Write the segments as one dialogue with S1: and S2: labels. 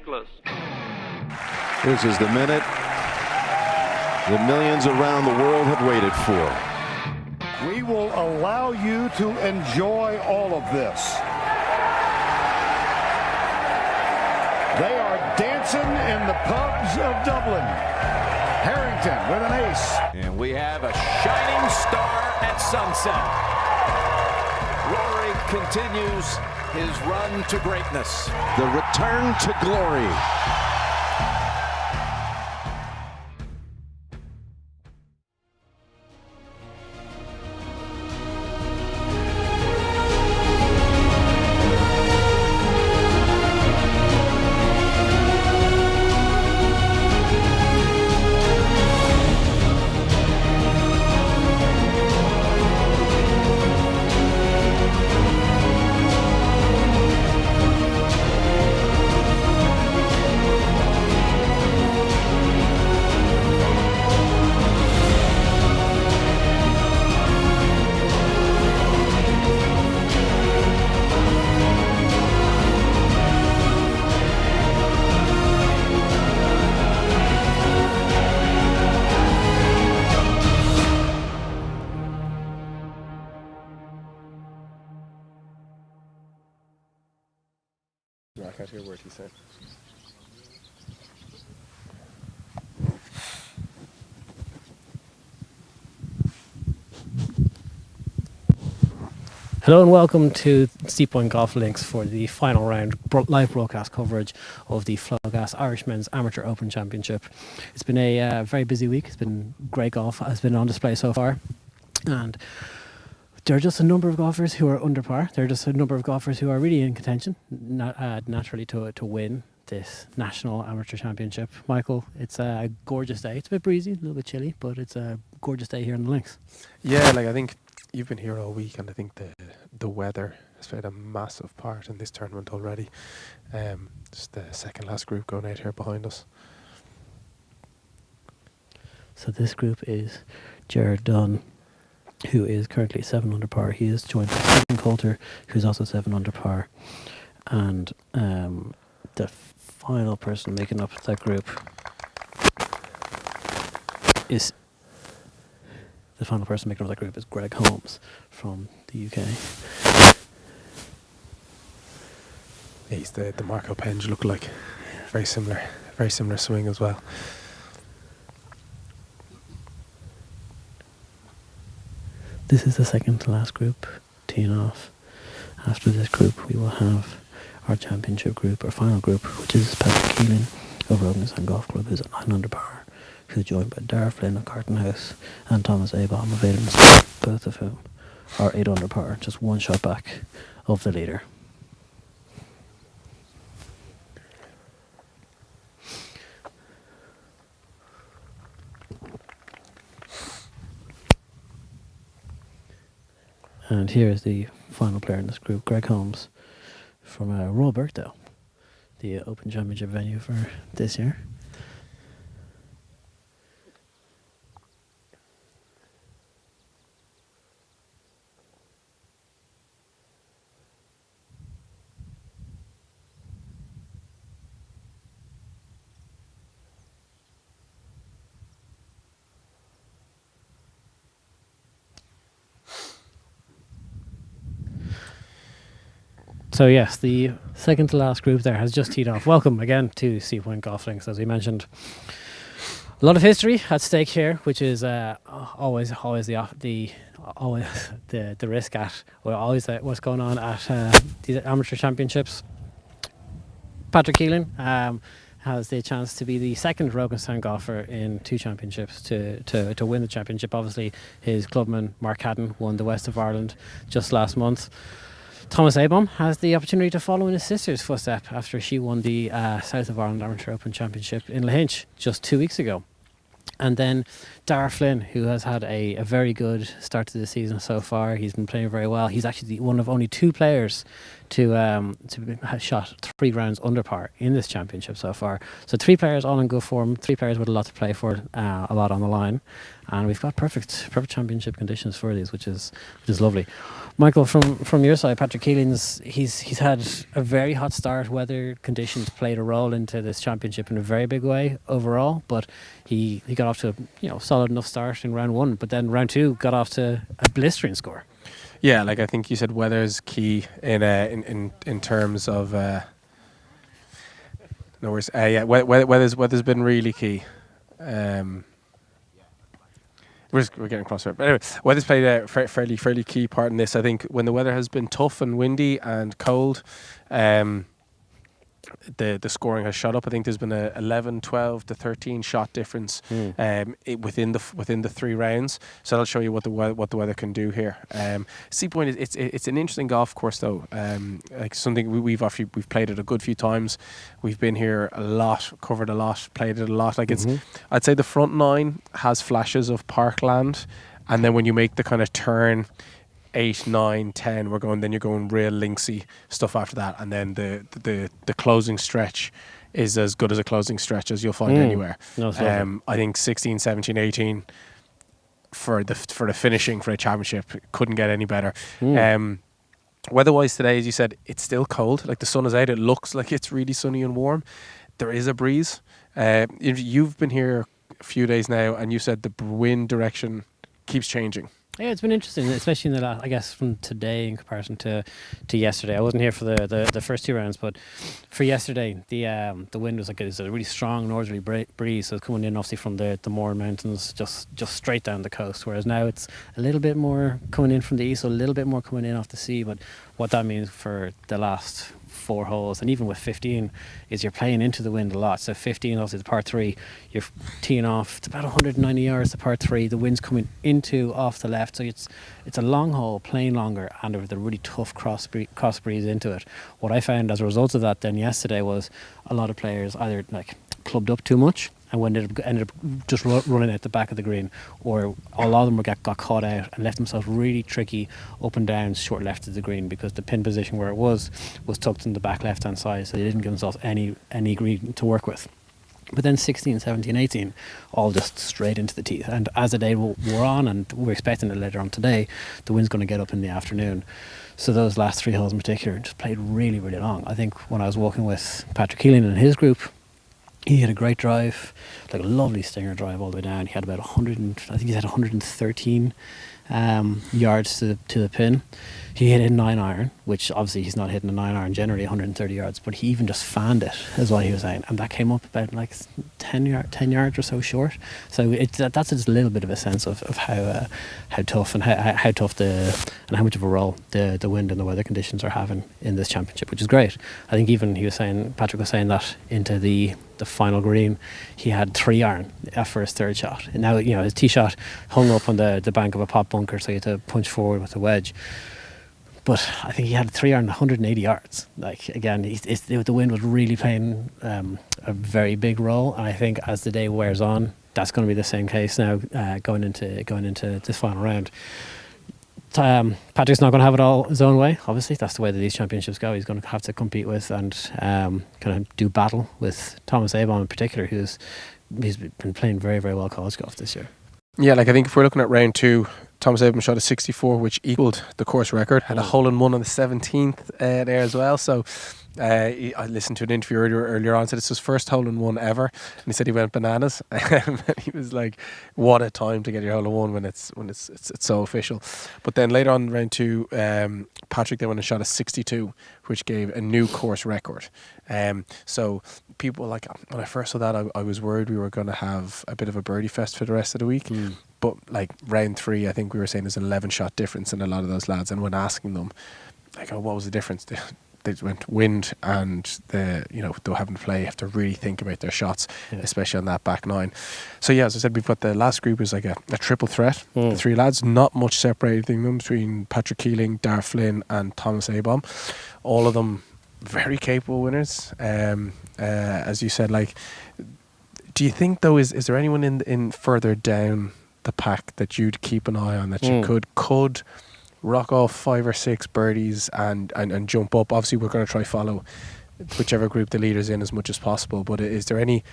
S1: Nicholas.
S2: This is the minute that millions around the world have waited for.
S3: We will allow you to enjoy all of this. They are dancing in the pubs of Dublin. Harrington with an ace.
S4: And we have a shining star at sunset. Rory continues his run to greatness.
S2: The return to glory.
S5: I can't hear a word he's saying.
S6: Hello and welcome to Seapoint Golf Links for the final round live broadcast coverage of the Flogas Irish Men's Amateur Open Championship. It's been a very busy week. It's been great golf has been on display so far, and there are just a number of golfers who are under par. There are just a number of golfers who are really in contention, naturally to win this National Amateur Championship. Michael, it's a gorgeous day. It's a bit breezy, a little bit chilly, but it's a gorgeous day here in the links.
S5: Yeah, like I think you've been here all week, and I think the weather has played a massive part in this tournament already. Just the second last group going out here behind us.
S6: So this group is Jared Dunn, who is currently 7 under par. He is joined by Stephen Coulter, who's also 7 under par. And the final person making up that group is Greg Holmes from the UK.
S5: He's the Marco Penge lookalike. Very similar swing as well.
S6: This is the second to last group teeing off. After this group, we will have our championship group, our final group, which is Patrick Keelan of Rogan Golf Club, who's at 9 under par, who's joined by Dara Flynn of Carton House and Thomas Abom of Aiden's, both of whom are 8 under par, just one shot back of the leader. And here is the final player in this group, Greg Holmes from Royal Birkdale, the Open Championship venue for this year. So yes, the second to last group there has just teed off. Welcome again to Seapoint Golf Links. As we mentioned, a lot of history at stake here, which is always the risk at, or always what's going on at these amateur championships. Patrick Keelan has the chance to be the second Rogan golfer in 2 championships to win the championship. Obviously, his clubman Mark Haddon won the West of Ireland just last month. Thomas Abom has the opportunity to follow in his sister's footstep after she won the South of Ireland Amateur Open Championship in Lahinch just 2 weeks ago. And then Dar Flynn, who has had a very good start to the season so far. He's been playing very well. He's actually one of only 2 players to have shot 3 rounds under par in this championship so far. So 3 players all in good form, 3 players with a lot to play for, a lot on the line, and we've got perfect championship conditions for these, which is lovely. Michael, from your side, Patrick Keelan's he's had a very hot start. Weather conditions played a role into this championship in a very big way overall, but he got off to a solid enough start in round 1, but then round 2 got off to a blistering score.
S5: Yeah, like I think you said, weather is key in terms of. No worries. Yeah, weather's been really key. We're getting closer. But anyway, weather's played a fairly key part in this. I think when the weather has been tough and windy and cold, the scoring has shot up. I think there's been a 11, 12 to 13 shot difference within the 3 rounds. So that'll show you what the weather can do here. Seapoint it's an interesting golf course though. Like something we've played it a good few times. We've been here a lot, covered a lot, played it a lot. Like I'd say the front 9 has flashes of parkland, and then when you make the kind of turn 8, 9, 10, you're going real linksy stuff after that, and then the closing stretch is as good as a closing stretch as you'll find anywhere.
S6: No,
S5: I think 16, 17, 18 for the finishing for a championship couldn't get any better. Weather-wise today, as you said, it's still cold. Like the sun is out, it looks like it's really sunny and warm. There is a breeze. You've been here a few days now, and you said the wind direction keeps changing.
S6: Yeah, it's been interesting, especially in the last, I guess, from today in comparison to yesterday. I wasn't here for the first 2 rounds, but for yesterday, the wind was like a really strong northerly breeze, so it's coming in obviously from the Mourne Mountains, just straight down the coast. Whereas now it's a little bit more coming in from the east, so a little bit more coming in off the sea. But what that means for the last 4 holes, and even with 15, is you're playing into the wind a lot. So 15, obviously the par 3, you're teeing off. It's about 190 yards to par 3. The wind's coming into off the left, so it's a long hole, playing longer, and with a really tough cross breeze into it. What I found as a result of that then yesterday was a lot of players either like clubbed up too much and ended up just running out the back of the green, or a lot of them got caught out and left themselves really tricky up and down short left of the green, because the pin position where it was tucked in the back left hand side, so they didn't give themselves any green to work with. But then 16, 17, 18, all just straight into the teeth. And as the day wore on, and we're expecting it later on today, the wind's going to get up in the afternoon. So those last 3 holes in particular just played really, really long. I think when I was walking with Patrick Keelan and his group, he had a great drive, like a lovely stinger drive all the way down. He had about 113 yards to the pin. He hit a 9-iron, which obviously he's not hitting a 9-iron generally 130 yards, but he even just fanned it, is what he was saying, and that came up about like 10 yards or so short. So that's just a little bit of a sense of how tough and how tough and how much of a role the wind and the weather conditions are having in this championship, which is great. I think even Patrick was saying that into the final green, he had 3-iron for his 3rd shot. And now his tee shot hung up on the bank of a pot bunker, so he had to punch forward with a wedge. But I think he had 3-iron 180 yards. Like again, the wind was really playing a very big role. And I think as the day wears on, that's going to be the same case now going into this final round. Patrick's not going to have it all his own way. Obviously, that's the way that these championships go. He's going to have to compete with and kind of do battle with Thomas Abom in particular, he's been playing very, very well college golf this year.
S5: Yeah, like I think if we're looking at round 2, Thomas Abram shot a 64, which equaled the course record. Had a hole-in-one on the 17th there as well. So I listened to an interview earlier on. Said it's his first hole-in-one ever, and he said he went bananas. He was like, "What a time to get your hole-in-one when it's so official." But then later on in round 2, Patrick then went and shot a 62, which gave a new course record. So people, like, when I first saw that, I was worried we were going to have a bit of a birdie fest for the rest of the week. But like round 3, I think we were saying there's an 11-shot difference in a lot of those lads. And when asking them, like, what was the difference? They went wind, and they're having to play, have to really think about their shots, especially on that back 9. So yeah, as I said, we've got the last group is like a triple threat. The 3 lads, not much separating them between Patrick Keeling, Dar Flynn and Thomas Abom. All of them very capable winners. As you said, like, Do you think though is there anyone in further down the pack that you'd keep an eye on that you could rock off 5 or 6 birdies and jump up? Obviously, we're going to try follow whichever group the leader's in as much as possible. But is there any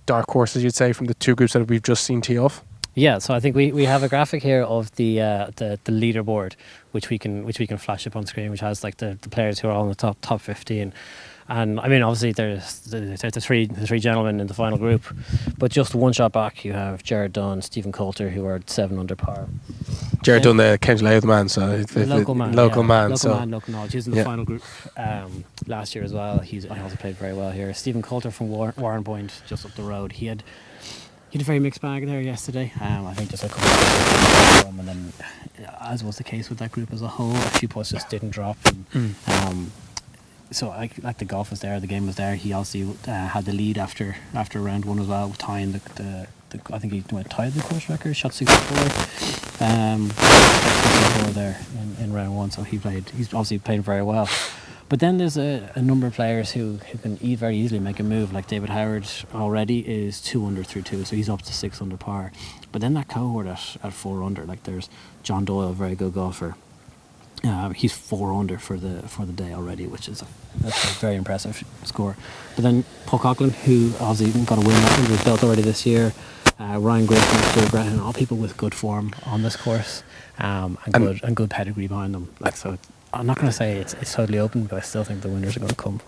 S5: dark horses you'd say from the 2 groups that we've just seen tee off?
S6: Yeah, so I think we have a graphic here of the leaderboard, which we can flash up on screen, which has like the players who are all in the top 15. And I mean, obviously, there's the three gentlemen in the final group, but just one shot back, you have Jared Dunn, Stephen Coulter, who are 7 under par.
S5: Jared Dunn, the County Louth man, so
S6: local man,
S5: local
S6: knowledge. He's in the final group last year as well. I also played very well here. Stephen Coulter from Warren Point, just up the road. He had a very mixed bag there yesterday. I think just a couple of and then, as was the case with that group as a whole, a few putts just didn't drop. So like the golf was there, the game was there. He also had the lead after round 1 as well, tying the I think he tied the course record, shot 64. 64 there in round 1. So he's obviously played very well. But then there's a number of players who can very easily make a move. Like David Howard already is 2 under through 2, so he's up to 6 under par. But then that cohort at 4 under, like there's John Doyle, a very good golfer. He's 4 under for the day already, which is that's a very impressive score. But then Paul Coughlin, who obviously got a win under his belt already this year. Ryan Griffin, Joe Graham, all people with good form on this course, and good pedigree behind them. Like so. I'm not going to say it's totally open, but I still think the winners are going to come.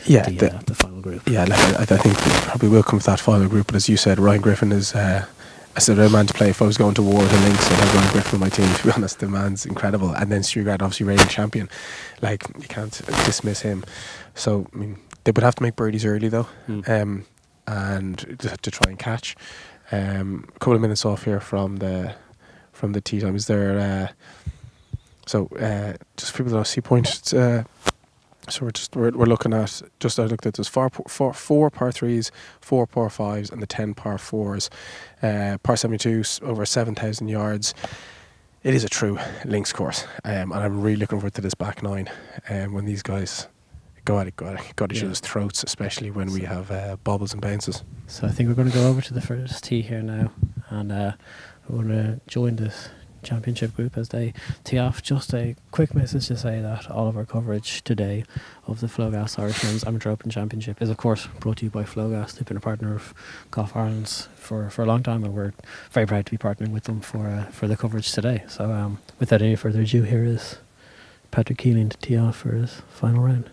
S6: The final group. Yeah, like
S5: I think they probably will come to that final group. But as you said, Ryan Griffin is a man to play. If I was going to war with the Links, I'd have Ryan Griffin on my team. To be honest, the man's incredible. And then Stu Grant, obviously reigning champion. Like you can't dismiss him. So I mean, they would have to make birdies early though, and to try and catch. A couple of minutes off here from the tee time. Is there? Just for people that know Seapoint, so we're looking at I looked at there's four par 3s, 4 par 5s, and the 10 par 4s. Par 72 over 7,000 yards. It is a true links course, and I'm really looking forward to this back 9. When these guys go at it, got each other's throats, especially when we have bobbles and bounces.
S6: So I think we're going to go over to the first tee here now, and we're going to join this championship group as they tee off. Just a quick message to say that all of our coverage today of the Flogas Irish Men's Amateur Open Championship is of course brought to you by Flogas. They've been a partner of Golf Ireland's for a long time, and we're very proud to be partnering with them for the coverage today. So without any further ado, here is Patrick Keeling to tee off for his final round.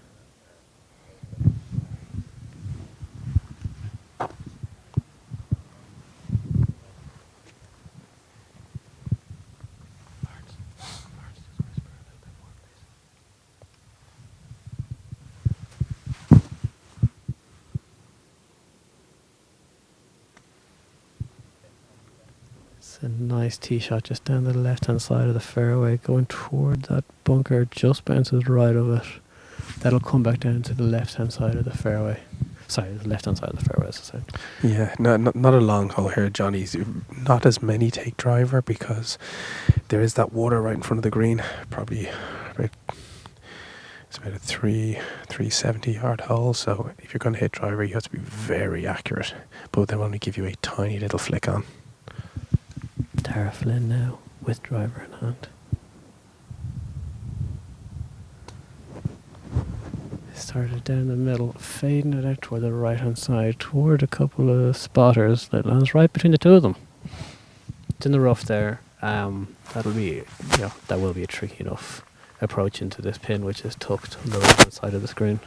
S6: A nice tee shot just down the left hand side of the fairway, going toward that bunker, just bounces right of it. That'll come back down to the left hand side of the fairway. Sorry, the left hand side of the fairway, as I said. Yeah, not a long hole here, Johnny. Not as many take driver because there is that water right in front of the green. Probably it's about a 370 yard hole. So if you're going to hit driver, you have to be very accurate. But they'll only give you a tiny little flick on. Tara Flynn now with driver in hand. Started down the middle, fading it out toward the right hand side, toward a couple of spotters that lands right between the two of them. It's in the rough there. That will be a tricky enough approach into this pin, which is tucked on the right hand side of the screen.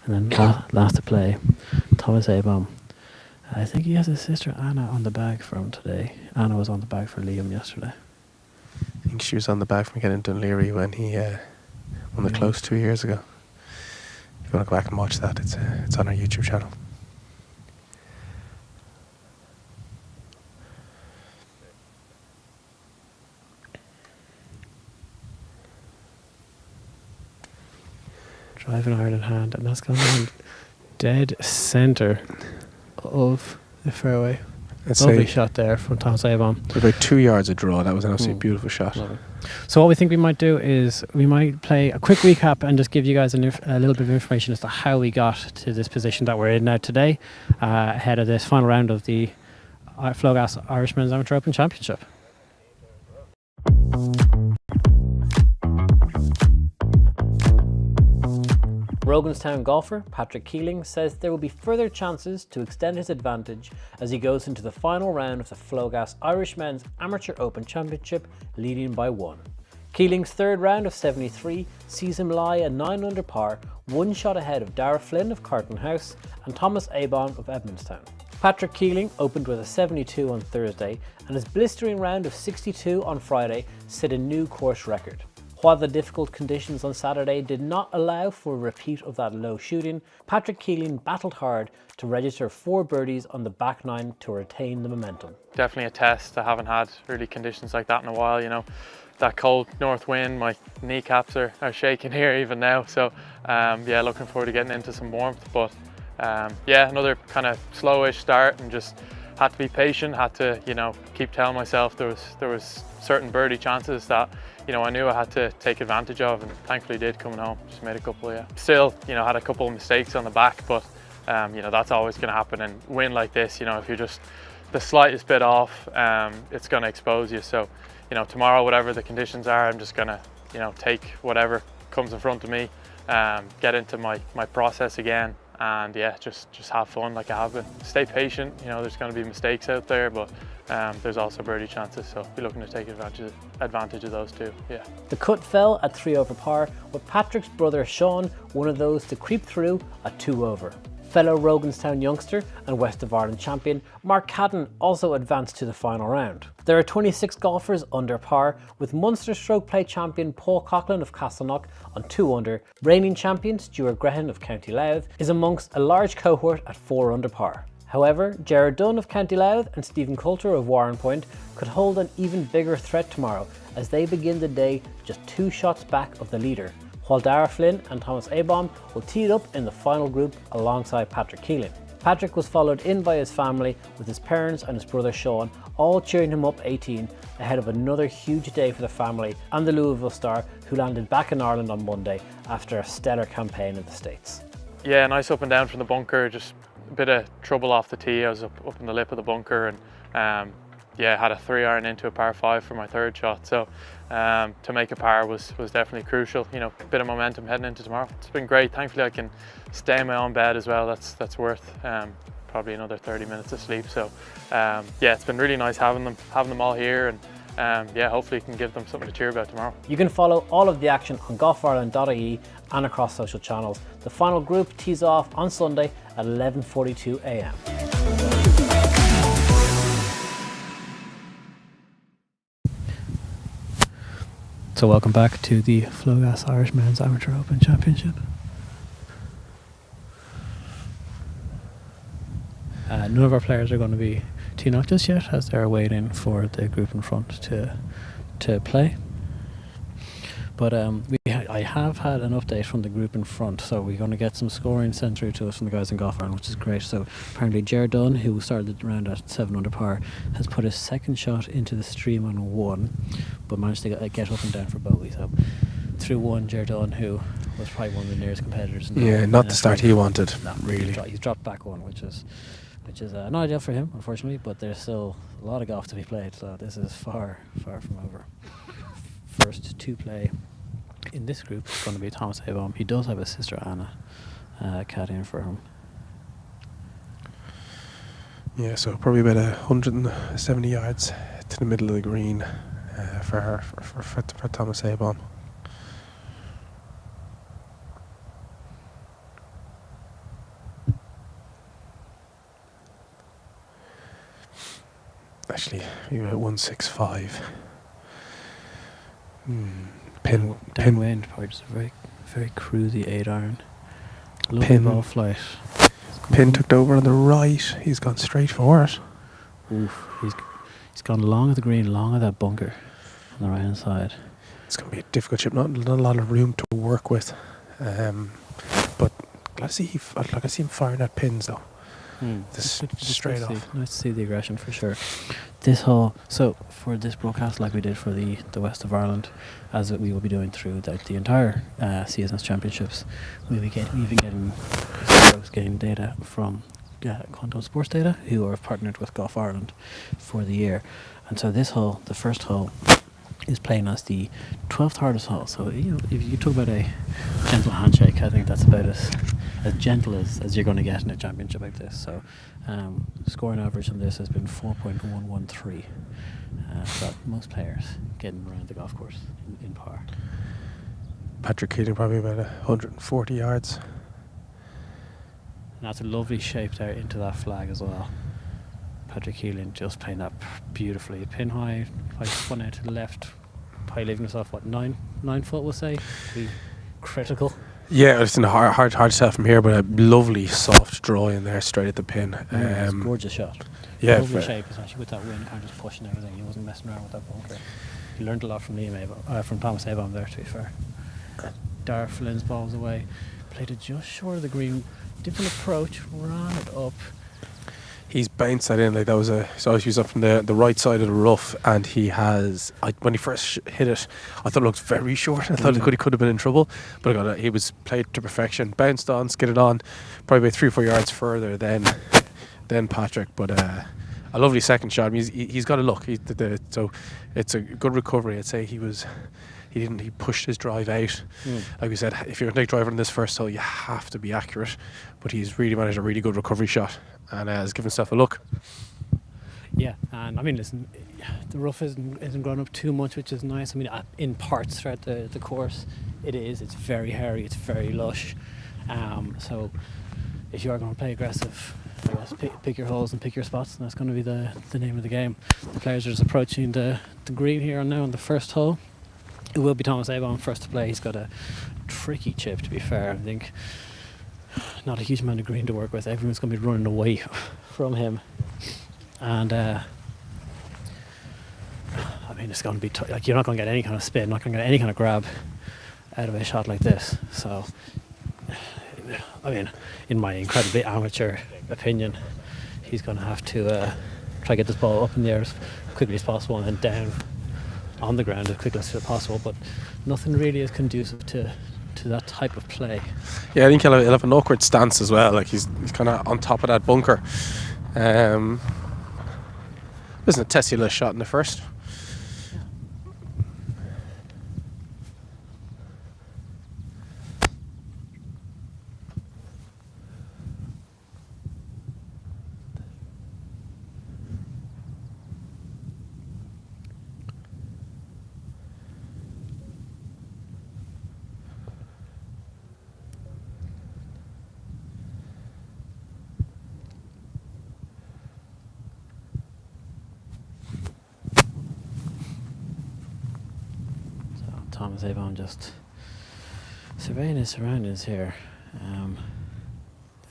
S6: And then last to play, Thomas Abom. I think he has his sister Anna on the bag for him today. Anna was on the bag for Liam yesterday. I think she was on the bag from getting Dunleary when he won the close 2 years ago. If you want to go back and watch that, it's on our YouTube channel. Driving iron in hand, and that's going on dead centre of the fairway. Lovely shot there from Thomas Abom.
S5: About 2 yards of draw. That was an absolutely beautiful shot.
S6: So what we think we might do is we might play a quick recap and just give you guys a little bit of information as to how we got to this position that we're in now today, ahead of this final round of the Flogas Irishmen's Amateur Open Championship. Roganstown golfer Patrick Keeling says there will be further chances to extend his advantage as he goes into the final round of the Flogas Irishmen's Amateur Open Championship, leading by 1. Keeling's third round of 73 sees him lie a 9 under par, 1 shot ahead of Dara Flynn of Carton House and Thomas Abon of Edmondstown. Patrick Keeling opened with a 72 on Thursday, and his blistering round of 62 on Friday set a new course record. While the difficult conditions on Saturday did not allow for a repeat of that low shooting, Patrick Keeling battled hard to register 4 birdies on the back 9 to retain the momentum.
S1: Definitely a test. I haven't had really conditions like that in a while, you know. That cold north wind, my kneecaps are shaking here even now. So yeah, looking forward to getting into some warmth. But yeah, another kind of slowish start, and just had to be patient, had to, you know, keep telling myself there was certain birdie chances that, you know, I knew I had to take advantage of, and thankfully did coming home. Just made a couple, yeah. Still, you know, had a couple of mistakes on the back, but you know, that's always going to happen. And win like this, you know, if you're just the slightest bit off, it's going to expose you. So, you know, tomorrow, whatever the conditions are, I'm just going to, you know, take whatever comes in front of me, get into my process again, and yeah, just have fun like I have been. Stay patient. You know, there's going to be mistakes out there, but there's also birdie chances, so be looking to take advantage of those too. Yeah. The cut fell at 3 over par, with Patrick's brother Sean one of those to creep through at 2 over. Fellow Roganstown youngster and West of Ireland champion Mark Cadden also advanced to the final round. There are 26 golfers under par, with Munster stroke play champion Paul Coughlin of Castleknock on 2 under. Reigning champion Stuart Grehan of County Louth is amongst a large cohort at 4 under par. However, Gerard Dunn of County Louth and Stephen Coulter of Warrenpoint could hold an even bigger threat tomorrow as they begin the day just 2 shots back of the leader, while Dara Flynn and Thomas Abom will tee it up in the final group alongside Patrick Keeling. Patrick was followed in by his family, with his parents and his brother Sean all cheering him up 18 ahead of another huge day for the family and the Louisville star, who landed back in Ireland on Monday after a stellar campaign in the States. Yeah, nice up and down from the bunker, just a bit of trouble off the tee. I was up in the lip of the bunker, and yeah, had a 3-iron into a par 5 for my third shot. So to make a par was definitely crucial. You know, a bit of momentum heading into tomorrow. It's been great. Thankfully, I can stay in my own bed as well. That's worth probably another 30 minutes of sleep. So yeah, it's been really nice having them all here, and yeah, hopefully can give them something to cheer about tomorrow. You can follow all of the action on golfireland.ie and across social channels. The final group tees off on Sunday at 11:42 a.m. So welcome back to the Flogas Irishmen's Amateur Open Championship. None of our players are going to be teeing off just yet, as they're waiting for the group in front to play. But I have had an update from the group in front, so we're going to get some scoring sent through to us from the guys in Golf Ireland, which is great. So apparently Gerard Dunn, who started the round at 7 under par, has put his second shot into the stream on 1, but managed to get up and down for bogey. So through 1, Gerard Dunn, who was probably one of the nearest competitors.
S5: Yeah, not the start he wanted.
S6: No,
S5: really.
S6: He's dropped back 1, which is not ideal for him, unfortunately, but there's still a lot of golf to be played, so this is far from over. First to play in this group is going to be Thomas Abom. He does have a sister Anna caddying for him.
S5: Yeah, so probably about 170 yards to the middle of the green for Thomas Abom. Actually, maybe about 165.
S6: Downwind, probably just a very cruisy 8-iron. Lovely ball flight.
S5: Pin tucked over on the right. He's gone straight for it.
S6: Oof, he's gone long of the green, long of that bunker on the right hand side.
S5: It's going to be a difficult chip. Not a lot of room to work with. But glad to see I see him firing at pins though. This
S6: It's
S5: straight
S6: nice to
S5: off.
S6: nice to see the aggression for sure. This whole so for this broadcast, like we did for the West of Ireland, as we will be doing through the entire CSS Championships, we've been getting data from Quantum Sports Data, who are partnered with Golf Ireland for the year, and so this hole, the first hole, is playing as the 12th hardest hole. So if you talk about a gentle handshake, I think that's about as gentle as you're going to get in a championship like this. So scoring average on this has been 4.113. So most players getting around the golf course in par.
S5: Patrick Keeling probably about 140 yards.
S6: And that's a lovely shape there into that flag as well. Patrick Keeling just playing that beautifully. Pin high, spun out to the left, probably leaving himself, 9 foot, we'll say, to be critical.
S5: Yeah, it's in a hard to tell from here, but a lovely soft draw in there straight at the pin.
S6: It's a gorgeous shot.
S5: Yeah,
S6: Lovely shape, especially with that wind kind of just pushing everything. He wasn't messing around with that bunker. He learned a lot from from Thomas Avon there, to be fair. Dar Flynn's balls away. Played it just short of the green. Different approach, ran it up.
S5: He's bounced that in like that was so he was up from the right side of the rough, and he has when he first hit it, I thought it looked very short. I thought he could have been in trouble, but he was played to perfection, bounced on, skidded on, probably about 3 or 4 yards further than Patrick. But a lovely second shot. I mean, he's got a look. So it's a good recovery. I'd say he pushed his drive out. Like we said, if you're going to take drive on this first hole, you have to be accurate. But he's really managed a really good recovery shot and has given himself a look.
S6: Yeah, and I mean, listen, the rough isn't grown up too much, which is nice. I mean, in parts throughout the course, it's very hairy, it's very lush. So if you are going to play aggressive, I guess pick your holes and pick your spots, and that's going to be the name of the game. The players are just approaching the green here now on the first hole. It will be Thomas Avon first to play. He's got a tricky chip, to be fair. I think not a huge amount of green to work with. Everyone's going to be running away from him, and I mean, it's going to be like you're not going to get any kind of spin, not going to get any kind of grab out of a shot like this. So, I mean, in my incredibly amateur opinion, he's going to have to try to get this ball up in the air as quickly as possible and then down on the ground as quickly as possible, but nothing really is conducive to that type of play.
S5: Yeah, I think he'll have an awkward stance as well. Like he's kind of on top of that bunker. Isn't a Tesla shot in the first?
S6: Thomas Avon just surveying his surroundings here.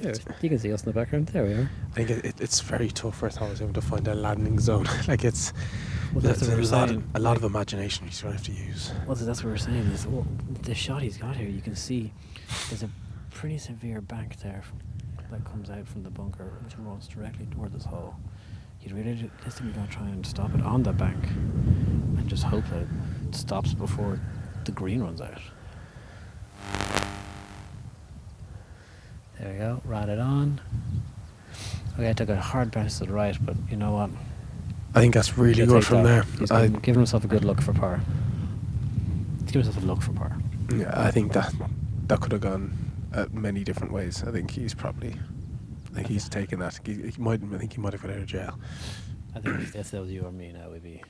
S6: You can see us in the background. There we are.
S5: I think it's very tough for Thomas Avon to find a landing zone. Like there's a lot of imagination he's going to have to use.
S6: Well, that's what we're saying. Is the shot he's got here, you can see there's a pretty severe bank there that comes out from the bunker, which runs directly toward this hole. He's really going to try and stop it on that bank and just hope that it stops before the green runs out. There we go, ran it on. Okay, I took a hard bounce to the right, but you know what?
S5: I think that's really good from there.
S6: He's giving himself a good look for par. He's giving himself a look for par.
S5: Yeah, I think that could have gone many different ways. I think he's taken that. I think he might have got out of jail.
S6: I think if this was you or me now, we'd be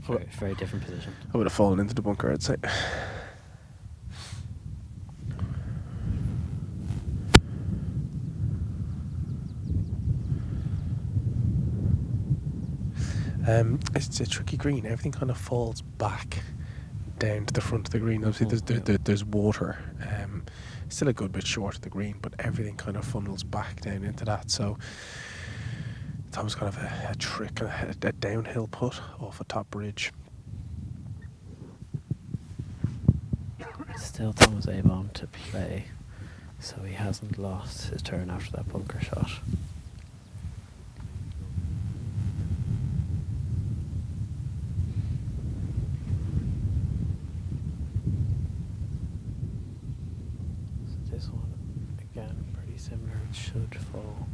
S6: very, very different position.
S5: I would have fallen into the bunker, I'd say. It's a tricky green. Everything kind of falls back down to the front of the green. Obviously, there's water. Still a good bit short of the green, but everything kind of funnels back down into that. So that was kind of a trick, a downhill putt off a top bridge.
S6: Still Thomas Avon to play, so he hasn't lost his turn after that bunker shot. should fall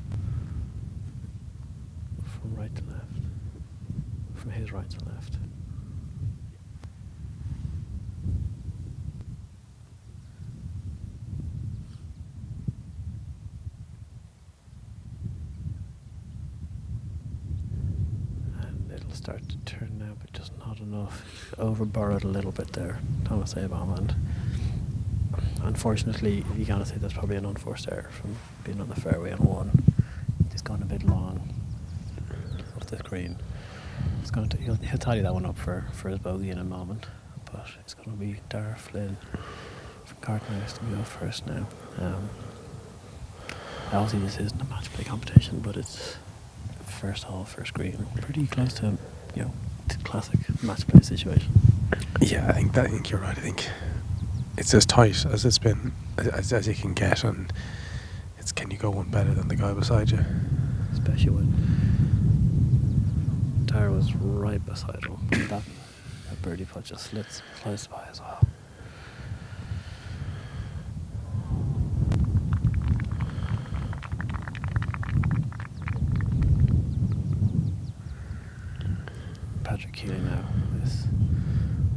S6: from right to left. From his right to left. And it'll start to turn now, but just not enough. Overborrowed a little bit there, Thomas Abom, and unfortunately, you gotta say that's probably an unforced error from being on the fairway on one. He's gone a bit long off the green. It's going to he'll tidy that one up for his bogey in a moment, but it's going to be Dara Flynn from Cartmouth to go first now. Obviously, this isn't a match play competition, but it's first hole, first green, pretty close to classic match play situation.
S5: Yeah, I think you're right. I think it's as tight as it's been as you can get, and it's can you go one better than the guy beside you?
S6: Especially when Dara was right beside him. that birdie putt just flies by as well. Patrick Keeley now with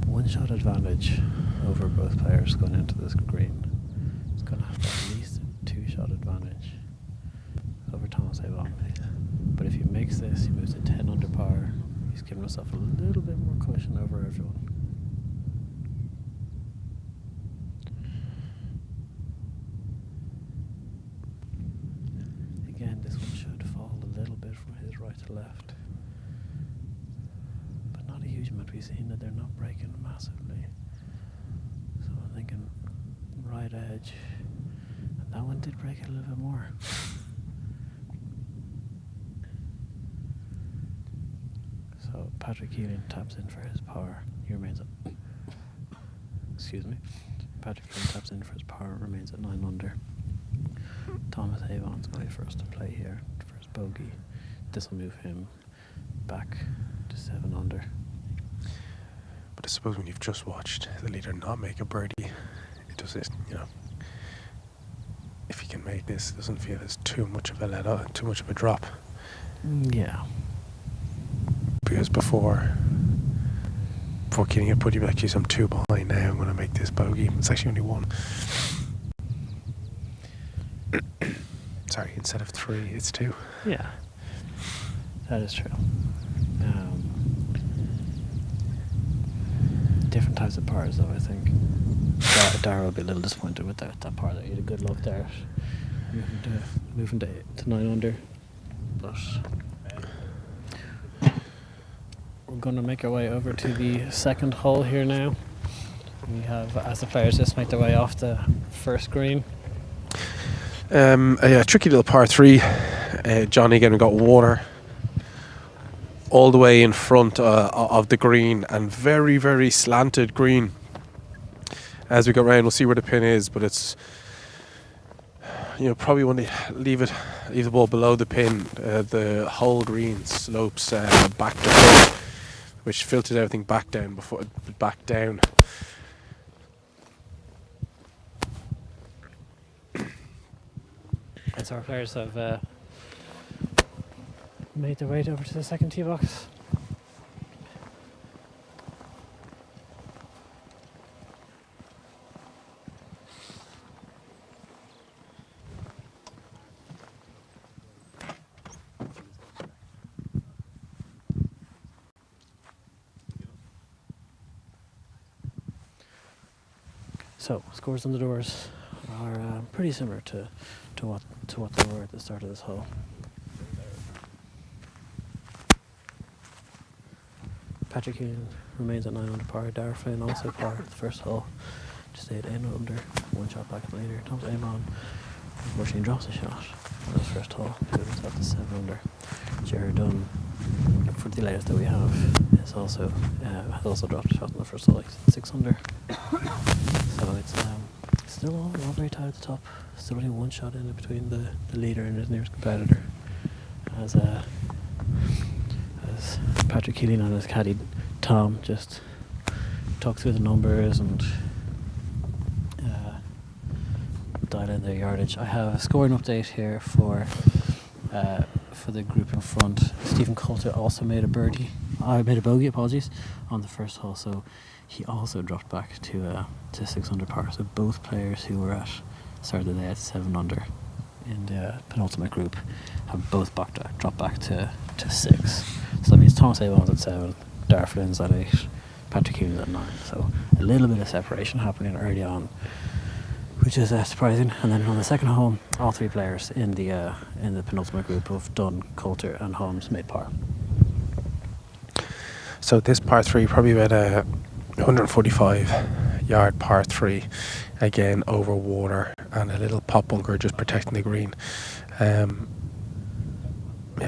S6: one shot advantage over both players going into this green. He's going to have at least a 2-shot advantage over Thomas Avon. But if he makes this, he moves to 10 under par. He's giving himself a little bit more cushion over everyone. Again, this one should fall a little bit from his right to left. But not a huge amount. We've seen that they're not breaking massively. So I'm thinking right edge. And that one did break it a little bit more. So Patrick Keelan taps in for his power. He remains at Patrick Keelan taps in for his power, remains at 9 under. Thomas Avon's going to be first to play here for his bogey. This will move him back to 7 under.
S5: But I suppose when you've just watched the leader not make a birdie, it does it, if he can make this, it doesn't feel as too much of a let up, too much of a drop.
S6: Yeah.
S5: Because before Keating had put you like, geez, I'm 2 behind now, I'm going to make this bogey. It's actually only 1. Sorry, instead of 3, it's 2.
S6: Yeah. That is true. Different types of pars, though, I think. Dara will be a little disappointed with that par there. He had a good look there, moving to 9 under. But we're going to make our way over to the second hole here now. We have, as the players just make their way off the first green.
S5: A tricky little par 3. Johnny again got water all the way in front of the green, and very, very slanted green. As we go round, we'll see where the pin is, but it's, probably want to leave the ball below the pin. The whole green slopes back to front, which filters everything back down.
S6: And so our players have made their way over to the second tee box. So scores on the doors are pretty similar to what they were at the start of this hole. Patrick Keelan remains at 9 under par. Dara Flynn also par at the first hole. Just stayed 8 under. 1 shot back later. Thomas Amon unfortunately drops a shot on his first hole. Put himself to 7 under. Jared Dunn, for the latest that we have, has also dropped a shot on the first hole, 6 under. So it's still all very tight at the top. Still only 1 shot in between the leader and his nearest competitor. As Patrick Keelan and his caddy Tom just talk through the numbers and dial in their yardage. I have a scoring update here for the group in front. Stephen Coulter also made a birdie. I made a bogey, apologies, on the first hole. So he also dropped back to 6 under par. So both players who were at start of the day at 7 under in the penultimate group have both dropped back to 6. So that means Thomas Avon's at 7, Darragh Flynn's at 8, Patrick Keelan's at 9. So a little bit of separation happening early on, which is surprising. And then on the second hole, all 3 players in the penultimate group of Dunn, Coulter and Holmes made par.
S5: So this par 3, probably about a 145 yard par 3, again over water and a little pop bunker just protecting the green.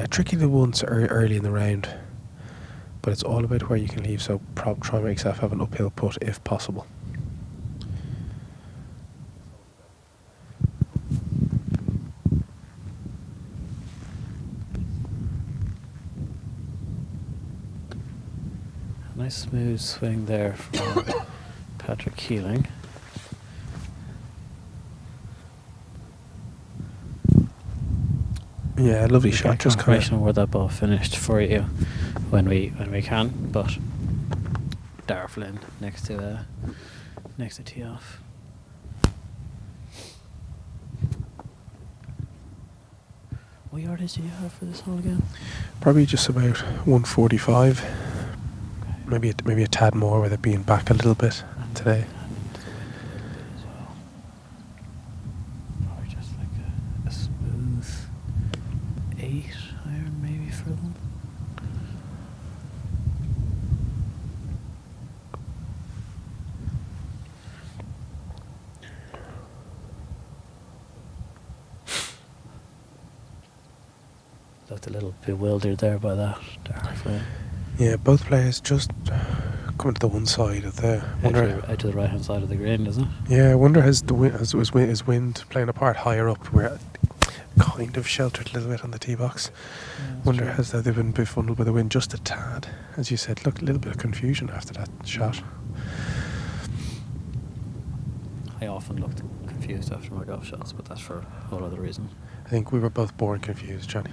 S5: Tricky the ones early in the round, but it's all about where you can leave, so try and make yourself have an uphill putt if possible.
S6: Nice smooth swing there from Patrick Keeling.
S5: Yeah, lovely shot. Just
S6: confirmation on where that ball finished for you when we can. But Darragh Flynn next to tee off. What yardage do you have for this hole again?
S5: Probably just about 145. Okay. Maybe a tad more with it being back a little bit today.
S6: Probably just like a smooth 8 iron maybe for them. Looked a little bewildered there by that, Darragh Flynn.
S5: Yeah, both players just coming to the one side of the...
S6: Out to the right hand side of the green, isn't it?
S5: Yeah, I wonder has wind playing a part higher up? We're kind of sheltered a little bit on the tee box.
S6: Yeah,
S5: wonder
S6: true.
S5: has they've been befuddled by the wind just a tad. As you said, look, a little bit of confusion after that shot.
S6: I often looked confused after my golf shots, but that's for a whole other reason.
S5: I think we were both born confused, Johnny.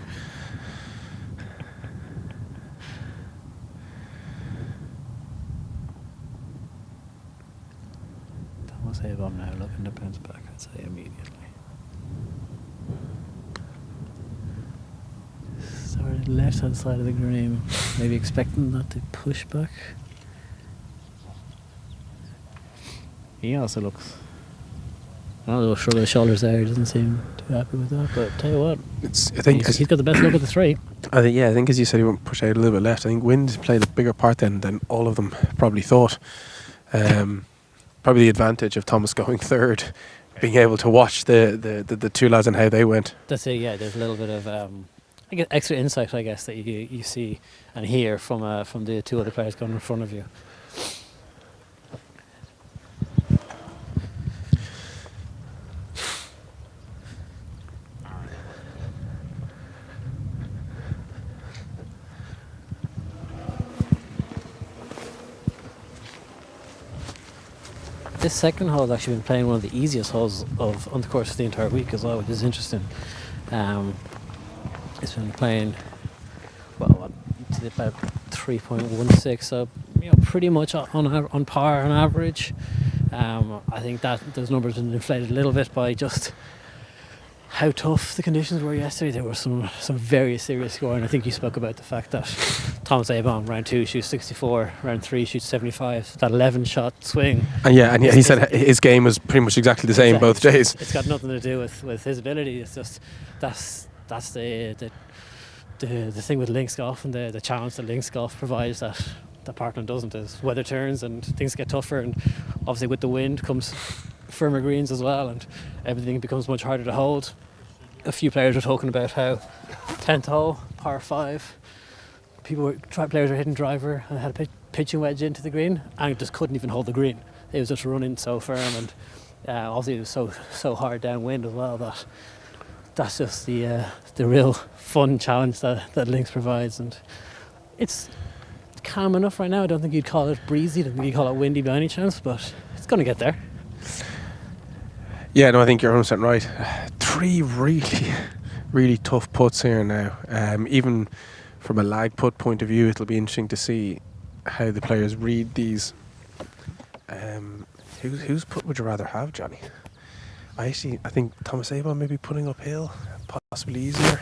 S6: Thomas Avon now looking to bounce back, I'd say, immediately. Started left hand side of the green, maybe expecting that to push back. He also looks a little shrug of the shoulders there. He doesn't seem too happy with that. But tell you what, he's got the best look at the 3.
S5: I think as you said, he went push out a little bit left. I think wind played a bigger part then than all of them probably thought. Probably the advantage of Thomas going 3rd, being able to watch the 2 lads and how they went.
S6: That's it. Yeah, there's a little bit of I guess extra insight, I guess, that you see and hear from the 2 other players going in front of you. This second hole has actually been playing one of the easiest holes on the course of the entire week as well, which is interesting. It's been playing to about 3.16, so pretty much on par on average. I think that those numbers have been inflated a little bit by just how tough the conditions were yesterday. There was some very serious scoring. I think you spoke about the fact that Thomas Avon round 2 shoots 64, round 3 shoots 75. That 11-shot swing. And
S5: he said his game was pretty much exactly the same both days.
S6: It's got nothing to do with his ability. It's just that's the thing with links golf and the challenge that links golf provides that Parkland doesn't. Is weather turns and things get tougher, and obviously with the wind comes firmer greens as well, and everything becomes much harder to hold. A few players were talking about how 10th hole, par 5, players were hitting driver and had a pitching wedge into the green and just couldn't even hold the green. It was just running so firm, and obviously it was so hard downwind as well that that's just the real fun challenge that links provides. And it's calm enough right now. I don't think you'd call it breezy. I don't think you'd call it windy by any chance, but it's going to get there.
S5: Yeah, no, I think you're 100% right. Three really, really tough putts here now. Even from a lag putt point of view, it'll be interesting to see how the players read these. Whose putt would you rather have, Johnny? I think Thomas Avon maybe putting uphill, possibly easier.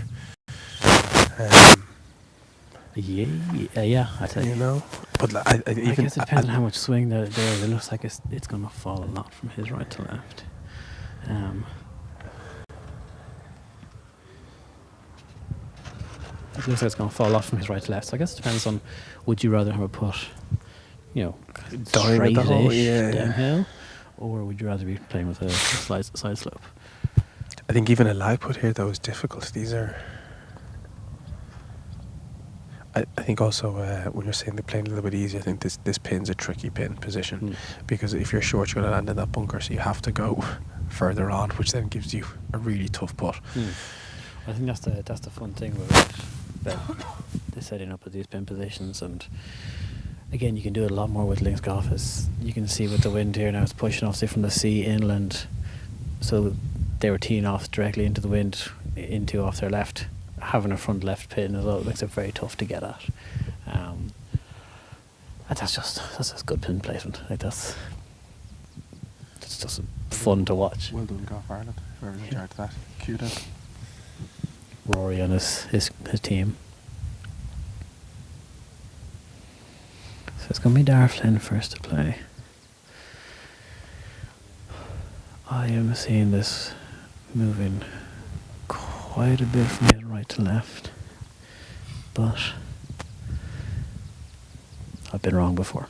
S6: Yeah, I tell you.
S5: You know, but
S6: I guess it depends on how much swing there. It looks like it's going to fall a lot from his right to left. It looks like it's going to fall off from his right to left. So I guess it depends on, would you rather have a putt, straight downhill, or would you rather be playing with a side slope?
S5: I think even a lag putt here though is difficult. These are. I think also when you're saying they're playing a little bit easy, I think this pin's a tricky pin position because if you're short, you're going to land in that bunker, so you have to go further on, which then gives you a really tough putt.
S6: I think that's the fun thing about the setting up of these pin positions, and again, you can do it a lot more with links golf. As you can see with the wind here now, it's pushing obviously from the sea inland, so they were teeing off directly into the wind, off their left. Having a front left pin as well makes it very tough to get at. And that's just good pin placement. Like it's just fun to watch.
S5: Well done, Golf Ireland. Whoever's in charge of that. Kudos.
S6: Rory and his team. So it's going to be Darragh Flynn first to play. I am seeing this moving quite a bit from his right to left, but I've been wrong before.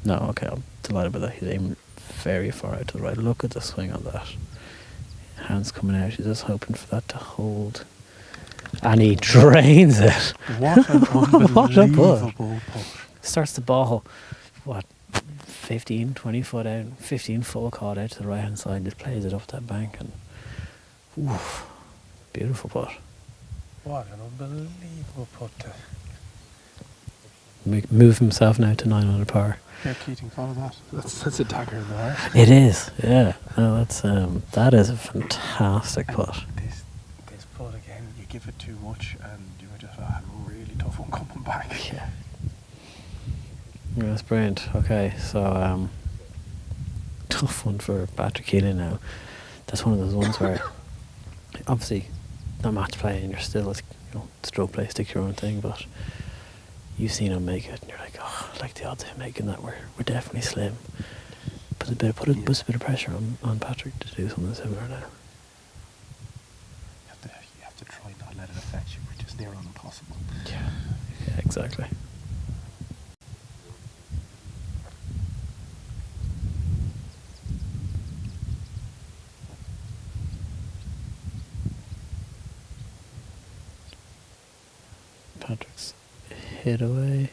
S6: No, okay, I'm delighted with that. He's aiming very far out to the right. Look at the swing on that. Hands coming out. He's just hoping for that to hold. And he drains it.
S5: What an unbelievable putt.
S6: Starts the ball, 15, 20 foot out, 15 full caught out to the right hand side, just plays it up that bank, and oof, beautiful putt.
S5: What an unbelievable putt.
S6: Move himself now to 9 under par.
S5: Yeah, Keating, follow that. That's a dagger in the heart.
S6: It is, yeah. No, that is a fantastic putt.
S5: This putt again, you give it too much, and you would just have a really tough one coming back.
S6: Yeah. Yeah, that's brilliant. Okay, so tough one for Patrick Keelan now. That's one of those ones where obviously not match play and you're still stroke play, stick your own thing, but you've seen him make it and you're like, oh, like the odds of him making that were definitely slim. Puts a bit of pressure on Patrick to do something similar now.
S5: You have to try not let it affect you, which is near on impossible.
S6: Yeah, exactly. Patrick's hit away.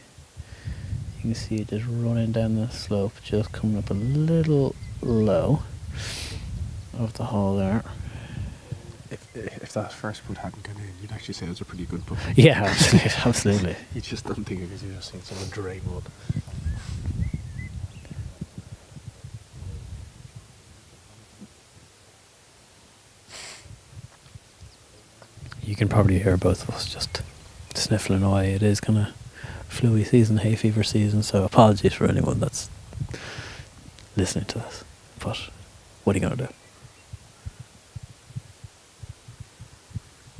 S6: You can see it just running down the slope, just coming up a little low of the hole there.
S5: If that first putt hadn't gone in, you'd actually say it was a pretty good putt.
S6: Yeah, absolutely.
S5: You just don't think it because you've just seen someone drain one.
S6: You can probably hear both of us just sniffling away. It is kind of flu season, hay fever season, so apologies for anyone that's listening to this. But what are you going to do?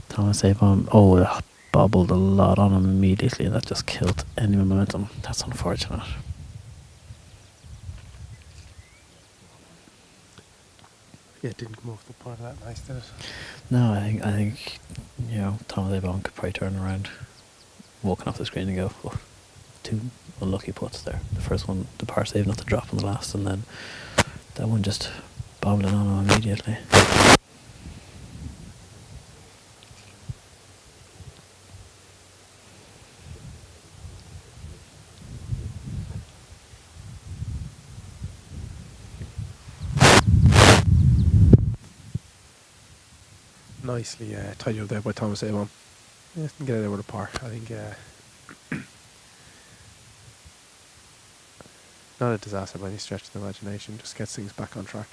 S6: Thomas Avon, that bobbled a lot on him immediately, and that just killed any momentum. That's unfortunate.
S5: Yeah, it didn't come off the part of that nice, did it?
S6: No, I think Thomas Avon could probably turn around, walking off the screen and go, oh, 2 unlucky putts there. The first one, the par save, not the drop on the last, and then that one just bobbling on him immediately.
S5: Nicely tidied up there by Thomas Avon. Yeah, can get it there with a par. I think not a disaster by any stretch of the imagination. Just gets things back on track.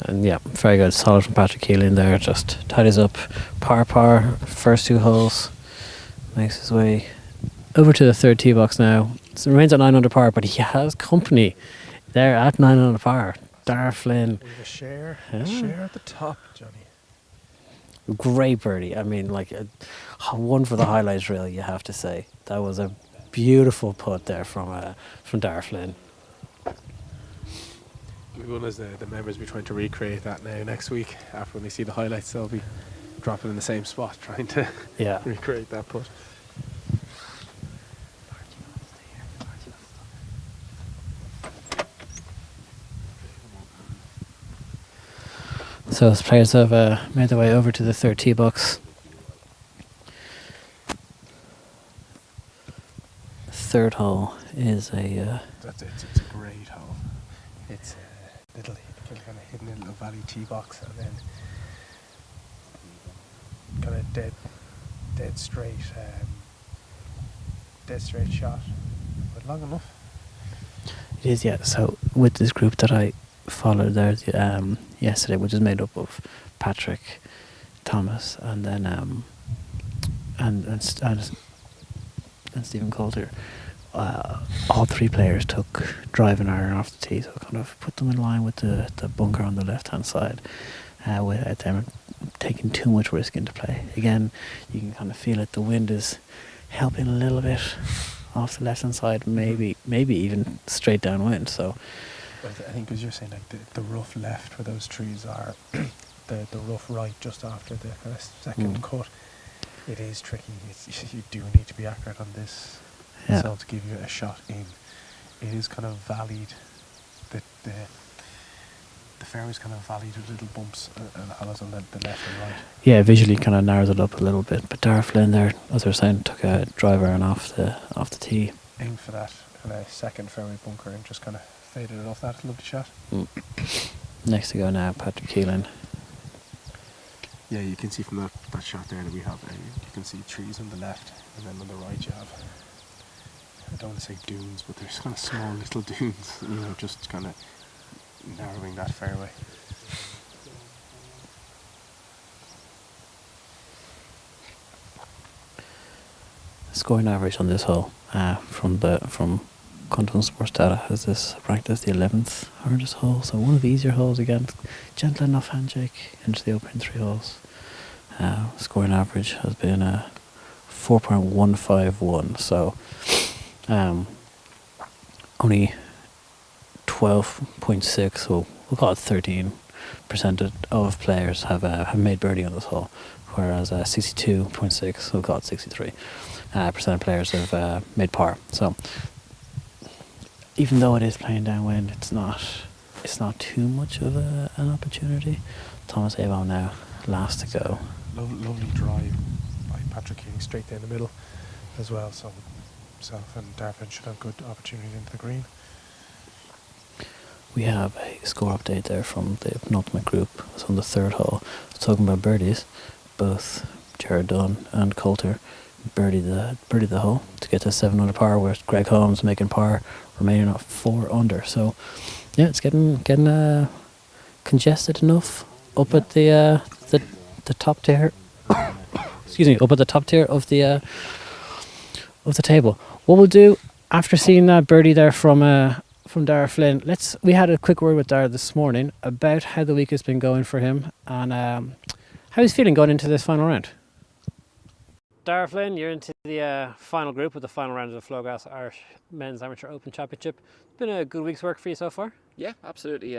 S6: And yeah, very good. Solid from Patrick Keelan there. Just tidies up. Par. First 2 holes. Makes his way over to the third tee box now. So remains at 9 under par, but he has company there at 9 under par. Dar Flynn.
S5: We have a share at the top, Johnny.
S6: Great birdie. I mean, like, one for the highlights reel, you have to say. That was a beautiful putt there from Dar Flynn.
S5: Everyone as the members be trying to recreate that now next week. After when they see the highlights, they'll be dropping in the same spot trying to recreate that putt.
S6: So as players have made their way over to the third tee box. Third hole is a...
S5: It's a great hole. It's a little kind of hidden in a little valley tee box, and then kind of dead straight shot, but long enough.
S6: It is, yeah. So with this group that I followed there yesterday, which is made up of Patrick, Thomas, and then and Stephen Coulter. All 3 players took drive and iron off the tee, so kind of put them in line with the bunker on the left hand side, without them taking too much risk into play. Again, you can kind of feel it. The wind is helping a little bit off the left hand side, maybe even straight downwind. So
S5: I think, as you're saying, like the rough left where those trees are, the rough right just after the kind of second cut, it is tricky. You do need to be accurate on this.
S6: Yeah.
S5: So to give you a shot in, it is kind of valleyed. The fairway's kind of valleyed with little bumps and hollows on the left and right.
S6: Yeah, visually kind of narrows it up a little bit. But Dar Flynn there, as I was saying, took a drive iron off the tee.
S5: Aimed for that kind of second fairway bunker and just kind of faded it off that. Lovely shot.
S6: Next to go now, Patrick Keelan.
S5: Yeah, you can see from that shot there that we have, you can see trees on the left, and then on the right you have, I don't want to say dunes, but there's kind of small little dunes, just kind of narrowing that fairway.
S6: Scoring average on this hole from Quantum Sports Data has this ranked as the 11th hardest hole, so one of the easier holes again. Gentle enough handshake into the opening 3 holes. Scoring average has been 4.151, so only 12.6, so we'll call it 13% of players have made birdie on this hole, whereas 62.6, we'll call it 63% of players have made par. So even though it is playing downwind, it's not too much of an opportunity. Thomas Avon now last to go.
S5: Lovely drive by Patrick Keeling straight down the middle as well, so himself and Darvin should have good opportunities into the green.
S6: We have a score update there from the penultimate group. It's on the 3rd hole. It's talking about birdies. Both Jared Dunn and Coulter birdied the hole to get to 7 under par, whereas Greg Holmes making par, remaining at 4 under. So yeah, it's getting congested enough up at the top tier. Excuse me, up at the top tier of the table. What we'll do after seeing that birdie there from Dar Flynn, we had a quick word with Dar this morning about how the week has been going for him and how he's feeling going into this final round. Dar Flynn, you're into the final group with the final round of the Flogas Irish Men's Amateur Open Championship. It's been a good week's work for you so far?
S7: Yeah, absolutely.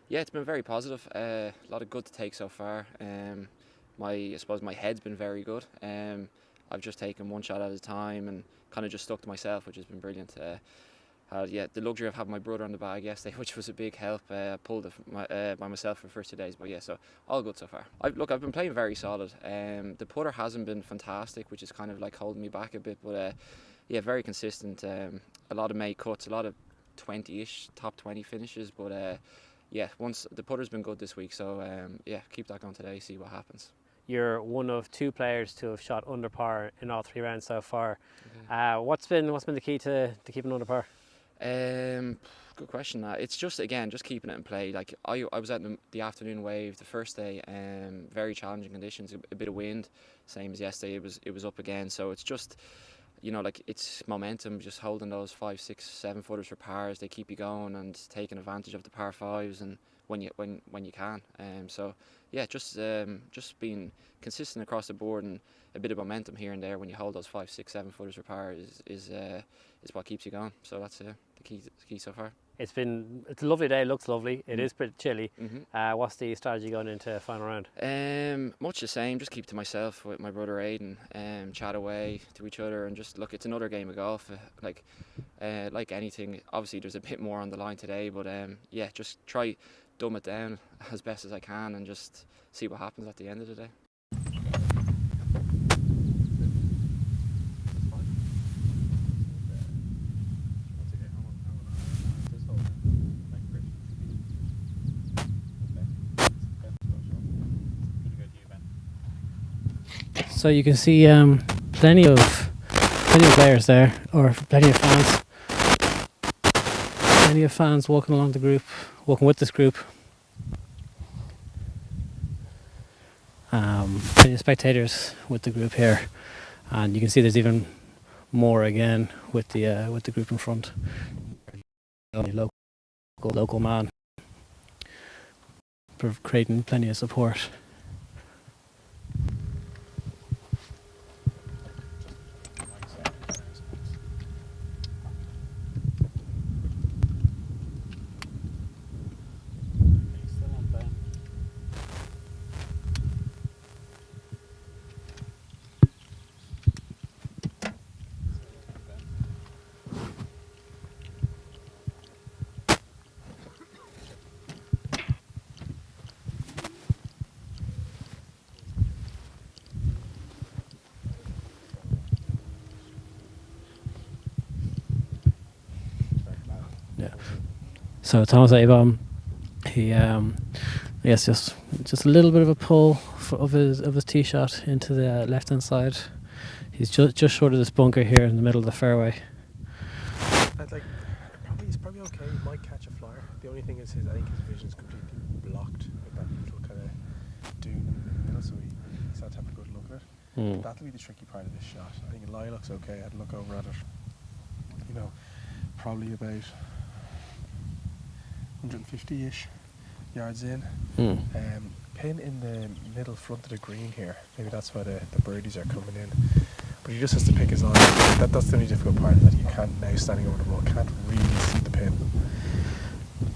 S7: It's been very positive. A lot of good to take so far. I suppose my head's been very good. I've just taken one shot at a time and kind of just stuck to myself, which has been brilliant. The luxury of having my brother on the bag yesterday, which was a big help. I pulled it by myself for the first 2 days, but yeah, so all good so far. I've been playing very solid. The putter hasn't been fantastic, which is kind of like holding me back a bit, but very consistent. A lot of made cuts, a lot of 20-ish, top 20 finishes. But yeah, once the putter's been good this week, so yeah, keep that going today. See what happens.
S6: You're one of 2 players to have shot under par in all 3 rounds so far. What's been the key to keeping under par?
S7: Good question. It's just keeping it in play. Like I was at the afternoon wave the first day. Very challenging conditions. A bit of wind, same as yesterday. It was up again. So it's just, like it's momentum. Just holding those 5, 6, 7 footers for pars. They keep you going and taking advantage of the par 5s and when you can. So yeah, just being consistent across the board and a bit of momentum here and there when you hold those 5, 6, 7 footers for par is what keeps you going. So that's the key so far.
S6: It's a lovely day. Looks lovely. It is pretty chilly.
S7: Mm-hmm.
S6: What's the strategy going into final round?
S7: Much the same. Just keep to myself with my brother Aidan. Chat away to each other and just look. It's another game of golf. Like anything. Obviously, there's a bit more on the line today, but yeah, just try dumb it down as best as I can and just see what happens at the end of the day.
S6: So you can see plenty of players there, or plenty of fans. Plenty of fans walking with this group. Plenty of spectators with the group here, and you can see there's even more again with the group in front. Local man creating plenty of support. So Thomas Abom, he yes, just a little bit of a pull of his tee shot into the left hand side. He's just short of this bunker here in the middle of the fairway.
S5: He's probably okay. He might catch a flyer. The only thing is I think his vision's completely blocked with that little kind of dune in the middle, so he's had to have a good look at it. That'll be the tricky part of this shot. I think the lie looks okay. I had a look over at it. Probably about 150-ish yards in. Pin in the middle front of the green here. Maybe that's why the birdies are coming in. But he just has to pick his line. That's the only difficult part, that you can't, now standing over the ball, can't really see the pin.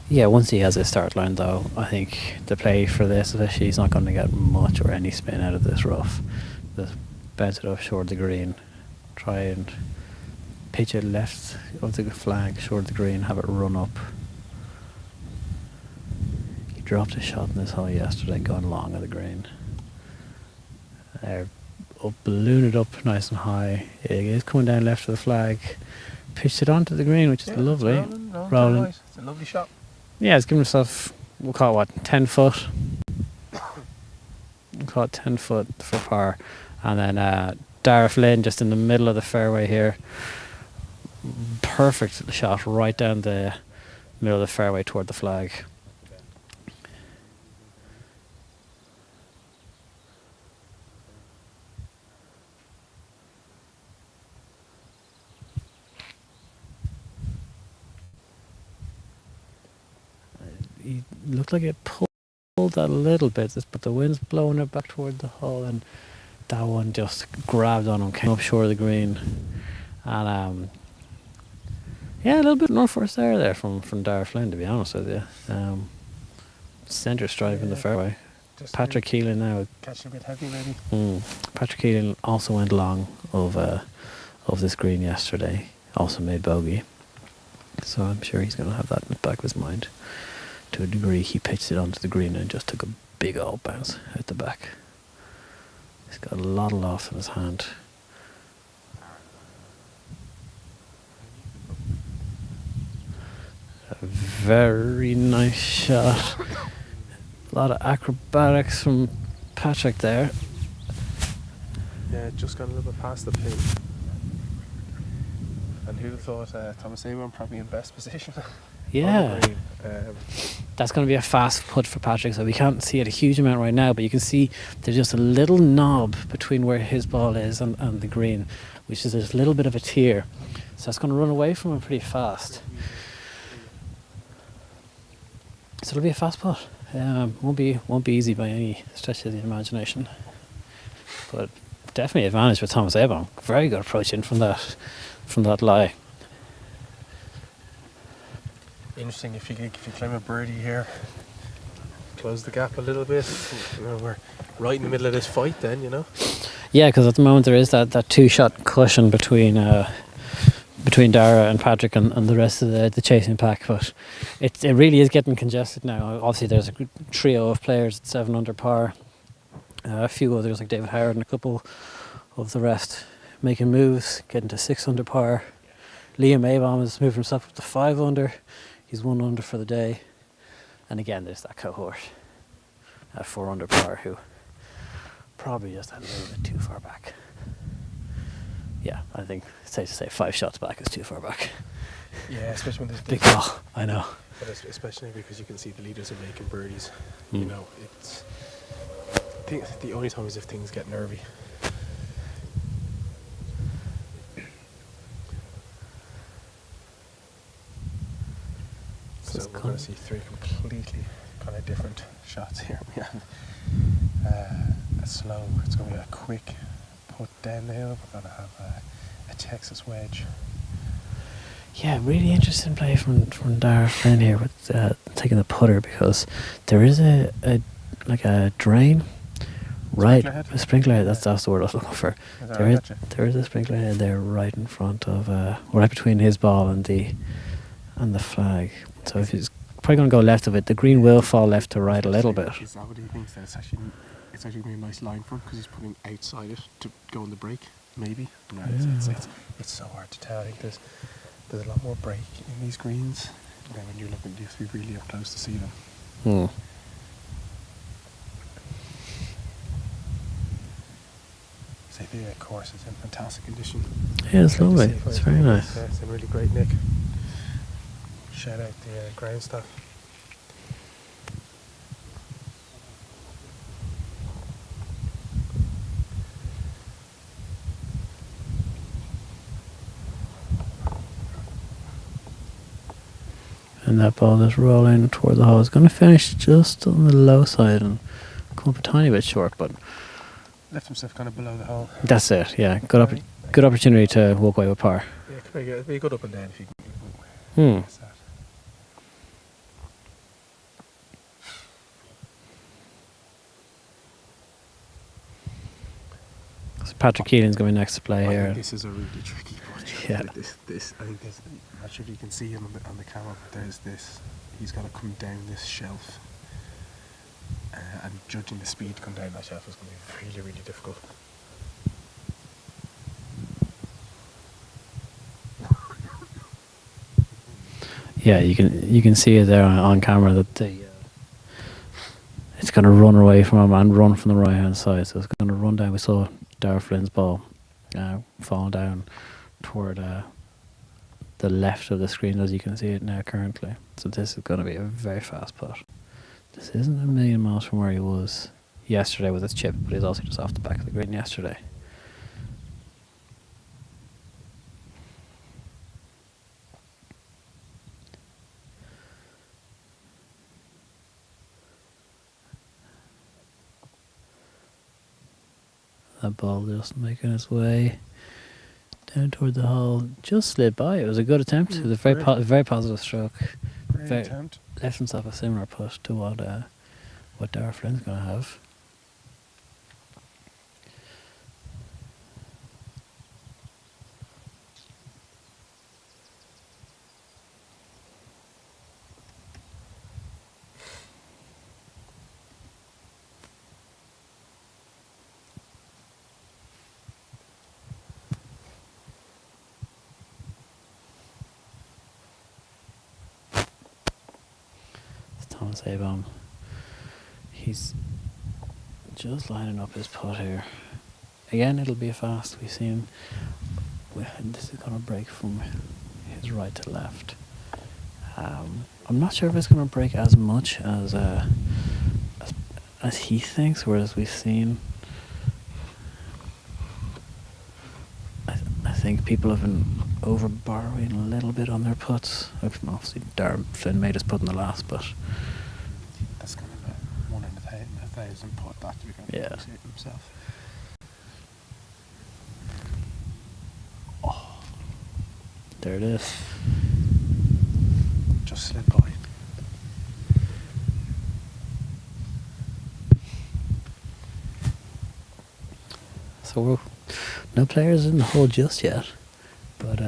S6: Yeah, once he has his start line though, I think the play for this, especially, he's not going to get much or any spin out of this rough. Just bounce it up short of the green, try and pitch it left of the flag, short of the green, have it run up. He dropped a shot in this hole yesterday, going long of the green. Balloon it up nice and high. It is coming down left of the flag. Pitched it onto the green, which is lovely. Rolling.
S5: It's a lovely shot.
S6: Yeah, it's giving himself, we'll call it 10 foot. We'll call it 10 foot for par. And then Dara Flynn just in the middle of the fairway here. Perfect shot right down the middle of the fairway toward the flag. He looked like it pulled that a little bit, but the wind's blowing it back toward the hole, and that one just grabbed on him, came up short of the green, and yeah, a little bit north first there from Dara Flynn, to be honest with you. Centre stripe in the fairway. Patrick Keelan now
S5: catching a bit heavy, maybe.
S6: Patrick Keelan also went long of this green yesterday, also made bogey, so I'm sure he's going to have that in the back of his mind. To a degree, he pitched it onto the green and just took a big old bounce out the back. He's got a lot of loft in his hand. very nice shot. A lot of acrobatics from Patrick there.
S5: Yeah, just got a little bit past the pin. And who thought Thomas Seabourn probably in best position?
S6: Yeah.
S5: On the green.
S6: That's going to be a fast putt for Patrick, so we can't see it a huge amount right now, but you can see there's just a little knob between where his ball is and the green, which is a little bit of a tear. So that's going to run away from him pretty fast. So it'll be a fast putt. Won't be easy by any stretch of the imagination. But definitely advantage for Thomas Seabourn. Very good approach in from that lie.
S5: Interesting if you claim a birdie here, close the gap a little bit. You know, we're right in the middle of this fight then, you know.
S6: Yeah, because at the moment there is that two-shot cushion between Dara and Patrick and the rest of the chasing pack, but it really is getting congested now. Obviously there's a trio of players at 7 under par, a few others like David Howard and a couple of the rest making moves, getting to 6 under par. Liam Abom has moved himself up to 5 under. He's 1 under for the day. And again, there's that cohort at 4 under par who probably just had a little bit too far back. Yeah, I think it's safe to say 5 shots back is too far back.
S5: Yeah, especially when there's
S6: Big call, I know.
S5: But especially because you can see the leaders are making birdies. You know, it's the only time is if things get nervy. So we're going to see 3 completely kind of different shots here. We have a slow, it's going to be a quick putt down the hill. We're going to have a Texas wedge.
S6: Yeah, really interesting play from Dara Flynn here with taking the putter, because there is a drain, right? A sprinkler head. That's the word I was looking for. There is a sprinkler head there right in front of, right between his ball and the flag. So if he's probably going to go left of it, the green will fall left to right a little bit.
S5: Is that what he thinks? That it's actually going to be a nice line for him because he's putting outside it to go on the break, maybe. No, it's so hard to tell. I think there's a lot more break in these greens. And then when you're looking, you have to be really up close to see them. So the course is in fantastic condition.
S6: Yeah, it's lovely. It's very nice.
S5: Yeah, it's in really great nick. Shout out the ground staff.
S6: And that ball is rolling toward the hole. It's going to finish just on the low side and come up a tiny bit short, but
S5: Left himself kind of below the hole.
S6: that's it. Yeah, good opportunity to walk away with par.
S5: Yeah, it could be a good up and down if you can. Guess that.
S6: So Patrick Keelan's going to be next to play
S5: I
S6: here.
S5: think this is a really tricky putt.
S6: Yeah.
S5: This. I think this. I'm not sure if you can see him on the camera, but there's this. He's got to come down this shelf, and judging the speed to come down that shelf is going to be really, really difficult.
S6: Yeah, you can see it there on camera that it's going to run away from him and run from the right hand side. So it's going to run down. We saw Dara Flynn's ball falling down toward the left of the screen, as you can see it now currently. So this is going to be a very fast putt. This isn't a million miles from where he was yesterday with his chip, but he's also just off the back of the green yesterday. That ball just making its way down toward the hole. Just slid by. It was a good attempt. It was a very positive stroke.
S5: Great attempt.
S6: Left himself a similar putt to what Dara Flynn's going to have. Thomas Abom. He's just lining up his putt here. Again, it'll be a fast. We see him. This is going to break from his right to left. I'm not sure if it's going to break as much as he thinks, whereas we've seen. I think people have been over-borrowing a little bit on their putts. Obviously, Darren Flynn made his putt in the last, but
S5: That's kind of a 1 in a thousand putt. That to be kind of appreciate himself. Oh,
S6: there it is.
S5: Just slid by.
S6: So no players in the hole just yet, but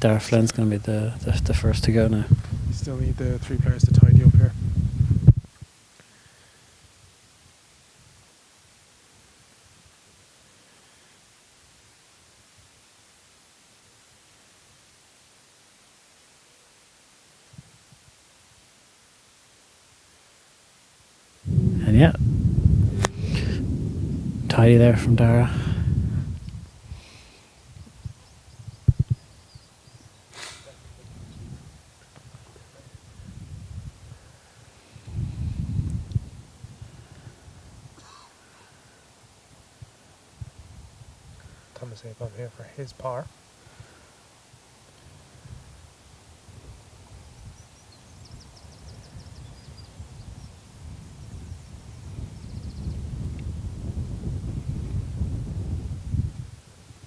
S6: Darren Flynn's going to be the first to go now.
S5: You still need the 3 players to tidy up here.
S6: And yeah, tidy there from Dara.
S5: Thomas Abom here for his par.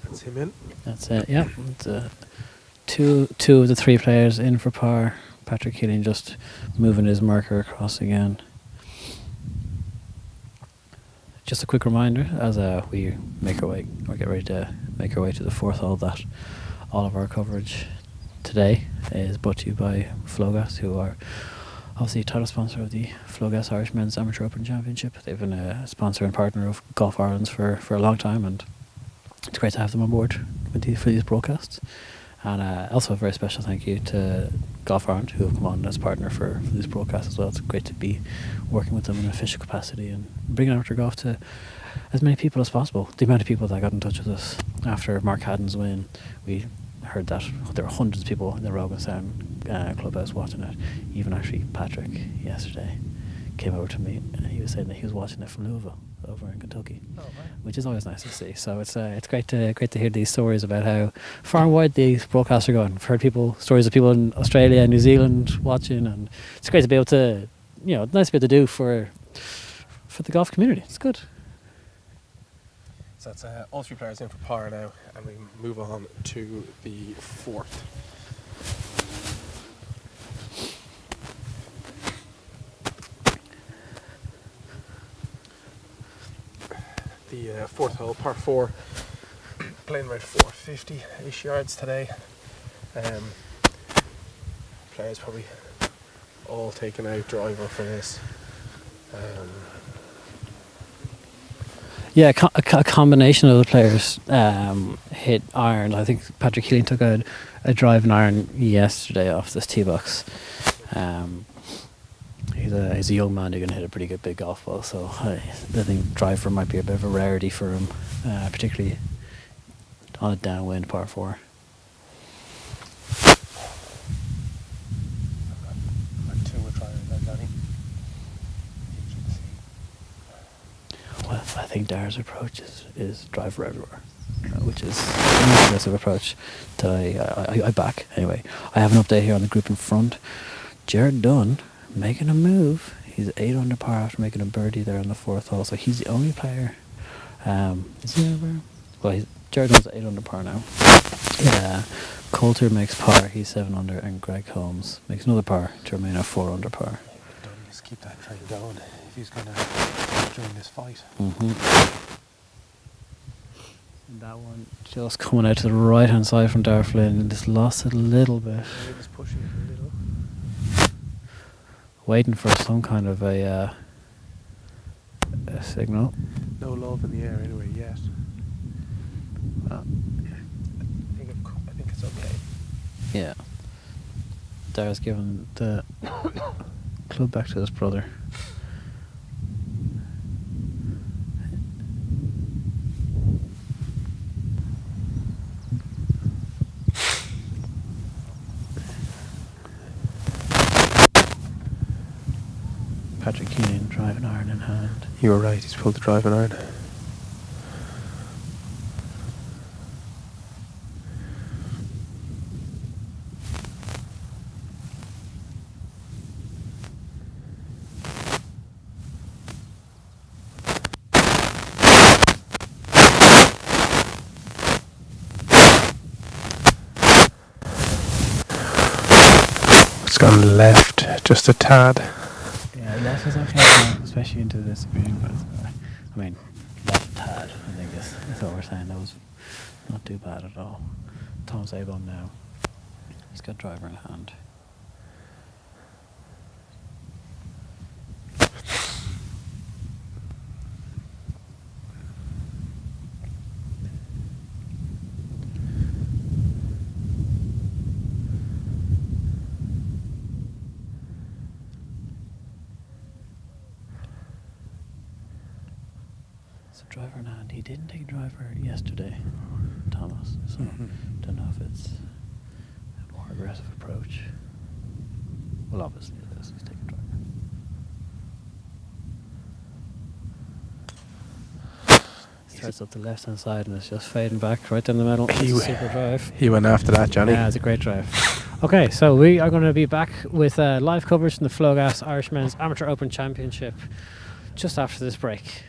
S5: That's him in.
S6: That's it. Yeah, it's, two of the 3 players in for par. Patrick Keeling just moving his marker across again. Just a quick reminder as we make our way or get ready to make our way to the 4th hole that all of our coverage today is brought to you by Flogas, who are obviously title sponsor of the Flogas Irish Men's Amateur Open Championship. They've been a sponsor and partner of Golf Ireland for a long time, and it's great to have them on board for these broadcasts. And also a very special thank you to Golf Ireland, who have come on as partner for these broadcasts as well. It's great to be working with them in an official capacity and bringing amateur golf to as many people as possible. The amount of people that got in touch with us after Mark Haddon's win, we heard that there were hundreds of people in the Rogan Sound clubhouse watching it. Even actually Patrick yesterday came over to me and he was saying that he was watching it from Louisville over in Kentucky, which is always nice to see. So it's great to hear these stories about how far and wide these broadcasts are going. I've heard stories of people in Australia and New Zealand watching, and it's great to be able to, it's nice to be able to do for the golf community. It's good.
S5: So that's all 3 players in for par now, and we move on to the 4th. The 4th hole, par 4, playing about 450-ish yards today. Players probably all taken out driver for this.
S6: Yeah, a combination of the players hit iron. I think Patrick Keeling took a driving iron yesterday off this tee box. He's a young man who can hit a pretty good big golf ball, so I think driver might be a bit of a rarity for him, particularly on a downwind par 4. Well, I think Dara's approach is driver everywhere, which is an aggressive approach that I back. Anyway, I have an update here on the group in front. Jared Dunn making a move. He's 8 under par after making a birdie there on the 4th hole, so he's the only player. Is he over? Well, Jared Dunn's 8 under par now. Coulter makes par, he's 7 under, and Greg Holmes makes another par to remain at 4 under par.
S5: Dunn just keep that train going if he's going to join this fight.
S6: And that one just coming out to the right hand side from Darren Flynn, and just lost it a little bit.
S5: Just pushing it a little.
S6: Waiting for some kind of a signal.
S5: No love in the air anyway yet. I think it's okay.
S6: Dar's given the club back to his brother. Patrick Keenan driving iron in hand.
S5: You were right, he's pulled the driving iron. It's gone left, just a tad.
S6: Yeah, left is actually not, especially into this green. But I mean, left tad. I think is what we're saying. That was not too bad at all. Tom Sabon now. He's got driver in hand. Driver in hand. He didn't take driver yesterday, Thomas. So don't know if it's a more aggressive approach. Well, obviously it is. He's taking driver. Starts up the left hand side and it's just fading back right down the middle. It's a super drive.
S5: He went after that, Johnny.
S6: Yeah, it's a great drive. Okay, so we are going to be back with live coverage from the Flogas Irish Men's Amateur Open Championship just after this break.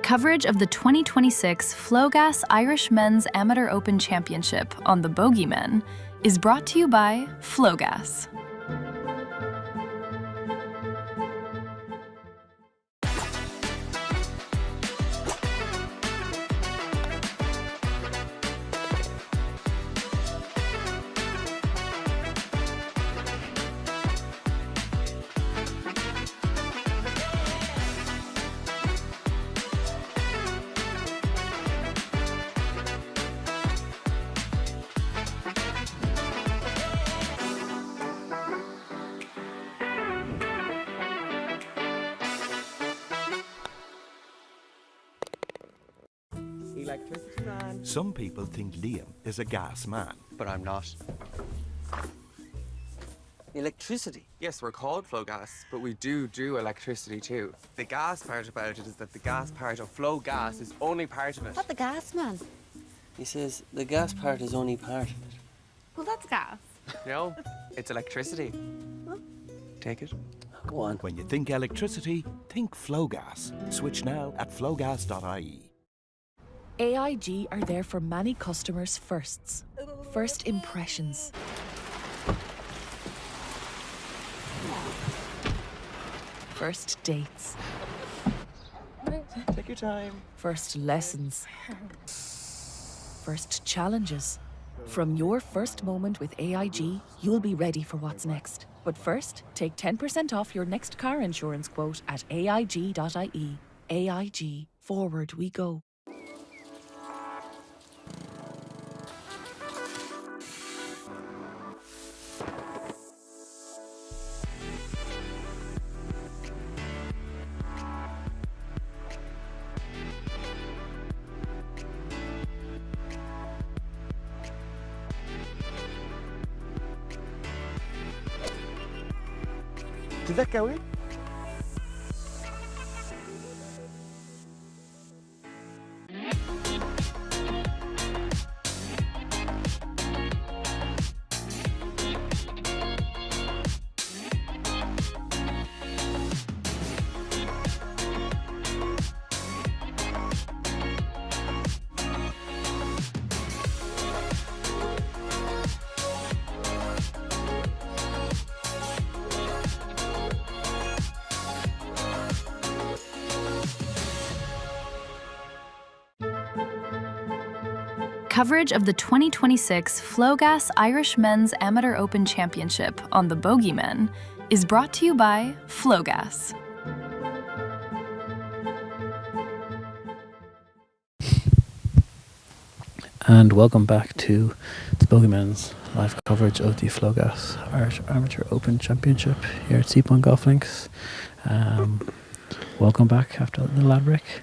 S8: Coverage of the 2026 Flogas Irish Men's Amateur Open Championship on the Bogeymen is brought to you by Flogas.
S9: Electricity man. Some people think Liam is a gas man.
S10: But I'm not. Electricity? Yes, we're called Flogas, but we do electricity too. The gas part about it is that the gas part of Flogas is only part of it.
S11: What the gas man?
S10: He says the gas part is only part of it.
S11: Well, that's gas.
S10: No, it's electricity.
S11: Huh?
S10: Take it.
S9: Go on. When you think electricity, think Flogas. Switch now at flogas.ie.
S12: AIG are there for many customers' firsts. First impressions. First dates.
S10: Take your time.
S12: First lessons. First challenges. From your first moment with AIG, you'll be ready for what's next. But first, take 10% off your next car insurance quote at AIG.ie. AIG. Forward we go.
S10: Did that go in?
S8: Coverage of the 2026 Flogas Irish Men's Amateur Open Championship on the Bogeymen is brought to you by Flogas.
S6: And welcome back to the Bogeyman's live coverage of the Flogas Irish Amateur Open Championship here at Seapoint Golf Links. Welcome back after the lad break.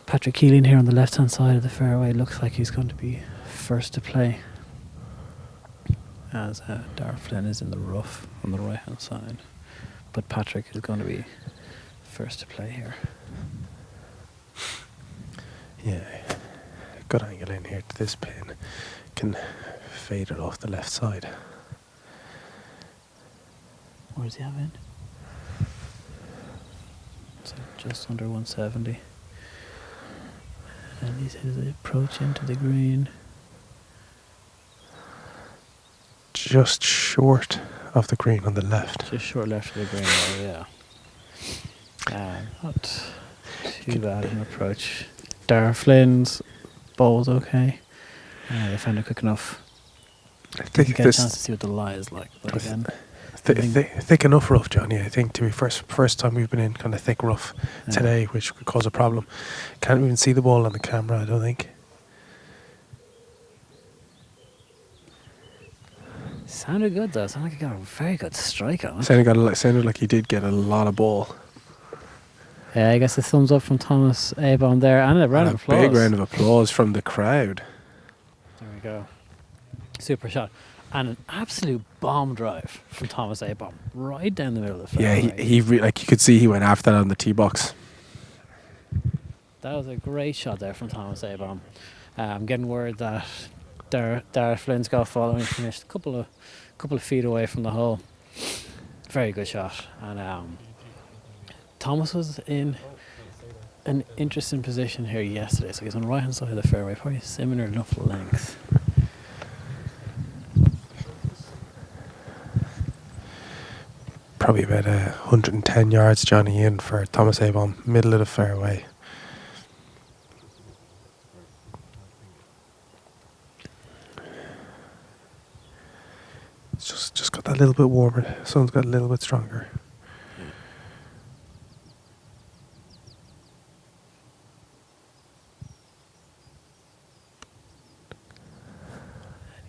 S6: Patrick Keeling here on the left hand side of the fairway. Looks like he's going to be first to play, as Darragh Flynn is in the rough on the right hand side. But Patrick is going to be first to play here.
S5: Yeah, good angle in here to this pin. Can fade it off the left side.
S6: Where does he have in? So just under 170. And he's his approach into the green.
S5: Just short of the green on the left.
S6: Just short left of the green there, yeah. Not too bad an approach. Darragh Flynn's ball's okay. They found it quick enough.
S5: I think
S6: you get a chance to see what the lie is like. But again,
S5: thick enough rough, Johnny. I think to be first time we've been in kind of thick rough today, which could cause a problem. Can't even see the ball on the camera, I don't think.
S6: Sounded good though. Sounded like he got a very good strike on it.
S5: Sounded like he did get a lot of ball.
S6: Yeah, I guess a thumbs up from Thomas Abon there, and a round of applause.
S5: Big round of applause from the crowd.
S6: There we go. Super shot. And an absolute bomb drive from Thomas Abon, right down the middle of the fairway.
S5: Yeah, he like you could see he went after that on the tee box.
S6: That was a great shot there from Thomas Abon. I'm getting word that Darragh Flynn's golf ball only finished a couple of feet away from the hole. Very good shot. And Thomas was in an interesting position here yesterday. So he's on the right hand side of the fairway, probably similar enough length.
S5: Probably about 110 yards, Johnny, in for Thomas Abon, middle of the fairway. It's just got that little bit warmer. Sun's got a little bit stronger.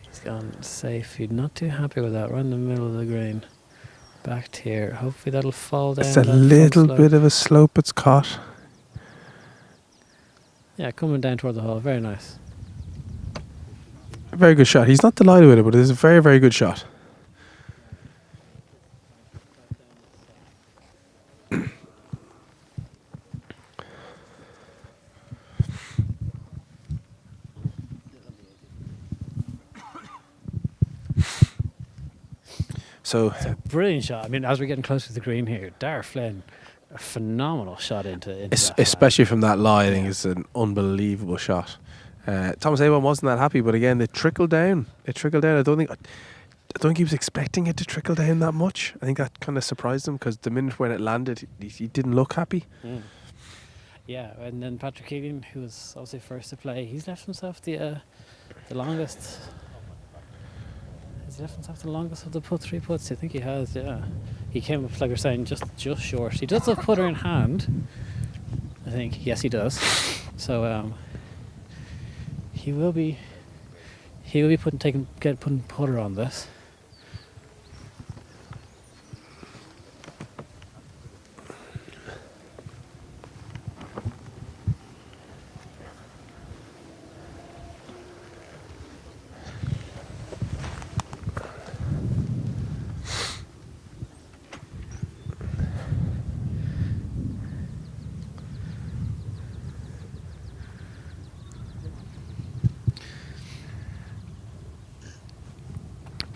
S6: He's gone safe. He's not too happy with that. Right in the middle of the green. Back here. Hopefully that'll fall down.
S5: It's a little bit of a slope it's caught.
S6: Yeah, coming down toward the hole. Very nice.
S5: A very good shot. He's not delighted with it, but it's a very, very good shot. So
S6: it's a brilliant shot. I mean, as we're getting closer to the green here, Darragh Flynn, a phenomenal shot into that
S5: especially from that lie. I think it's an unbelievable shot. Thomas Abon wasn't that happy, but again, it trickled down. I don't think he was expecting it to trickle down that much. I think that kind of surprised him because the minute when it landed, he didn't look happy.
S6: Yeah, and then Patrick Keeling, who was obviously first to play, he's left himself the longest. He's left himself the longest of the three putts. I think he has. Yeah, he came up like we're saying, just short. He does have putter in hand. I think yes, he does. So he will be putting putter on this.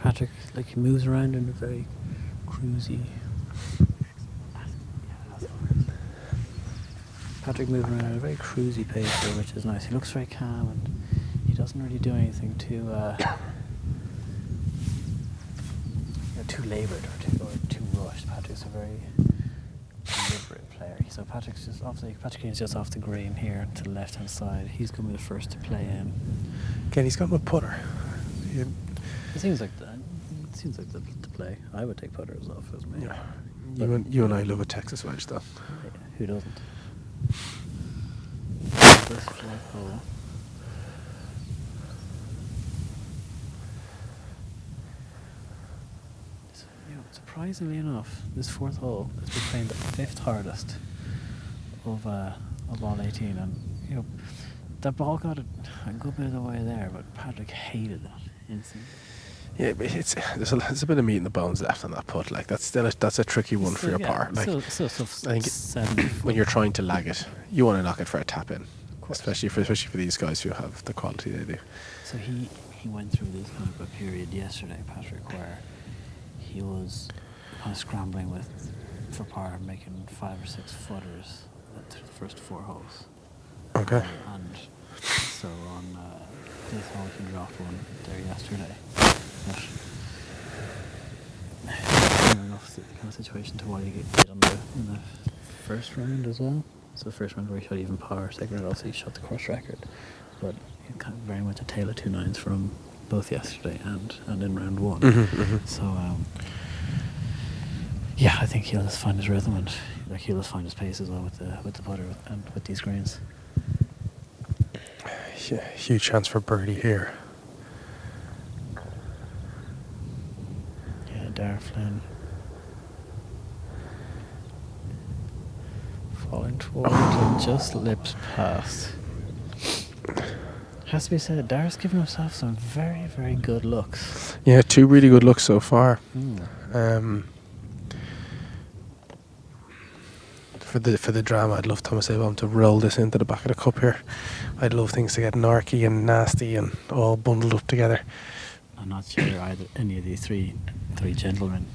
S6: Patrick, like, he moves around in a very cruisy. Patrick moves around at a very cruisy pace here, which is nice. He looks very calm and he doesn't really do anything too laboured or too rushed. Patrick's a very deliberate player. So Patrick is just off the green here to the left hand side. He's going to be the first to play in.
S5: Again, he's got my putter.
S6: It seems like that. It seems like the play. I would take putters off as me.
S5: Yeah. You and I love a Texas wedge, though.
S6: Yeah, who doesn't? This flag hole. surprisingly enough, this fourth hole has been playing the fifth hardest of all 18, and you know that ball got a good bit of the way there, but Patrick hated it instantly.
S5: Yeah, but there's a bit of meat in the bones left on that putt. Like that's a tricky one for your par. Like
S6: still
S5: I think when you're trying to lag it, you want to knock it for a tap in, especially for these guys who have the quality they do.
S6: So he went through this kind of a period yesterday, Patrick, where he was kind of scrambling for par, making 5 or 6 footers through the first 4 holes.
S5: Okay.
S6: And so on this hole he dropped one there yesterday. But similar enough kind of situation to what he did in the first round as well. So the first round where he shot even par, second round also he shot the course record. But kind of very much a tale of 2 9s from both yesterday and in round 1. So yeah, I think he'll just find his rhythm, and like he'll just find his pace as well with the putter and with these greens.
S5: Yeah, huge chance for birdie here.
S6: Yeah, Darragh Flynn falling towards and just lips past. Has to be said, Darragh's given himself some very, very good looks.
S5: Yeah, 2 really good looks so far. For the drama, I'd love Thomas Abraham to roll this into the back of the cup here. I'd love things to get narky and nasty and all bundled up together.
S6: I'm not sure either any of these three gentlemen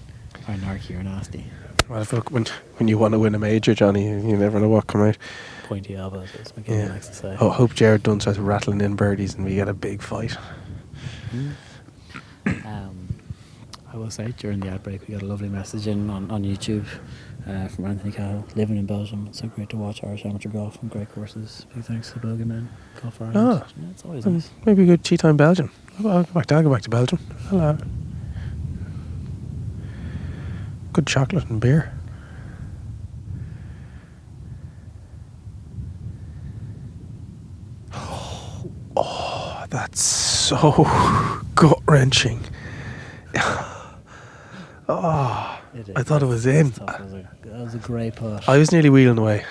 S6: are narky or nasty.
S5: Well, if look, when you want to win a major, Johnny, you never know what come out.
S6: Pointy elbows, as McKinnon likes to say.
S5: I hope Jared Dunn starts rattling in birdies and we get a big fight.
S6: I will say, during the outbreak, we got a lovely message in on YouTube from Anthony Cahill, living in Belgium. It's so great to watch Irish amateur golf and great courses. Big thanks to the Bogeyman, Golf Ireland.
S5: Oh,
S6: yeah, it's always nice.
S5: Maybe a good tea time Belgium. I'll go back to Belgium. Hello. Good chocolate and beer. Oh, that's so gut-wrenching. Oh, I thought it was in.
S6: That was a great putt.
S5: I was nearly wheeling away.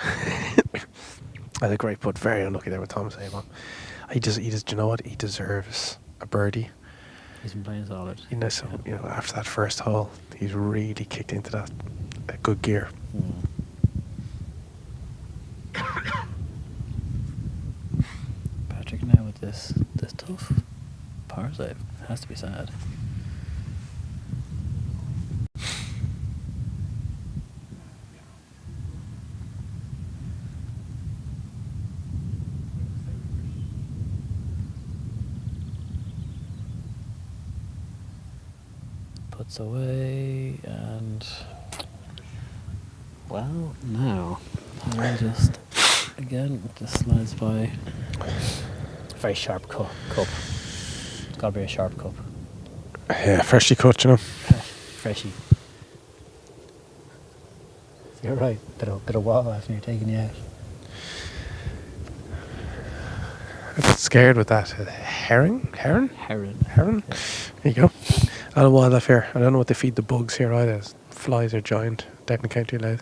S5: That was a great putt. Very unlucky there with Thomas Avon. He does. You know what? He deserves a birdie.
S6: He's been playing solid.
S5: You know, so you know, after that first hole, he's really kicked into that good gear.
S6: Patrick now with this tough par save. Has to be sad. Puts away, and well, now I'll just slides by. Very sharp cup. It's got to be a sharp cup.
S5: Yeah, freshly cut, you know.
S6: Freshy. You're right. Bit of wow after you're taking you out.
S5: I got scared with that. Heron.
S6: Yeah.
S5: There you go. A lot of wildlife here. I don't know what they feed the bugs here either. Flies are giant. Declan County allowed.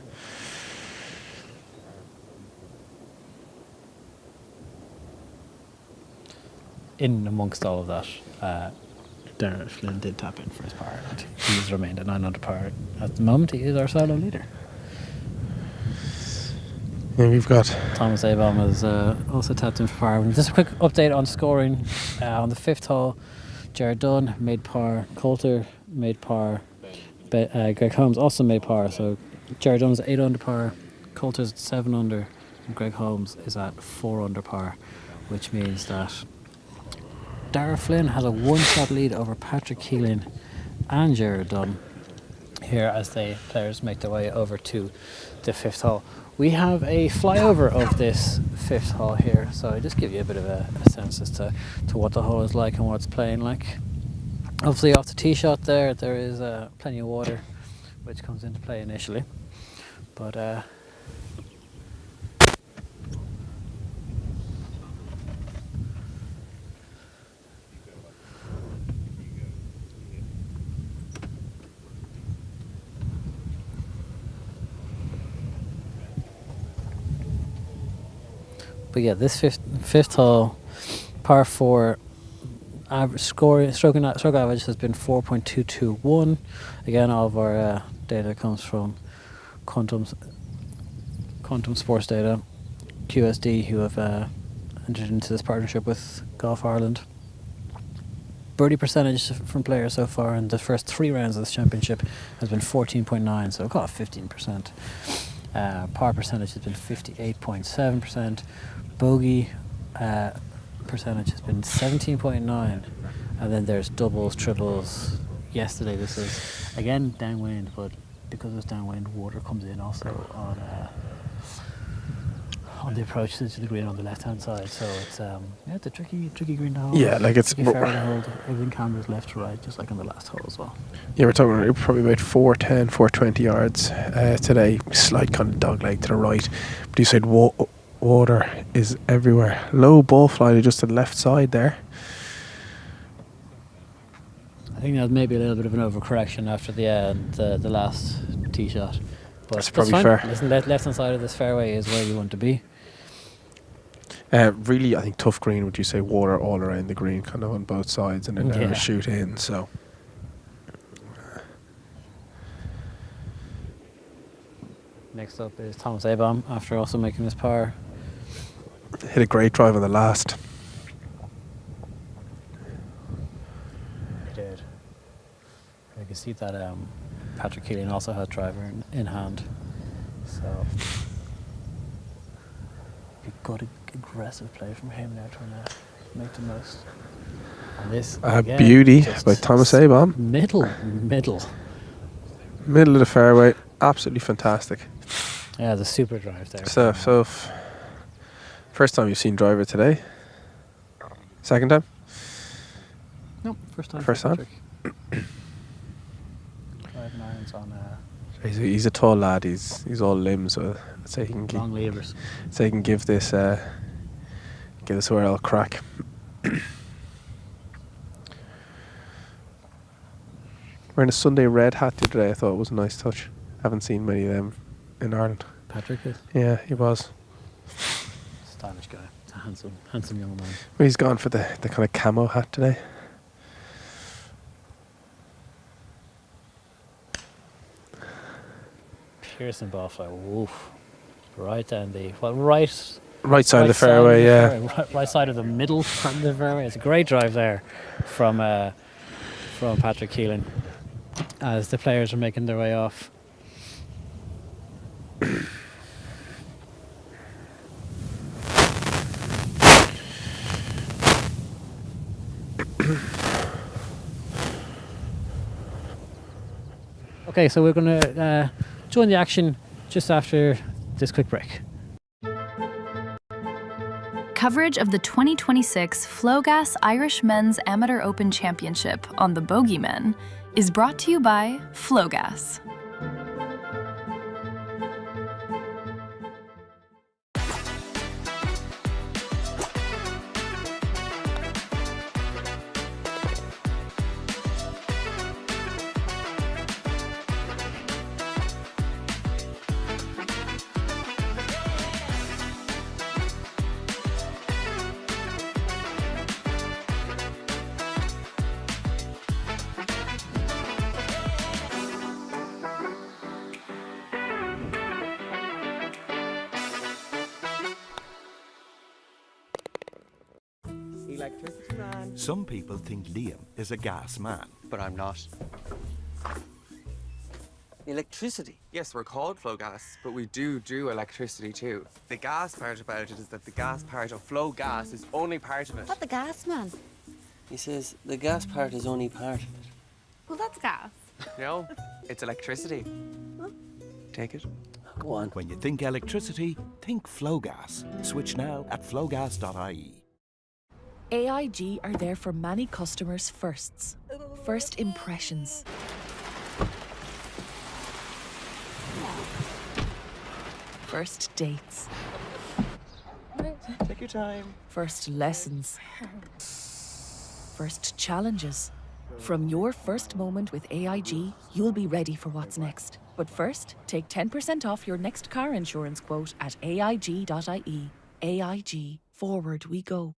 S6: In amongst all of that, Darragh Flynn did tap in for his par, and he's remained at 9 under par. At the moment, he is our solo leader.
S5: And we've got
S6: Thomas Abraham has also tapped in for par. Just a quick update on scoring. On the 5th hole, Jared Dunn made par, Coulter made par, Greg Holmes also made par. So Jared Dunn is at 8 under par, Coulter's at 7 under, and Greg Holmes is at 4 under par, which means that Darragh Flynn has a 1-shot lead over Patrick Keelan and Jared Dunn here as the players make their way over to the 5th hole. We have a flyover of this 5th hole here, so I just give you a bit of a sense as to what the hole is like and what it's playing like. Obviously off the tee shot there is plenty of water which comes into play initially, but But yeah, this fifth hole, par 4, stroke average has been 4.221. Again, all of our data comes from Quantum Sports Data, QSD, who have entered into this partnership with Golf Ireland. Birdie percentage from players so far in the first 3 rounds of this championship has been 14.9, so call it 15%. Par percentage has been 58.7%. Bogey percentage has been 17.9, and then there's doubles, triples. Yesterday this is again downwind, but because it's downwind, water comes in also on the approach to the green on the left hand side. So it's it's a tricky green to hold.
S5: Yeah, like it's
S6: tricky fairway to hold. Everything cameras left to right, just like on the last hole as well.
S5: Yeah, we're talking probably about 410, 420 yards today. Slight kind of dogleg to the right, but you said water is everywhere. Low ball flight just to the left side there.
S6: I think that was maybe a little bit of an overcorrection after the last tee shot. But
S5: that's probably
S6: fine.
S5: fair.
S6: Listen, left hand side of this fairway is where you want to be.
S5: Really, I think tough green. Would you say water all around the green, kind of on both sides, and then a shoot in? So.
S6: Next up is Thomas Abom, after also making his par.
S5: Hit a great drive on the last.
S6: He did. You can see that Patrick Keelan also had driver in hand. So, a good aggressive play from him there trying to make the most. And this again,
S5: beauty by Thomas Abom.
S6: Middle
S5: of the fairway, absolutely fantastic.
S6: Yeah, the super drive there.
S5: So first time you've seen driver today? Second time?
S6: No, first time.
S5: First time?
S6: 5 irons on.
S5: He's a tall lad. He's all limbs, so I'd say he can
S6: long levers.
S5: So he can give this a whirl crack. Wearing a Sunday red hat today, I thought it was a nice touch. Haven't seen many of them in Ireland.
S6: Patrick is?
S5: Yeah, he was.
S6: Stylish guy. A handsome young man.
S5: Well, he's gone for the kind of camo hat today.
S6: Pearson ball flight, woof. Right down the right
S5: side of the fairway, yeah.
S6: Right side of the middle part of the fairway. It's a great drive there from Patrick Keelan as the players are making their way off. Okay, so we're going to join the action just after this quick break.
S8: Coverage of the 2026 Flogas Irish Men's Amateur Open Championship on the Bogeymen is brought to you by Flogas.
S9: Electricity man. Some people think Liam is a gas man.
S10: But I'm not.
S13: Electricity?
S10: Yes, we're called Flogas, but we do electricity too. The gas part about it is that the gas part of Flogas is only part of it.
S11: What the gas, man?
S13: He says the gas part is only part of it.
S11: Well, that's gas.
S10: No, it's electricity.
S11: Huh?
S10: Take it.
S9: Go on. When you think electricity, think Flogas. Switch now at flogas.ie.
S12: AIG are there for many customers' firsts. First impressions. First dates.
S10: Take your time.
S12: First lessons. First challenges. From your first moment with AIG, you'll be ready for what's next. But first, take 10% off your next car insurance quote at AIG.ie. AIG. Forward we go.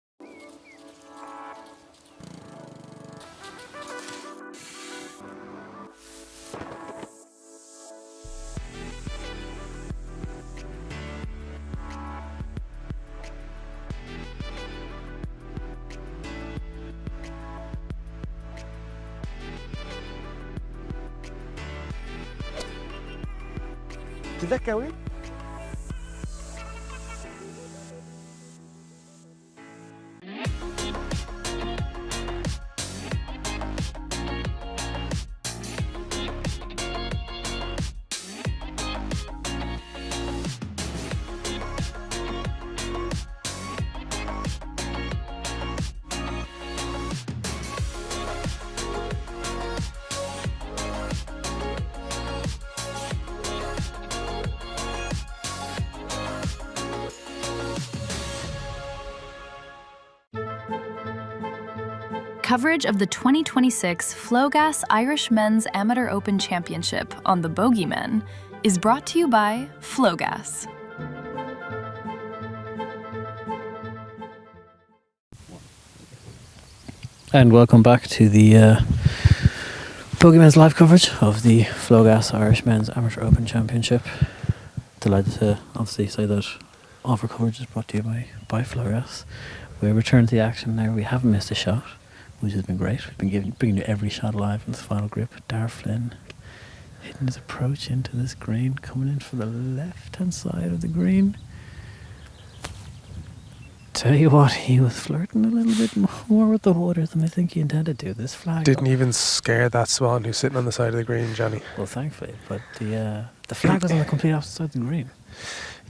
S14: Did that go in?
S8: Coverage of the 2026 Flogas Irish Men's Amateur Open Championship on the Bogeymen is brought to you by Flogas.
S6: And welcome back to the Bogeymen's live coverage of the Flogas Irish Men's Amateur Open Championship. Delighted to obviously say that all of our coverage is brought to you by Flogas. We return to the action now. We haven't missed a shot, which has been great. We've been bringing you every shot live in this final grip. Dar Flynn hitting his approach into this green, coming in for the left-hand side of the green. Tell you what, he was flirting a little bit more with the water than I think he intended to. This flag
S5: Didn't even scare that swan who's sitting on the side of the green, Johnny.
S6: Well, thankfully, but the flag was on the complete opposite side of the green.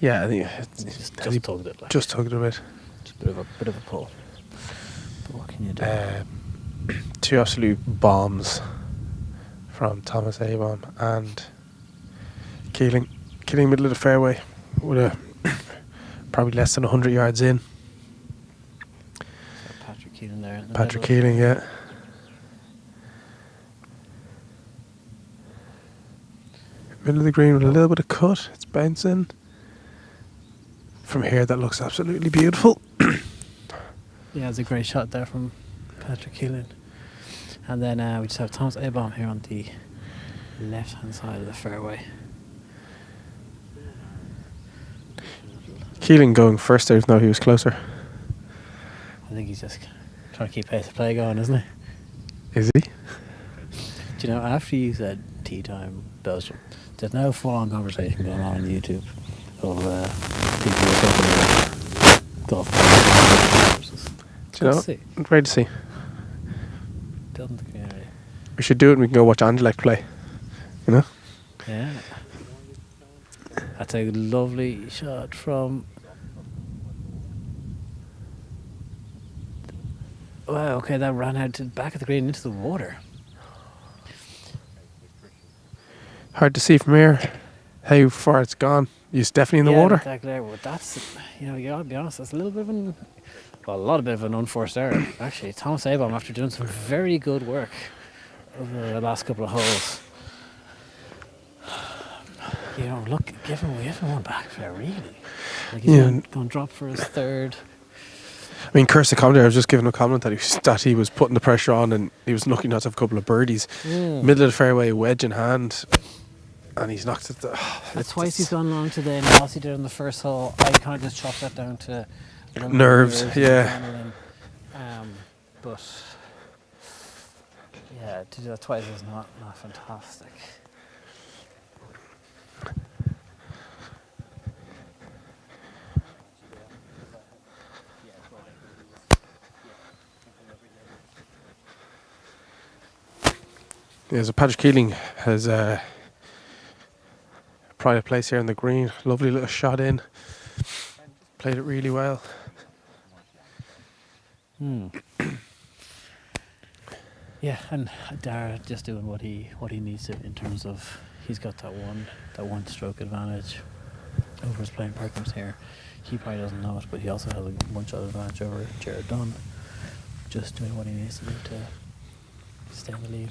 S5: Yeah, I think
S6: he just tugged it.
S5: Just tugged it a bit.
S6: Just a bit of a pull. But what can you do?
S5: Two absolute bombs from Thomas Avon and Keeling middle of the fairway with a probably less than 100 yards in.
S6: Patrick Keeling there.
S5: Patrick Keeling, yeah. Middle of the green with a little bit of cut. It's bouncing. From here, that looks absolutely beautiful.
S6: Yeah, it's a great shot there from Patrick Keeling. And then we just have Thomas Abom here on the left-hand side of the fairway.
S5: Keeling going first there, even though he was closer.
S6: I think he's just trying to keep pace of play going, isn't he?
S5: Is he?
S6: Do you know, after you said tea time Belgium, there's now a full-on conversation going on YouTube of people who are talking about golf.
S5: Do you know? Great to see.
S6: Building the community.
S5: We should do it and we can go watch Anderlecht play. You know?
S6: Yeah. That's a lovely shot from... Wow, okay, that ran out to the back of the green into the water.
S5: Hard to see from here how far it's gone. It's definitely in the water.
S6: Exactly. Well, that's, you know, you gotta be honest, that's a little bit of a lot of an unforced error. Actually, Thomas Abom, after doing some very good work over the last couple of holes, you know, look, give him one back there, really. Like he's going to drop for his third.
S5: I mean, Kirsten commented, I was just giving a comment that he was putting the pressure on and he was lucky not to have a couple of birdies. Middle of the fairway, wedge in hand, and he's knocked it.
S6: That's twice he's gone long today, and else he did on the first hole. I kind of just chalked that down to
S5: nerves, yeah.
S6: But yeah, to do that twice is not fantastic.
S5: Yeah, so Patrick Keeling has pride of place here on the green. Lovely little shot in. Played it really well.
S6: Yeah, and Dara just doing what he needs to in terms of he's got that one stroke advantage over his playing partners here. He probably doesn't know it, but he also has a one shot advantage over Jared Dunn. Just doing what he needs to do to stay in the lead.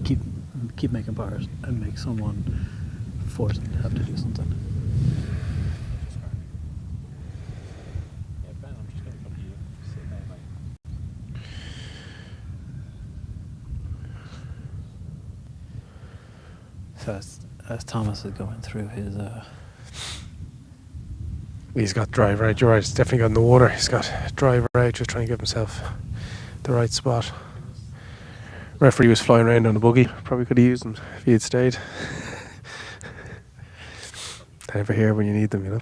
S6: Keep making pars and make someone force him to have to do something. So as Thomas is going through his
S5: He's got driver out. You're right. It's definitely got in the water. He's got driver out, just trying to give himself the right spot. Referee was flying around on a buggy. Probably could have used him if he had stayed. They're never here when you need them, you know.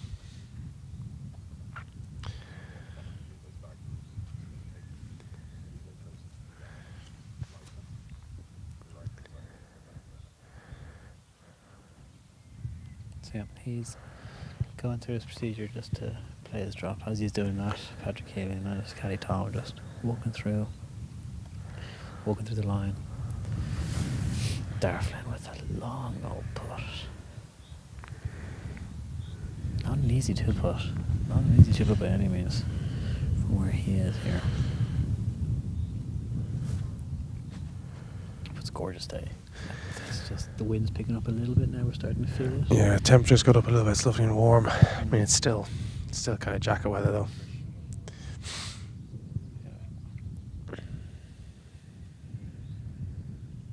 S6: So yeah, he's going through his procedure just to play his drop. As he's doing that, Patrick Healy and his caddy Tom are just walking through the line. Darflin with a long old putt. Not an easy two putt. Not an easy two putt by any means from where he is here. It's a gorgeous day. It's just the wind's picking up a little bit now. We're starting to feel it.
S5: Yeah, temperature's got up a little bit. It's lovely and warm. I mean, it's still kind of jacket weather though.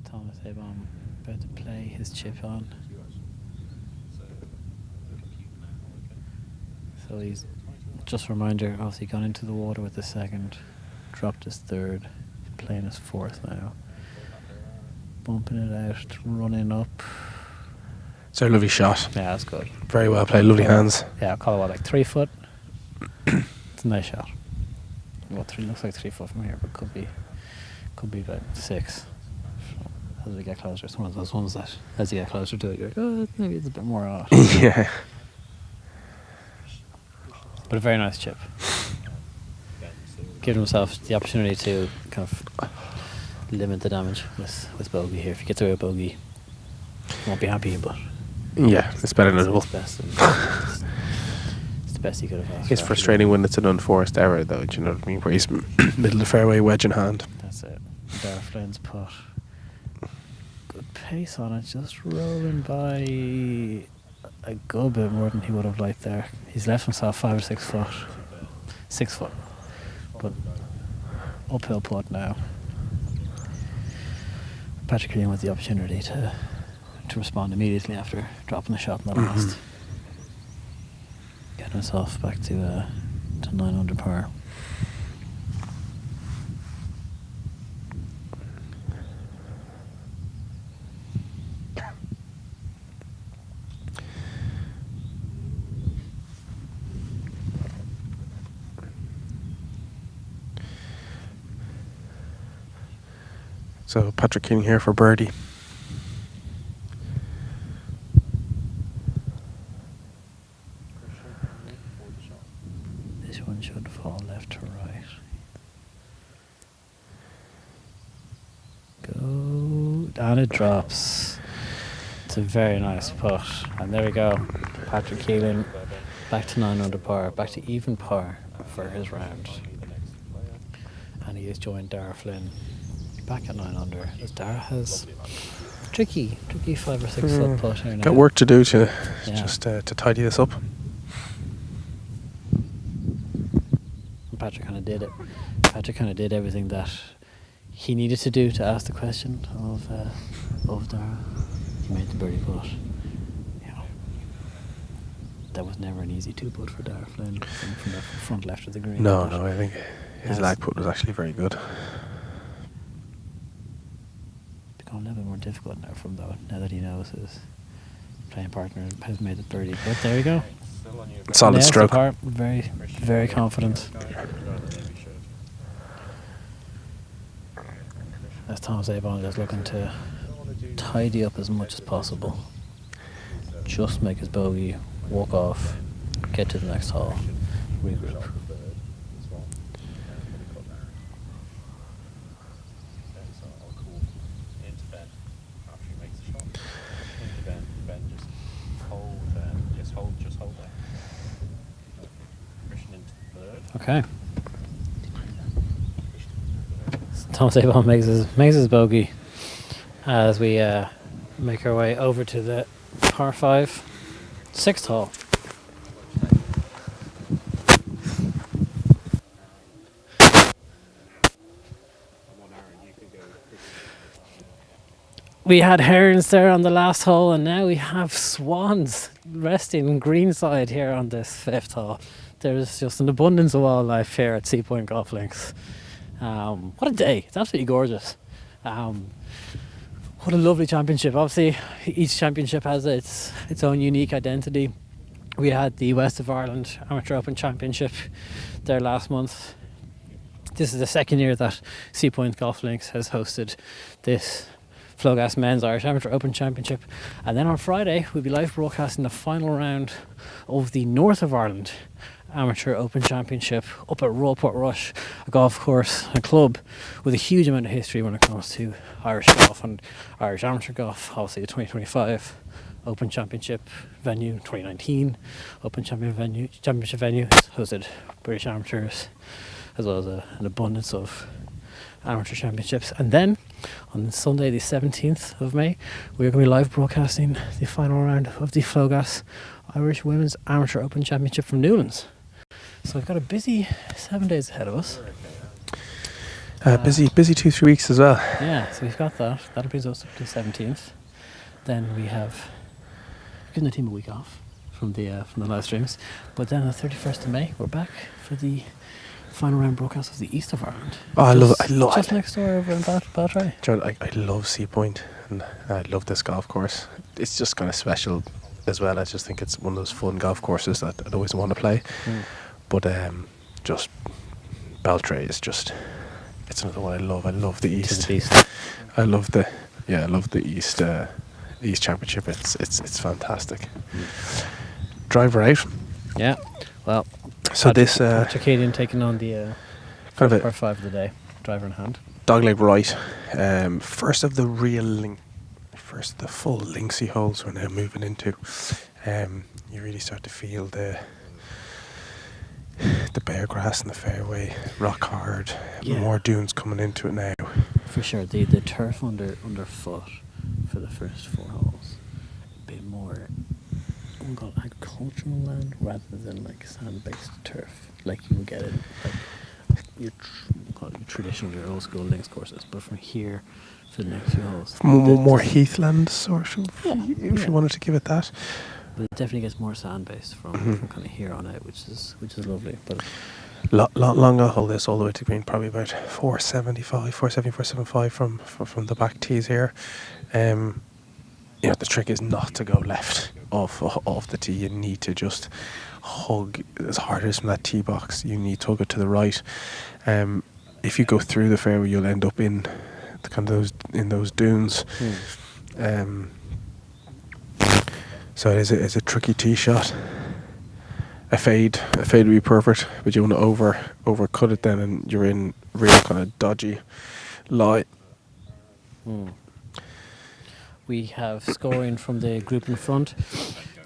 S6: Thomas Abom about to play his chip on. So he's, just a reminder, obviously gone into the water with the second, dropped his third, playing his fourth now. Bumping it out, running up.
S5: It's a lovely shot.
S6: Yeah, that's good.
S5: Very well played, lovely hands.
S6: Yeah, I'll call it like 3 foot. It's a nice shot. Well, looks like 3 foot from here, but could be about 6. As we get closer, it's one of those ones that, as you get closer to it, you're like, oh, maybe it's a bit more off.
S5: Yeah.
S6: But a very nice chip. Giving himself the opportunity to kind of limit the damage with bogey here. If you get through a bogey, you won't be happy, but
S5: yeah, it's better than a double.
S6: It's the best he could have asked.
S5: It's frustrating when it's an unforced error, though. Do you know what I mean? Where he's middle of the fairway, wedge in hand.
S6: That's it. Darflin's putt. Good pace on it, just rolling by a good bit more than he would have liked there. He's left himself 5 or 6 foot. 6 foot. But uphill putt now. Patrick Keeling with the opportunity to respond immediately after dropping the shot in the last. Getting himself back to 9 under par.
S5: So Patrick Keeling here for birdie.
S6: This one should fall left to right. Go, and it drops. It's a very nice putt. And there we go. Patrick Keeling back to 9 under par, back to even par for his round. And he has joined Darflin back at 9 under, as Dara has tricky 5 or 6 foot putt here now.
S5: Got work to do to just to tidy this up.
S6: Patrick kind of did it. Patrick kind of did everything that he needed to do to ask the question of Dara. He made the birdie putt. Yeah. That was never an easy 2-putt for Dara Flynn from the front left of the green.
S5: No, I think his lag putt was actually very good.
S6: A little bit more difficult now from though, now that he knows his playing partner has made it birdie. But there we go.
S5: Solid stroke.
S6: Very, very confident. As Thomas Avon is looking to tidy up as much as possible. Just make his bogey, walk off, get to the next hole, regroup. Okay. Thomas Avon makes his bogey as we make our way over to the par 5, 6th hole. we had herons there on the last hole, and now we have swans resting greenside here on this 5th hole. There's just an abundance of wildlife here at Seapoint Golf Links. What a day. It's absolutely gorgeous. What a lovely championship. Obviously, each championship has its own unique identity. We had the West of Ireland Amateur Open Championship there last month. This is the second year that Seapoint Golf Links has hosted this Flogas Men's Irish Amateur Open Championship. And then on Friday, we'll be live broadcasting the final round of the North of Ireland Amateur Open Championship up at Royalport Rush, a golf course, a club with a huge amount of history when it comes to Irish golf and Irish amateur golf. Obviously the 2025 Open Championship venue, 2019 Open Championship venue has hosted British amateurs, as well as an abundance of amateur championships. And then on Sunday the 17th of May, we're going to be live broadcasting the final round of the Flogas Irish Women's Amateur Open Championship from Newlands. So we've got a busy 7 days ahead of us.
S5: Busy 2-3 weeks as well.
S6: Yeah, so we've got that. That'll brings us up to the 17th. Then we have given the team a week off from the live streams. But then on the 31st of May, we're back for the final round broadcast of the East of Ireland.
S5: Oh, I love
S6: just next door over in Baltray.
S5: John, I love Seapoint, and I love this golf course. It's just kind of special as well. I just think it's one of those fun golf courses that I'd always want to play. But just Baltray is just, it's another one I love. I love the East. I love the East Championship. It's fantastic. Driver out.
S6: Yeah. Well,
S5: so this
S6: Acadian taking on the
S5: kind of
S6: par 5 of the day, driver in hand.
S5: Dogleg right. First of the full linksy holes we're now moving into. You really start to feel the bare grass in the fairway, rock hard.
S6: Yeah.
S5: More dunes coming into it now.
S6: For sure, the turf underfoot for the first 4 holes, a bit more, I'm going to call it agricultural land rather than like sand-based turf, like you would get in like your traditional, your old school links courses. But from here, for the next few holes,
S5: more heathland sort of, if you wanted to give it that.
S6: But it definitely gets more sand-based from kind of here on out, which is lovely. But
S5: Longer hole this all the way to green, probably about 475 from the back tees here. The trick is not to go left off the tee. You need to just hug as hard as from that tee box. You need to hug it to the right. If you go through the fairway, you'll end up in those dunes. So it's a tricky tee shot. A fade would be perfect, but you want to overcut it then, and you're in real kind of dodgy lie.
S6: We have scoring from the group in front.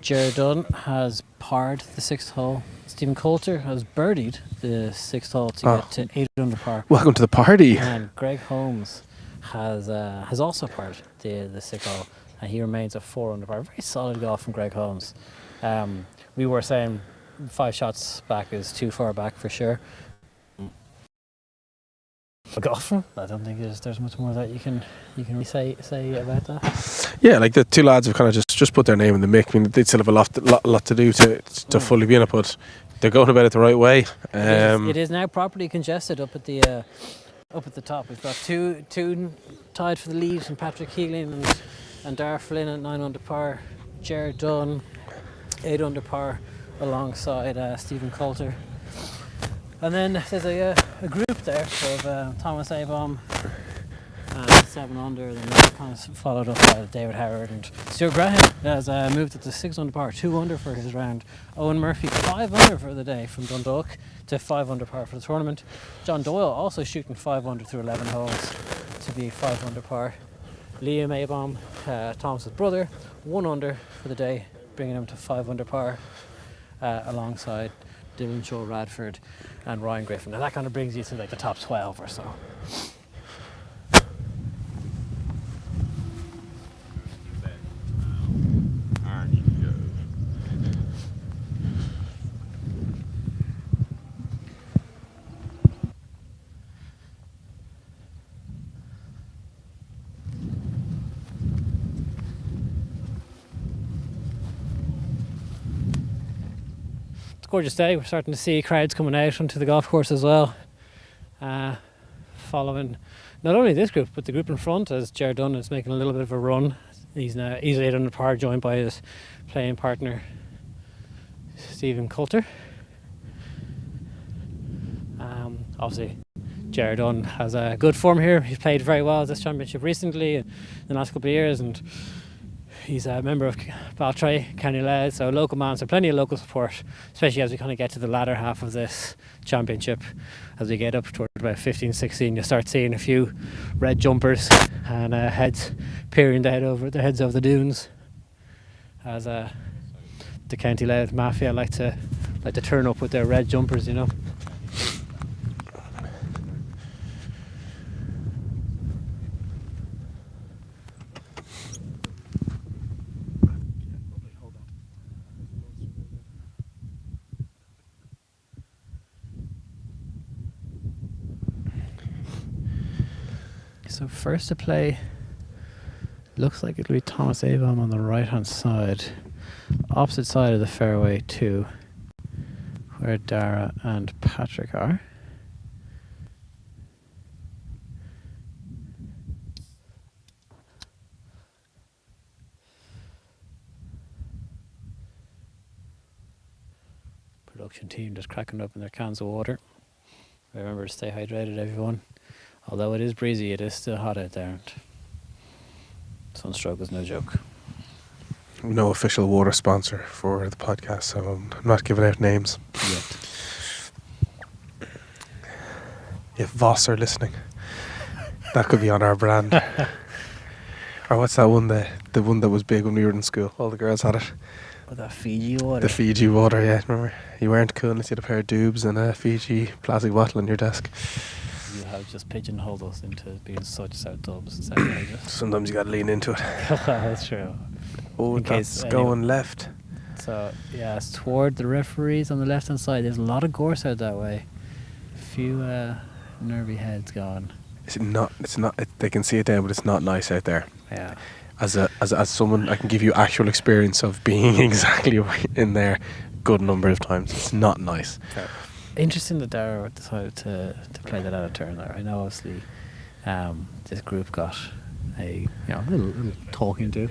S6: Jared Dunn has parred the 6th hole. Stephen Coulter has birdied the 6th hole to get to 8 under par.
S5: Welcome to the party.
S6: And Greg Holmes has also parred the 6th hole, and he remains at 4 under par. Very solid golf from Greg Holmes. We were saying 5 shots back is too far back for sure. A golfer, I don't think there's much more that you can really say about that.
S5: Yeah, like the two lads have kind of just put their name in the mix. I mean, they still have a lot to do to fully be in it, but they're going about it the right way.
S6: It is now properly congested up at the top. We've got two tied for the lead from Patrick Keeling and Dar Flynn at 9 under par. Jared Dunn 8 under par alongside Stephen Coulter. And then there's a group there of Thomas Abom at 7 under, and then kind of followed up by David Howard and Stuart Graham has moved it to 6 under par, 2 under for his round. Owen Murphy 5 under for the day from Dundalk to 5 under par for the tournament. John Doyle also shooting 5 under through 11 holes to be 5 under par. Liam Abom, Thomas's brother, 1 under for the day, bringing him to 5 under par alongside Dylan Shaw Radford and Ryan Griffin. And that kind of brings you to like the top 12 or so. gorgeous day. We're starting to see crowds coming out onto the golf course as well. Following not only this group, but the group in front, as Jared Dunn is making a little bit of a run. He's now easily 8 under par, joined by his playing partner, Stephen Coulter. Obviously, Jared Dunn has a good form here. He's played very well at this championship recently in the last couple of years, and he's a member of Baltray, County Louth, so local man, so plenty of local support, especially as we kind of get to the latter half of this championship. As we get up toward about 15, 16, you start seeing a few red jumpers and heads peering the heads over the dunes, as the County Louth Mafia like to turn up with their red jumpers, you know. So first to play, looks like it'll be Thomas Avon on the right hand side, opposite side of the fairway to where Dara and Patrick are. Production team just cracking open their cans of water. Remember to stay hydrated, everyone. Although it is breezy, it is still hot out there. And sunstroke is no joke.
S5: No official water sponsor for the podcast, so I'm not giving out names
S6: yet.
S5: If Voss are listening, that could be on our brand. Or what's that one? The one that was big when we were in school. All the girls had it.
S6: Oh, that Fiji water.
S5: The Fiji water, yeah. Remember, you weren't cool unless you had a pair of dubs and a Fiji plastic bottle on your desk.
S6: You have just pigeonholed us into being such South Dubs. Is that outrageous?
S5: Sometimes you got to lean into it.
S6: That's true.
S5: Oh, that's going left.
S6: So yeah, it's toward the referees on the left hand side. There's a lot of gorse out that way. A few nervy heads gone.
S5: It's not. They can see it down, but it's not nice out there.
S6: Yeah.
S5: As someone, I can give you actual experience of being exactly in there. Good number of times. It's not nice.
S6: Okay. Interesting that Dara decided to play that out of turn there. I know obviously this group got a little talking to.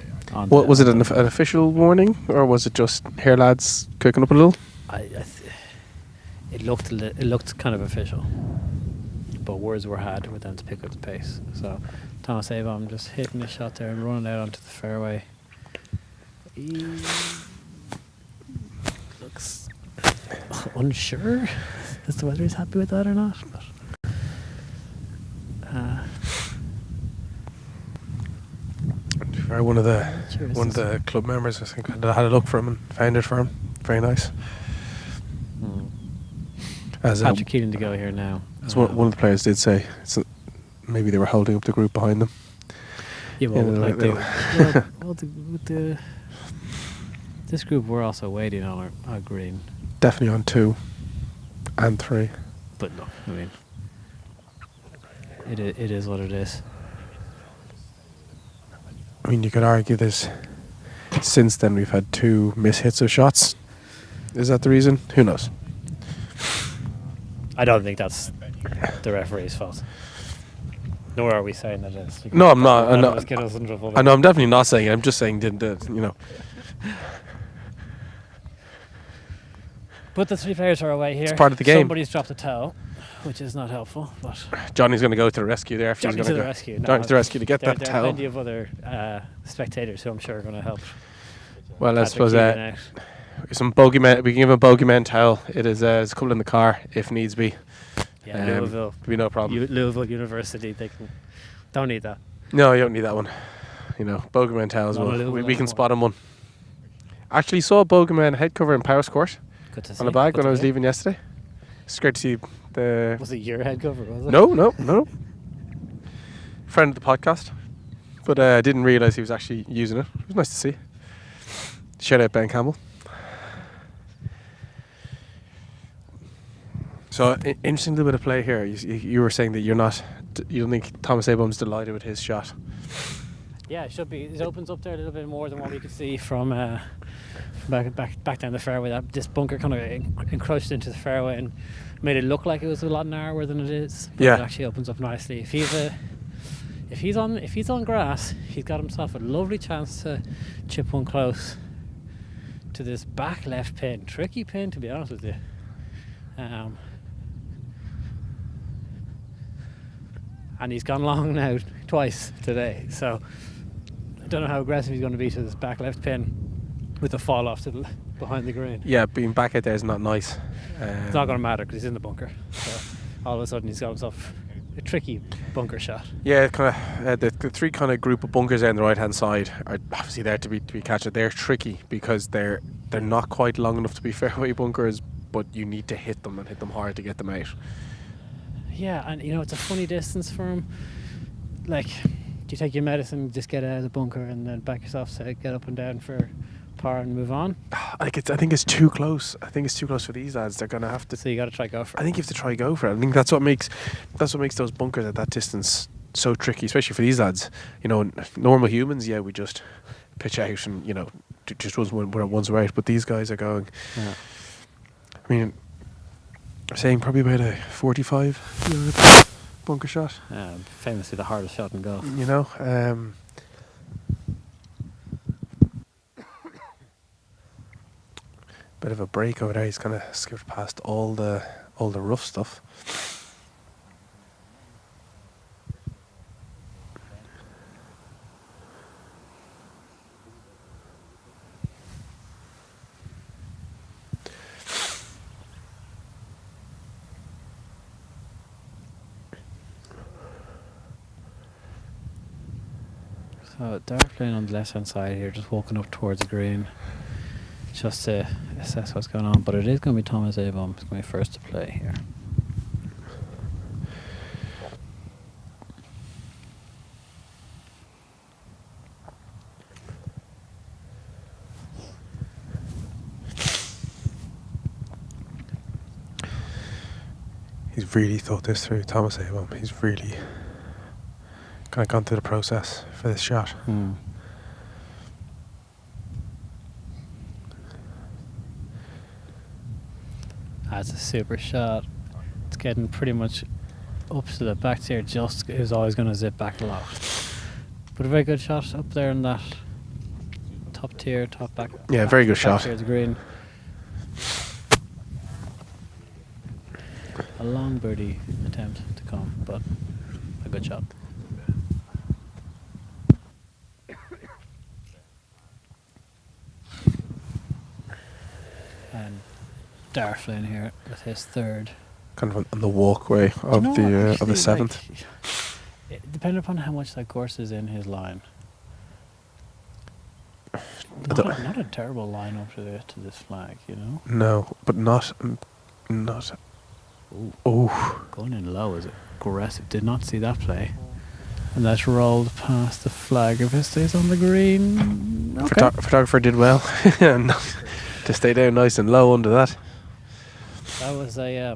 S5: What was it? An official warning, or was it just here lads cooking up a little?
S6: It looked kind of official, but words were had with them to pick up the pace. So Thomas Avon just hitting a shot there and running out onto the fairway. He looks unsure as to whether he's happy with that or not. But,
S5: one of the club members, I think, had a look for him and found it for him. Very nice. As
S6: Patrick Keelan to go here now.
S5: As one of the players did say, maybe they were holding up the group behind them.
S6: Yeah, this group were also waiting on our green.
S5: Definitely on 2 and 3.
S6: But look, I mean, it is what it is.
S5: I mean, you could argue this. Since then, we've had 2 mishits of shots. Is that the reason? Who knows?
S6: I don't think that's the referee's fault. Nor are we saying that it is.
S5: No, I'm not. I know.
S6: Get us in trouble.
S5: I know. I'm definitely not saying it. I'm just saying,
S6: But the 3 players are away here.
S5: It's part of the game.
S6: Somebody's dropped a towel, which is not helpful. But
S5: Johnny's going to go to the rescue there.
S6: Johnny's to the rescue.
S5: Johnny's to the rescue to get that
S6: there
S5: towel.
S6: There are plenty of other spectators who I'm sure are going to help.
S5: Well, I suppose some bogeyman. We can give him a bogeyman towel. There's a couple in the car if needs be.
S6: Yeah, Louisville.
S5: Be no problem.
S6: Louisville University. Don't need that.
S5: No, you don't need that one. Bogeyman towels. We can spot him one. Actually, saw a bogeyman head cover in Powers Court on a bag when I was leaving yesterday. It's great to see the.
S6: Was it your head cover? Was it?
S5: No. Friend of the podcast, but I didn't realise he was actually using it. It was nice to see. Shout out Ben Campbell. So interesting little bit of play here. You were saying that you don't think Thomas Abom's delighted with his shot.
S6: Yeah, it should be. It opens up there a little bit more than what we could see from back down the fairway. This bunker kind of encroached into the fairway and made it look like it was a lot narrower than it is. But
S5: Yeah.
S6: it actually opens up nicely. If he's on grass, he's got himself a lovely chance to chip one close to this back left pin. Tricky pin, to be honest with you. And he's gone long now twice today, so I don't know how aggressive he's going to be to this back left pin with the fall off to behind the green.
S5: Yeah, being back out there is not nice.
S6: It's not going to matter because he's in the bunker. So all of a sudden he's got himself a tricky bunker shot.
S5: Yeah, kind of the three kind of group of bunkers there on the right hand side are obviously there to be catched. They're tricky because they're not quite long enough to be fairway bunkers, but you need to hit them and hit them hard to get them out.
S6: Yeah, and it's a funny distance for him. Like, do you take your medicine, just get out of the bunker, and then back yourself to get up and down for par and move on?
S5: I think it's too close. I think it's too close for these lads. They're gonna have to.
S6: So you got to try go for it.
S5: I think you have to try go for it. I think that's what makes those bunkers at that distance so tricky, especially for these lads. Normal humans, we just pitch out and just once we're out. But these guys are going.
S6: Yeah.
S5: I mean, I'm saying probably about a 45-yard bunker shot.
S6: Famously the hardest shot in golf.
S5: Bit of a break over there. He's kind of skipped past all the rough stuff.
S6: So Dark playing on the left hand side here, just walking up towards the green, just to assess what's going on. But it is going to be Thomas Avon who's going to be first to play here.
S5: He's really thought this through, Thomas Avon. He's really kind of gone through the process for this shot.
S6: That's a super shot. It's getting pretty much up to the back tier. Just is always going to zip back a lot. But a very good shot up there in that top tier, top back.
S5: Yeah, very good
S6: back
S5: shot.
S6: Tier of the green. A long birdie attempt to come, but a good shot. And Darflin here with his third.
S5: Kind of on the walkway of the seventh.
S6: Depending upon how much that course is in his line. Not a terrible line up to this flag,
S5: No, but not.
S6: Going in low is aggressive. Did not see that play. And that's rolled past the flag. If it stays on the green, okay.
S5: Photographer did well to stay down nice and low under that.
S6: That was a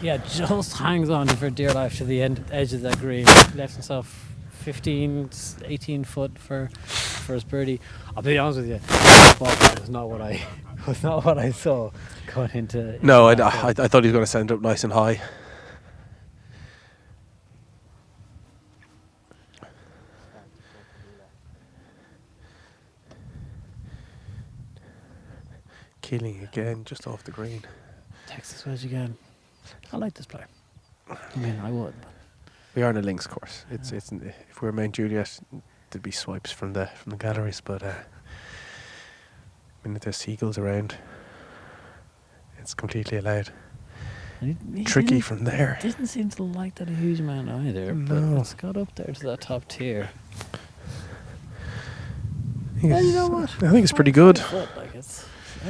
S6: just hangs on for dear life to the edge of that green. Left himself 15, 18 foot for his birdie. I'll be honest with you, that ball was not what I saw going into.
S5: No, I thought he was going to send it up nice and high. Keeling again, just off the green.
S6: Texas wedge again. I like this play. I mean, I would.
S5: We are on a links course. It's if we were Mount Juliet, there'd be swipes from the galleries, but when there's seagulls around, it's completely allowed.
S6: He
S5: Tricky from there.
S6: Didn't seem to like that a huge amount either.
S5: No.
S6: But it's got up there to that top tier.
S5: You
S6: know what?
S5: I think it's pretty good.
S6: That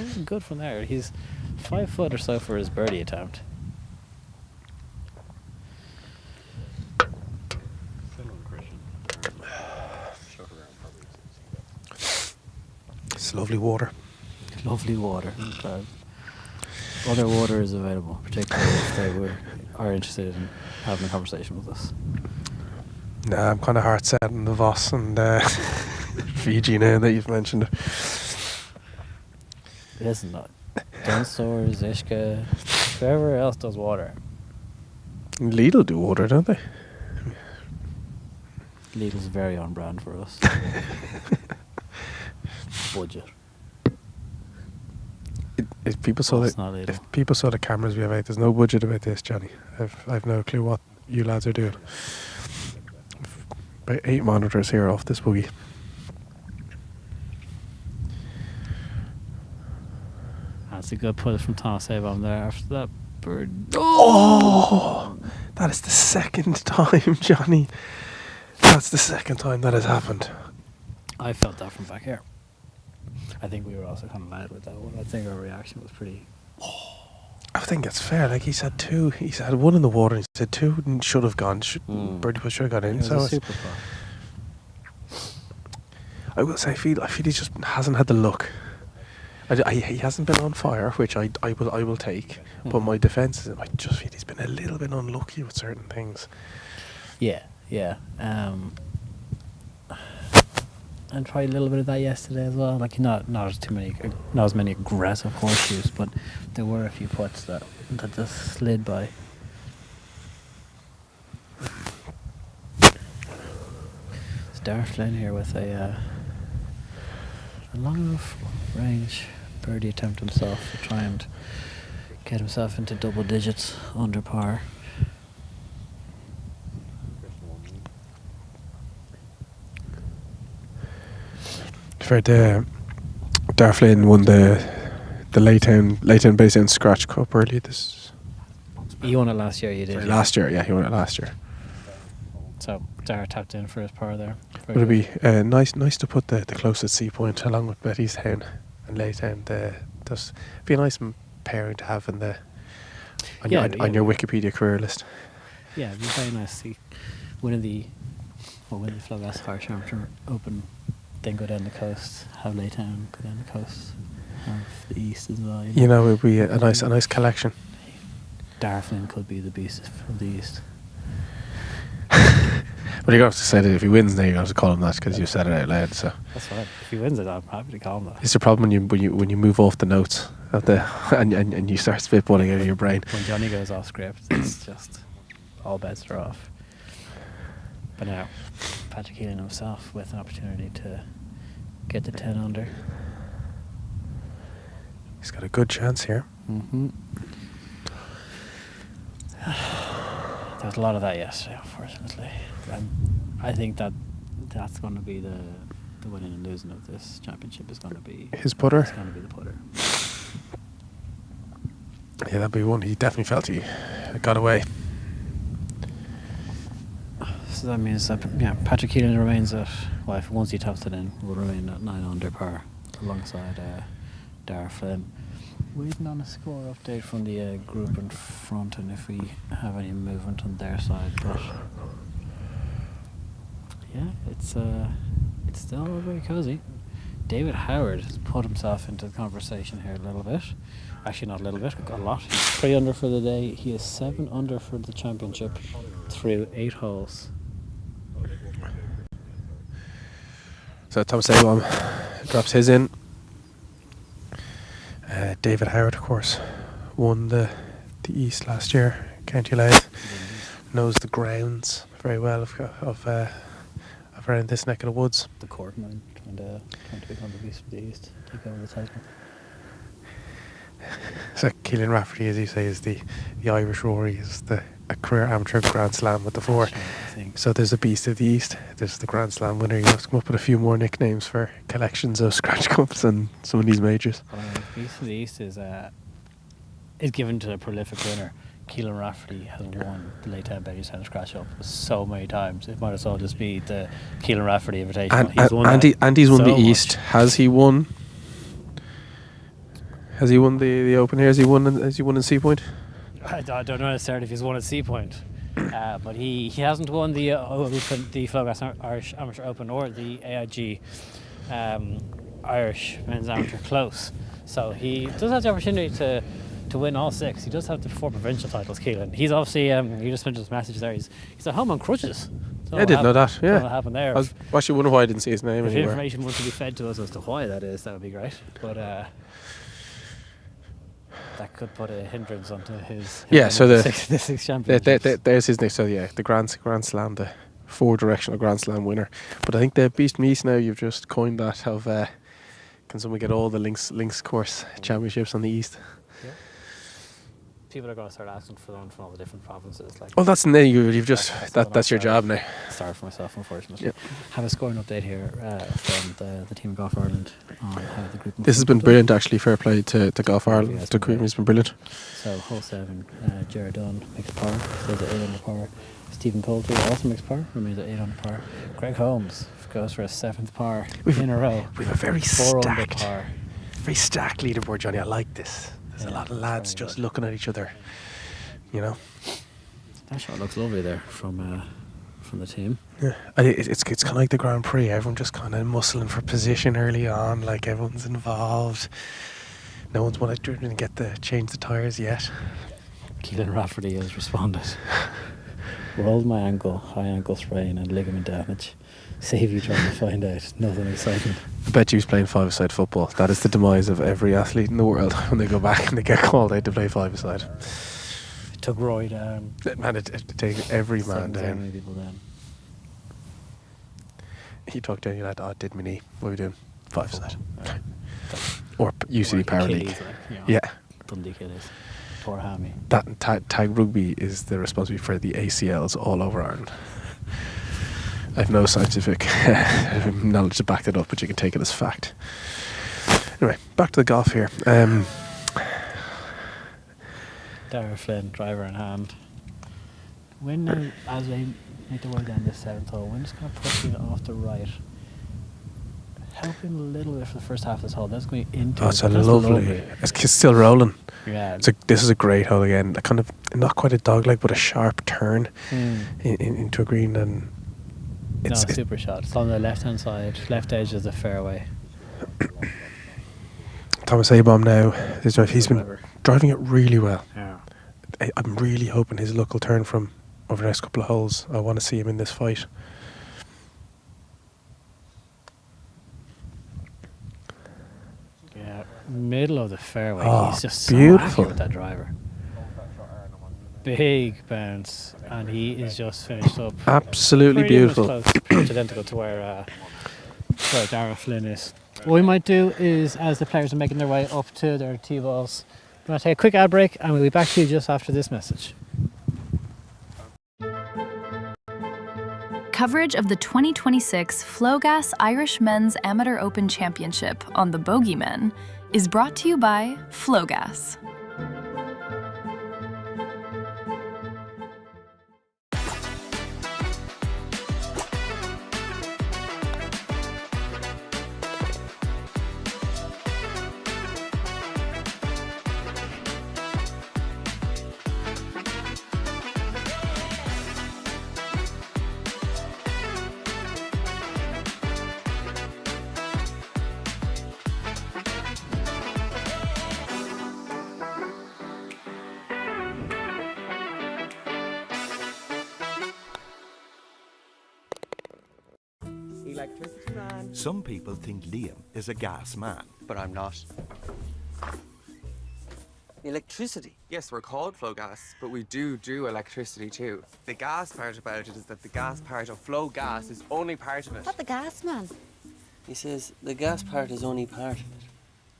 S6: wasn't good from there. He's 5 foot or so for his birdie attempt.
S5: It's lovely water.
S6: Lovely water. Other water is available, particularly if they are interested in having a conversation with us.
S5: Nah, I'm kind of heart set on the Voss and Fiji now that you've mentioned it.
S6: Listen, Dunstore, Zishka, whoever else does water.
S5: Lidl do water, don't they?
S6: Lidl's very on brand for us. Budget.
S5: If people saw the cameras we have out, there's no budget about this, Johnny. I've no clue what you lads are doing. About 8 monitors here off this boogie.
S6: That's a good putt from Thomas Avon there after that bird.
S5: Oh! That is the second time, Johnny. That's the second time that has happened.
S6: I felt that from back here. I think we were also kind of loud with that one. I think our reaction was pretty...
S5: I think it's fair. Like, he's had 2. He's had 1 in the water. He said 2 should have gone. Birdie putt should have gone in.
S6: It was a super putt.
S5: I will say, I feel he just hasn't had the luck. He hasn't been on fire, which I will take. But my defence is, I just feel he's been a little bit unlucky with certain things.
S6: Yeah. And tried a little bit of that yesterday as well. Like, not as many aggressive horseshoes, but there were a few putts that just slid by. It's Dar Flynn here with a long enough range birdie attempt himself to try and get himself into double digits under par.
S5: For Dar Flynn won the Laytown Basin Scratch Cup early this.
S6: He won it last year. You did.
S5: Last year, yeah, he won it last year.
S6: So Dar tapped in for his par there.
S5: Would it be nice to put the closest Seapoint along with Bettystown and Laytown? Just be a nice pairing to have in on your Wikipedia career list.
S6: Yeah, it'd be very nice to see winning the Flogas Irish Amateur Open. Then go down the coast, have Laytown, go down the coast, have the east as well.
S5: You know, it would be a nice collection.
S6: Dar Flynn could be the beast from the east.
S5: But you're going to have to say that if he wins, then you're going to have to call him that because you said it out loud. So
S6: that's fine. If he wins it, I'm happy to call him that.
S5: It's the problem when you move off the notes of and you start spitballing out of your brain.
S6: When Johnny goes off script, it's just all bets are off. But now, Patrick Healy himself with an opportunity to get the 10 under.
S5: He's got a good chance here.
S6: There was a lot of that yesterday, unfortunately. I think that's going to be the winning and losing of this championship is going to be
S5: his putter.
S6: It's going to be the putter.
S5: Yeah, that'd be one. He definitely felt he got away.
S6: So that means that Patrick Keelan remains at once he tops it in, will remain at 9 under par alongside Dar Flynn. Waiting on a score update from the group in front, and if we have any movement on their side. But yeah, it's still very cozy. David Howard has put himself into the conversation here a little bit. Actually, not a little bit, a lot. He's 3 under for the day. He is 7 under for the championship through 8 holes.
S5: So Tom Sabom drops his in. David Howard, of course, won the East last year. County Louth knows the grounds very well of around this neck of the woods.
S6: The Corkman trying to become the beast of the East, take over the title.
S5: So Keelan Rafferty, as you say, is the Irish Rory, is a career amateur Grand Slam with the 4. So there's a beast of the East, there's the Grand Slam winner. You have to come up with a few more nicknames for collections of scratch cups and some of these majors.
S6: Beast of the East is given to a prolific winner. Keelan Rafferty has won the Laytown Bettystown Scratch Up so many times. It might as well just be the Keelan Rafferty invitation.
S5: He's won the East. Has he won? Has he won the Open here? Has he won in Seapoint?
S6: I don't know necessarily if he's won at Seapoint, but he hasn't won the Flogas Irish Amateur Open or the AIG Irish Men's Amateur Close. So he does have the opportunity to to win all 6. He does have the 4 provincial titles, Keelan. He's obviously, you just mentioned his message there, he's at home on crutches.
S5: I didn't know that, yeah.
S6: What happened there.
S5: I was actually wondering why I didn't see his name
S6: if
S5: anywhere.
S6: information wants to be fed to us as to why that is, that would be great. But that could put a hindrance onto his...
S5: So
S6: the six championships.
S5: there's his name. So yeah, the Grand Slam, the 4-directional Grand Slam winner. But I think the Beast Meese now, you've just coined that of... can someone get all the links course championships on the East?
S6: Yeah. People are going to start asking for them from all the different provinces. Like,
S5: well, that's you've just that's your job now.
S6: Sorry for myself, unfortunately.
S5: Yep.
S6: Have a scoring update here from the team Golf Ireland on how the group.
S5: This has been brilliant, actually. Fair play to Golf Ireland. The crew has been brilliant.
S6: So hole 7, Jared Dunn makes par, stays at 8 under par. Stephen Coulter also makes par, remains at 8 under par. Greg Holmes goes for a 7th par in a row.
S5: We've a very
S6: 4 under par.
S5: Very stacked leaderboard, Johnny. I like this. There's a lot of lads just looking at each other, you know.
S6: That shot looks lovely there from the team.
S5: Yeah, it's kind of like the Grand Prix. Everyone just kind of muscling for position early on. Like everyone's involved. No one's wanted to get change the tyres yet.
S6: Keelan Rafferty has responded. Rolled my ankle, high ankle sprain and ligament damage. Save you trying to find out. Nothing exciting.
S5: I bet you was playing 5-a-side football. That is the demise of every athlete in the world when they go back and they get called out to play 5-a-side.
S6: It took Roy down.
S5: Man, it takes every man down.
S6: Many people down.
S5: He talked down, you're like, oh, did my knee. What are we doing? 5-a-side. Or UCD Power League. Yeah.
S6: Dundee Achilles. Tore hammy.
S5: That and tag rugby is the responsibility for the ACLs all over Ireland. I have no scientific knowledge to back that up, but you can take it as fact. Anyway, back to the golf here.
S6: Dara Flynn, driver in hand. Win now, as they make their way down this 7th hole. Win just going to push it off the right. Help him a little bit for the first half of this hole. That's going into
S5: it's lovely. It's still rolling.
S6: Yeah.
S5: This is a great hole again. A kind of, not quite a dogleg, but a sharp turn into a green. And it's
S6: super shot. It's on the left-hand side, left edge of the fairway.
S5: Thomas Abom now, he's been driving it really well.
S6: Yeah.
S5: I'm really hoping his luck will turn from over the next couple of holes. I want to see him in this fight.
S6: Yeah, middle of the fairway. He's just
S5: beautiful
S6: so accurate with that driver. Big bounce, and he is just finished up.
S5: Absolutely beautiful.
S6: Pretty much identical to where Dara Flynn is. What we might do is, as the players are making their way up to their tee balls, we're going to take a quick ad break, and we'll be back to you just after this message.
S8: Coverage of the 2026 Flogas Irish Men's Amateur Open Championship on the Bogeymen is brought to you by Flogas.
S9: Electricity man. Some people think Liam is a gas man.
S10: But I'm not.
S13: Electricity?
S10: Yes, we're called Flogas, but we do electricity too. The gas part about it is that the gas part of Flogas is only part of it.
S11: Not the gas, man.
S13: He says the gas part is only part of it.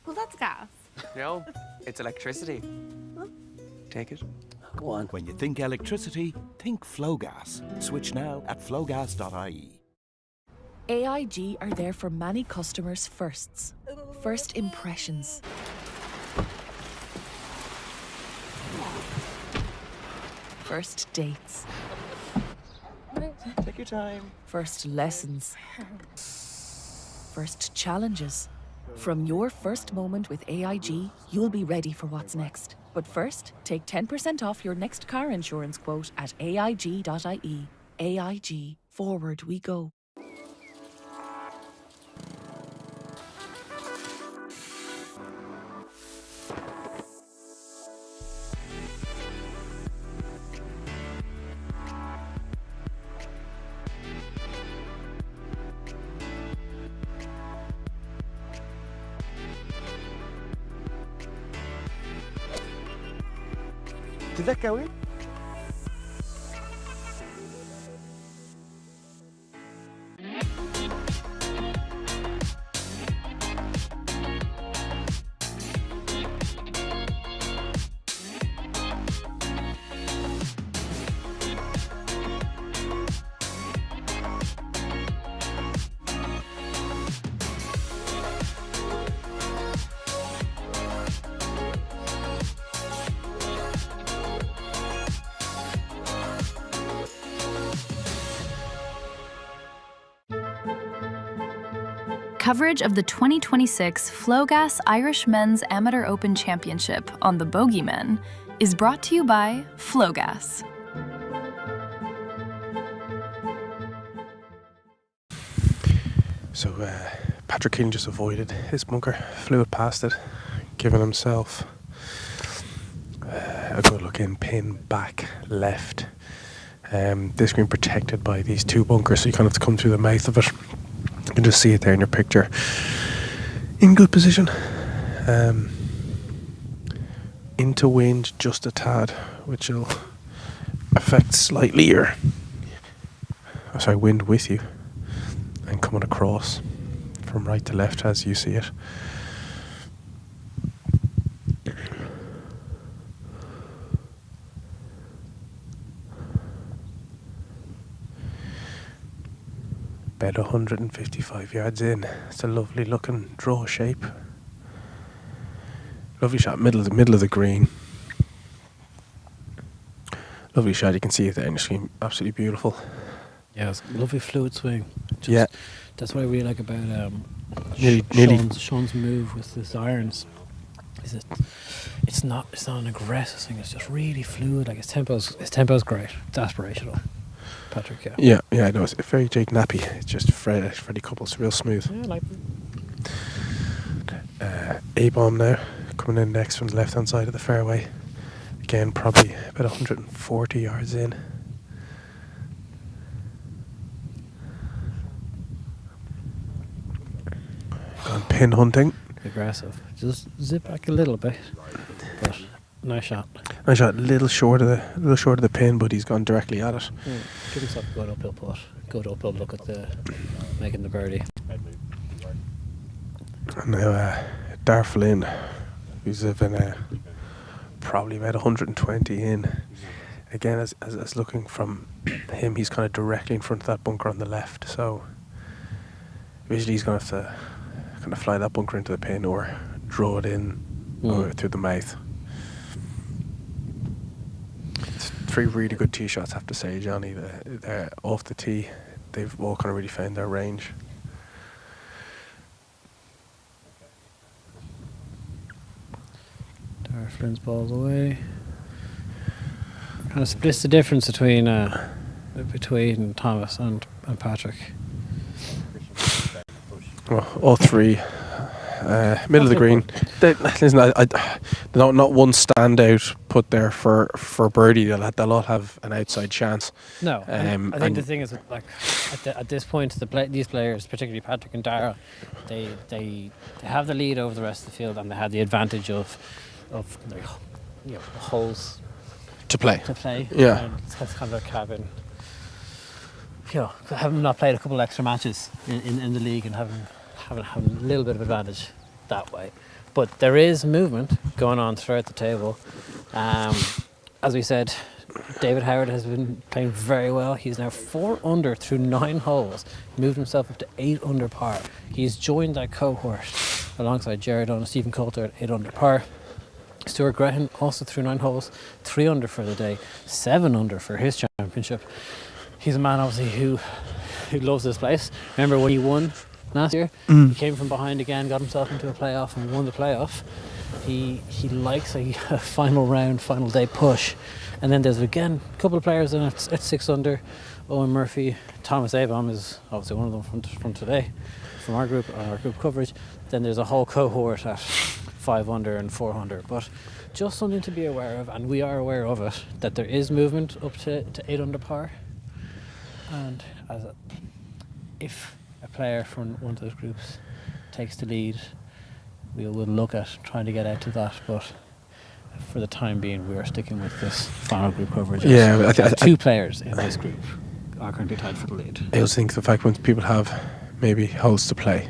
S11: Well, that's gas.
S10: No, it's electricity.
S11: Huh?
S10: Take it.
S13: Go on.
S9: When you think electricity, think Flogas. Switch now at flogas.ie.
S12: AIG are there for many customers' firsts. First impressions. First dates.
S10: Take your time.
S12: First lessons. First challenges. From your first moment with AIG, you'll be ready for what's next. But first, take 10% off your next car insurance quote at AIG.ie. AIG. Forward we go.
S14: Did that go in?
S8: Coverage of the 2026 Flogas Irish Men's Amateur Open Championship on the Bogeymen is brought to you by Flogas.
S5: So Patrick Keane just avoided his bunker, flew it past it, giving himself a good look in, pin back left. This green protected by these two bunkers, so you kind of have to come through the mouth of it. You can just see it there in your picture. In good position. Into wind just a tad, which will affect slightly your wind with you, and coming across from right to left as you see it. About 155 yards in. It's a lovely looking draw shape. Lovely shot, middle of the green. Lovely shot, you can see it there in the screen. Absolutely beautiful.
S6: Yeah, it's a lovely fluid swing.
S5: Yeah.
S6: That's what I really like about
S5: Nearly.
S6: Sean's move with his irons. Is it's not an aggressive thing, it's just really fluid. Like his tempo's great. It's aspirational. Patrick,
S5: Yeah, no, it's very Jake Nappy. It's just Freddie Couples, real smooth.
S6: Yeah, I like them.
S5: A-bomb now, coming in next from the left-hand side of the fairway. Again, probably about 140 yards in. Gone pin hunting.
S6: Aggressive. Just zip back a little bit. But nice shot.
S5: Nice shot. Little short of the pin, but he's gone directly at it.
S6: Give himself a good uphill putt. Good uphill look at making the birdie.
S5: And now Dar Flynn, who's been probably about 120 in. Again, as looking from him, he's kind of directly in front of that bunker on the left. So visually, he's going to have to kind of fly that bunker into the pin or draw it in or through the mouth. It's three really good tee shots, I have to say, Johnny. They're off the tee. They've all kind of really found their range.
S6: Dar Flynn's ball's away. Kind of splits the difference between Thomas and Patrick.
S5: Well, all three. Middle of the green. Listen, not one standout put there for birdie. They'll all have an outside chance.
S6: No, I think the thing is, like at this point, these players, particularly Patrick and Dara, they have the lead over the rest of the field, and they had the advantage of holes
S5: to play.
S6: Yeah, and that's kind of a cabin. Having not played a couple of extra matches in the league and having a little bit of advantage that way. But there is movement going on throughout the table. As we said, David Howard has been playing very well. He's now 4 under through 9 holes. He moved himself up to 8 under par. He's joined that cohort alongside Jared Owen and Stephen Coulter at 8 under par. Stuart Graham also through 9 holes, 3 under for the day, 7 under for his championship. He's a man obviously who loves this place. Remember when he won last year? He came from behind again, got himself into a playoff and won the playoff. He likes a final round, final day push. And then there's again a couple of players in at 6 under. Owen Murphy, Thomas A-bomb is obviously one of them from today, from our group coverage. Then there's a whole cohort at 5 under and 4 under. But just something to be aware of, and we are aware of it, that there is movement up to 8 under par. And if a player from one of those groups takes the lead, we will look at trying to get out to that. But for the time being, we are sticking with this final group coverage.
S5: Yeah,
S6: two players in this group are currently tied for the lead.
S5: I also think the fact when people have maybe holes to play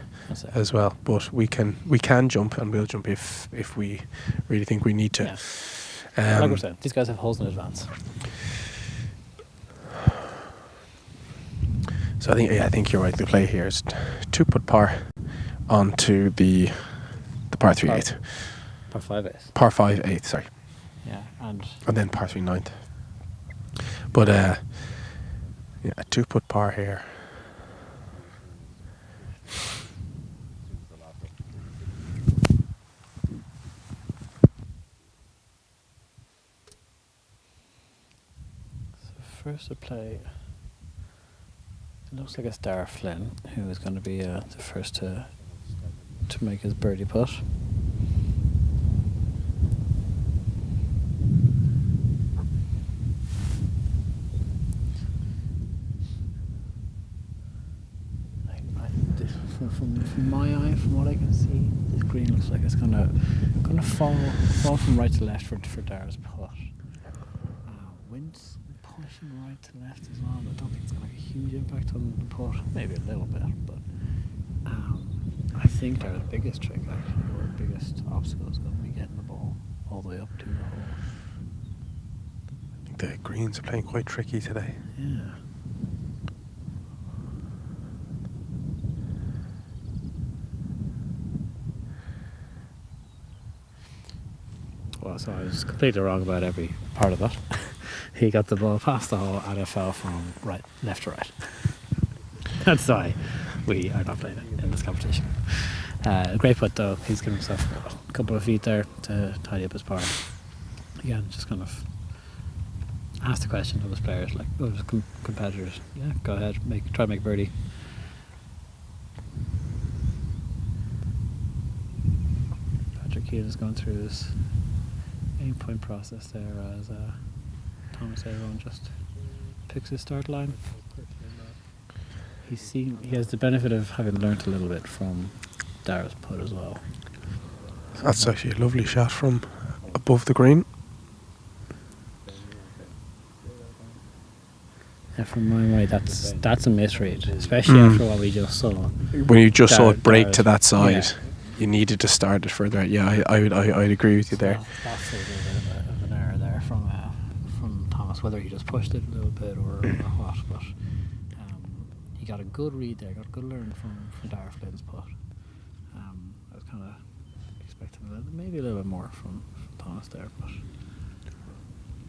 S5: as well, but we can jump, and we'll jump if we really think we need to.
S6: Yeah. Like we're saying, these guys have holes in advance.
S5: So I think you're right. The play here is 2-putt par onto the par 3 8.
S6: Par 5 8.
S5: Par 5 8. Sorry.
S6: Yeah, and
S5: then par 3 9th. But a 2-putt par here.
S6: So first to play. It looks like it's Dara Flynn, who is going to be the first to make his birdie putt. From my eye, from what I can see, this green looks like it's gonna fall from right to left for Dara's putt. Wind's pushing right to left as well, but I don't think it's gonna have a huge impact on the putt. Maybe a little bit, but I think Dara's biggest trick, actually, or biggest obstacle, is going to be getting the ball all the way up to the hole.
S5: I think the greens are playing quite tricky today.
S6: Yeah. Well, so I was completely wrong about every part of that. He got the ball past the hole and it fell from left to right. That's why we are not playing it in this competition. Great putt though. He's given himself a couple of feet there to tidy up his par. Again, just kind of ask the question of his players, like of his competitors. Yeah, go ahead, try to make birdie. Patrick Keane is going through his 8-point process there as Thomas Aaron just picks his start line. He has the benefit of having learnt a little bit from Dara's putt as well.
S5: That's actually a lovely shot from above the green.
S6: Yeah, from my way, that's a misread, especially after what we just saw.
S5: When you just saw it break
S6: Dara's
S5: to that side,
S6: yeah.
S5: You needed to start it further. Yeah, I'd agree with you there.
S6: That's a little bit of an error there from Thomas, whether he just pushed it a little bit or what. But he got a good read there, got a good learn from Dara Flynn's putt. I was kind of expecting maybe a little bit more from Thomas there, but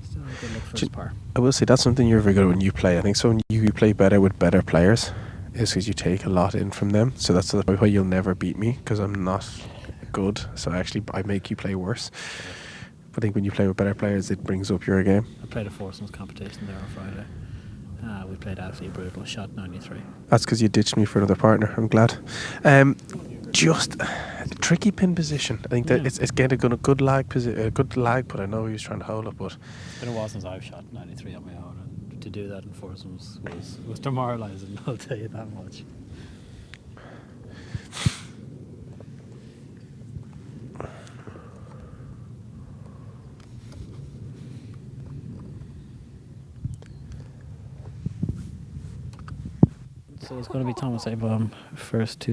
S6: still a good look for his par.
S5: I will say that's something you're very good at when you play. I think so when you play better with better players is because you take a lot in from them. So that's why you'll never beat me, because I'm not good. So actually I make you play worse. But I think when you play with better players, it brings up your game.
S6: I played a foursomes competition there on Friday. We played absolutely brutal. Shot 93.
S5: That's because you ditched me for another partner. I'm glad. Just tricky pin position. I think that it's getting a good lag but I know he was trying to hold it. But
S6: it's been a while since I've shot 93 on my own, and to do that in foursomes was demoralising. I'll tell you that much. So it's going to be Thomas Abraham first to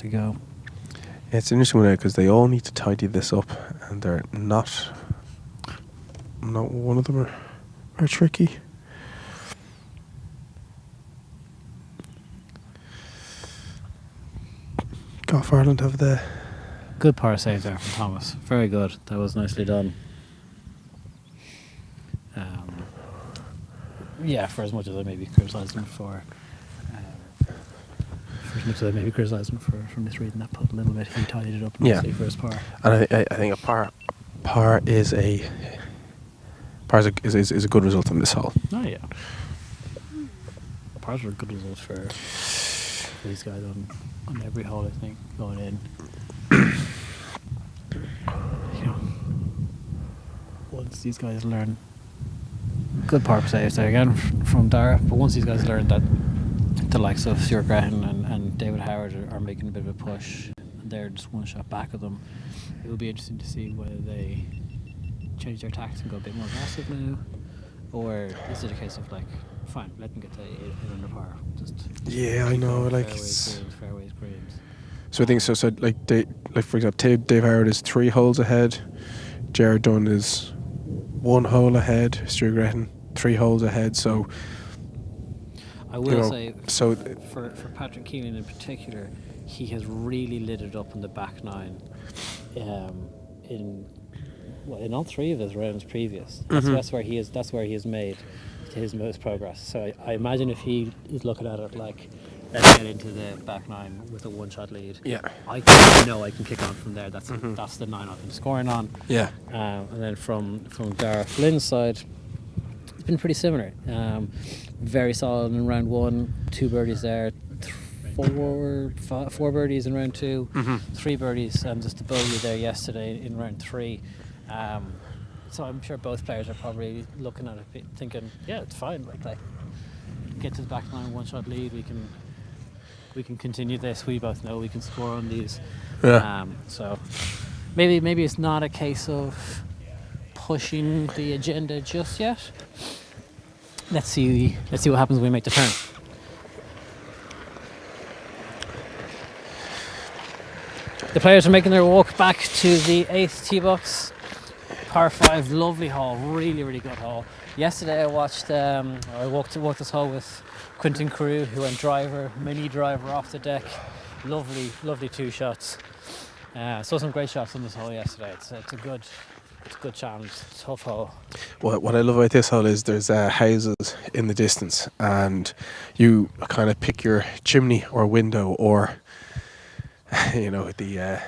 S6: go.
S5: Yeah, it's an interesting one because they all need to tidy this up, and they're not one of them are tricky. Golf Ireland have the
S6: good par save there from Thomas. Very good. That was nicely done. Yeah, for as much as I maybe criticised him from misreading that putt a little bit, he tidied it up nicely for his par.
S5: And I think a par is a good result on this hole.
S6: Oh yeah, pars are a good result for these guys on every hole. I think going in. Once these guys learn. Good par saves there again from Dara, but once these guys learn that the likes of Stuart Graham and David Howard are making a bit of a push, and they're just one shot back of them. It will be interesting to see whether they change their tactics and go a bit more aggressive now, or is it a case of like, fine, let them get to 8 under par. Just
S5: I know, like
S6: fairways, greens.
S5: So I think so like for example, Dave Howard is 3 holes ahead, Jared Dunn is 1 hole ahead, Stuart Gretton 3 holes ahead. So
S6: I will say,
S5: so
S6: for Patrick Keelan in particular, he has really lit it up in the back 9 in all 3 of his rounds previous. That's where he has made his most progress. So I imagine if he is looking at it like, let's get into the back 9 with a 1-shot lead.
S5: Yeah,
S6: I know I can kick on from there. That's the 9 I've been scoring on.
S5: Yeah,
S6: and then from Dara Flynn's side, it's been pretty similar. Very solid in round 1, 2 birdies there, 4 birdies in round 2, 3 birdies, and just a bogey there yesterday in round 3. So I'm sure both players are probably looking at it thinking, yeah, it's fine. Like get to the back 9, 1-shot lead. We can continue this. We both know we can score on these.
S5: Yeah.
S6: So maybe it's not a case of pushing the agenda just yet. Let's see what happens when we make the turn. The players are making their walk back to the 8th tee box. Par 5, lovely hole, really, really good hole. Yesterday I watched, I walked this hole with Quentin Carew, who went mini driver off the deck. Lovely 2 shots. Saw some great shots on this hole yesterday. It's a good challenge, tough hole.
S5: What I love about this hole is there's houses in the distance, and you kind of pick your chimney or window, or the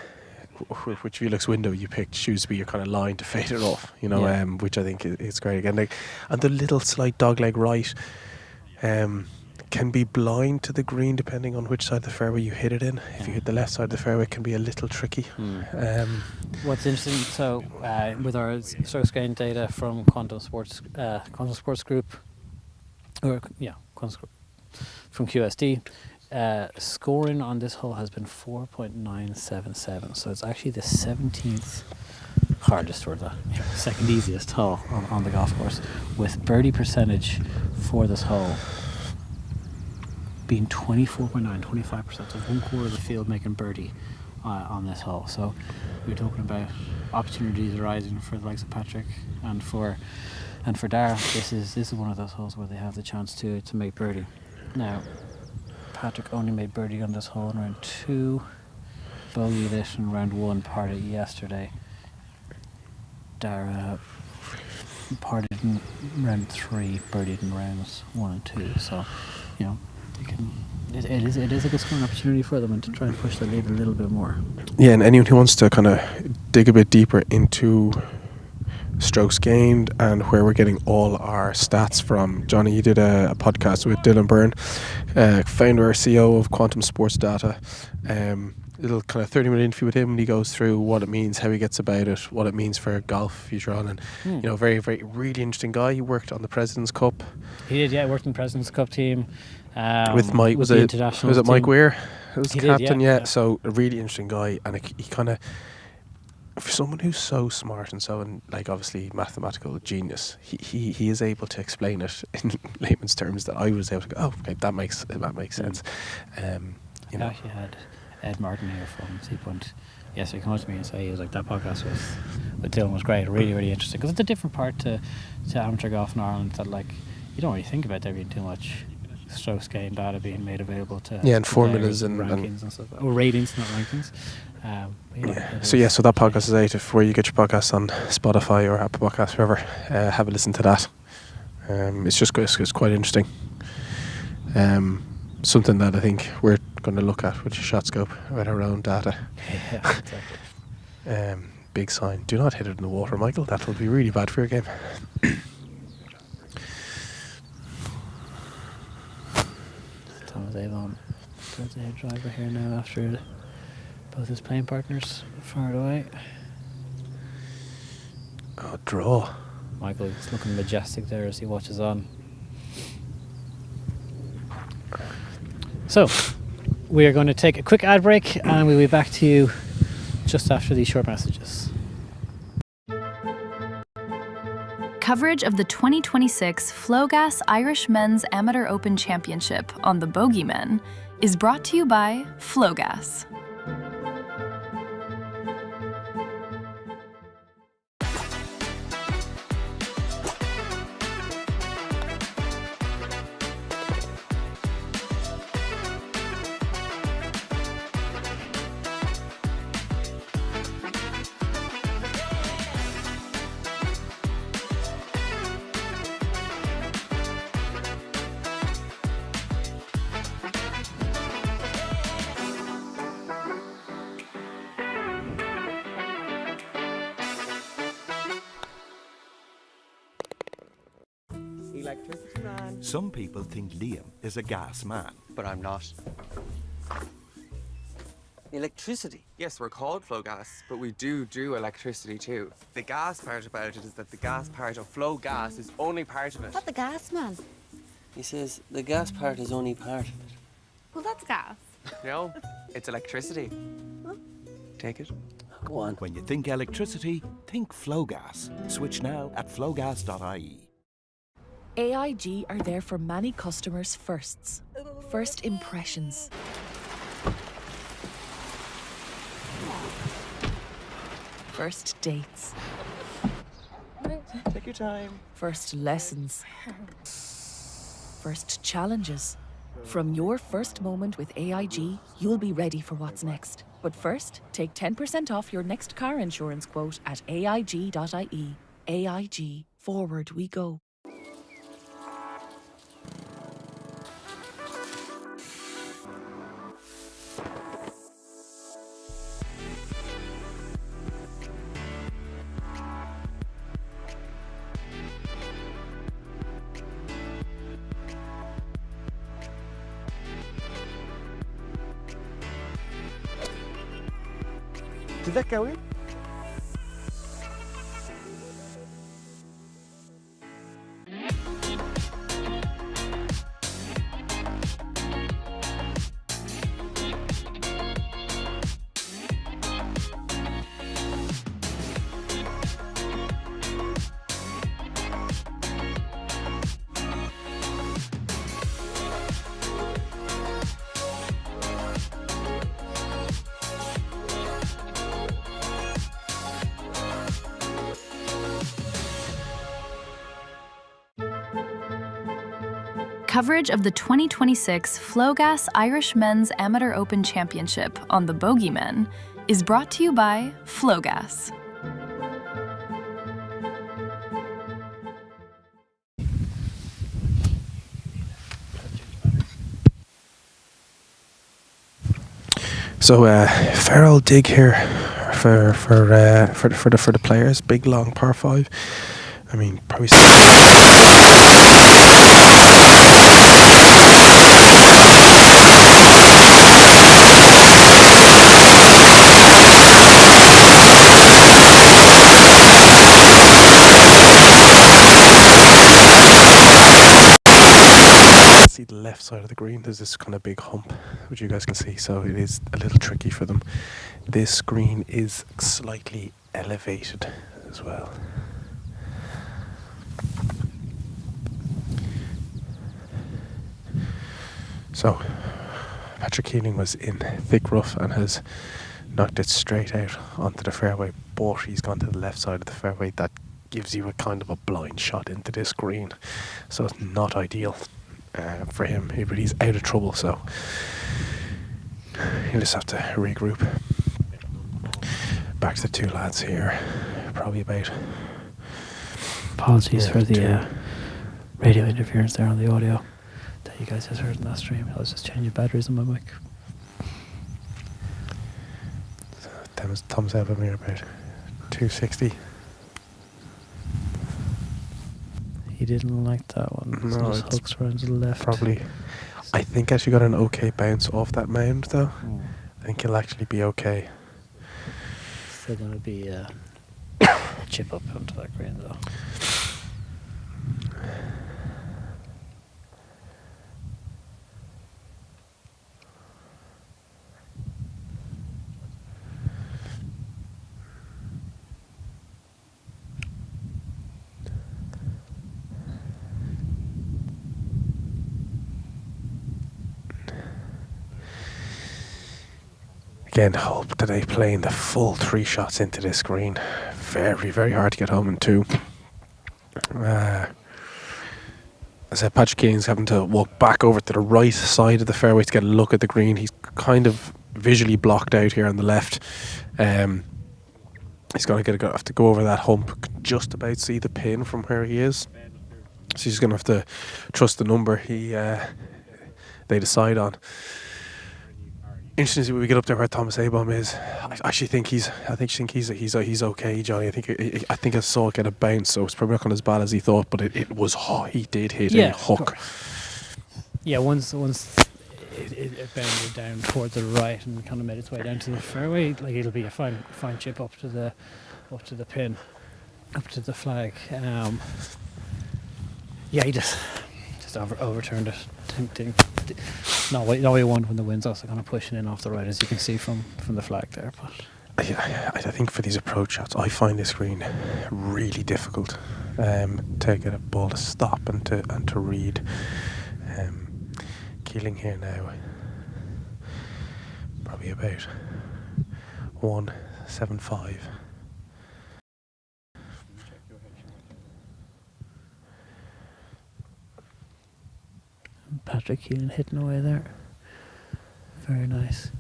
S5: which Velux window you picked choose to be your kind of line to fade it off, which I think is great again. And the little slight dogleg right can be blind to the green depending on which side of the fairway you hit it in. If you hit the left side of the fairway, it can be a little tricky.
S6: What's interesting, so with our stroke gain data from Quantum Sports Group, from QSD, scoring on this hole has been 4.977, so it's actually the 17th hardest, or the second easiest hole on the golf course, with birdie percentage for this hole being 24.9, 25%, so 1/4 of the field making birdie on this hole. So we're talking about opportunities arising for the likes of Patrick and for Dara. This is one of those holes where they have the chance to make birdie. Now, Patrick only made birdie on this hole in round 2, bogeyed it in round 1, parted yesterday. Dara parted in round 3, birdied in rounds 1 and 2. So, it is a good scoring opportunity for them, and to try and push the lead a little bit more.
S5: Yeah, and anyone who wants to kind of dig a bit deeper into strokes gained and where we're getting all our stats from. Johnny, you did a podcast with Dylan Byrne, founder or CEO of Quantum Sports Data. Little kind of 30-minute interview with him, and he goes through what it means, how he gets about it, what it means for golf future on, and very, very really interesting guy. He worked on the President's Cup.
S6: He did, yeah. Worked in the President's Cup team
S5: with Mike. Was it Mike Weir? Who was the captain?
S6: Yeah.
S5: So a really interesting guy, and he kind of, for someone who's so smart and so obviously mathematical genius, he is able to explain it in layman's terms that I was able to go, oh, okay, that makes sense.
S6: I actually had Ed Martin here from Seapoint yesterday come up to me and say, he was like, that podcast with Dylan was great, really, really interesting, because it's a different part to amateur golf in Ireland that you don't really think about there being too much strokes gained data being made available to
S5: and formulas and
S6: rankings and stuff, or ratings, not rankings.
S5: So that podcast is out where you get your podcasts on Spotify or Apple Podcasts, wherever. Have a listen to that. It's quite interesting. Something that I think we're going to look at with your shot scope about our own data.
S6: Yeah, exactly.
S5: Big sign: do not hit it in the water, Michael. That will be really bad for your game.
S6: Thomas Avon turns the head driver here now after both his playing partners fired away.
S5: Oh, draw.
S6: Michael is looking majestic there as he watches on. So, We are going to take a quick ad break and we'll be back to you just after these short messages.
S8: Coverage of the 2026 Flogas Irish Men's Amateur Open Championship on the Bogeymen is brought to you by Flogas.
S9: Electricity man. Some people think Liam is a gas man.
S10: But I'm not.
S13: Electricity.
S10: Yes, we're called Flogas, but we do electricity too. The gas part about it is that the gas part of Flogas is only part of it.
S11: What the gas, man?
S13: He says the gas part is only part of it.
S11: Well, that's gas.
S10: No, it's electricity. Take it.
S13: Go on.
S9: When you think electricity, think Flogas. Switch now at flogas.ie.
S12: AIG are there for many customers' firsts. First impressions. First dates.
S10: Take your time.
S12: First lessons. First challenges. From your first moment with AIG, you'll be ready for what's next. But first, take 10% off your next car insurance quote at AIG.ie. AIG. Forward we go.
S10: Did that go in?
S8: Coverage of the 2026 Flogas Irish Men's Amateur Open Championship on the Bogeymen is brought to you by Flogas.
S5: So fair old dig here for the players. Big long par 5. I mean, probably. See the left side of the green, there's this kind of big hump which you guys can see, so it is a little tricky for them. This green is slightly elevated as well. So Patrick Keeling was in thick rough and has knocked it straight out onto the fairway, but he's gone to the left side of the fairway. That gives you a kind of a blind shot into this green, so it's not ideal for him, but he's out of trouble, so he'll just have to regroup. Back to the two lads here, probably about.
S6: Apologies for the radio interference there on the audio that you guys just heard in that stream. I was just changing batteries on my mic.
S5: So Tom's out of here about 260.
S6: He didn't like that one.
S5: No,
S6: so
S5: it's
S6: hooks around to the left.
S5: Probably. I think actually got an okay bounce off that mound though. I think he'll actually be okay.
S6: Still going to be a chip up onto that green though.
S5: Again, hope today playing the full 3 shots into this green. Very, very hard to get home in 2. I said Patrick Keegan's having to walk back over to the right side of the fairway to get a look at the green. He's kind of visually blocked out here on the left. He's going to have to go over that hump, just about see the pin from where he is. So he's going to have to trust the number they decide on. Interesting to see when we get up there where Thomas Abom is. I actually think he's okay, Johnny. I think I saw it get a bounce, so it's probably not gone as bad as he thought, but it was he did hit a hook.
S6: Yeah, once it bounded down towards the right and kind of made its way down to the fairway, like it'll be a fine chip up to the pin, up to the flag. Yeah, he just overturned it. Not what you want when the wind's also kind of pushing in off the right, as you can see from the flag there. But
S5: I think for these approach shots, I find this green really difficult to get a ball to stop and to read. Keeling here now, probably about 175.
S6: Patrick Keelan hitting away there. Very nice.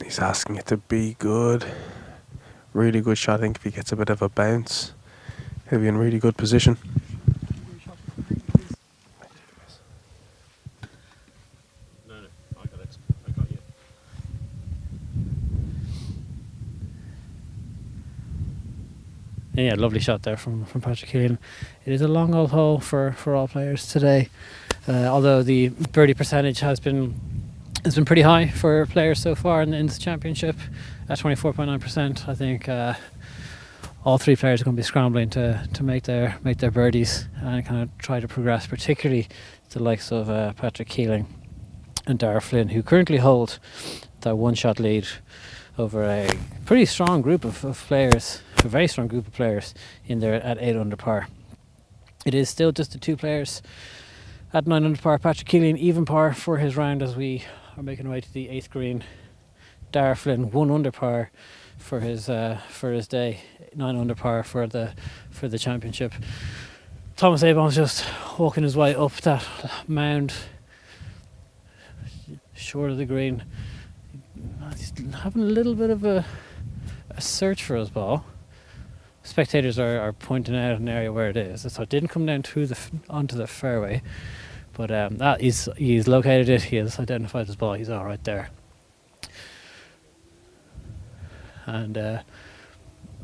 S5: He's asking it to be good. Really good shot. I think if he gets a bit of a bounce, he'll be in really good position.
S6: Yeah, lovely shot there from Patrick Keelan. It is a long old hole for all players today. Although the birdie percentage has been pretty high for players so far in this championship at 24.9%. I think all 3 players are going to be scrambling to make their birdies and kind of try to progress, particularly the likes of Patrick Keeling and Dara Flynn, who currently hold that 1-shot lead over a pretty strong group of players, a very strong group of players in there at 8 under par. It is still just the 2 players at 9 under par. Patrick Keeling even par for his round as we are making our way to the 8th green. Dara Flynn 1 under par for his day, 9 under par for the championship. Thomas Abom's just walking his way up that mound short of the green. He's having a little bit of a search for his ball. Spectators are pointing out an area where it is. So it didn't come down onto the fairway, but he's located it. He has identified his ball. He's all right there. And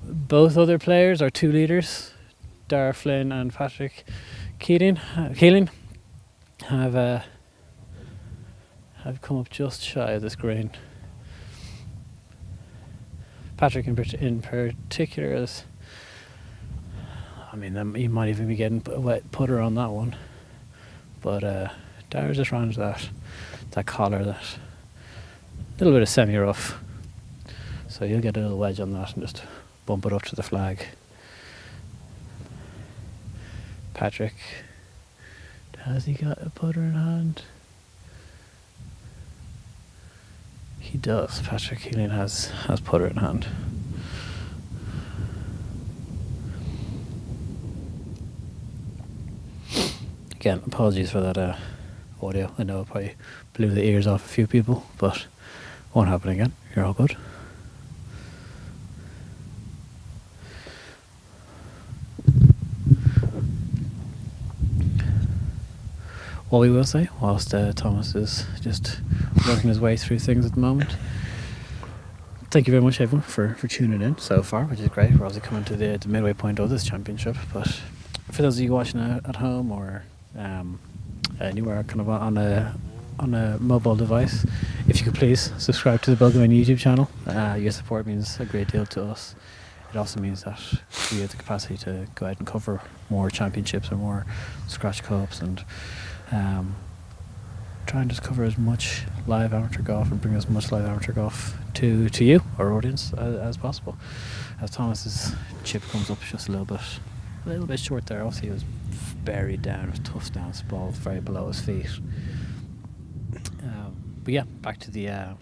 S6: both other players, our 2 leaders, Dara Flynn and Patrick Keeling, have come up just shy of this green. Patrick in particular is, he might even be getting a wet putter on that one, but Dara just runs that collar, that little bit of semi-rough, so you'll get a little wedge on that and just bump it up to the flag. Patrick, has he got a putter in hand? He does. Patrick Keeling has putter in hand. Again, apologies for that audio. I know it probably blew the ears off a few people, but won't happen again. You're all good. What we will say, whilst Thomas is just working his way through things at the moment, thank you very much, everyone, for tuning in so far, which is great. We're obviously coming to the midway point of this championship, but for those of you watching at home or anywhere kind of on a mobile device, if you could please subscribe to the Bogeyman YouTube channel. Your support means a great deal to us. It also means that we have the capacity to go out and cover more championships or more scratch cups and try and just cover as much live amateur golf and bring as much live amateur golf to you, our audience, as possible. As Thomas's chip comes up just a little bit short there. Obviously, it was buried down. It was tough down. His ball was very below his feet. But yeah, back to the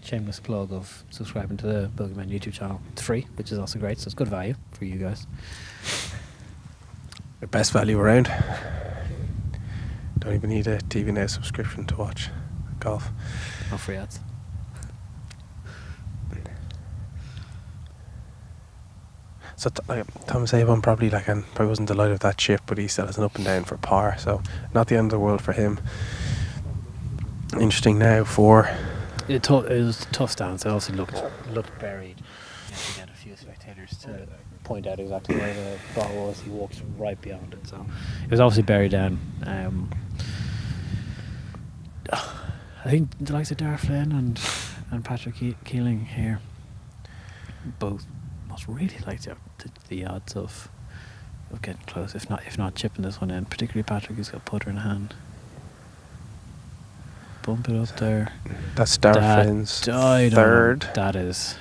S6: shameless plug of subscribing to the Boogeyman YouTube channel. It's free, which is also great, so it's good value for you guys.
S5: The best value around. Don't even need a TV Now subscription to watch golf.
S6: No free ads.
S5: So Thomas Avon probably wasn't delighted with that chip, but he still has an up and down for par, so not the end of the world for him. Interesting now for...
S6: It was a tough stance. It also looked buried. You had to get a few spectators to point out exactly where the ball was. He walked right beyond it, so it was obviously buried down. I think the likes of Darragh Flynn and Patrick Keeling here both must really like the odds of getting close, if not chipping this one in. Particularly Patrick, who's got putter in hand. Bump it up there.
S5: That's Darragh Flynn's third.
S6: That is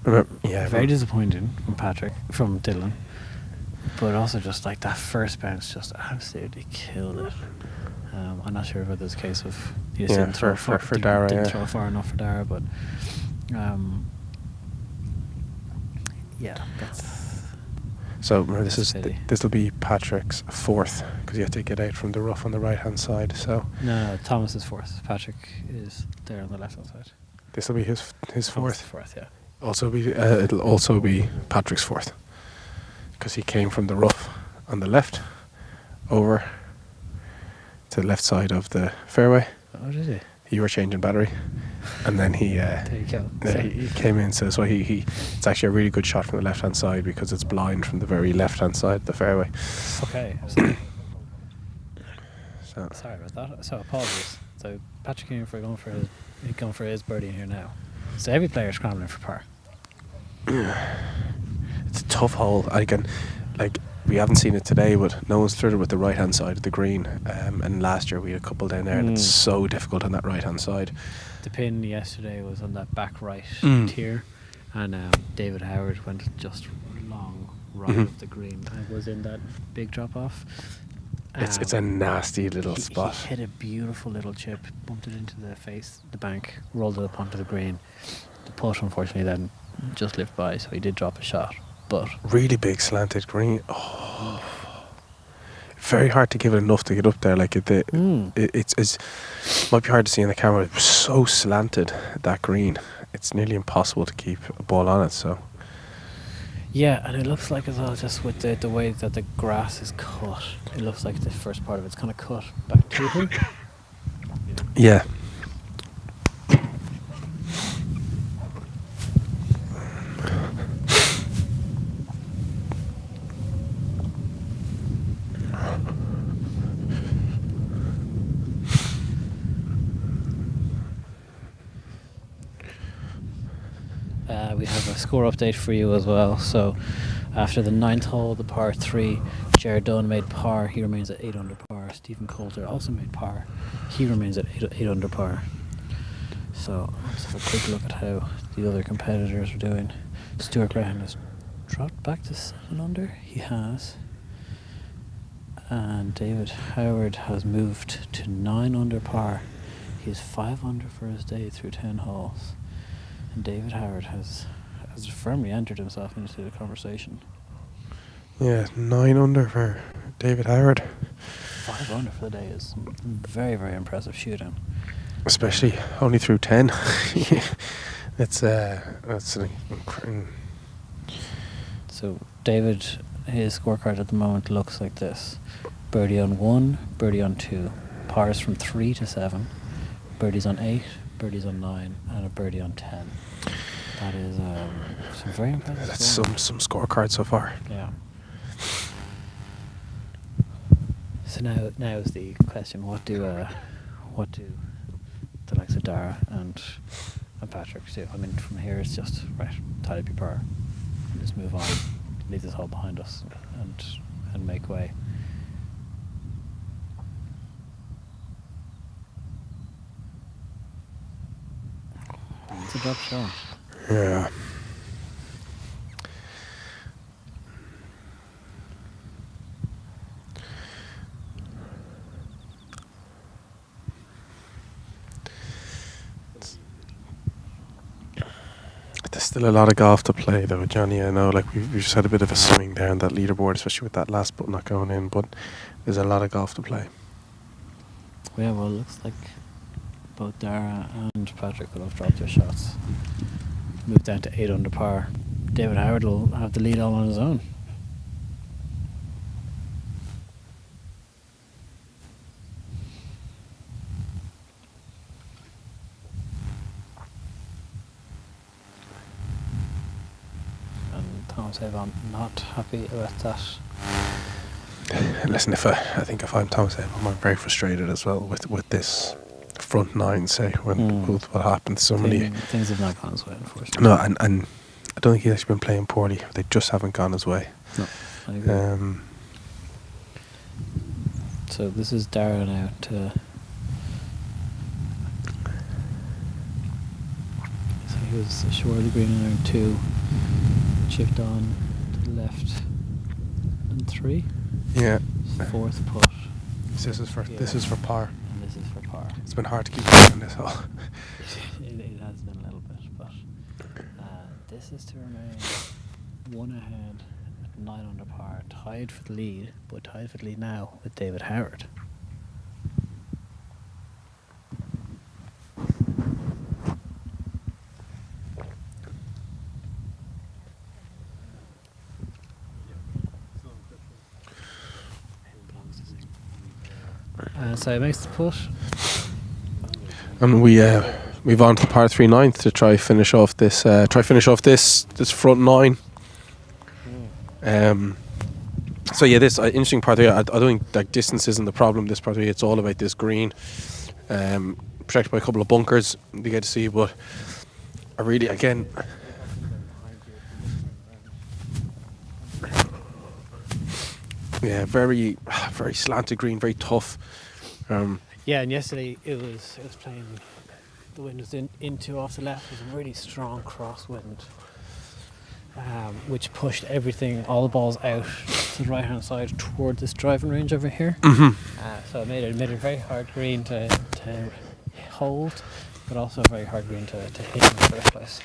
S6: very disappointing from Dylan. But also just like that first bounce just absolutely killed it. I'm not sure whether it's a case of he just didn't throw far enough for Darragh, but that's...
S5: So remember, this will be Patrick's fourth, because you have to get out from the rough on the right hand side. So
S6: no, Thomas is fourth. Patrick is there on the left hand side.
S5: This will be his fourth.
S6: Fourth, yeah.
S5: It'll also be Patrick's fourth, because he came from the rough on the left over to the left side of the fairway.
S6: Oh, did he?
S5: You were changing battery, and then he came in. So it's actually a really good shot from the left hand side because it's blind from the very left hand side of the fairway.
S6: Okay. So sorry about that. So apologies. So Patrick Keeling going for his birdie in here now. So every player scrambling for par.
S5: It's a tough hole. We haven't seen it today, but no one's through it with the right hand side of the green. And last year we had a couple down there, and it's so difficult on that right hand side.
S6: The pin yesterday was on that back right tier, and David Howard went just long right of the green and was in that big drop off.
S5: It's a nasty little spot.
S6: He hit a beautiful little chip, bumped it into the bank, rolled it up onto the green. The putt, unfortunately, then just lived by, so he did drop a shot. But
S5: really big slanted green. Oh, very hard to give it enough to get up there. It's might be hard to see in the camera. It's so slanted, that green. It's nearly impossible to keep a ball on it. So
S6: yeah, and it looks like as well, just with the way that the grass is cut, it looks like the first part of it's kind of cut back to him.
S5: Yeah.
S6: We have a score update for you as well. So after the 9th hole, the par 3, Jared Dunn made par. He remains at 8 under par. Stephen Coulter also made par. He remains at 8 under par. So let's have a quick look at how the other competitors are doing. Stuart Graham has dropped back to 7 under. He has. And David Howard has moved to 9 under par. He's 5 under for his day through 10 holes. And David Howard has firmly entered himself into the conversation.
S5: Yeah, 9 under for David Howard.
S6: 5 under for the day is very, very impressive shooting.
S5: Especially only through 10. So
S6: David, his scorecard at the moment looks like this: birdie on 1, birdie on 2, pars from 3 to 7, birdies on 8, birdies on 9, and a birdie on 10. That is some very impressive.
S5: That's some scorecards so far.
S6: Yeah. So now is the question: what do the likes of Darragh and Patrick do? I mean, from here it's just right, tidy up your par, and just move on, leave this all behind us, and make way. It's a drop shot.
S5: Yeah. Still a lot of golf to play, though, Johnny. I know, like we've just had a bit of a swing there on that leaderboard, especially with that last putt not going in. But there's a lot of golf to play.
S6: Yeah, well, it looks like both Dara and Patrick will have dropped their shots. Moved down to 8 under par. David Howard will have the lead all on his own. And Thomas Avon not happy about that.
S5: Listen, I think if I'm Thomas Avon, I'm very frustrated as well with this front nine. Say when with what happened, so many
S6: things have not gone his way, unfortunately.
S5: No, and I don't think he's actually been playing poorly. They just haven't gone his way.
S6: No, I agree. So this is Dara now to. So he was short of the green in round 2, chipped on to the left, and 3.
S5: Yeah.
S6: 4th putt.
S5: This is for par.
S6: And this is for par.
S5: It's been hard to keep up in this hole.
S6: It has been a little bit, but this is to remain 1 ahead at 9 under par, tied for the lead, but tied for the lead now with David Howard. So he makes the putt.
S5: And we've on to the par 3 9th to try finish off this front 9. So yeah, this interesting par 3. I don't think like distance isn't the problem. This par 3, it's all about this green, protected by a couple of bunkers you get to see. But I really again. Yeah, very slanted green, very tough.
S6: Yeah, and yesterday it was playing. The wind was into off the left. It was a really strong crosswind, which pushed all the balls out to the right hand side toward this driving range over here. So it made it a very hard green to hold, but also a very hard green to hit in the first place.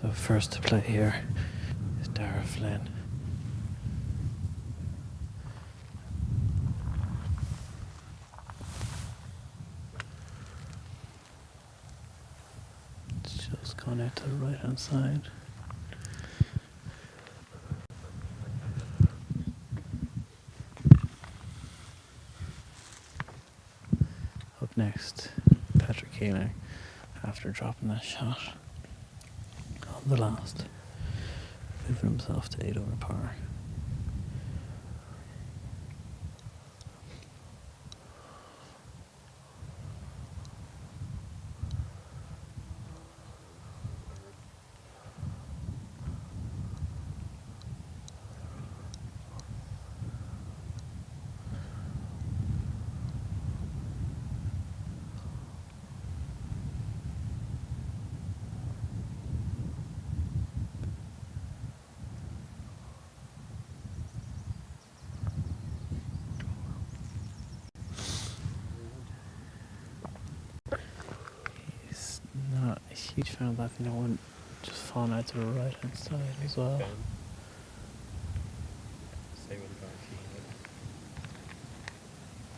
S6: So first to play here is Dara Flynn. It's just gone out to the right hand side. Up next, Patrick Keeler, after dropping that shot on the last, moving himself to 8 over par. Not a huge fan of that, one just falling out to the right hand side as well.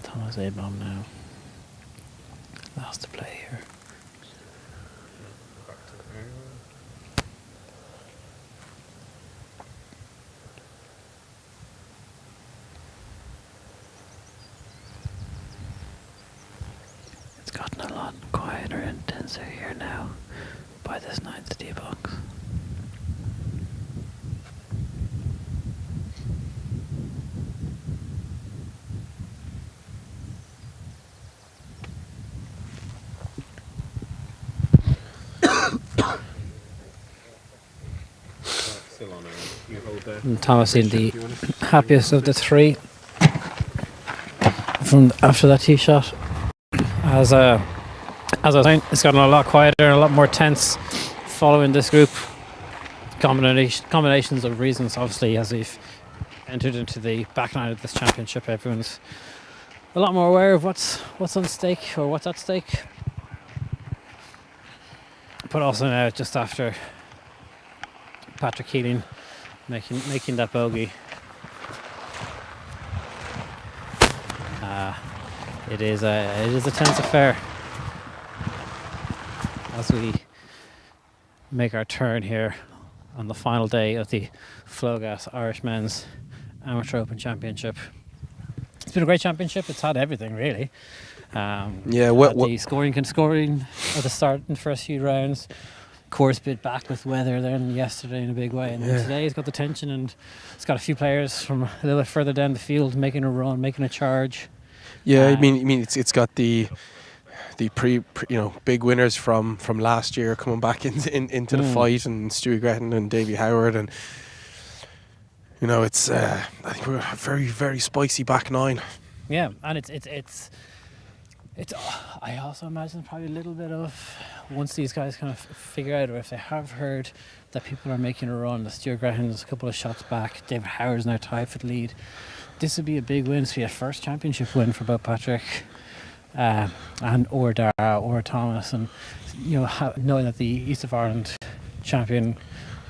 S6: Thomas Abom now. Last to play here. It's gotten a lot quieter and denser here now by this 9th tee box. And Thomas seemed the happiest of the three from after that tee shot. As I was saying, it's gotten a lot quieter and a lot more tense following this group. Combinations of reasons, obviously, as we've entered into the back nine of this championship. Everyone's a lot more aware of what's on stake or what's at stake. But also now, just after Patrick Keeling making that bogey, it is a tense affair as we make our turn here on the final day of the Flogas Irish Men's Amateur Open Championship. It's been a great championship. It's had everything really. The scoring at the start in the first few rounds. Course bit back with weather then yesterday in a big way, and then today it's got the tension, and it's got a few players from a little bit further down the field making a run, making a charge.
S5: Yeah, I mean it's got the big winners from last year coming back into the fight, and Stewie Gretton and Davey Howard, and it's I think we're a very, very spicy back nine.
S6: Yeah, and it's I also imagine probably a little bit of, once these guys kind of figure out, or if they have heard that people are making a run, the Stuart Graham's a couple of shots back, David Howard's now tied for the lead. This would be a big win. This would be a first championship win for both Patrick or Dara or Thomas, and knowing that the East of Ireland champion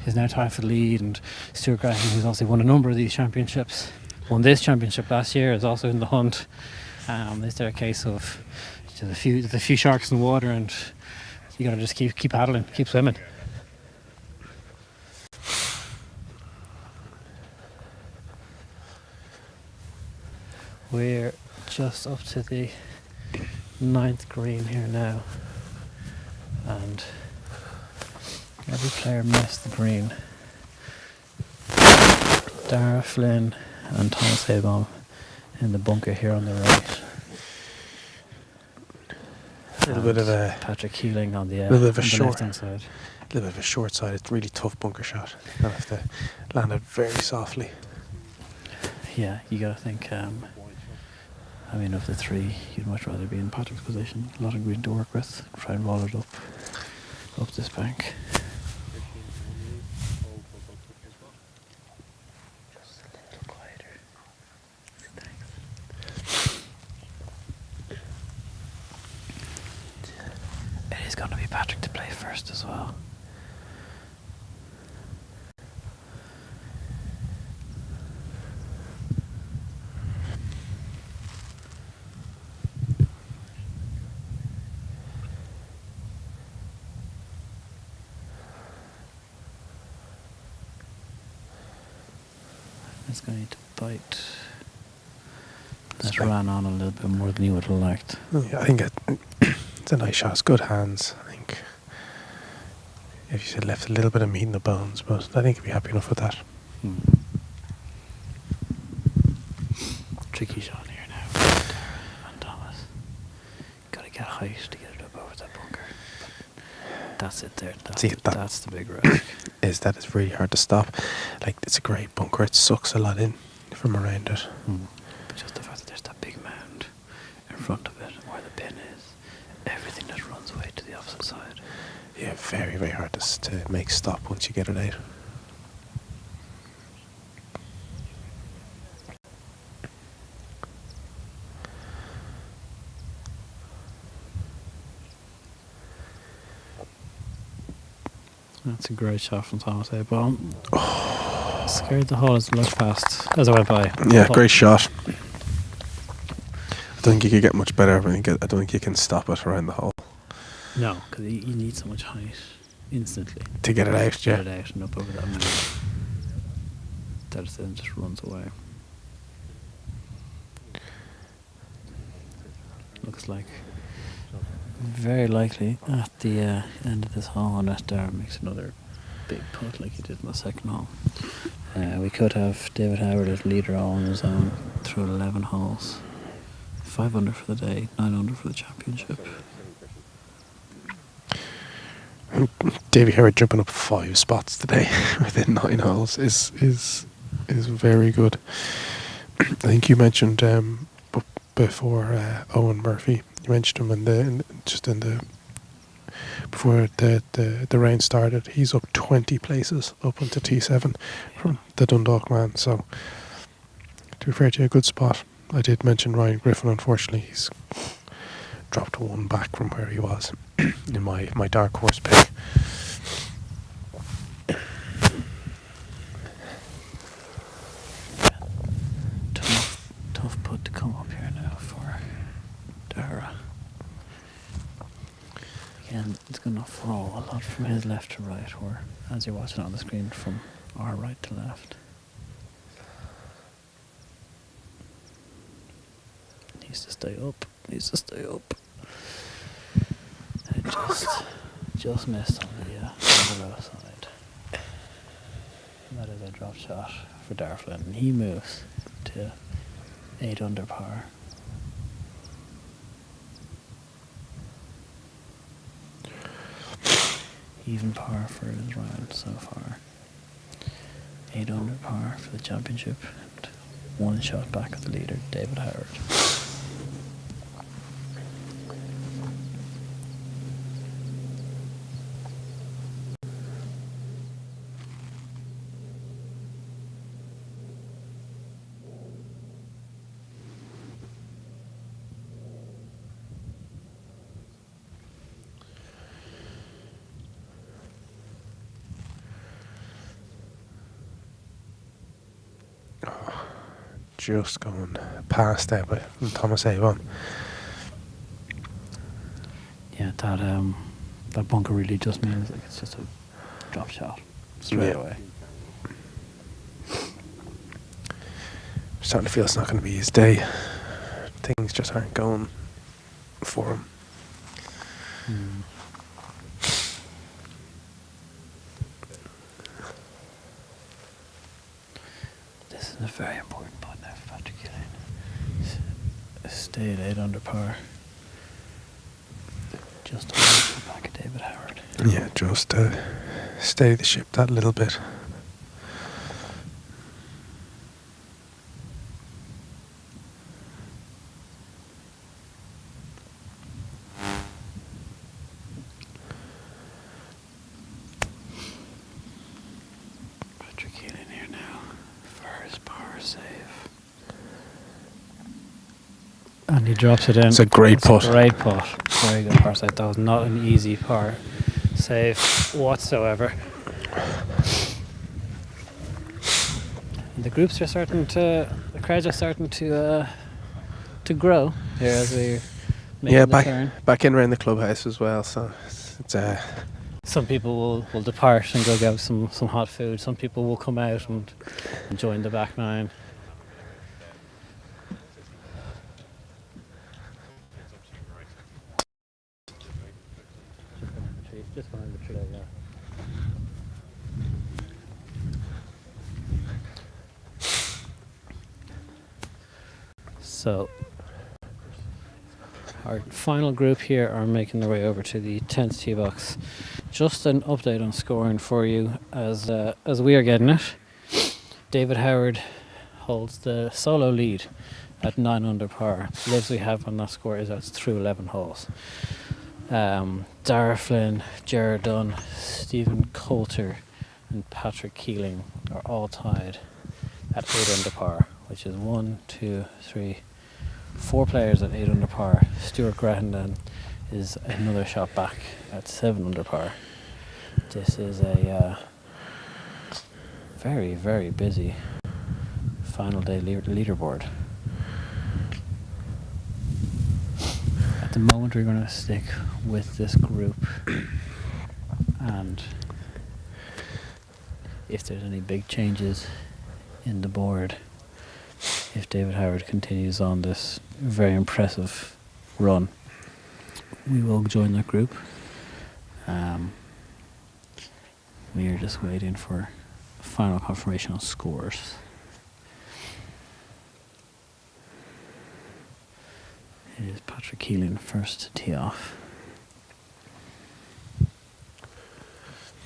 S6: is now tied for the lead, and Stuart Graham, who's also won a number of these championships, won this championship last year, is also in the hunt. Is there a case of there's a few sharks in the water, and you gotta just keep paddling, keep swimming. We're just up to the 9th green here now, and every player missed the green. Dara Flynn and Thomas Habom in the bunker here on the right.
S5: A little bit of a
S6: Patrick Keeling on the left-hand side.
S5: A little bit of a short side. It's a really tough bunker shot. You gotta have to land it very softly.
S6: Yeah, you gotta think. Of the three, you'd much rather be in Patrick's position. A lot of green to work with. Try and roll it up this bank. Just a little quieter. Thanks. It is going to be Patrick to play first as well. It's going to bite. That ran on a little bit more than you would have liked.
S5: Yeah, I think it's a nice shot. It's good hands. I think if you said left a little bit of meat in the bones, but I think you'd be happy enough with that.
S6: Tricky shot here now. And Thomas, got to get height to get it up over that bunker. But that's it there. That's the big risk.
S5: Is that it's really hard to stop. Like, it's a great bunker. It sucks a lot in from around it.
S6: But just the fact that there's that big mound in front of it, where the pin is, everything just runs away to the opposite side.
S5: Yeah, very, very hard to make stop once you get it out.
S6: That's a great shot from Thomas Habom. Scared the hole as it looked past as I went by.
S5: Yeah, great shot. I don't think you could get much better. I don't think you can stop it around the hole.
S6: No, because you need so much height instantly
S5: to get it out.
S6: To get it out and up over that mountain. That then just runs away. Looks like very likely at the end of this hole, unless Darren makes another big putt like he did in the second hole. We could have David Howard as leader all on his own through 11 holes. 5 under for the day, 9 under for the championship.
S5: Davy Howard jumping up 5 spots today within 9 holes is very good. I think you mentioned before Owen Murphy. You mentioned him before the rain started. He's up 20 places up into T7 from the Dundalk man. So to be fair to you, a good spot. I did mention Ryan Griffin. Unfortunately, he's dropped 1 back from where he was in my dark horse pick.
S6: Tough putt to come up here now for Dara. Again, it's going to fall a lot from his left to right, or as you're watching on the screen, from our right to left. Needs to stay up. It just missed on the low side. And that is a drop shot for Darflin. And he moves to 8 under par. Even par for his round so far. 8 under par for the championship. And 1 shot back of the leader, David Howard.
S5: Just going past there by Thomas Avon.
S6: Yeah, that bunker really just means like it's just a drop shot straight away.
S5: Starting to feel it's not going to be his day. Things just aren't going for him.
S6: This is a very important point now for Patrick Keeling. Stay at 8 under par. Just to the back of David Howard.
S5: Yeah, just steady the ship that little bit.
S6: Patrick Keeling here now for his par save. And he drops it in.
S5: It's a great putt.
S6: Great putt. Very good par save. That was not an easy par save whatsoever. The crowds are starting to grow here as we make the turn.
S5: back in around the clubhouse as well. So it's
S6: some people will depart and go get some hot food. Some people will come out and join the back nine. Just behind the tree, yeah. So, our final group here are making their way over to the 10th tee box. Just an update on scoring for you as we are getting it. David Howard holds the solo lead at 9 under par. The lives we have on that score is that's through 11 holes. Dara Flynn, Jared Dunn, Stephen Coulter and Patrick Keeling are all tied at 8 under par, which is 4 players at 8 under par. Stuart Grattan is another shot back at 7 under par. This is a very, very busy final day leaderboard. At the moment we're going to stick with this group, and if there's any big changes in the board, if David Howard continues on this very impressive run, we will join that group. We are just waiting for final confirmation on scores. It is Patrick Keeling first to tee off.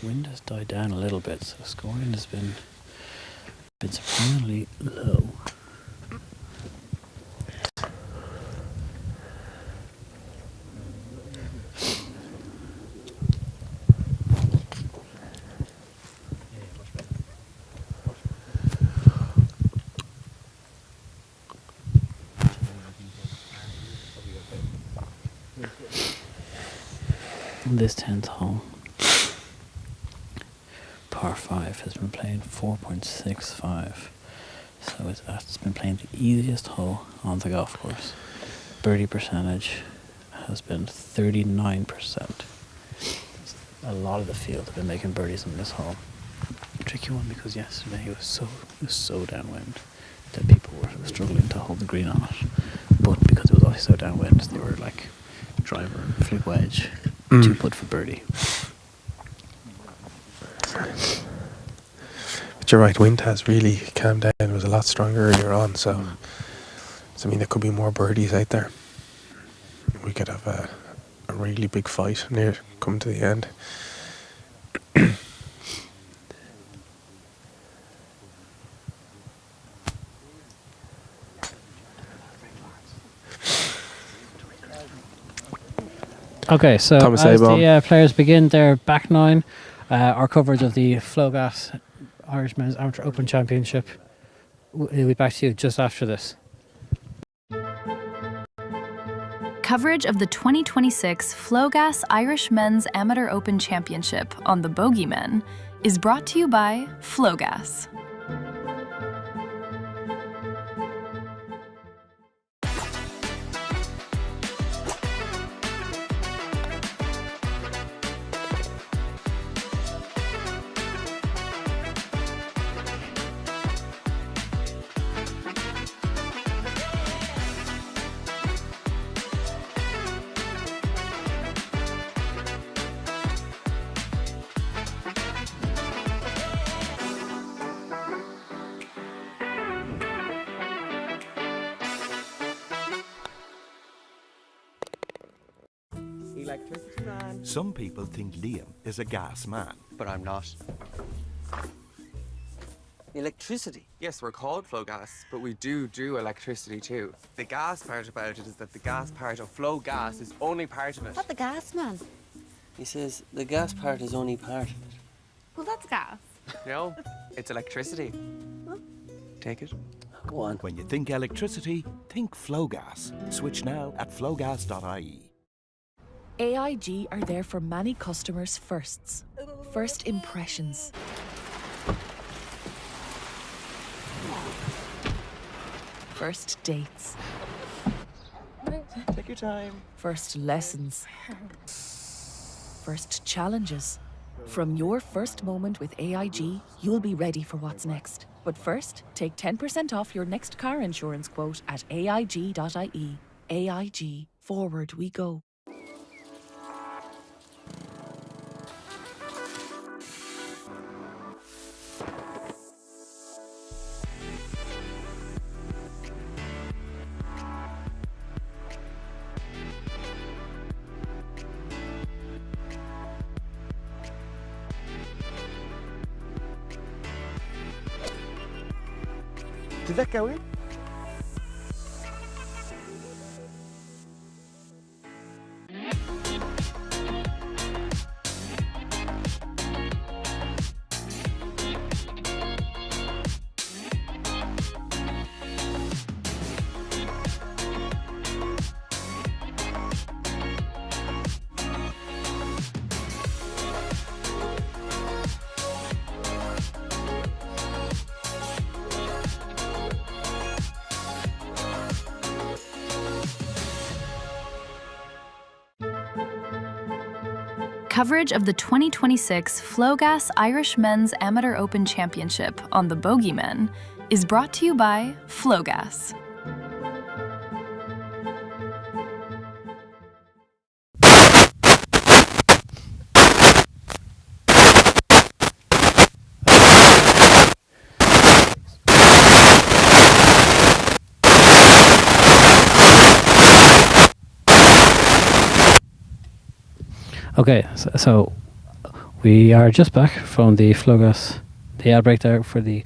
S6: Wind has died down a little bit, so scoring has been surprisingly low. This 10th hole, par 5, has been playing 4.65, so it's been playing the easiest hole on the golf course. Birdie percentage has been 39%. A lot of the field have been making birdies on this hole. Tricky one because yesterday it was so downwind that people were struggling to hold the green on it. But because it was also so downwind, they were like driver, flick wedge, 2-putt for birdie.
S5: But you're right, wind has really calmed down. It was a lot stronger earlier on, so I mean there could be more birdies out there. We could have a really big fight near coming to the end.
S6: Okay, so
S5: Thomas
S6: as
S5: Abon.
S6: the players begin their back nine, our coverage of the Flogas Irish Men's Amateur Open Championship will be back to you just after this.
S8: Coverage of the 2026 Flogas Irish Men's Amateur Open Championship on the Bogeymen is brought to you by Flogas.
S9: Electricity man. Some people think Liam is a gas man.
S10: But I'm not.
S13: Electricity?
S10: Yes, we're called Flogas, but we do electricity too. The gas part about it is that the gas part of Flogas is only part of it.
S11: What the gas, man?
S13: He says the gas part is only part of it.
S11: Well, that's gas.
S10: No, it's electricity. Take it.
S13: Go on.
S9: When you think electricity, think Flogas. Switch now at flogas.ie.
S12: AIG are there for many customers' firsts. First impressions. First dates.
S10: Take your time.
S12: First lessons. First challenges. From your first moment with AIG, you'll be ready for what's next. But first, take 10% off your next car insurance quote at aig.ie. AIG. Forward we go.
S10: Did that go in?
S8: Coverage of the 2026 Flogas Irish Men's Amateur Open Championship on the Bogeymen is brought to you by Flogas.
S6: Okay, so We are just back from the Flogas, the ad break there for the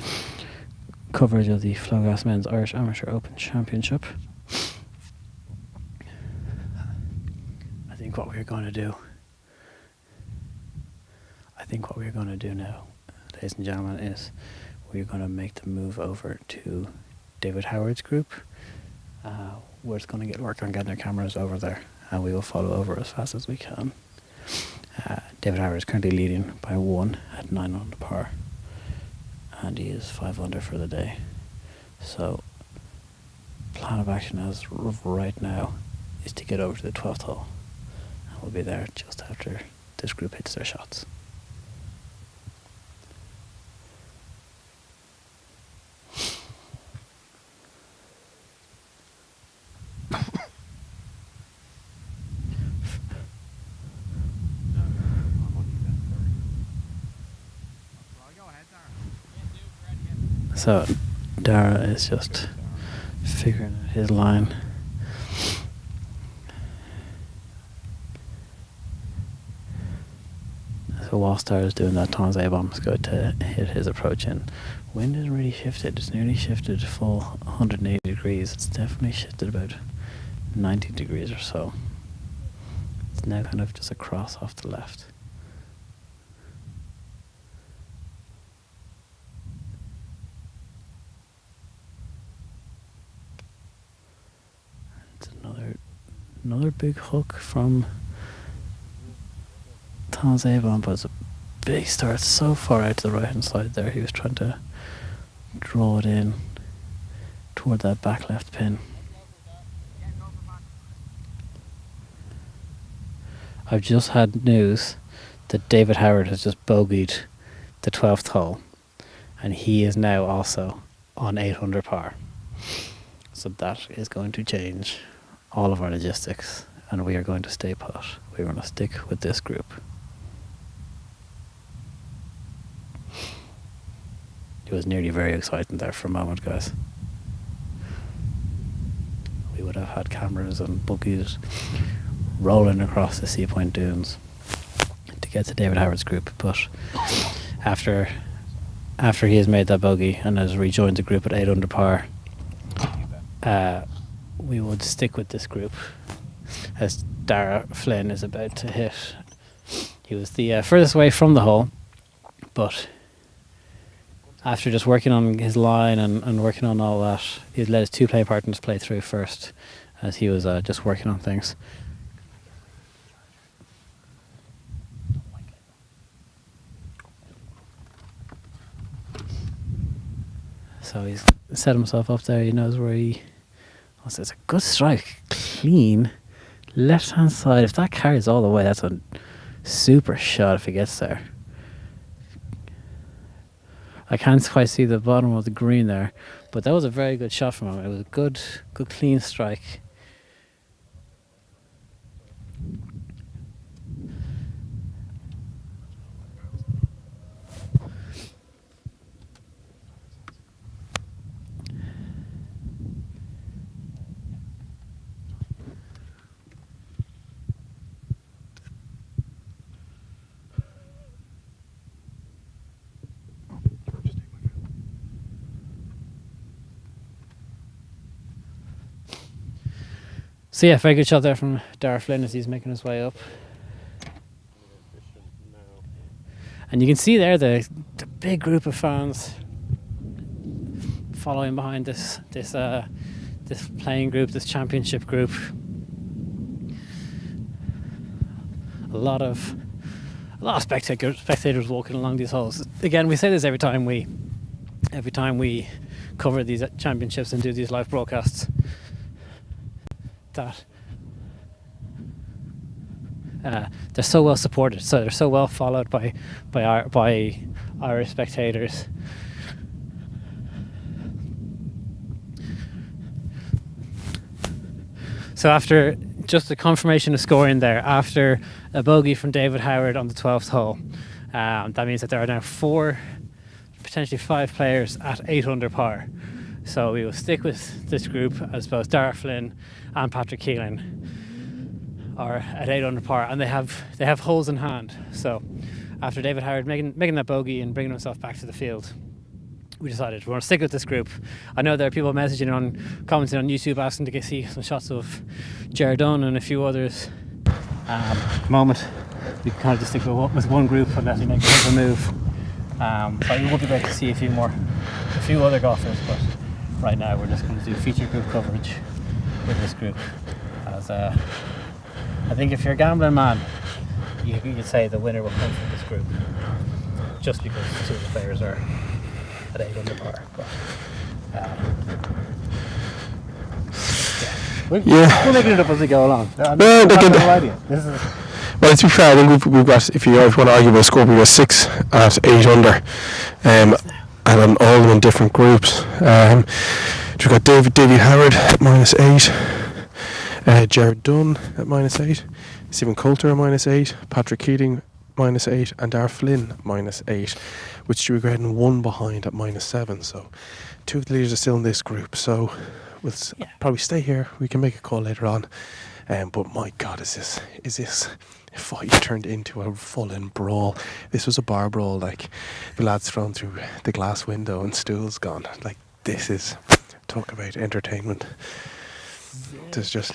S6: coverage of the Flogas Men's Irish Amateur Open Championship. I think what we're going to do now, ladies and gentlemen, is we're going to make the move over to David Howard's group. We're just going to get work on getting our cameras over there, and we will follow over as fast as we can. David Howard is currently leading by 1 at 9 under par, and he is 5 under for the day. So, plan of action as of right now is to get over to the 12th hole, and we'll be there just after this group hits their shots. So Dara is just figuring out his line. So whilst Dara is doing that, Thomas Abom's going to hit his approach in. Wind has really shifted. It's nearly shifted full 180 degrees. It's definitely shifted about 90 degrees or so. It's now kind of just a cross off the left. Another big hook from Thomas Avon, but it's a big start so far out to the right hand side there. He was trying to draw it in toward that back left pin. I've just had news that David Howard has just bogeyed the 12th hole, and he is now also on 8 under par. So that is going to change all of our logistics, and we are going to stay put. We're going to stick with this group. It was nearly very exciting there for a moment, guys. We would have had cameras and buggies rolling across the Seapoint dunes to get to David Howard's group, but after he has made that bogey and has rejoined the group at 8 under par, we would stick with this group as Dara Flynn is about to hit. He was the furthest away from the hole, but after just working on his line and working on all that, he let his two play partners play through first as he was just working on things. So he's set himself up there. He knows where he... It's a good strike, clean left hand side. If that carries all the way, that's a super shot if he gets there. I can't quite see the bottom of the green there, but that was a very good shot from him. It was a good clean strike. So yeah, very good shot there from Dara Flynn as he's making his way up. And you can see there the big group of fans following behind this playing group, this championship group. A lot of spectators walking along these holes. Again, we say this every time we cover these championships and do these live broadcasts, that they're so well supported, so they're so well followed by Irish spectators. So after just the confirmation of scoring there, after a bogey from David Howard on the 12th hole, that means that there are now 4, potentially 5 players at 8 under par. So we will stick with this group as both Dara Flynn and Patrick Keelan are at 8 under par, and they have holes in hand. So after David Howard making that bogey and bringing himself back to the field, we decided we want to stick with this group. I know there are people commenting on YouTube asking to see some shots of Jared Dunn and a few others. At the moment, we can kind of just stick with one group unless we make a move. But it would be great to see a few other golfers. But right now, we're just going to do feature group coverage with this group. As I think if you're a gambling man, you could say the winner will come from this group, just because two of the players are at 8 under par. But, we're making it up as we go along. Well,
S5: to be fair, I think we've got, if you want to argue about a score, we've got 6 at 8 under, and on all of them in different groups. We've got David Howard at -8, Jared Dunn at -8, Stephen Coulter at -8, Patrick Keating -8, and Dar Flynn -8, with Stuart Graydon 1 behind at -7. So 2 of the leaders are still in this group. So we'll probably stay here. We can make a call later on. But my God, is this fight turned into a full-in brawl? This was a bar brawl. Like, the lads thrown through the glass window and stools gone. Like, this is, talk about entertainment. There's just,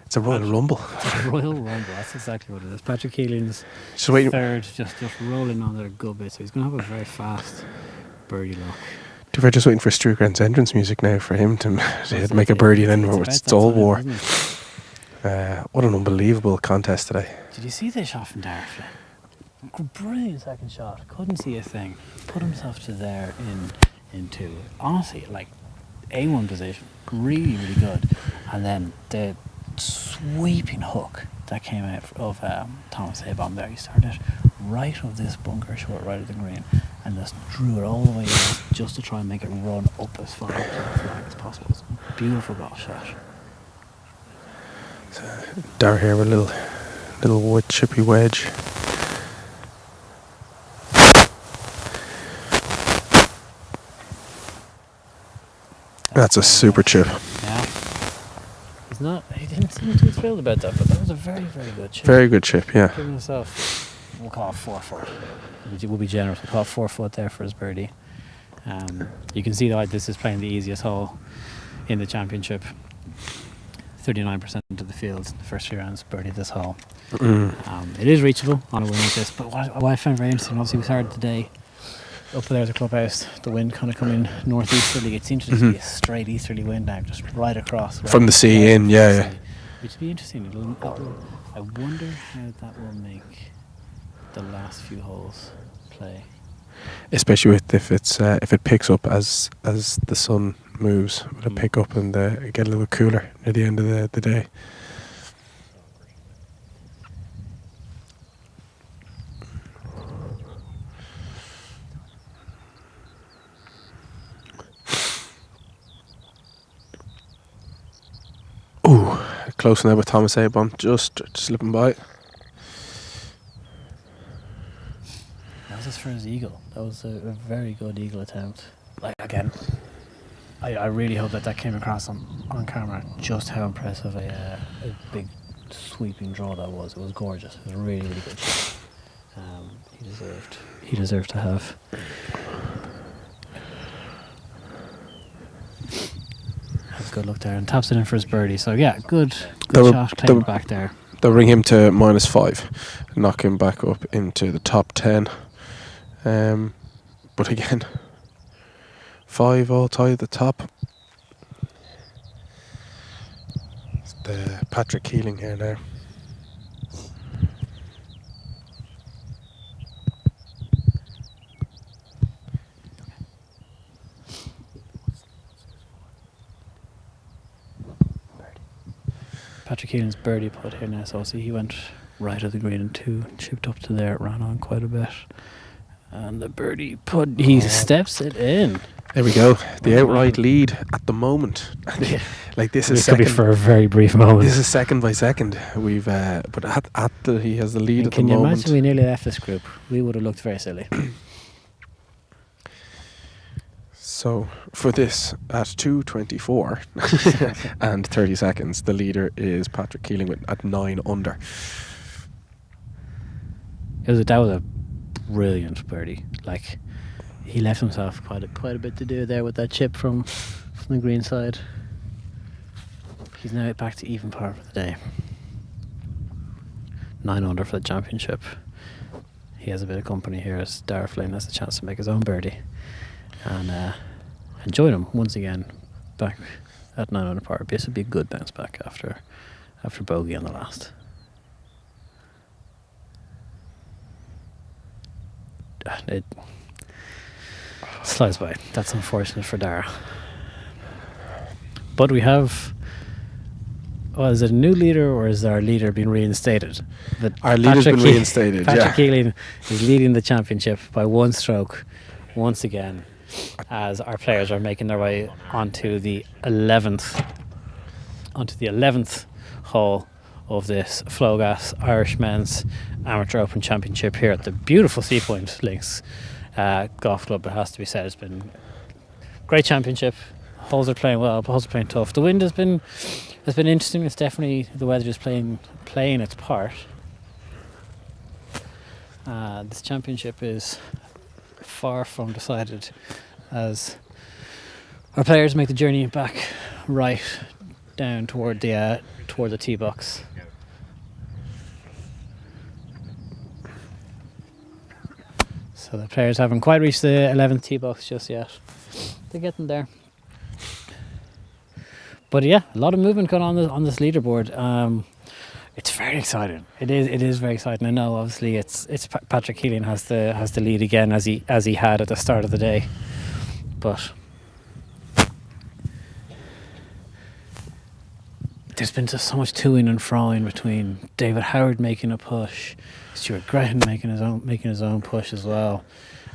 S5: it's a Royal Rumble.
S6: It's a Royal Rumble, that's exactly what it is. Patrick Keeling's third, just rolling on their gubbit, so he's going to have a very fast birdie lock.
S5: We're just waiting for Stuart Grant's entrance music now for him to make a birdie, and then it's all war. What an unbelievable contest today.
S6: Did you see the shot from Dar Flynn? Brilliant second shot. Couldn't see a thing. Put himself to there into honestly, like, A1 position. Really, really good. And then the sweeping hook that came out of Thomas Habom there. He started right of this bunker short right of the green and just drew it all the way in just to try and make it run up as far up to the flag as possible. It's a beautiful golf shot.
S5: Dar here with a little wood chippy wedge. That's a super chip.
S6: Yeah. He didn't seem too thrilled about that, but that was a very, very good chip.
S5: Very good chip, yeah.
S6: Giving himself, we'll call it 4 foot. We'll be generous. We'll call it 4 foot there for his birdie. You can see that this is playing the easiest hole in the championship. 39% of the field in the first 3 rounds birdied this hole. It is reachable on a win like this, but what I found very interesting, obviously we started today up there at the clubhouse, the wind kind of coming northeasterly. It seems to just be a straight easterly wind now, just right across.
S5: From the sea in, yeah.
S6: Which would be interesting. I wonder how that will make the last few holes play.
S5: Especially if it picks up as the sun moves, will it pick up and get a little cooler near the end of the day. Ooh, close now with Thomas Habom, just slipping by.
S6: That was his first eagle. That was a very good eagle attempt. Like, again, I really hope that came across on camera, just how impressive a big sweeping draw that was. It was gorgeous. It was a really, really good shot. He deserved to have. Have a good look there and taps it in for his birdie. So yeah, good shot. Claim it back there.
S5: They'll bring him to -5, knock him back up into the top 10. But again, 5 all tied at the top. It's the Patrick Keeling here now.
S6: Patrick Keeling's birdie putt here now, so see he went right of the green and 2, chipped up to there, ran on quite a bit. And the birdie putt, he steps it in.
S5: There we go. The outright lead at the moment. Like, this is
S6: second. Could be for a very brief moment.
S5: This is second by second. We've but he has the lead at the moment.
S6: Can you imagine we nearly left this group? We would have looked very silly.
S5: So for this, at 2:24 and 30 seconds, the leader is Patrick Keeling at 9 under.
S6: That was a brilliant birdie. Like, he left himself quite a bit to do there with that chip from the green side. He's now back to even par for the day. 9 under for the championship. He has a bit of company here as Darragh Flynn has a chance to make his own birdie. And join him once again back at 9 under par. This would be a good bounce back after bogey on the last. It slides by. That's unfortunate for Darragh. But we have... Well, is it a new leader or is our leader being reinstated?
S5: Our leader's been reinstated,
S6: Patrick Keeling is leading the championship by 1 stroke once again as our players are making their way onto the 11th hole of this Flogas Irish Men's Amateur Open Championship here at the beautiful Seapoint Links Golf Club. It has to be said, it's been a great championship. Holes are playing well, holes are playing tough. The wind has been interesting. It's definitely the weather just playing its part. This championship is far from decided as our players make the journey back right down toward the tee box. So the players haven't quite reached the 11th tee box just yet. They're getting there. But yeah, a lot of movement going on this leaderboard. It's very exciting. It is very exciting. I know, obviously, it's Patrick Keeling has the lead again as he had at the start of the day, but there's been just so much toing and froing between David Howard making a push, Stuart Graham making his own push as well.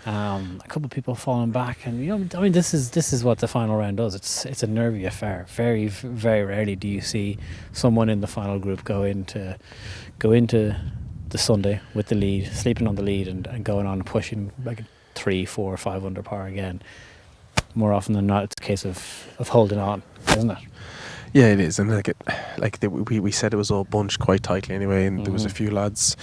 S6: A couple of people falling back, and this is what the final round does. It's a nervy affair. Very, very rarely do you see someone in the final group go into the Sunday with the lead, sleeping on the lead, and going on and pushing like 3, 4, 5 under par again. More often than not, it's a case of holding on, isn't it?
S5: Yeah, it is, and we said it was all bunched quite tightly anyway, and there was a few lads,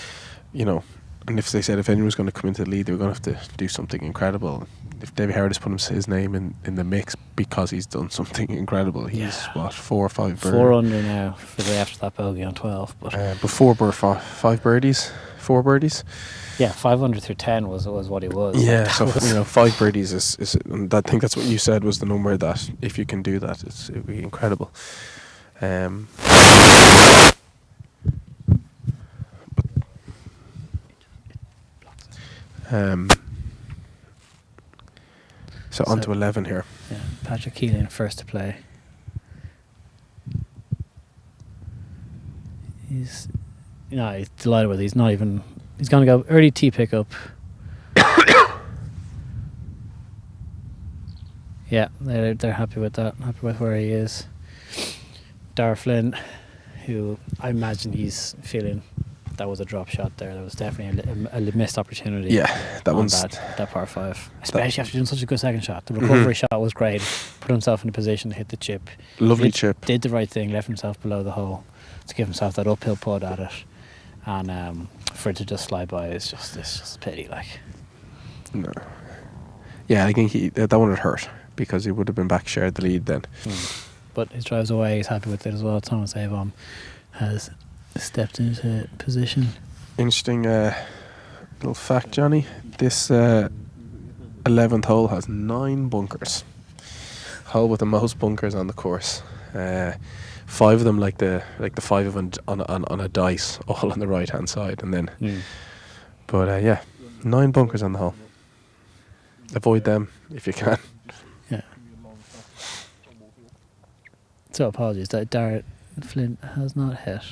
S5: and if they said if anyone was going to come into the lead, they were going to have to do something incredible. If David Howard has put his name in the mix because he's done something incredible. He's 4 or 5 birdies. 4
S6: under now for the after that bogey on 12. But
S5: before 5 birdies, 4 birdies.
S6: Yeah, 5 under through 10 was what he was.
S5: Yeah, so 5 birdies is and I think that's what you said was the number that if you can do that, it would be incredible. So on to 11 here.
S6: Yeah, Patrick Keeling first to play. He's delighted with it. He's going to go early tee pickup. Yeah, they're happy with that. Happy with where he is. Darragh Flynn, who I imagine he's feeling that was a drop shot there. That was definitely a missed opportunity.
S5: Yeah,
S6: that par 5, especially after doing such a good second shot. The recovery shot was great. Put himself in a position to hit the chip.
S5: Lovely chip.
S6: Did the right thing. Left himself below the hole to give himself that uphill putt at it, and for it to just slide by is just a pity. Like,
S5: no. Yeah, I think that one would hurt because he would have been back shared the lead then.
S6: But his drives away. He's happy with it as well. Thomas Avon has stepped into position.
S5: Interesting little fact, Johnny. This 11th hole has 9 bunkers. Hole with the most bunkers on the course. 5 of them like the 5 of them on a dice, all on the right hand side, and then. But 9 bunkers on the hole. Avoid them if you can.
S6: Yeah. So apologies that Darragh Flynn has not hit.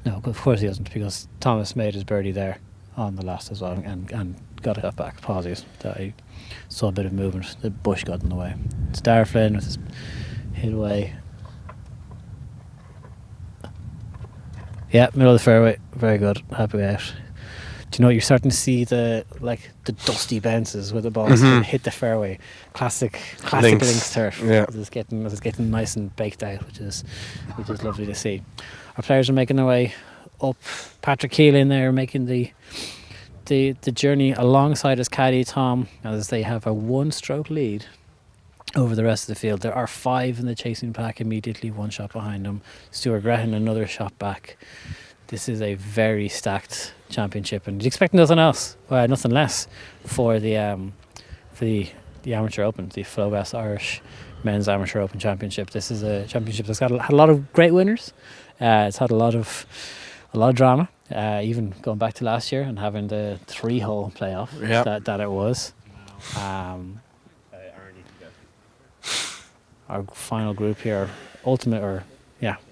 S6: No, of course he hasn't, because Thomas made his birdie there on the last as well and got it back. Apologies that I saw a bit of movement. The bush got in the way. It's Darragh Flynn with his hit away. Yeah, middle of the fairway. Very good. Happy out. Do you know, you're starting to see the dusty bounces with the balls hit the fairway. Classic links turf.
S5: Yeah.
S6: It's getting nice and baked out, which is lovely to see. Our players are making their way up. Patrick Keelan there making the journey alongside his caddy Tom, as they have a 1-stroke lead over the rest of the field. There are 5 in the chasing pack, immediately 1 shot behind them. Stuart Grehan another shot back. This is a very stacked championship, and you expect nothing else, nothing less for the Amateur Open, the Flogas Irish Men's Amateur Open Championship. This is a championship that's had a lot of great winners. It's had a lot of drama, even going back to last year and having the 3-hole playoff that it was. Our final group here,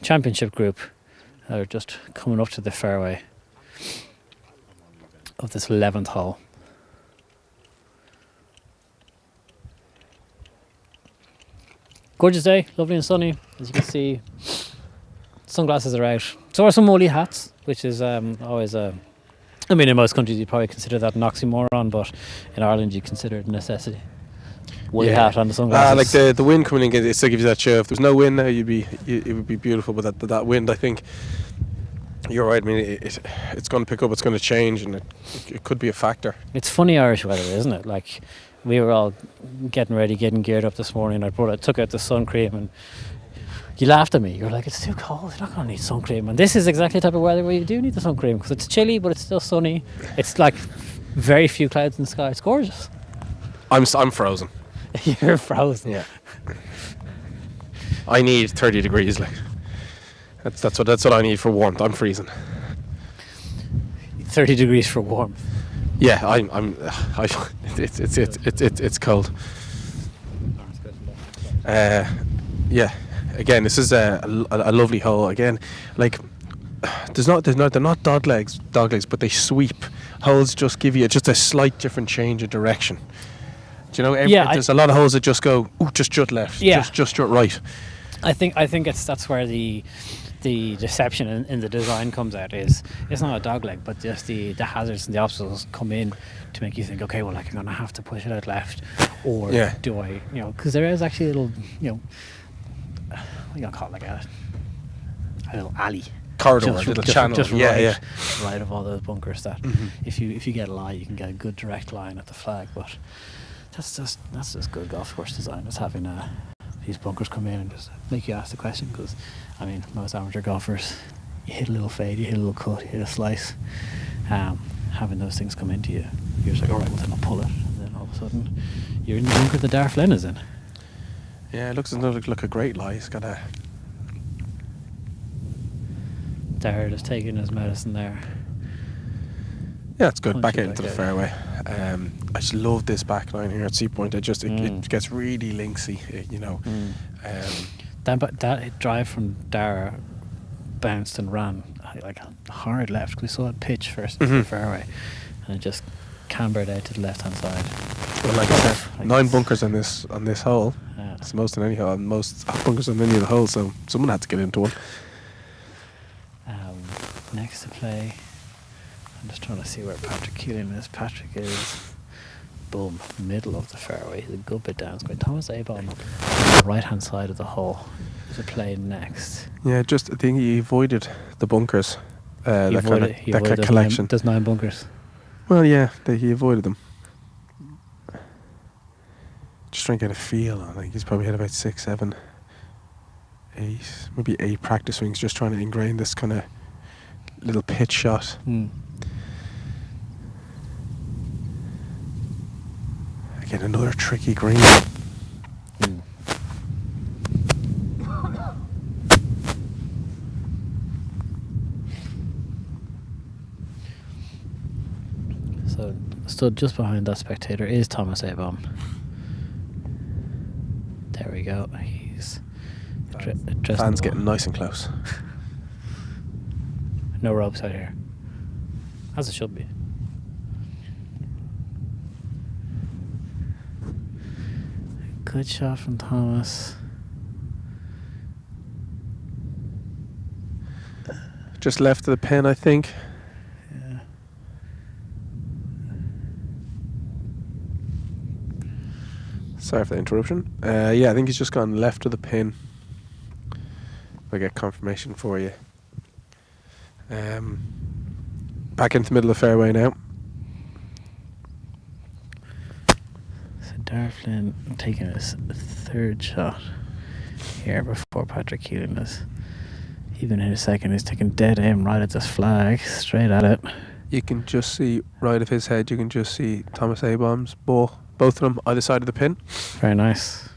S6: championship group, are just coming up to the fairway of this 11th hole. Gorgeous day, lovely and sunny. As you can see, sunglasses are out. So are some woolly hats, which is always a... I mean, in most countries you'd probably consider that an oxymoron, but in Ireland you consider it a necessity. Woolly hat on the sunglasses.
S5: Like the wind coming in, it still gives you that show. If there's no wind now, it would be beautiful. But that wind, I think, you're right. I mean, it's going to pick up. It's going to change, and it could be a factor.
S6: It's funny Irish weather, isn't it? Like, we were all getting geared up this morning. I took out the sun cream, and you laughed at me. You're like, it's too cold. You're not going to need sun cream. And this is exactly the type of weather where you do need the sun cream, because it's chilly, but it's still sunny. It's like very few clouds in the sky. It's gorgeous.
S5: I'm frozen.
S6: You're frozen.
S5: Yeah. I need 30 degrees. Like that's what I need for warmth. I'm freezing.
S6: 30 degrees for warmth.
S5: Yeah, it's cold. Yeah. Again, this is a lovely hole. Again, like they're not dog legs, but they sweep. Holes just give you just a slight different change of direction. Do you know? There's a lot of holes that just go, just jut left, just jut right.
S6: I think that's where the deception in the design comes out. Is it's not a dog leg, but just the hazards and the obstacles come in to make you think, okay, well, like, I'm gonna have to push it out left, or do I, because there is actually a little, what do you call it, like a little alley.
S5: Corridor, little channel,
S6: right of all those bunkers. That if you get a lie, you can get a good direct line at the flag. But that's just good golf course design. Just having these bunkers come in and just make you ask the question. Because I mean, most amateur golfers, you hit a little fade, you hit a little cut, you hit a slice. Having those things come into you, you're just like, all right, well then I'll pull it, and then all of a sudden you're in the bunker that Dar Flynn is in.
S5: Yeah, it looks like a great lie. He's got a.
S6: Dar just taking his medicine there.
S5: Yeah, it's good. Back out into the fairway. I just love this back line here at Seapoint. It gets really linksy,
S6: That drive from Dar bounced and ran like hard left. We saw it pitch first into the fairway, and it just cambered out to the left hand side.
S5: Well, like I said, 9 bunkers on this hole. Yeah. It's the most in any hole, and most bunkers on any of the holes. So someone had to get into one.
S6: Next to play, I'm just trying to see where Patrick Keelan is. Patrick is, boom, middle of the fairway. He's a good bit down. It's going Thomas Abom on the right hand side of the hole to play next.
S5: Yeah, I think he avoided the bunkers. That kind of collection.
S6: There's 9 bunkers.
S5: Well, yeah, he avoided them. Just trying to get a feel. I think he's probably had about 6, 7, 8, maybe 8 practice swings, just trying to ingrain this kind of little pitch shot. Again, another tricky green.
S6: So, stood just behind that spectator is Thomas Abom. There we go. He's
S5: fans getting nice and close.
S6: No ropes out here, as it should be. Good shot from Thomas.
S5: Just left of the pin, I think.
S6: Yeah.
S5: Sorry for the interruption. Yeah, I think he's just gone left of the pin. If I get confirmation for you. Back into the middle of the fairway now.
S6: So Darragh Flynn taking his third shot here before Patrick Keelan is even in a second. He's taking dead aim right at this flag, straight at it.
S5: You can just see right of his head, you can just see Thomas Abaum's ball. Both of them either side of the pin.
S6: Very nice.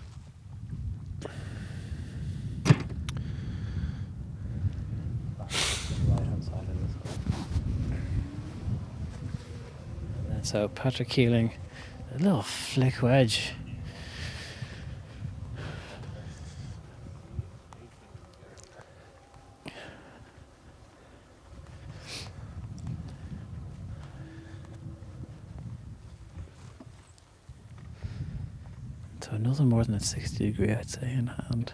S6: So Patrick Keeling, a little flick wedge. So nothing more than a 60 degree, I'd say, in hand.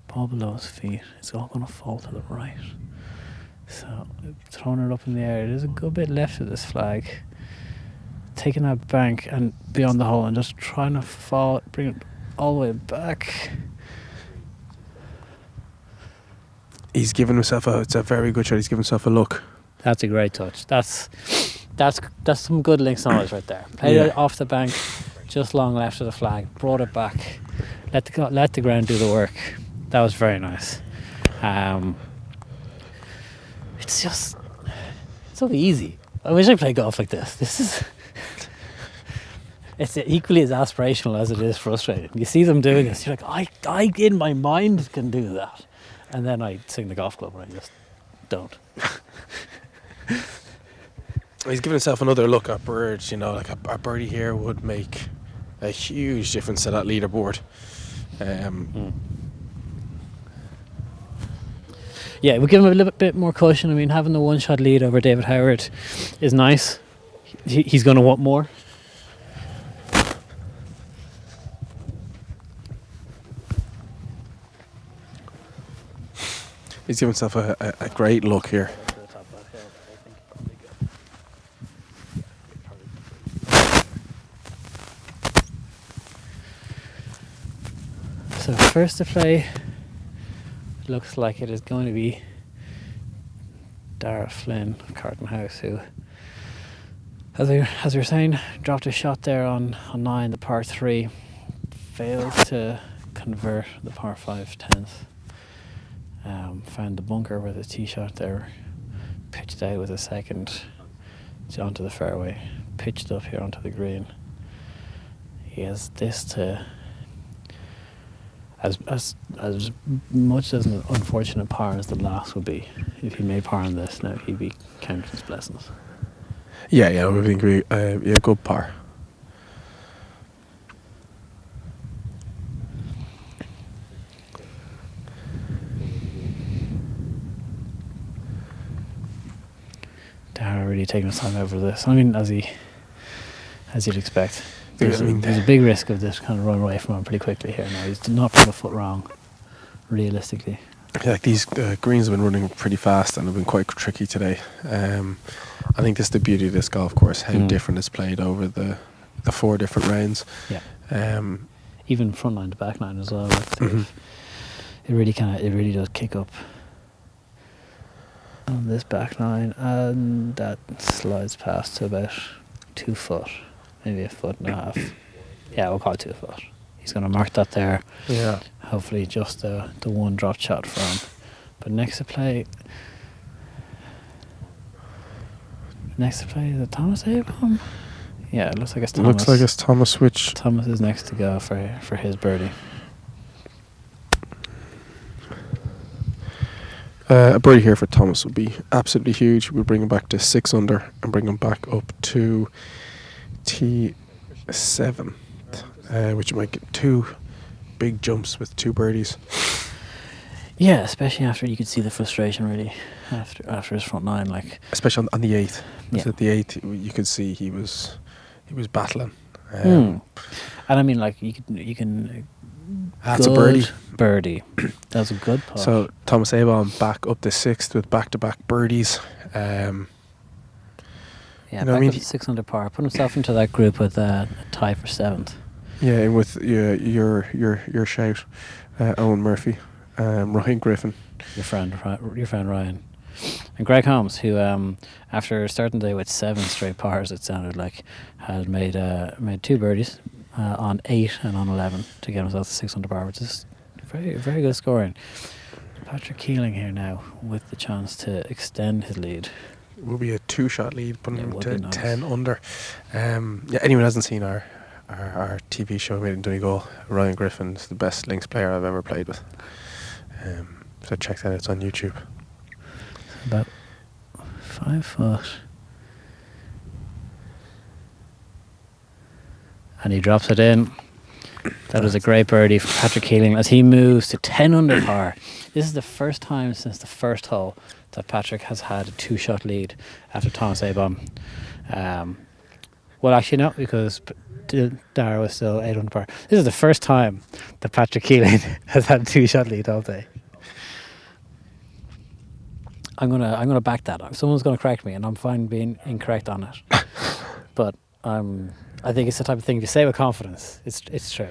S6: Ball below his feet. It's all going to fall to the right. So throwing it up in the air, it is a good bit left of this flag. Taking that bank and beyond the hole and just trying to bring it all the way back.
S5: He's given himself it's a very good shot. He's given himself a look.
S6: That's a great touch. That's some good links knowledge right there. Played it off the bank, just long left of the flag, brought it back, let the ground do the work. That was very nice. It's so easy. I wish I played golf like this. It's equally as aspirational as it is frustrating. You see them doing this, you're like, I in my mind can do that. And then I sing the golf club and I just don't.
S5: He's given himself another look at birds, like a birdie here would make a huge difference to that leaderboard.
S6: Yeah, we'll give him a little bit more cushion. I mean, having the one-shot lead over David Howard is nice. He's going to want more.
S5: He's given himself a great look here.
S6: So first to play, looks like it is going to be Darragh Flynn of Carton House, who, as we were saying, dropped a shot there on 9, the par 3, failed to convert the par 5 10th. Found the bunker with a tee shot there, pitched out with a second onto the fairway, pitched up here onto the green. He has this to, as much as an unfortunate par as the last would be. If he made par on this, now he'd be counting his blessings.
S5: Yeah, we agree. Good par. Darragh really taking his time over this. I mean, as you'd expect. There's a big risk of this kind of run away from him pretty quickly here now. He's not put a foot wrong, realistically. Yeah, these greens have been running pretty fast and have been quite tricky today. I think this is the beauty of this golf course, how different it's played over the 4 different rounds.
S6: Yeah. Even front line to back line as well. It really does kick up on this back line, and that slides past to about 2 foot, maybe 1.5 foot. Yeah, we'll call it 2 foot. He's going to mark that there.
S5: Yeah.
S6: Hopefully just the one drop shot for him. But next to play is it Thomas Abaum? Yeah, it looks like it's Thomas.
S5: Looks like it's Thomas, which
S6: Thomas is next to go for his birdie.
S5: A birdie here for Thomas would be absolutely huge. We'll bring him back to 6 under and bring him back up to T7, which might get 2 big jumps with 2 birdies.
S6: Yeah, especially after you could see the frustration really after his front 9, like
S5: especially on the 8th.
S6: Yeah.
S5: So at the 8th, you could see he was battling.
S6: And I mean, like you can.
S5: That's a birdie.
S6: That was a good putt.
S5: So Thomas Abaum back up to 6th with back-to-back birdies.
S6: Yeah, back up to 6 under par. Put himself into that group with a tie for 7th.
S5: Yeah, and with your shout, Owen Murphy, Ryan Griffin,
S6: your friend Ryan, and Greg Holmes, who after starting the day with 7 straight pars, it sounded like, had made 2 birdies on 8 and on 11 to get himself to 6 under par, which is very, very good scoring. Patrick Keeling here now with the chance to extend his lead.
S5: It will be a 2-shot lead, putting him to
S6: nice.
S5: 10 under. Anyone who hasn't seen our TV show Made in Donegal, Ryan Griffin's the best links player I've ever played with. So check that out, it's on YouTube.
S6: About 5 foot. And he drops it in. That was a great birdie for Patrick Keeling as he moves to 10 under par. This is the first time since the first hole that Patrick has had a 2-shot lead after Thomas Abom. Well, actually, no, because Dara was still 8 under par. This is the first time that Patrick Keeling has had a 2-shot lead all day. I'm gonna back that up. Someone's gonna correct me, and I'm fine being incorrect on it. But I think it's the type of thing if you say with confidence, it's true.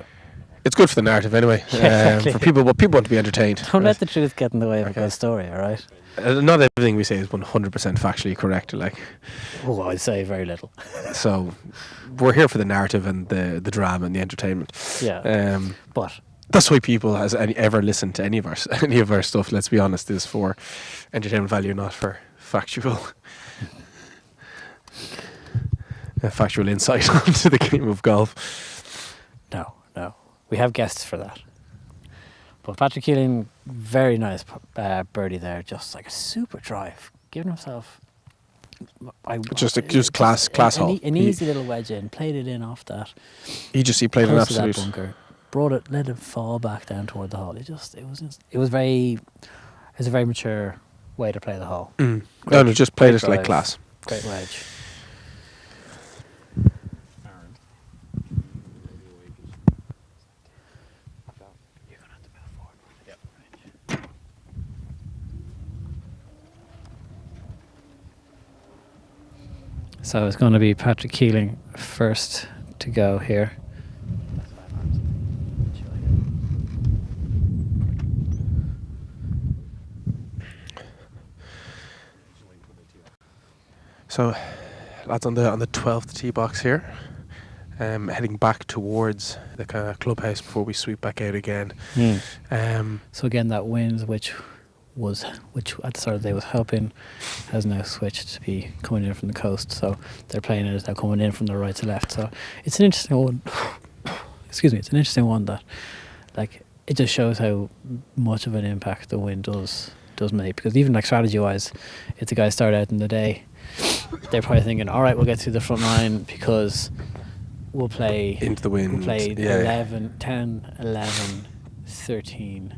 S5: It's good for the narrative anyway.
S6: Yeah, exactly.
S5: For people want to be entertained.
S6: Don't let the truth get in the way of a good story, all right?
S5: Not everything we say is 100% factually correct. Like,
S6: oh, I'd say very little.
S5: So we're here for the narrative and the drama and the entertainment.
S6: Yeah. But
S5: that's why people ever listen to any of our stuff. Let's be honest, is for entertainment value, not for factual insight onto the game of golf.
S6: No. We have guests for that. But Patrick Keeling, very nice birdie there, just like a super drive, giving himself
S5: just class hole.
S6: An easy little wedge in, played it in off that.
S5: He played an absolute
S6: bunker, brought it, let it fall back down toward the hole. It was a very mature way to play the hole.
S5: Just played it like class.
S6: Great wedge. So it's going to be Patrick Keeling first to go here.
S5: So, lads, on the 12th tee box here, heading back towards the kind of clubhouse before we sweep back out again.
S6: So again, that wind, which at the start of the day was helping, has now switched to be coming in from the coast. So they're playing it as now coming in from the right to left. So it's an interesting one. Excuse me, it's an interesting one that, like, it just shows how much of an impact the wind does make. Because even like strategy wise, if the guys start out in the day, they're probably thinking, all right, we'll get through the front line because we'll play
S5: into the wind.
S6: We'll play 11, 10, 11, 13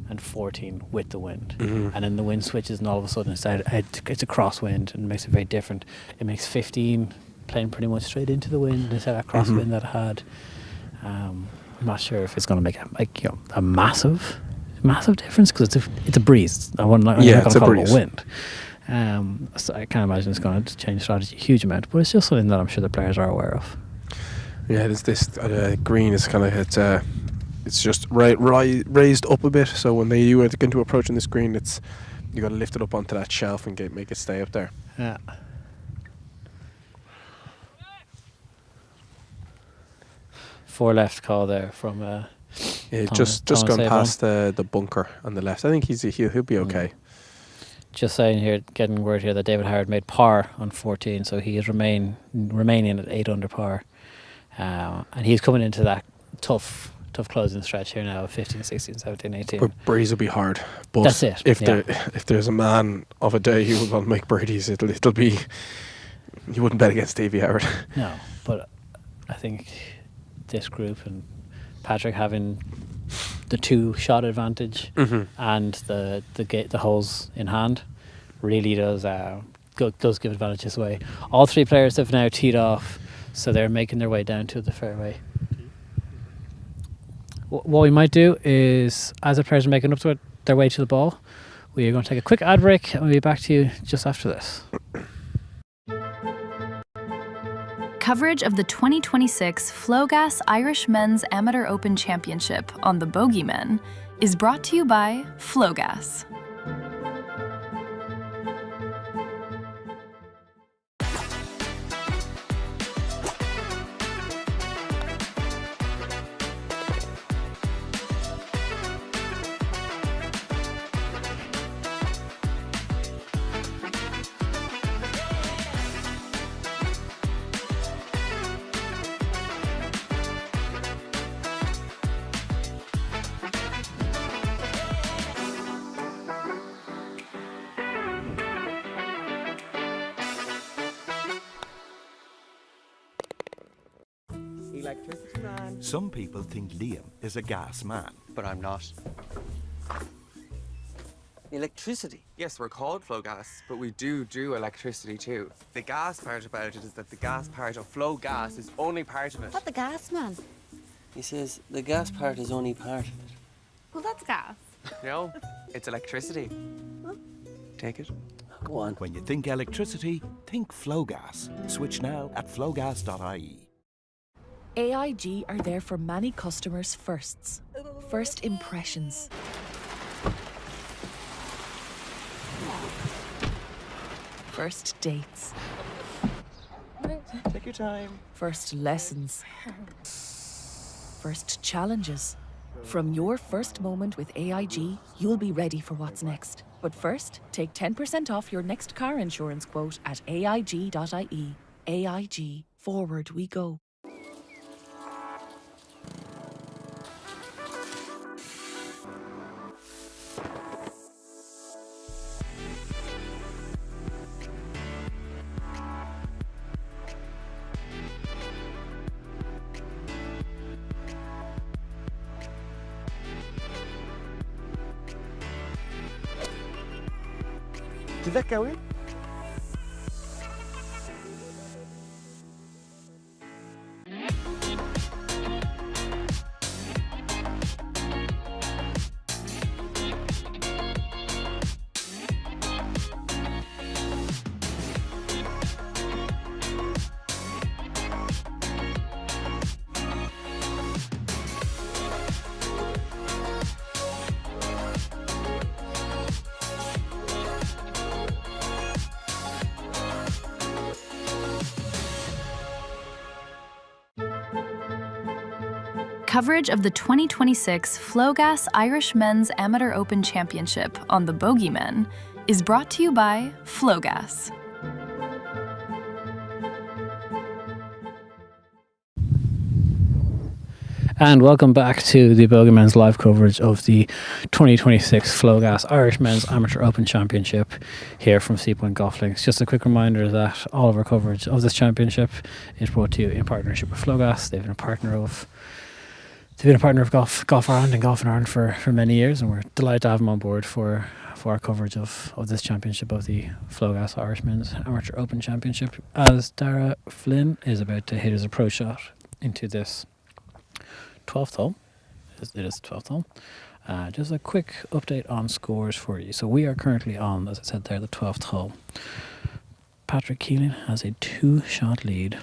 S6: and 14 with the wind. And then the wind switches and all of a sudden it's a crosswind and makes it very different. It makes 15 playing pretty much straight into the wind instead of that crosswind that it had. I'm not sure if it's going to make a massive difference because it's a breeze. I'm not going to call it a wind. So I can't imagine it's going to change strategy a huge amount, but it's just something that I'm sure the players are aware of.
S5: Yeah, this green is kind of it's just raised up a bit. So when you are going to approaching this green, you got to lift it up onto that shelf and make it stay up there.
S6: Yeah. Four left call there from.
S5: Just gone past the bunker on the left. I think he'll be okay.
S6: Just saying here, getting word here that David Howard made par on 14, so he is remaining at 8 under par, and he's coming into that tough closing stretch here now of 15, 16, 17, 18.
S5: But birdies will be hard. But
S6: that's it.
S5: If there's a man of a day who will want to make birdies, it'll be. You wouldn't bet against Davey Howard.
S6: No, but I think this group and Patrick having the 2-shot advantage and the holes in hand really does give advantage this way. All 3 players have now teed off, so they're making their way down to the fairway. What we might do is, as the players are making up to their way to the ball, we are going to take a quick ad break and we'll be back to you just after this.
S8: Coverage of the 2026 Flogas Irish Men's Amateur Open Championship on the Bogeymen is brought to you by Flogas.
S9: Electricity man. Some people think Liam is a gas man.
S10: But I'm not.
S13: Electricity?
S10: Yes, we're called Flogas, but we do electricity too. The gas part about it is that the gas part of Flogas is only part of it.
S11: What the gas, man?
S13: He says the gas part is only part of it.
S11: Well, that's gas.
S10: No, it's electricity. Take it.
S13: Go on.
S9: When you think electricity, think Flogas. Switch now at flogas.ie.
S12: AIG are there for many customers' firsts. First impressions. First dates.
S10: Take your time.
S12: First lessons. First challenges. From your first moment with AIG, you'll be ready for what's next. But first, take 10% off your next car insurance quote at aig.ie. AIG. Forward we go.
S10: Did that go in?
S8: Coverage of the 2026 Flogas Irish Men's Amateur Open Championship on the Bogeymen is brought to you by Flogas.
S6: And welcome back to the Bogeymen's live coverage of the 2026 Flogas Irish Men's Amateur Open Championship here from Seapoint Golf Links. Just a quick reminder that all of our coverage of this championship is brought to you in partnership with Flogas. They've been a partner of Golf Ireland and Golf in Ireland for many years, and we're delighted to have them on board for our coverage of this championship, of the Flogas Irish Men's Amateur Open Championship, as Dara Flynn is about to hit his approach shot into this 12th hole. It is the 12th hole. Just a quick update on scores for you. So we are currently on, as I said there, the 12th hole. Patrick Keelan has a 2-shot lead.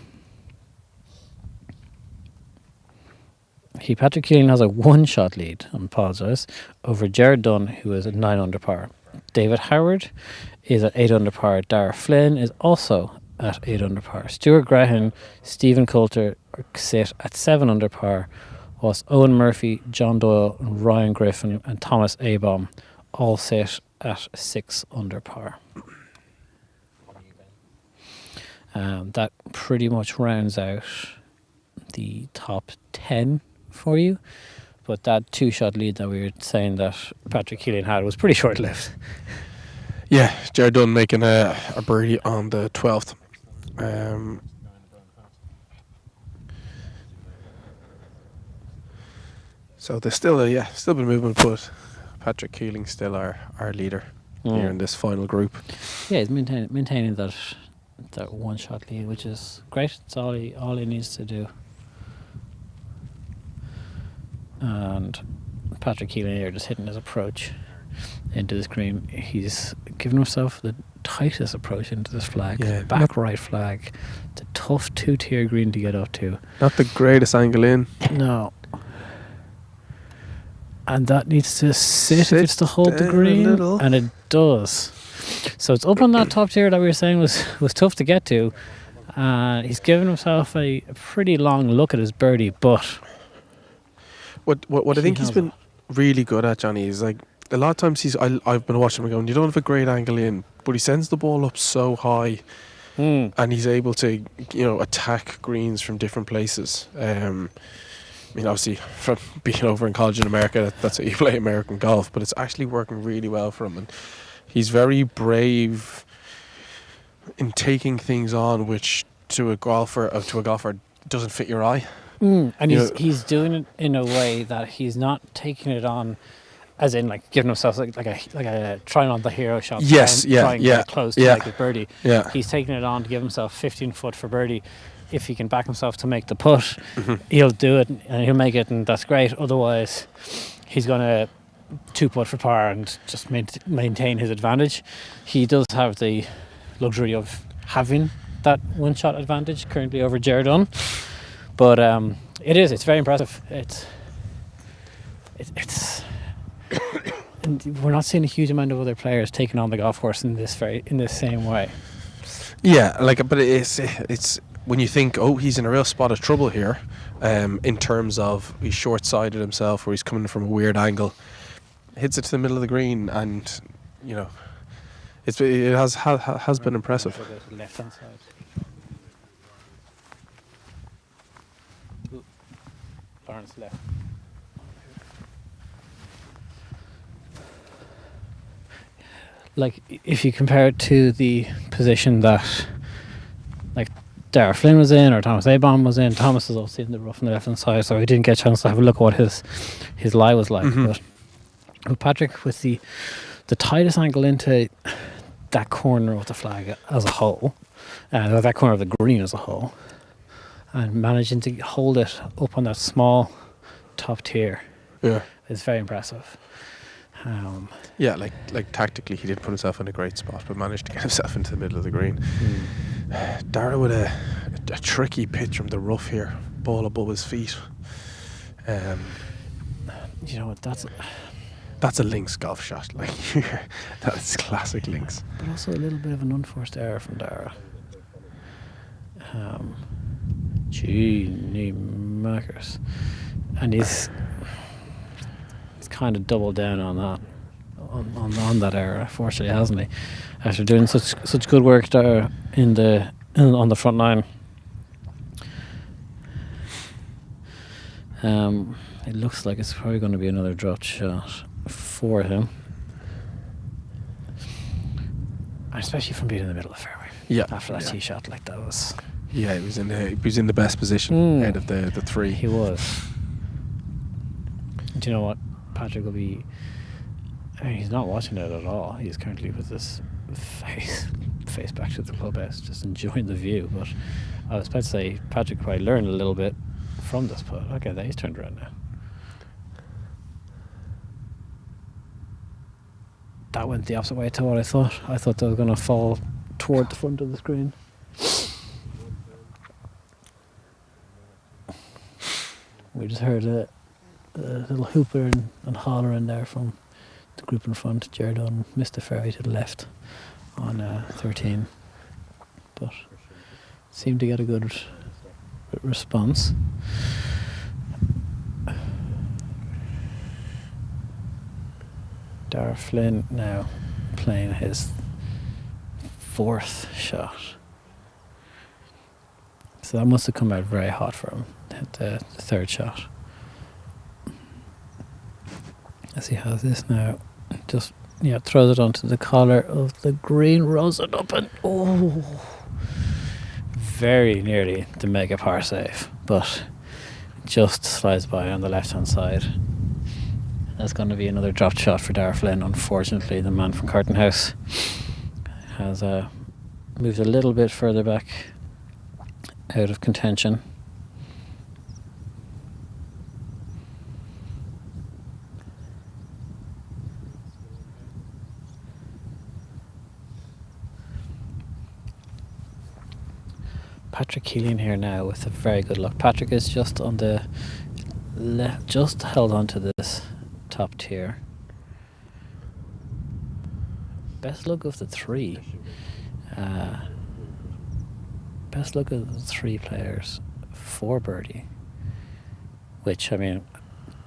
S6: Patrick Keelan has a 1-shot lead, I apologise, over Jared Dunn, who is at 9 under par. David Howard is at 8 under par. Dara Flynn is also at 8 under par. Stuart Graham, Stephen Coulter sit at 7 under par, whilst Owen Murphy, John Doyle, Ryan Griffin and Thomas Abom all sit at 6 under par. That pretty much rounds out the top 10 for you, but that 2-shot lead that we were saying that Patrick Keelan had was pretty short-lived.
S5: Yeah, Jared Dunn making a birdie on the 12th. So there's still been movement, but Patrick Keeling still our leader here in this final group.
S6: Yeah, he's maintaining that 1-shot lead, which is great. It's all he needs to do. And Patrick Keeling here just hitting his approach into this green. He's given himself the tightest approach into this flag.
S5: Yeah,
S6: Back right flag. It's a tough 2-tier green to get up to.
S5: Not the greatest angle in.
S6: No. And that needs to sit if it's to hold the
S5: down a
S6: green,
S5: little.
S6: and it does. So it's up on that top tier that we were saying was tough to get to. He's given himself a pretty long look at his birdie, but
S5: what I think he's been really good at, Johnny, is like a lot of times I've been watching him going, you don't have a great angle in, but he sends the ball up so high, and he's able to attack greens from different places. I mean, obviously, from being over in college in America, that's how you play American golf, but it's actually working really well for him. And he's very brave in taking things on, which to a golfer doesn't fit your eye.
S6: And he's doing it in a way that he's not taking it on, as in like giving himself like a trying on the hero shot. Trying to get close to make it birdie.
S5: Yeah.
S6: He's taking it on to give himself 15 foot for birdie. If he can back himself to make the putt, he'll do it and he'll make it, and that's great. Otherwise, he's going to 2-putt for par and just maintain his advantage. He does have the luxury of having that one-shot advantage currently over Jared Dunn, but it's very impressive. It's and we're not seeing a huge amount of other players taking on the golf course in this same way.
S5: Yeah, but it's when you think, he's in a real spot of trouble here, in terms of he's short-sided himself, or he's coming from a weird angle, hits it to the middle of the green, and it has been impressive.
S6: Left hand side. Barnes left. Like, if you compare it to the position that like Dara Flynn was in or Thomas Abom was in, Thomas was obviously in the rough on the left hand side, so we didn't get a chance to have a look at what his lie was like. But with Patrick, with the tightest angle into that corner of the flag as a whole, or that corner of the green as a whole, and managing to hold it up on that small top tier, is very impressive.
S5: Like tactically, he didn't put himself in a great spot, but managed to get himself into the middle of the green. Dara with a tricky pitch from the rough here, ball above his feet.
S6: You know what?
S5: That's a links golf shot. Like that's classic links.
S6: But also a little bit of an unforced error from Dara. Gee, makers, and he's kind of doubled down on that, on that error, unfortunately, hasn't he? After doing such good work there on the front line. It looks like it's probably going to be another dropped shot for him, especially from being in the middle of the fairway.
S5: Yeah,
S6: after that tee shot, like that was.
S5: Yeah, he was in the best position out of the three.
S6: He was. Do you know what? Patrick will be. I mean, he's not watching it at all. He's currently with his face back to the clubhouse, just enjoying the view. But I was about to say, Patrick probably learned a little bit from this putt. Okay, there he's turned around now. That went the opposite way to what I thought. I thought they were going to fall toward the front of the screen. We just heard a little hooper and holler in there from the group in front. Jared Dunn missed the fairway to the left on 13, but seemed to get a good response. Dara Flynn now playing his fourth shot. So that must have come out very hot for him, the third shot. As he has this now, just throws it onto the collar of the green, rolls it up, and very nearly the mega par save, but just slides by on the left hand side. That's going to be another dropped shot for Dara Flynn. Unfortunately, the man from Carton House has moved a little bit further back out of contention. Patrick Keeling here now with a very good look. Patrick is just on the left, just held on to this top tier. Best look of the three. Best look of the three players for birdie. Which, I mean,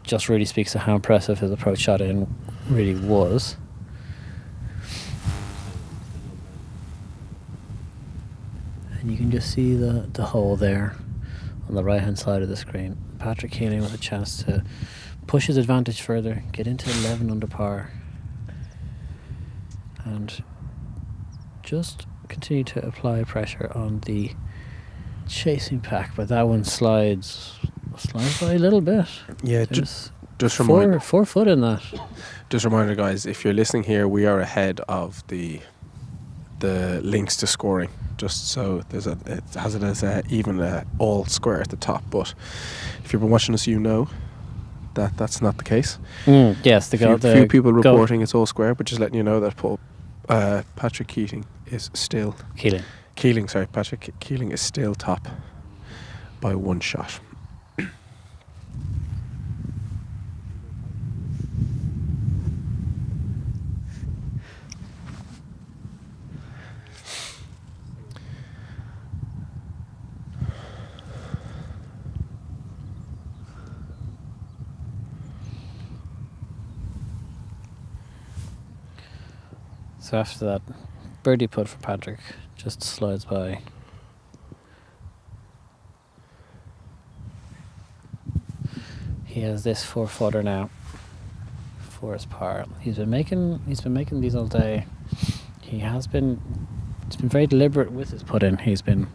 S6: just really speaks to how impressive his approach shot in really was. And you can just see the hole there on the right hand side of the screen. Patrick Keeling with a chance to push his advantage further, get into 11 under par, and just continue to apply pressure on the chasing pack. But that one slides by a little bit.
S5: Yeah,
S6: just
S5: remind
S6: 4 foot in that.
S5: Just a reminder, guys, if you're listening here, we are ahead of the links to scoring. Just so it has it as even all square at the top. But if you've been watching us, you know that's not the case.
S6: Yes,
S5: few people reporting it's all square, but just letting you know that Patrick Keeling is still Patrick Keeling is still top by one shot.
S6: So after that birdie putt for Patrick, just slides by. He has this 4-footer now for his par. He's been making these all day. He's been very deliberate with his put in. He's been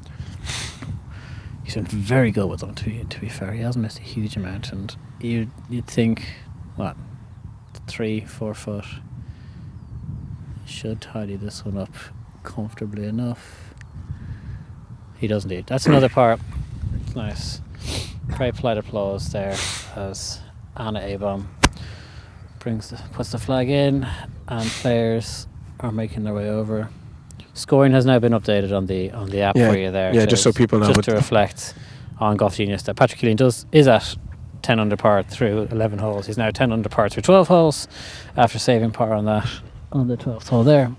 S6: very good with them, to be fair. He hasn't missed a huge amount, and you'd think, what, 3-4 foot should tidy this one up comfortably enough. He does indeed. That's another par. It's nice. Very polite applause there as Anna Abom puts the flag in, and players are making their way over. Scoring has now been updated on the app for you there.
S5: Yeah, just so people know.
S6: Just to reflect on Golf Genius that Patrick Keeling is at 10 under par through 11 holes. He's now 10 under par through 12 holes after saving par on that on the 12th hole there.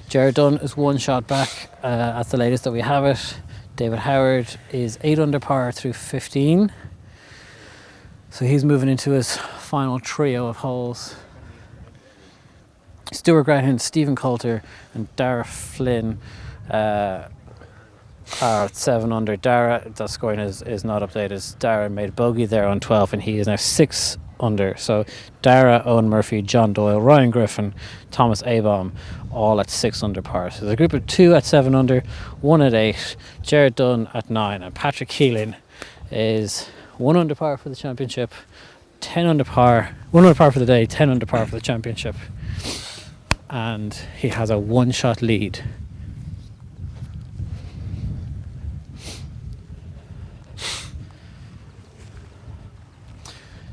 S6: Jared Dunn is one shot back at the latest that we have it. David Howard is 8 under par through 15. So he's moving into his final trio of holes. Stuart Graham, Stephen Coulter and Dara Flynn are at 7 under. Dara, that scoring is not updated. Dara made bogey there on 12 and he is now 6 under. So Dara, Owen Murphy, John Doyle, Ryan Griffin, Thomas Abom, all at 6 under par. So there's a group of 2 at 7 under, 1 at 8, Jared Dunn at 9, and Patrick Keeling is 1 under par for the championship, 10 under par, 1 under par for the day, 10 under par for the championship, and he has a 1-shot lead.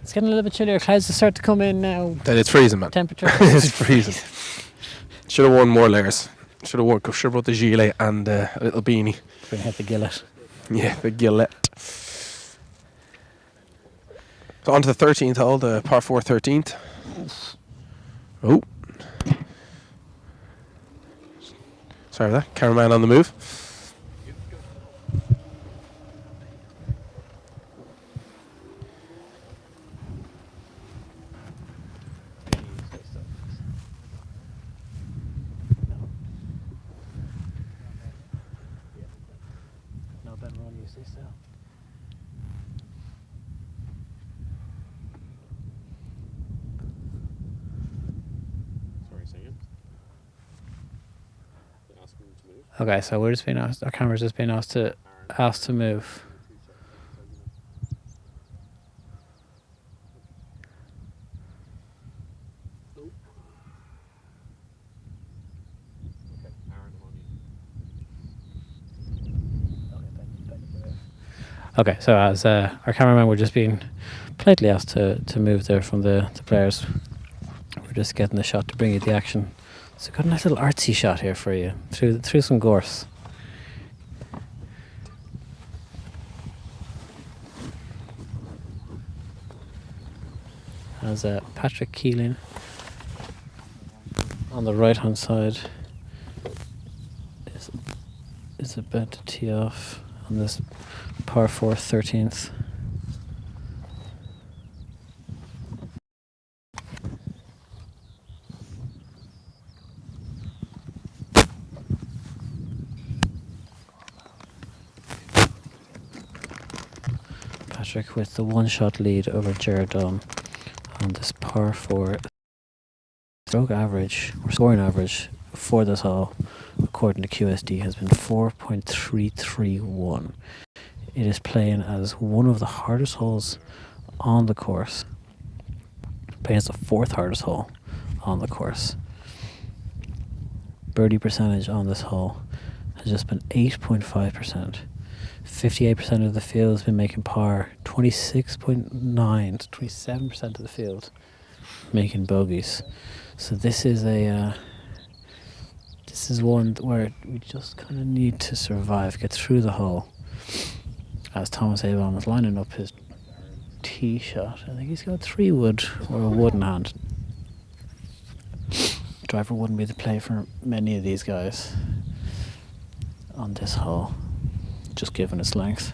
S6: It's getting a little bit chillier. Clouds start to come in now.
S5: Then it's freezing, man.
S6: Temperature.
S5: It's freezing. Should have worn more layers. Should have brought the gilet and a little beanie.
S6: We're going to hit the gillet.
S5: Yeah, the gillet. So on to the 13th hole, the par 4 13th. Oh. Sorry for that. Cameraman on the move.
S6: Okay, so we're just being asked. Our camera's just being asked to move. Okay, so as our cameraman, we're just being politely asked to move there from the players. We're just getting the shot to bring you the action. So got a nice little artsy shot here for you through some gorse. has Patrick Keeling on the right hand side. Is about to tee off on this par 4 13th. Patrick with the one-shot lead over Jared Dunn on this par 4. Stroke average, or scoring average, for this hole, according to QSD, has been 4.331. It is playing as one of the hardest holes on the course. Playing as the 4th hardest hole on the course. Birdie percentage on this hole has just been 8.5%. 58% of the field has been making par. 26.9 to 27% of the field making bogeys. So this is one where we just kind of need to survive, get through the hole. As Thomas Avon was lining up his tee shot, I think he's got 3 wood or a wood in hand. Driver wouldn't be the play for many of these guys on this hole, just given its length.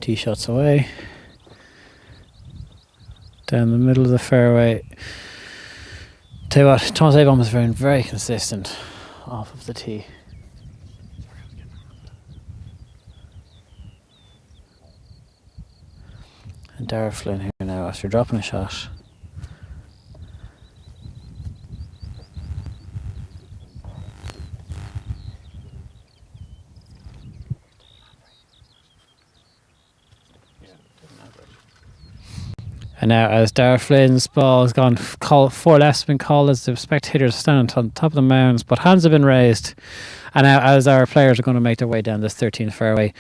S6: Tee shots away. Down the middle of the fairway. Tell you what, Thomas Avon was very, very consistent off of the tee. And Darragh Flynn here now after dropping a shot. And now, as Darragh Flynn's ball has gone, 4 left's been called as the spectators stand on top of the mounds, but hands have been raised. And now, as our players are going to make their way down this 13th fairway,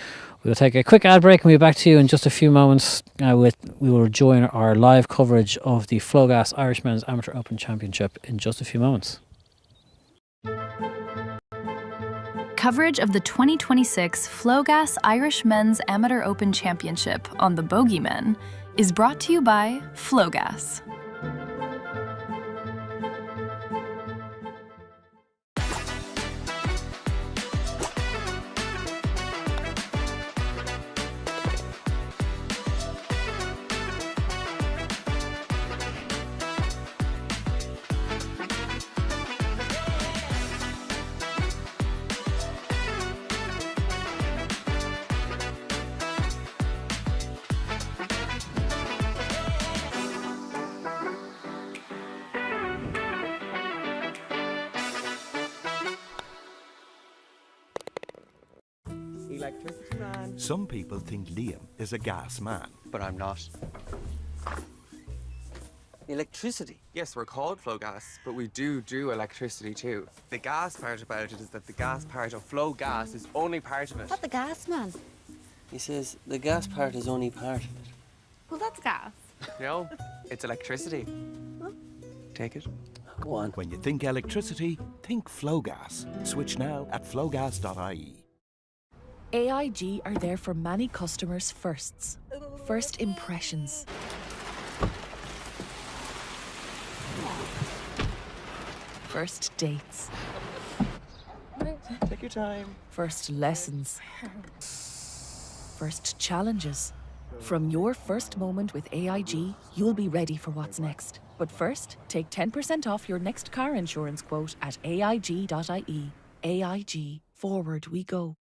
S6: we'll take a quick ad break and we'll be back to you in just a few moments. We will join our live coverage of the Flogas Irish Men's Amateur Open Championship in just a few moments.
S8: Coverage of the 2026 Flogas Irish Men's Amateur Open Championship on the Bogeymen is brought to you by Flogas.
S9: Electricity man. Some people think Liam is a gas man.
S10: But I'm not.
S13: Electricity?
S10: Yes, we're called Flogas, but we do electricity too. The gas part about it is that the gas part of Flogas is only part of it.
S11: What the gas, man?
S13: He says the gas part is only part of it.
S11: Well, that's gas.
S10: No, it's electricity. Take it.
S13: Go on.
S9: When you think electricity, think Flogas. Switch now at flogas.ie.
S12: AIG are there for many customers' firsts. First impressions. First dates.
S10: Take your time.
S12: First lessons. First challenges. From your first moment with AIG, you'll be ready for what's next. But first, take 10% off your next car insurance quote at AIG.ie. AIG. Forward we go.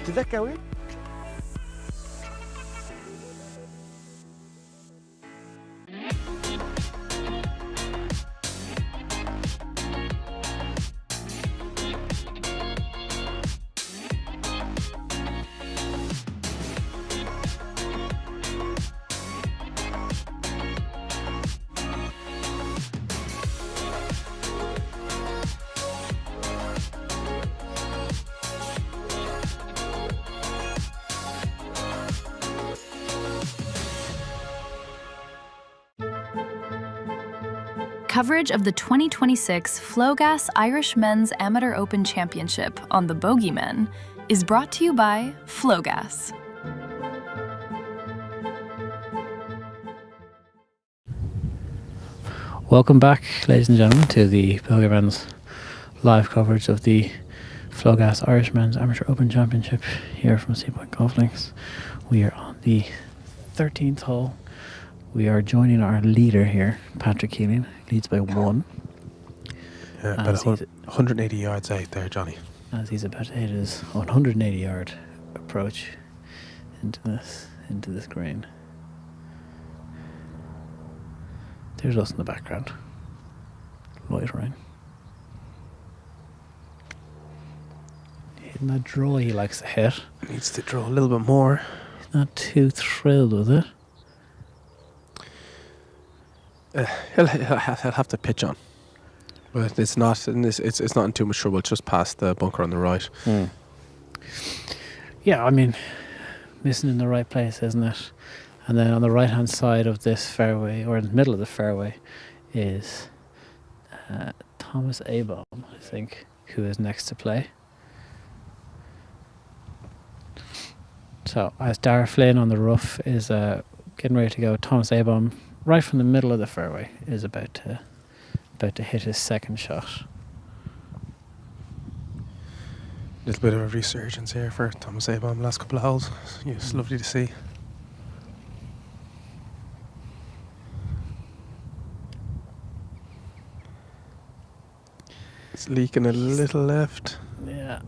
S10: Did that go in?
S8: Coverage of the 2026 Flogas Irish Men's Amateur Open Championship on the Bogeymen is brought to you by Flogas.
S6: Welcome back, ladies and gentlemen, to the Bogeymen's live coverage of the Flogas Irish Men's Amateur Open Championship here from Seapoint Golf Links. We are on the 13th hole. We are joining our leader here, Patrick Keeling, leads by 1.
S5: About 180 yards out there, Johnny.
S6: As he's about to hit his 180-yard approach into this green. There's us in the background, loitering. Hitting that draw he likes to hit.
S5: Needs to draw a little bit more.
S6: He's not too thrilled with it.
S5: He'll have to pitch on, but it's not in too much trouble. It's just past the bunker on the right.
S6: Yeah, I mean, missing in the right place, isn't it? And then on the right hand side of this fairway, or in the middle of the fairway, is Thomas Abom, I think, who is next to play. So as Dara Flynn on the rough is getting ready to go, Thomas Abom, right from the middle of the fairway, is about to hit his second shot.
S5: A little bit of a resurgence here for Thomas Abom last couple of holes. It's lovely to see. It's leaking a little left.
S6: Yeah.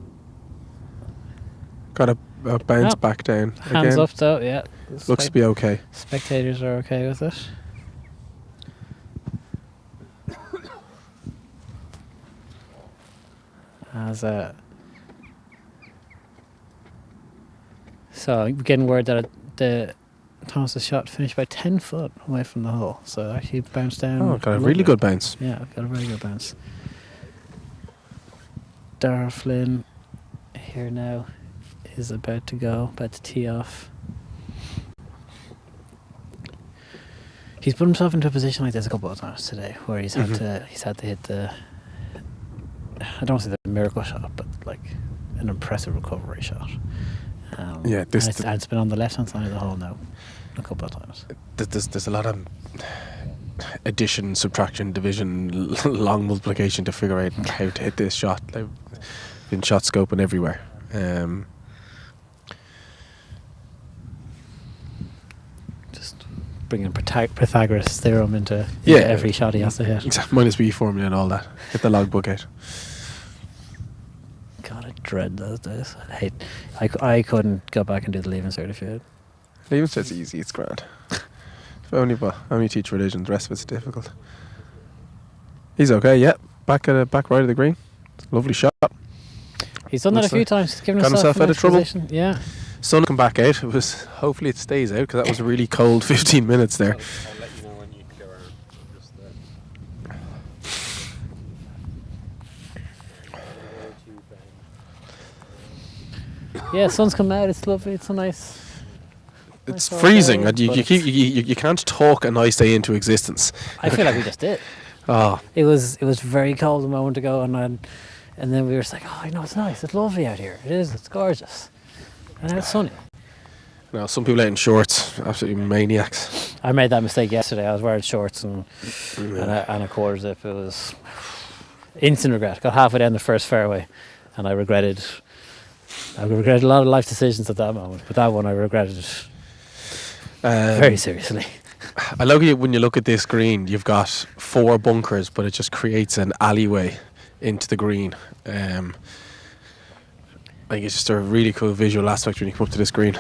S5: Got a bounce back down.
S6: Hands
S5: again.
S6: up though, yeah.
S5: Looks to be okay.
S6: Spectators are okay with it. So we're getting word that the Thomas's shot finished about 10 foot away from the hole. So actually bounced down.
S5: Oh, got a really good bounce.
S6: Yeah, got a very good bounce. Dara Flynn here now is about to tee off. He's put himself into a position like this a couple of times today, where he's had to hit the, I don't want to say the miracle shot, but like an impressive recovery shot. And it's been on the left hand side of the hole now a couple of times.
S5: There's a lot of addition, subtraction, division, long multiplication to figure out how to hit this shot. They've been shot scoping everywhere.
S6: Just bringing Pythagoras' theorem into every shot he has to hit.
S5: Exactly. Minus B formula and all that. Get the logbook out.
S6: God, I dread those days. I couldn't go back and do the leaving certificate.
S5: Leaving cert's easy. It's grand. Only teach religion. The rest of it's difficult. He's okay. Yeah, back right of the green. Lovely shot.
S6: He's done that a few times. He's given
S5: himself out of trouble.
S6: Position. Yeah.
S5: Sun come back out. Hopefully it stays out, because that was a really cold 15 minutes there.
S14: I'll let you know when you can go around.
S6: Yeah, sun's come out. It's lovely. It's so nice.
S5: It's freezing. You can't talk a nice day into existence.
S6: I feel like we just did.
S5: Oh.
S6: It was very cold a moment ago, and then we were just like, oh, it's nice. It's lovely out here. It is. It's gorgeous. And now it's sunny.
S5: Now, some people out in shorts, absolutely maniacs.
S6: I made that mistake yesterday. I was wearing shorts and a quarter zip. It was instant regret. Got halfway down the first fairway, and I regretted a lot of life decisions at that moment. But that one I regretted very seriously.
S5: I love it when you look at this green. You've got 4 bunkers, but it just creates an alleyway into the green. I think it's just a really cool visual aspect when you come up to this green.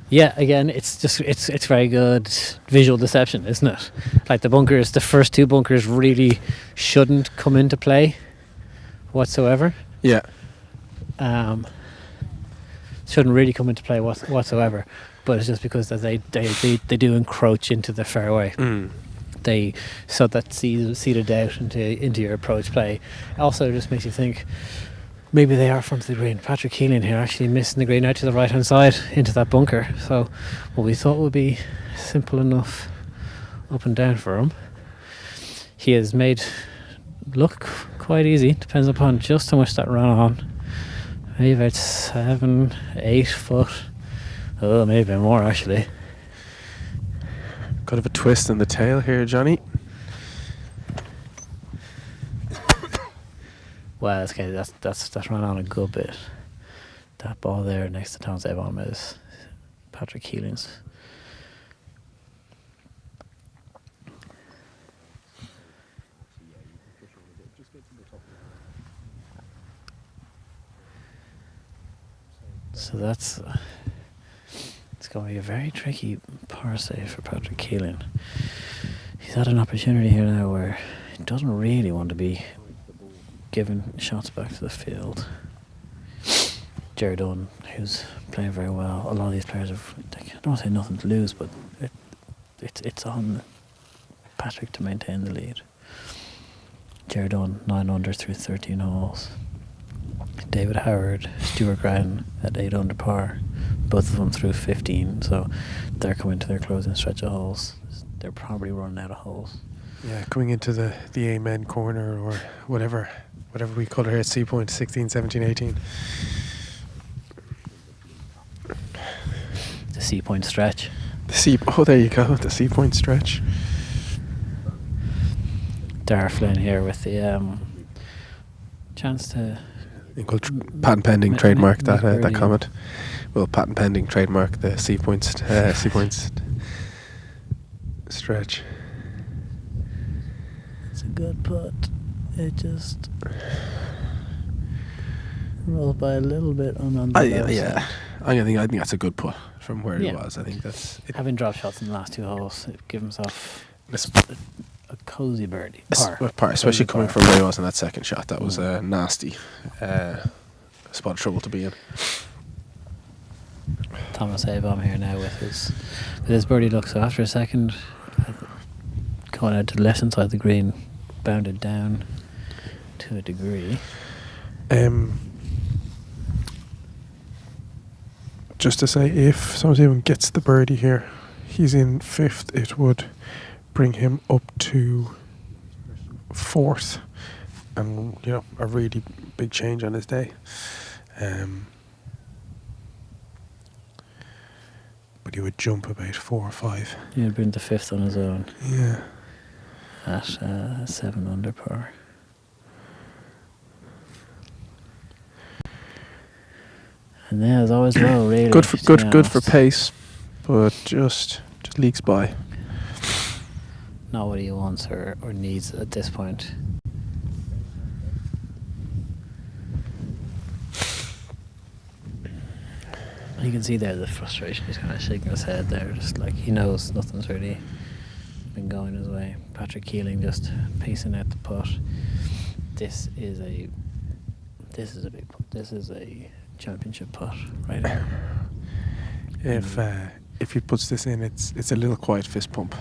S6: Yeah, again, it's very good visual deception, isn't it? Like the first 2 bunkers really shouldn't come into play whatsoever.
S5: Yeah.
S6: Shouldn't really come into play whatsoever, but it's just because that they do encroach into the fairway. They so that seeded out into your approach play. Also, just makes you think maybe they are front of the green. Patrick Keeling here actually missing the green out to the right hand side into that bunker. So what we thought would be simple enough up and down for him, he has made look quite easy. Depends upon just how much that ran on. Maybe about 7, 8 foot. Oh, maybe more actually.
S5: Kind of a twist in the tail here, Johnny.
S6: Well, okay, that's run on a good bit. That ball there next to Thomas Avon is Patrick Keeling's. So it's going to be a very tricky par save for Patrick Keeling. He's had an opportunity here now where he doesn't really want to be giving shots back to the field. Jared Dunn, who's playing very well. A lot of these players have, I don't want to say nothing to lose, but it's on Patrick to maintain the lead. Jared Dunn, 9 under through 13 holes. David Howard, Stuart Graham at 8 under par. Both of them through 15, so they're coming to their closing stretch of holes. They're probably running out of holes.
S5: Yeah, coming into the Amen corner or whatever we call it here at Seapoint, 16, 17, 18.
S6: The Seapoint stretch.
S5: Oh, there you go, the Seapoint stretch.
S6: Dara Flynn here with the chance to...
S5: Patent pending trademark that comment. Well, patent pending trademark the Seapoint stretch.
S6: It's a good putt. It just rolls by a little bit on the low side.
S5: I think that's a good putt from where he was. I think that's it.
S6: Having dropped shots in the last 2 holes, it give himself a cozy birdie.
S5: Par, especially coming from where he was in that second shot. That was a nasty spot of trouble to be in.
S6: Thomas Abom here now with his birdie look. So after a second, going out to the left hand side of the green, bounded down to a degree.
S5: Just to say, if Thomas Abom gets the birdie here, he's in 5th. It would bring him up to 4th, and a really big change on his day. But he would jump about 4 or 5.
S6: He'd bring the 5th on his own.
S5: Yeah.
S6: At 7 under par. And yeah, as always, well, really
S5: good for pace, but just leaks by.
S6: Not what he wants or needs at this point. You can see there the frustration. He's kind of shaking his head there, just like he knows nothing's really been going his way. Patrick Keeling just pacing out the putt. This is a big putt. This is a championship putt right here.
S5: If he puts this in, it's a little quiet fist pump.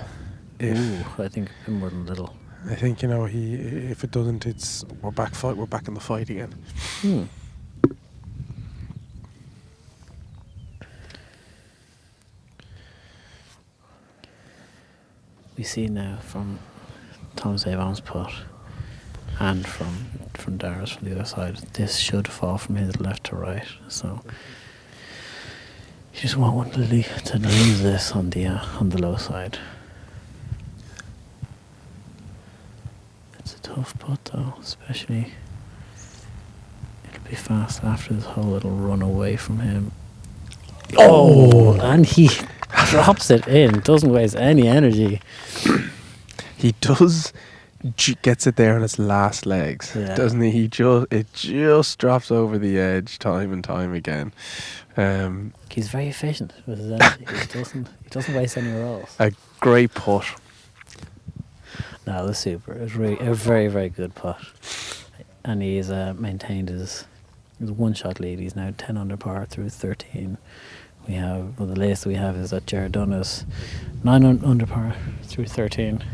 S6: I think more than little.
S5: I think if it doesn't, we're back in the fight again.
S6: We see now from Thomas Avon's putt and from Dara's from the other side, this should fall from his left to right. So you just want one to leave this on the low side. It's a tough putt though, especially it'll be fast after this hole. It'll run away from him. Oh, and he drops it in, doesn't waste any energy.
S5: He does, gets it there on its last legs, doesn't he? It just drops over the edge time and time again.
S6: He's very efficient with his energy. he doesn't waste any rolls.
S5: A great putt.
S6: No, it was super. It was really a very, very good putt, and he's maintained his 1-shot lead. He's now 10 under par through 13. We have, the latest we have is that Jared Dunn is 9 under par through 13.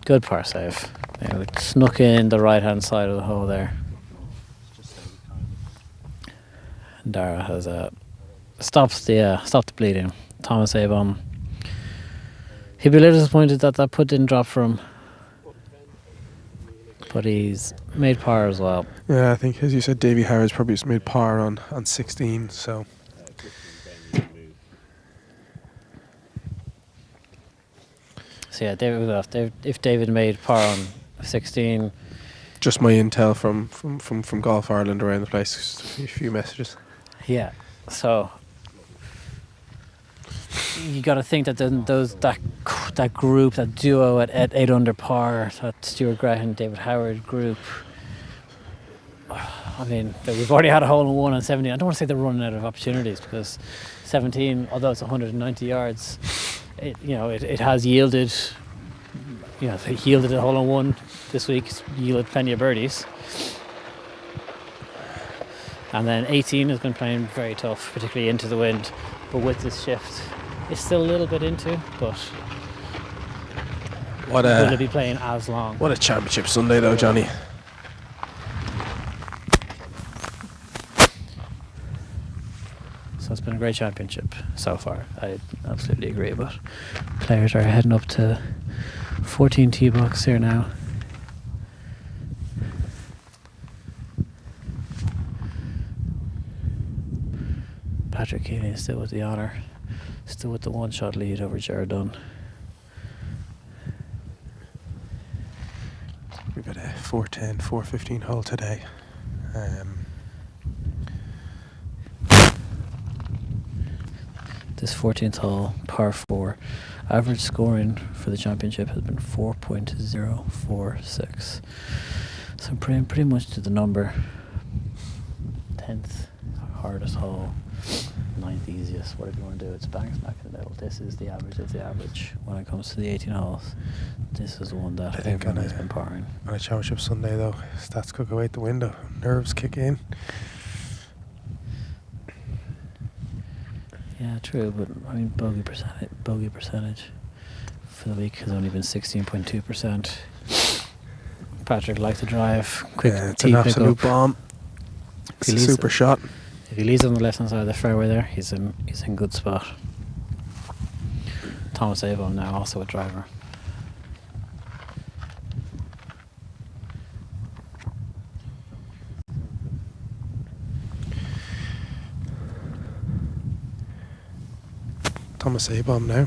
S6: Good par save. It snuck in the right hand side of the hole there. And Dara has stopped the bleeding. Thomas Abom. He'd be a little disappointed that that putt didn't drop for him. But he's made par as well.
S5: Yeah, I think, as you said, Davy Howard's probably just made par on 16, so.
S6: So yeah, if David made par on 16.
S5: Just my intel from Golf Ireland around the place, just a few messages.
S6: Yeah, so you got to think that that group, that duo at 8 under par, that Stuart Graham, David Howard group. I mean, we've already had a hole in one on 17. I don't want to say they're running out of opportunities, because 17, although it's 190 yards, it has yielded. It yielded a hole in one this week. It's yielded plenty of birdies. And then 18 has been playing very tough, particularly into the wind. But with this shift, it's still a little bit into, but will it be playing as long?
S5: What a championship Sunday though, Johnny.
S6: So it's been a great championship so far. I absolutely agree. But players are heading up to 14 tee box here now. Patrick Keeley is still with the honour, still with the one-shot lead over Jared Dunn.
S5: We've got a 410, 415 hole today.
S6: This 14th hole, par 4. Average scoring for the championship has been 4.046. So pretty much to the number. 10th hardest hole, 9th easiest, whatever you want to do. It's bang smack in the middle. This is the average of the average when it comes to the 18 holes. This is the one that I think everyone has been parring.
S5: On a championship Sunday though, stats could go out the window. Nerves kick in.
S6: Yeah, true, but I mean bogey percentage for the week has only been 16.2%. Patrick likes to drive quick.
S5: Yeah, it's an absolute bomb. It's a super shot.
S6: If he leaves on the left hand side of the fairway there, he's in good spot. Thomas Abom now also a driver.
S5: Thomas Abom now.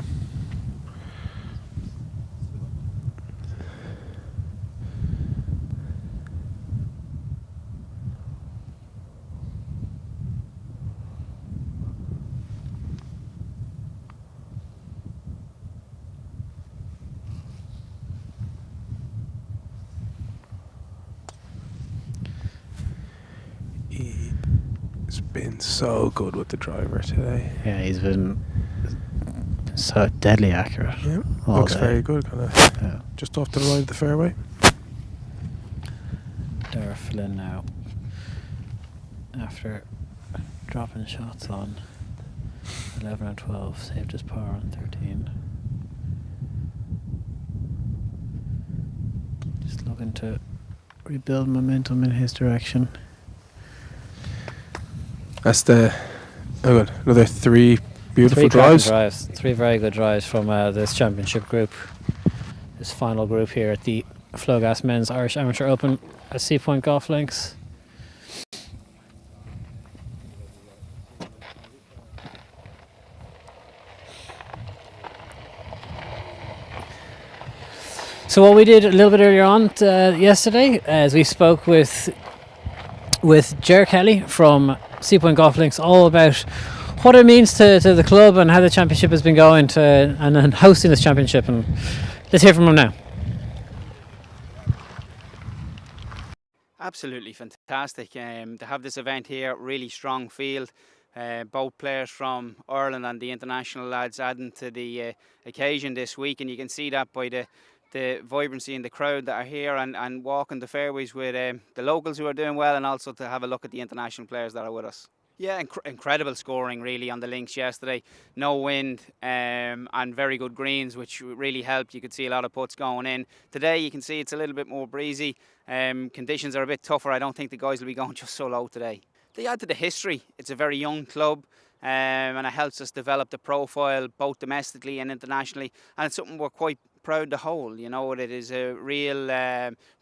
S5: He's been so good with the driver today.
S6: Yeah, he's been so deadly accurate.
S5: Yeah, looks very good. Kind of just off to the right of the fairway.
S6: Dara Flynn now, after dropping shots on 11 and 12, saved his par on 13. Just looking to rebuild momentum in his direction.
S5: That's another 3 beautiful drives.
S6: Three very good drives from this championship group. This final group here at the Flogas Men's Irish Amateur Open at Seapoint Golf Links. So what we did a little bit earlier on yesterday, as we spoke with Ger Kelly from Seapoint Golf Links, all about what it means to the club and how the championship has been going and hosting this championship. And let's hear from him now.
S15: Absolutely fantastic to have this event here. Really strong field. Both players from Ireland and the international lads adding to the occasion this week, and you can see that by the vibrancy in the crowd that are here and walking the fairways with the locals who are doing well, and also to have a look at the international players that are with us. Yeah, incredible scoring really on the links yesterday. No wind and very good greens, which really helped. You could see a lot of putts going in. Today you can see it's a little bit more breezy. Conditions are a bit tougher. I don't think the guys will be going just so low today. they add to the history. It's a very young club, and it helps us develop the profile both domestically and internationally, and it's something we're quite proud to hold. You know, it is a real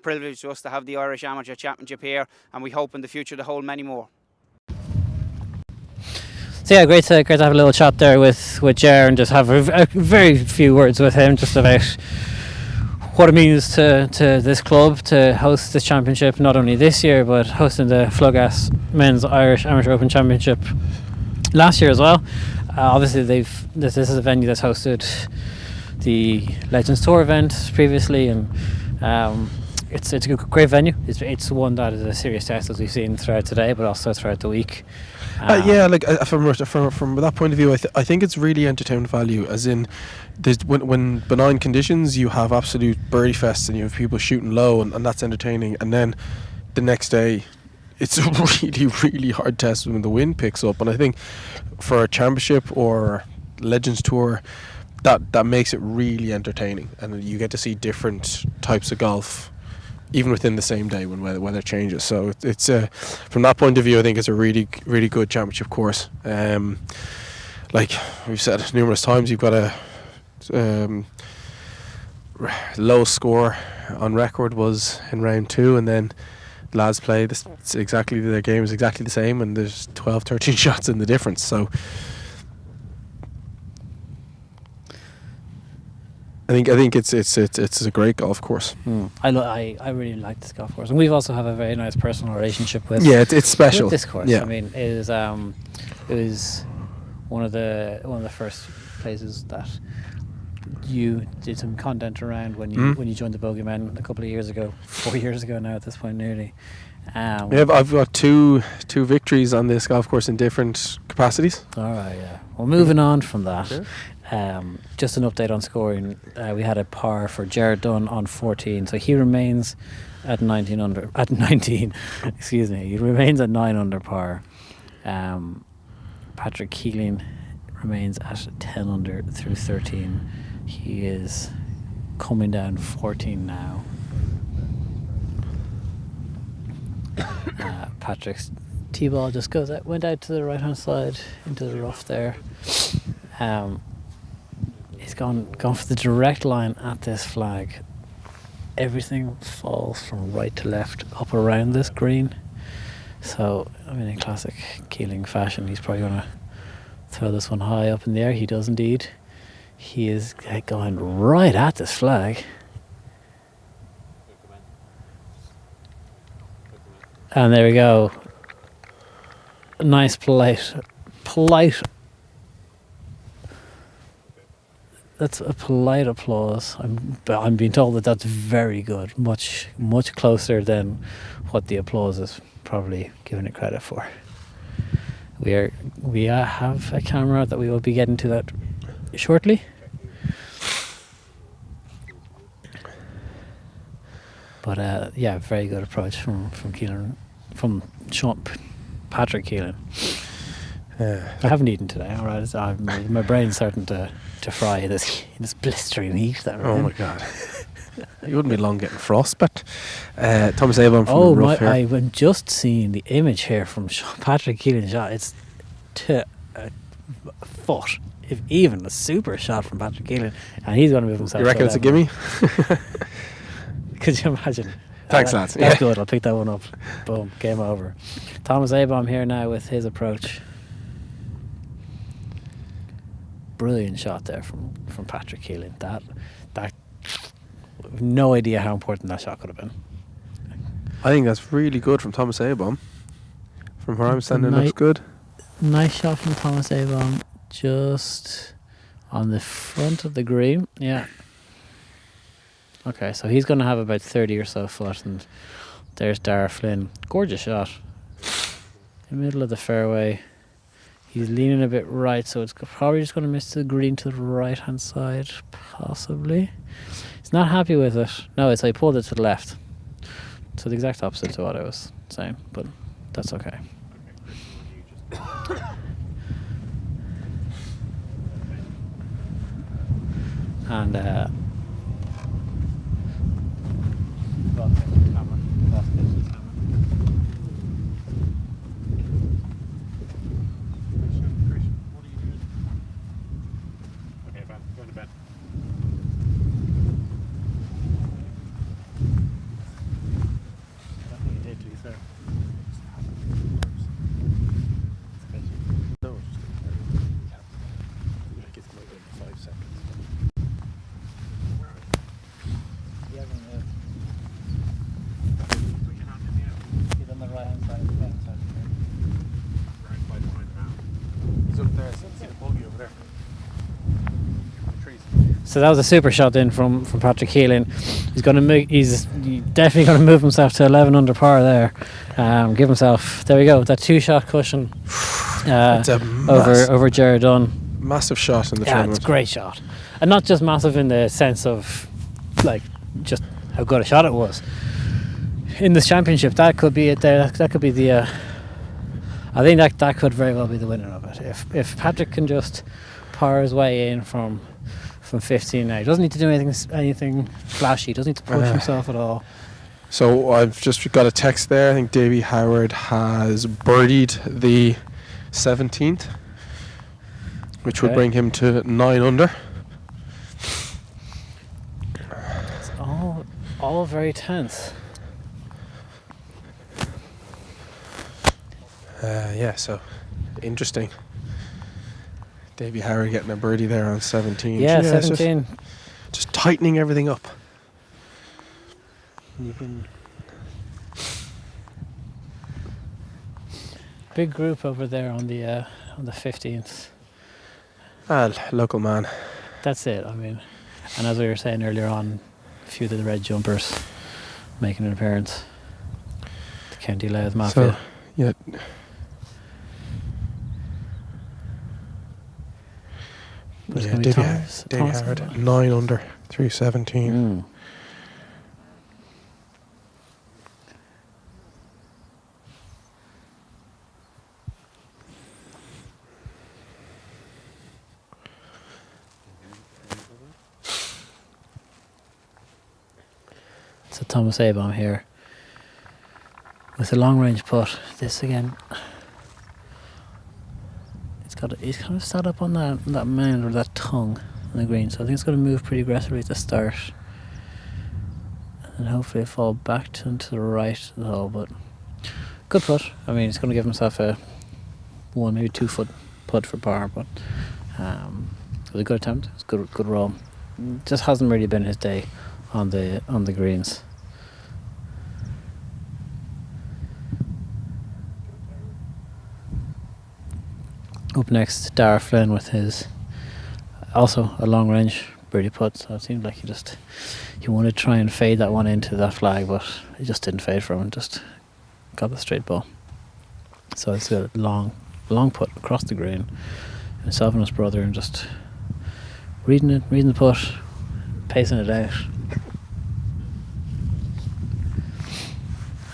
S15: privilege to us to have the Irish Amateur Championship here, and we hope in the future to hold many more.
S6: So yeah, great to have a little chat there with Ger and just have a very few words with him just about what it means to this club to host this championship, not only this year but hosting the Flogas Men's Irish Amateur Open Championship last year as well. Obviously this is a venue that's hosted the Legends Tour event previously, and it's a great venue. It's one that is a serious test, as we've seen throughout today, but also throughout the week.
S5: From that point of view, I think it's really entertainment value, as in when benign conditions you have absolute birdie fests and you have people shooting low, and that's entertaining, and then the next day it's a really, really hard test when the wind picks up. And I think for a championship or Legends Tour, that makes it really entertaining, and you get to see different types of golf even within the same day when weather changes. So it's from that point of view, I think it's a really, really good championship course. Like we've said numerous times, you've got a low score on record was in round 2, and then lads play their game is exactly the same, and there's 12-13 shots in the difference. So I think it's a great golf course.
S6: I really like this golf course, and we've also have a very nice personal relationship with.
S5: Yeah, it's special.
S6: With this course.
S5: Yeah.
S6: I mean, it was one of the first places that you did some content around when you joined the Bogeymen a couple of years ago, 4 years ago now at this point nearly.
S5: I've got two victories on this golf course in different capacities.
S6: All right, yeah. Well, moving on from that. Yeah. Just an update on scoring. We had a par for Jared Dunn on 14, so he remains at 19 under. At 19, excuse me, he remains at 9 under par. Patrick Keeling remains at 10 under through 13. He is coming down 14 now. Patrick's tee ball just went out to the right hand side into the rough there. He's gone for the direct line at this flag. Everything falls from right to left up around this green. So, I mean, in classic Keeling fashion, he's probably going to throw this one high up in the air. He does indeed. He is going right at this flag. And there we go. Nice, polite. That's a polite applause. I'm being told that that's very good, much closer than what the applause is probably giving it credit for. We have a camera that we will be getting to that shortly. But yeah, very good approach from Keelan, from Patrick Keelan. I haven't eaten today. All right, my brain's starting to fry in this blistering heat that we're in.
S5: My God. You wouldn't be long getting frostbite. Thomas Avon from the rough here.
S6: I've just seen the image here from Patrick Keelan's shot. It's to a foot, if even a super shot from Patrick Keelan, and he's going to move himself.
S5: You reckon it's a gimme?
S6: Could you imagine?
S5: Thanks, lads.
S6: That's good. I'll pick that one up. Boom. Game over. Thomas Abom here now with his approach. Brilliant shot there from Patrick Keelan. That no idea how important that shot could have been.
S5: I think that's really good from Thomas Abom. From where I'm standing, looks good.
S6: Nice shot from Thomas Abom, just on the front of the green. Yeah. Okay, so he's going to have about 30 or so foot, and there's Dara Flynn. Gorgeous shot. In the middle of the fairway. He's leaning a bit right, so it's probably just going to miss the green to the right-hand side, possibly. He's not happy with it. No, it's like pulled it to the left. So the exact opposite to what I was saying, but that's okay. And
S5: trees up there. See the buggy over there.
S6: So that was a super shot in from Patrick Keeling. He's definitely going to move himself to 11 under par there. Give himself, there we go, that 2-shot cushion over Jared Dunn.
S5: Massive shot in the
S6: tournament. Yeah, it's a great shot, and not just massive in the sense of like just how good a shot it was. In this championship, that could be it. That could be the. I think that could very well be the winner of it. If Patrick can just par his way in from 15 now, he doesn't need to do anything flashy. Doesn't need to push himself at all.
S5: So I've just got a text there. I think Davey Howard has birdied the 17th, which would bring him to 9 under.
S6: It's all very tense.
S5: So interesting. Davey Howard getting a birdie there on 17.
S6: Yeah, 17.
S5: Just tightening everything up.
S6: Big group over there on the 15th.
S5: Local man.
S6: That's it. I mean, and as we were saying earlier on, a few of the red jumpers making an appearance. The County Louth Mafia.
S5: So, yeah. Davey Howard 9 under, 317.
S6: So Thomas Abom here with a long range putt. This again. He's kind of sat up on that mound or that tongue on the green, so I think it's going to move pretty aggressively at the start, and hopefully fall back to the right of the hole. But good putt. I mean, he's going to give himself a 1, maybe 2 foot putt for par, but it was a good attempt. It's good roll. Just hasn't really been his day on the greens. Up next, Dara Flynn with his also a long range birdie putt. So it seemed like he wanted to try and fade that one into that flag, but it just didn't fade for him. Just got the straight ball. So it's a long putt across the green. Himself and his brother, and just reading the putt, pacing it out,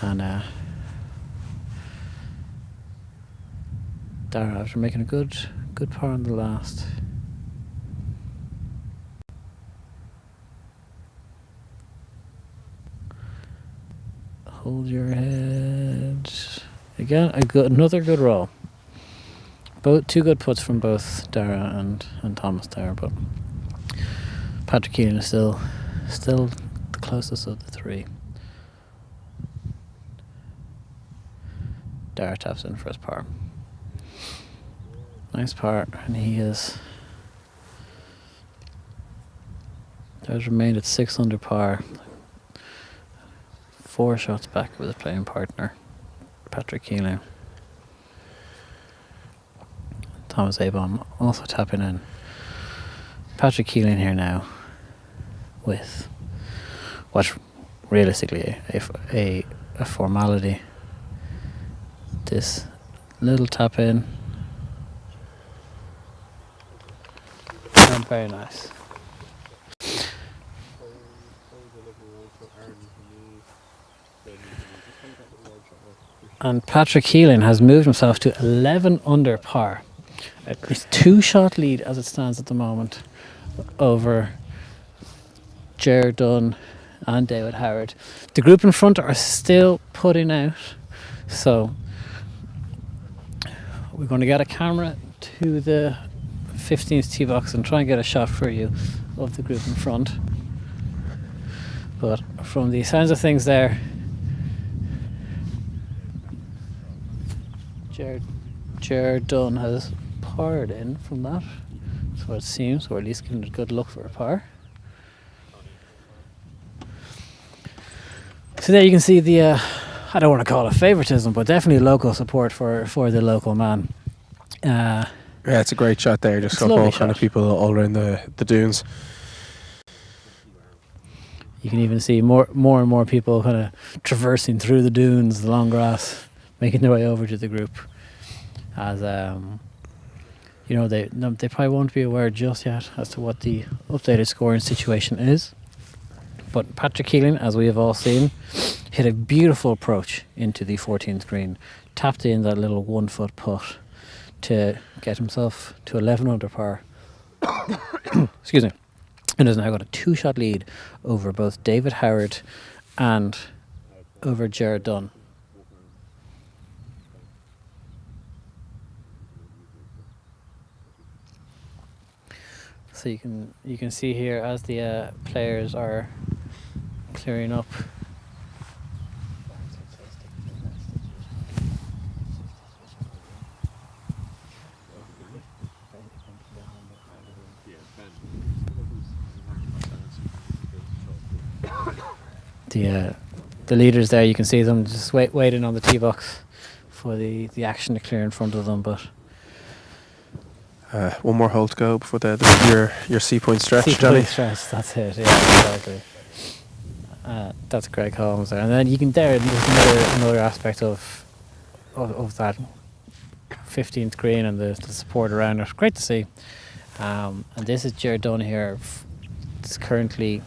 S6: and Dara, after making a good par on the last, hold your head again. Another good roll. Two good putts from both Dara and Thomas there, but Patrick Keeling is still the closest of the three. Dara taps in for his par. Nice par, and he has remained at 6 under par. 4 shots back with his playing partner, Patrick Keeling. Thomas Abom also tapping in. Patrick Keeling here now with what's realistically a formality. This little tap in. And very nice. And Patrick Keeling has moved himself to 11 under par. It's 2-shot lead as it stands at the moment over Jared Dunn and David Howard. The group in front are still putting out, so we're going to get a camera to the 15th tee box and try and get a shot for you of the group in front. But from the sounds of things there, Jared Dunn has parred in from that. That's what it seems, or at least given a good look for a par. So there you can see the, I don't want to call it favoritism, but definitely local support for the local man.
S5: Yeah, it's a great shot there. Just
S6: It's a
S5: got
S6: lovely
S5: all kind of
S6: shot.
S5: people all around the dunes.
S6: You can even see more and more people kind of traversing through the dunes, the long grass, making their way over to the group. As they probably won't be aware just yet as to what the updated scoring situation is. But Patrick Keeling, as we have all seen, hit a beautiful approach into the 14th green, tapped in that little 1 foot putt to get himself to 11 under par. Excuse me. And has now got a 2-shot lead over both David Howard and over Jared Dunn. So you can see here as the players are clearing up. The leaders there, you can see them just waiting on the tee box for the action to clear in front of them. But
S5: one more hole to go before your Seapoint stretch, Johnny.
S6: Seapoint stretch, that's it. Yeah, exactly. That's Greg Holmes there, and then you can there's another aspect of that 15th green and the support around it. Great to see. And this is Jared Dunn here. It's currently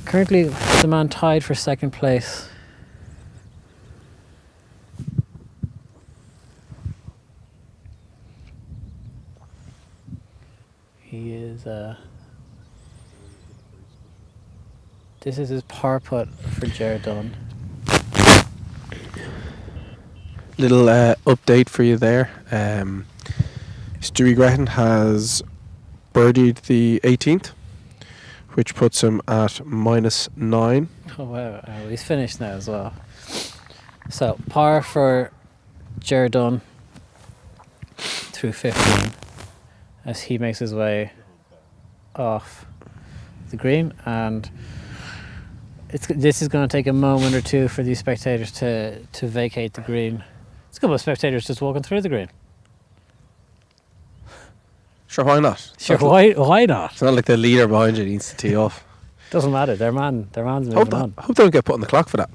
S6: the man tied for second place. He is this is his par putt for Jared Dunn.
S5: Little update for you there. Stewie Gretton has birdied the 18th, which puts him at -9.
S6: Oh wow, he's finished now as well. So par for Jared Dunn through 15 as he makes his way off the green, and this is going to take a moment or two for these spectators to vacate the green. It's a couple of spectators just walking through the green.
S5: Sure, why not?
S6: Sure, why not?
S5: It's not like the leader behind you needs to tee off.
S6: Doesn't matter. Their man's moving on.
S5: I hope they don't get put on the clock for that.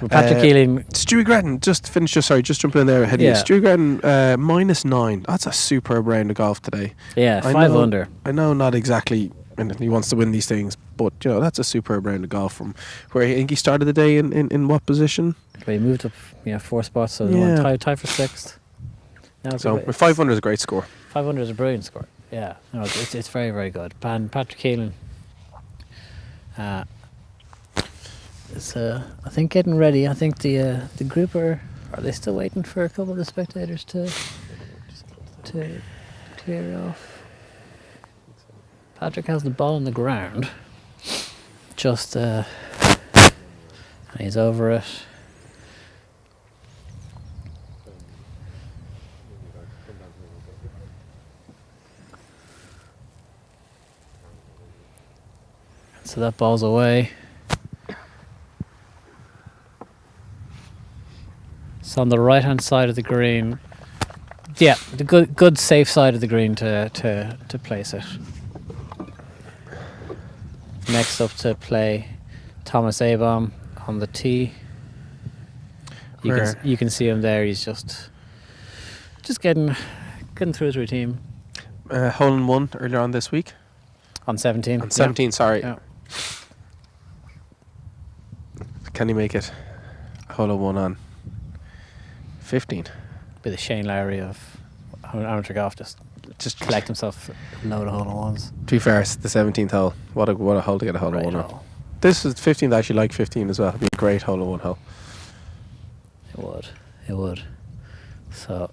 S6: Patrick Keeling.
S5: Stewie Gretton, just jumping in there ahead of you. Stewie Gretton, -9. That's a superb round of golf today.
S6: Yeah, 5 under.
S5: I know not exactly, and he wants to win these things, but that's a superb round of golf from where I think he started the day in what position?
S6: Well, he moved up 4 spots, so tied for 6th.
S5: So 5 under is a great score.
S6: 5 under is a brilliant score. Yeah, no, it's very, very good. And Patrick Keeling is I think getting ready. I think the group are they still waiting for a couple of the spectators to clear off. Patrick has the ball on the ground. Just and he's over it. So that ball's away. It's on the right hand side of the green. Yeah, the good safe side of the green to place it. Next up to play Thomas Abom on the tee. You can see him there. He's just getting through his routine.
S5: Hole in one earlier on this week.
S6: On 17.
S5: On 17, sorry.
S6: Yeah.
S5: Can he make it? Hole in one on 15.
S6: Be the Shane Lowry of amateur golf, just collect himself a load of hole in ones.
S5: To be fair, it's the 17th hole. What a hole to get a hole in one on. This is 15th. I actually like 15 as well. It'd be a great hole in one hole.
S6: It would. So.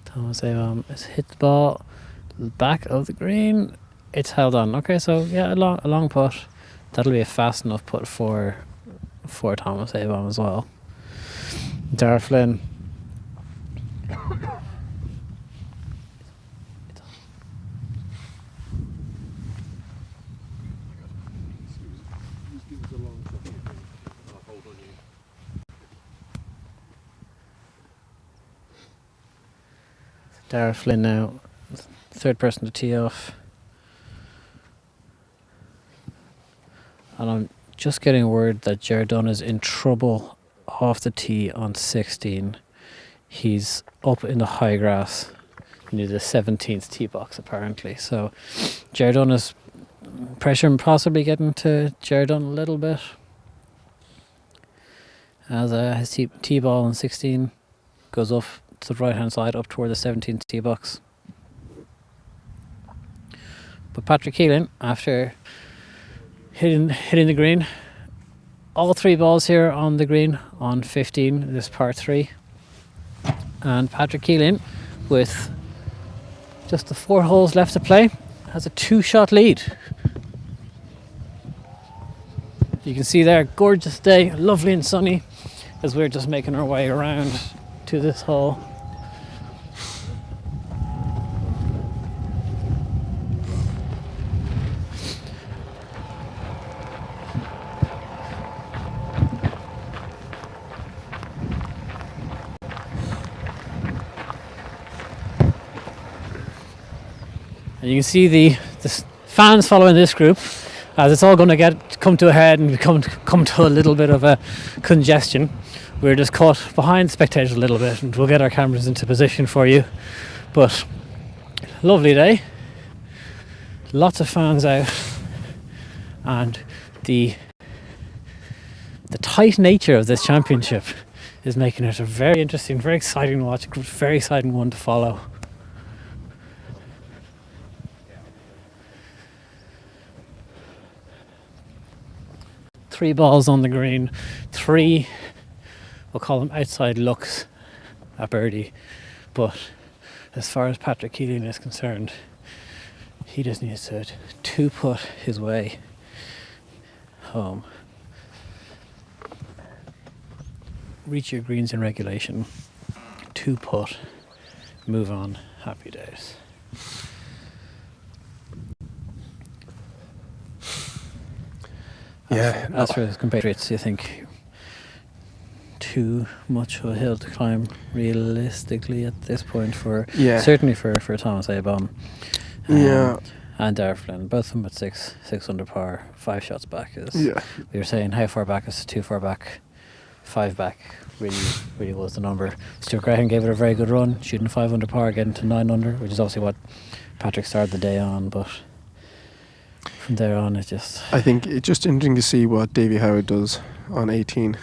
S6: Thomas Avon has hit the ball to the back of the green. It's held on. Okay, so yeah, a long putt. That'll be a fast enough putt for Thomas Avon as well. Dara Flynn. Dara Flynn now, third person to tee off. And I'm just getting word that Jared Dunn is in trouble off the tee on 16. He's up in the high grass near the 17th tee box apparently. So Jared Dunn is pressure possibly getting to Jared Dunn a little bit. As his tee ball on 16 goes up to the right hand side up toward the 17th tee box. But Patrick Keelan, after hitting the green, all 3 balls here on the green on 15, this par 3. And Patrick Keelan, with just the 4 holes left to play, has a 2-shot lead. You can see there, gorgeous day, lovely and sunny, as we're just making our way around to this hole. And you can see the fans following this group, as it's all going to come to a head and come to a little bit of a congestion. We're just caught behind spectators a little bit, and we'll get our cameras into position for you. But lovely day, lots of fans out, and the tight nature of this championship is making it a very interesting, very exciting watch, very exciting one to follow. Three balls on the green, 3, we'll call them outside looks at birdie. But as far as Patrick Keelan is concerned, he just needs to 2-putt his way home. Reach your greens in regulation, 2-putt, move on, happy days.
S5: Yeah.
S6: As for his compatriots, you think too much of a hill to climb realistically at this point for certainly for Thomas Avon. And Dara Flynn, both of them at 6 under par, 5 shots back is we were saying how far back is too far back. 5 back really was the number. Stuart Graham gave it a very good run, shooting 5 under par, getting to 9 under, which is obviously what Patrick started the day on, but from there on, it just...
S5: I think it's just interesting to see what Davey Howard does on 18,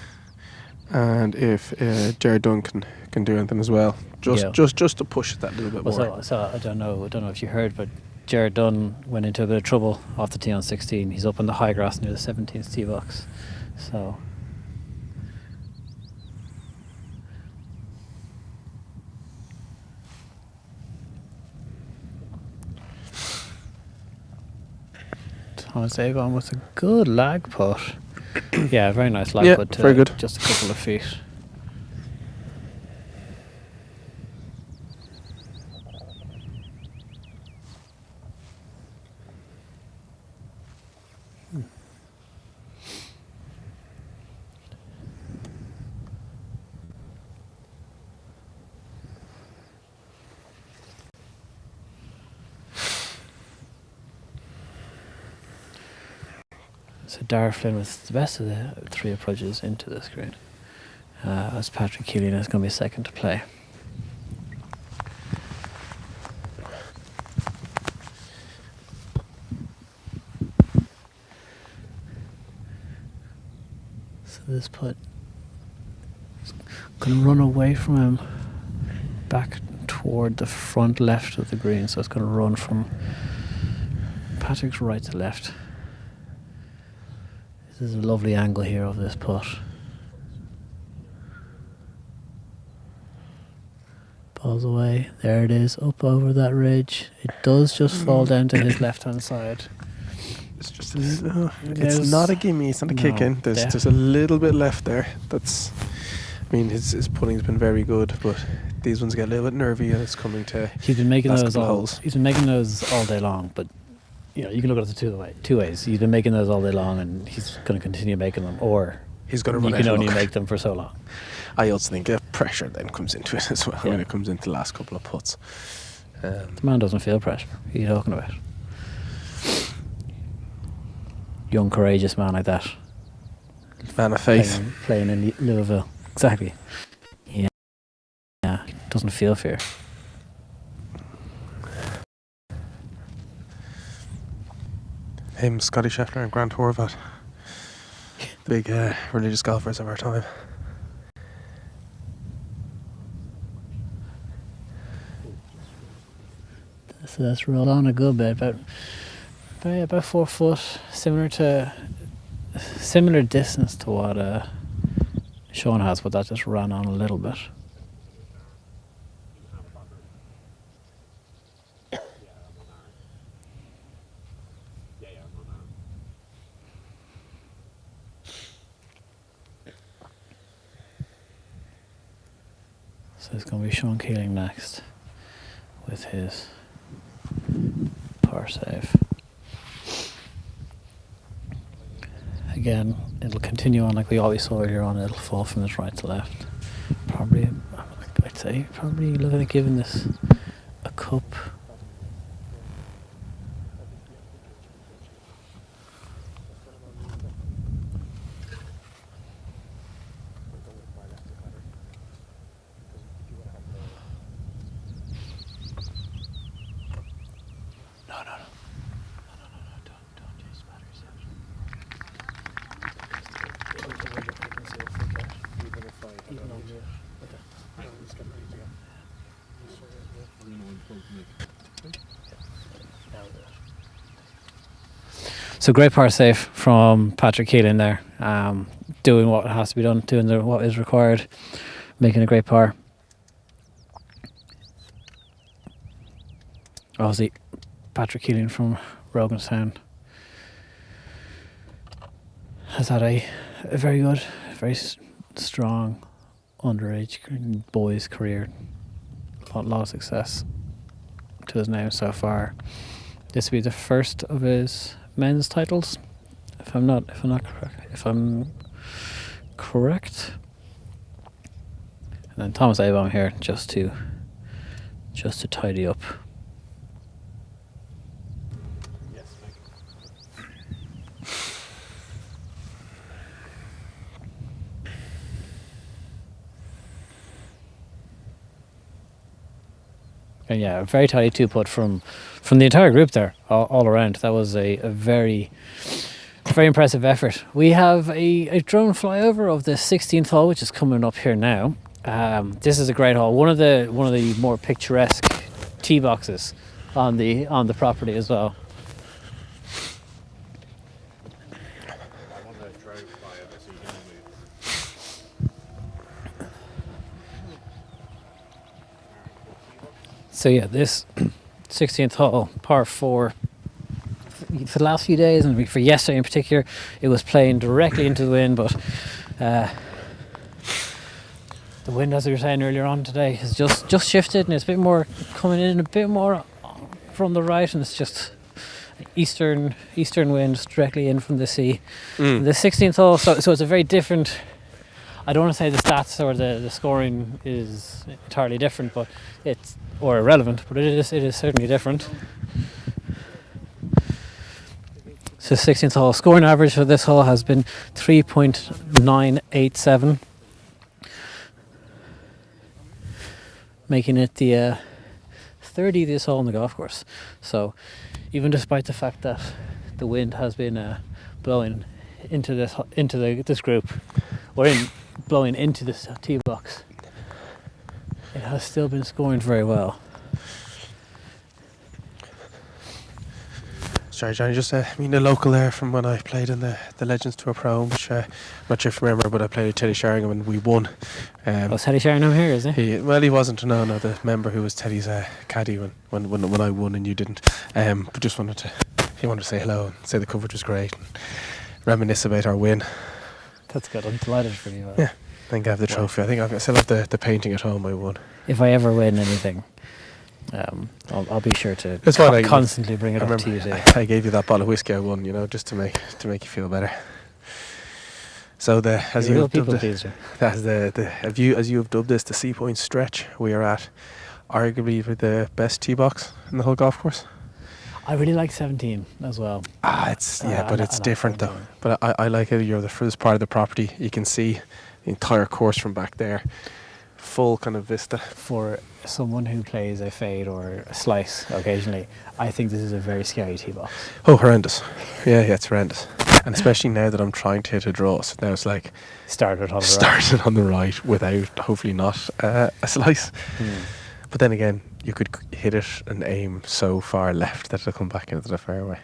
S5: and if Jared Dunn can do anything as well, just to push that little bit more.
S6: So I don't know if you heard, but Jared Dunn went into a bit of trouble off the tee on 16. He's up in the high grass near the 17th tee box. So Thomas Avon with a good lag putt. Yeah, very nice lag putt.
S5: Very good.
S6: Just a couple of feet. So Dara Flynn with the best of the 3 approaches into this green. As Patrick Keelan is going to be second to play. So this putt is going to run away from him back toward the front left of the green. So it's going to run from Patrick's right to left. This is a lovely angle here of this putt. falls away. There it is, up over that ridge. It does just fall down to his left-hand side.
S5: It's just it's not a gimme. It's not a kick in. There's a little bit left there. That's. I mean, his putting's been very good, but these ones get a little bit nervy, and it's coming to.
S6: He's been making those all.
S5: Holes.
S6: He's been making those all day long, but you know you can look at it two ways. He's been making those all day long, and he's going to continue making them, or
S5: he's going to run.
S6: You can only make them for so long.
S5: I also think pressure then comes into it as well when it comes into the last couple of putts.
S6: The man doesn't feel pressure. What are you talking about? Young, courageous man like that.
S5: Man of faith.
S6: Playing in Louisville. Exactly. Yeah. Doesn't feel fear.
S5: Him, Scotty Scheffler and Grant Horvath. The big religious golfers of our time.
S6: So that's rolled on a good bit, about 4 foot, similar distance to what Sean has, but that just ran on a little bit. So it's going to be Sean Keeling next with his par save. Again, it'll continue on like we always saw earlier on. It'll fall from the right to left. I'd say looking at giving this a cup. So great par save from Patrick Keeling there, doing what has to be done, doing what is required, making a great par. Obviously, Patrick Keeling from Roganstown has had a very good, very strong underage boys career. A lot of success to his name so far. This will be the first of his men's titles, if I'm correct. And then Thomas Avon here just to tidy up. And yeah, a very tidy 2-putt from the entire group there, all around. That was a very, very impressive effort. We have a drone flyover of the 16th hole, which is coming up here now. This is a great hole. One of the more picturesque tee boxes on the property as well. So yeah, this 16th hole, par 4, for the last few days and for yesterday in particular, it was playing directly into the wind, but the wind, as we were saying earlier on today, has just shifted and it's a bit more coming in a bit more from the right, and it's just eastern wind directly in from the sea. The 16th hole, so it's a very different. I don't want to say the stats or the scoring is entirely different, but or irrelevant, but it is certainly different. So 16th hole, scoring average for this hole has been 3.987, making it the 30th hole on the golf course. So even despite the fact that the wind has been blowing into this group, or blowing into this tee box, it has still been scoring very well.
S5: Sorry, Johnny, just meeting a local there from when I played in the Legends Tour Pro, which I'm not sure if you remember, but I played with Teddy Sheringham and we won.
S6: Was Teddy Sheringham here, is he?
S5: He wasn't, no, the member who was Teddy's caddy when I won and you didn't. But just wanted to say hello and say the coverage was great and reminisce about our win.
S6: That's good, I'm delighted for you.
S5: Yeah, I think I have the trophy. I think I still have the painting at home I won.
S6: If I ever win anything, I'll be sure to constantly bring it up to you.
S5: I gave you that bottle of whiskey I won, just to make you feel better. So as you have dubbed this the Seapoint stretch, we are at arguably the best tee box in the whole golf course.
S6: I really like 17 as well.
S5: But it's different though. But I like it. You're the furthest part of the property. You can see the entire course from back there. Full kind of vista.
S6: For someone who plays a fade or a slice occasionally, I think this is a very scary tee box.
S5: Oh, horrendous. Yeah, it's horrendous. And especially now that I'm trying to hit a draw. So now it's like
S6: started
S5: on the right without, hopefully not, a slice. But then again, you could hit it and aim so far left that it'll come back into the fairway.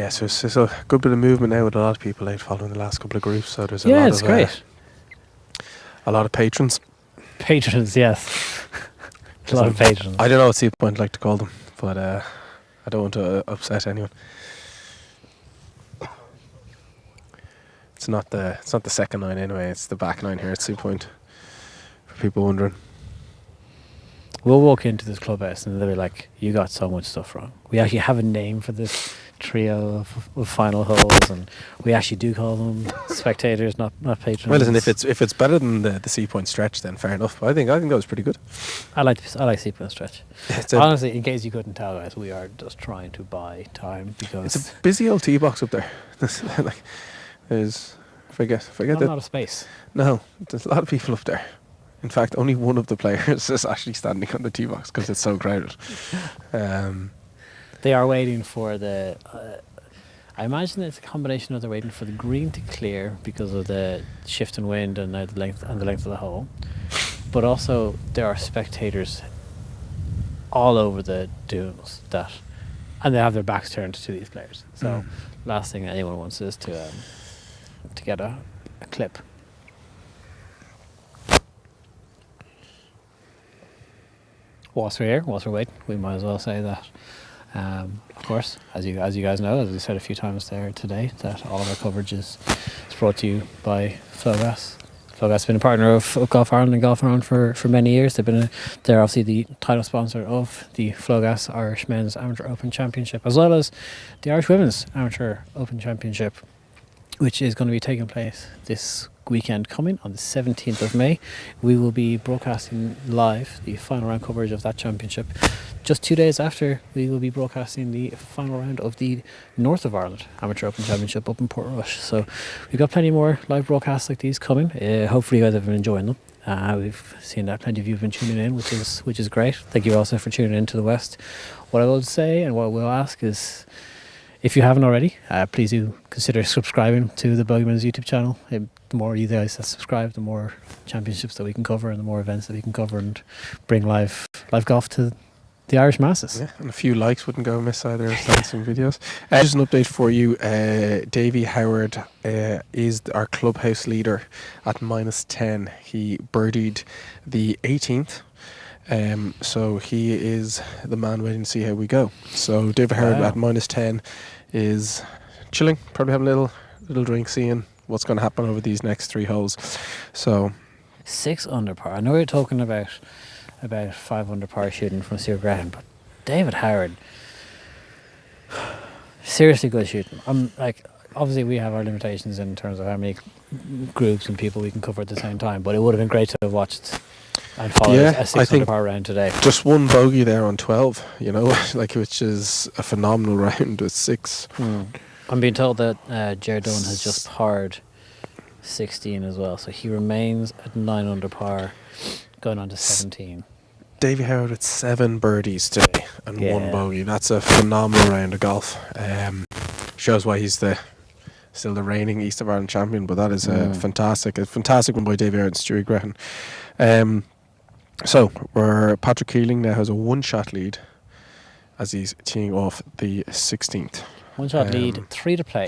S5: So it's a good bit of movement now with a lot of people out following the last couple of groups. So there's
S6: it's great.
S5: A lot of patrons.
S6: Patrons, yes. A lot of patrons.
S5: I don't know what Seapoint like to call them, but I don't want to upset anyone. It's not the second nine anyway. It's the back nine here at Seapoint. For people wondering.
S6: We'll walk into this clubhouse and they'll be like, "You got so much stuff wrong." We actually have a name for this trio of final holes, and we actually do call them spectators, not patrons.
S5: Well, listen, if it's better than the Seapoint stretch, then fair enough. I think that was pretty good.
S6: I like Seapoint stretch. Honestly, in case you couldn't tell, guys, we are just trying to buy time because
S5: it's a busy old tee box up there. There's forget
S6: not a lot of space.
S5: No, there's a lot of people up there. In fact, only one of the players is actually standing on the tee box because it's so crowded.
S6: They are waiting for the. I imagine it's a combination of they're waiting for the green to clear because of the shift in wind and the length of the hole, but also there are spectators all over the dunes and they have their backs turned to these players. So last thing anyone wants is to get a clip. Whilst we're waiting, we might as well say that, of course, as you guys know, as we said a few times there today, that all of our coverage is brought to you by Flogas. Flogas has been a partner of Golf Ireland and Golf Around for many years. They're obviously the title sponsor of the Flogas Irish Men's Amateur Open Championship, as well as the Irish Women's Amateur Open Championship, which is going to be taking place this weekend coming on the 17th of May. We will be broadcasting live the final round coverage of that championship just 2 days after we will be broadcasting the final round of the North of Ireland Amateur Open Championship up in Portrush. So we've got plenty more live broadcasts like these coming. Hopefully you guys have been enjoying them. We've seen that plenty of you have been tuning in, which is great. Thank you also for tuning in to the West. What I will say and what we'll ask is, if you haven't already, please do consider subscribing to the Bogeyman's YouTube channel. The more you guys that subscribe, the more championships that we can cover and the more events that we can cover and bring live golf to the Irish masses.
S5: Yeah, and a few likes wouldn't go amiss either. Some videos. Just an update for you. Davey Howard is our clubhouse leader at -10. He birdied the 18th. So he is the man waiting to see how we go. So David Howard at -10 is chilling, probably having a little drink, seeing what's going to happen over these next 3 holes. So
S6: 6 under par. I know we're talking about 5 under par shooting from Stuart Graham, but David Howard, seriously good shooting. Obviously we have our limitations in terms of how many groups and people we can cover at the same time, but it would have been great to have watched and followed a 6 under par round today.
S5: Just one bogey there on 12, which is a phenomenal round with 6.
S6: I'm being told that Jared Dunn has just parred 16 as well, so he remains at 9 under par, going on to 17.
S5: Davey Howard with 7 birdies today and 1 bogey. That's a phenomenal round of golf. shows why he's still the reigning East of Ireland champion. But that is a fantastic one by David Howard and Stuart Grehan. So Patrick Keeling now has a 1-shot lead as he's teeing off the 16th.
S6: 1-shot lead, 3 to play.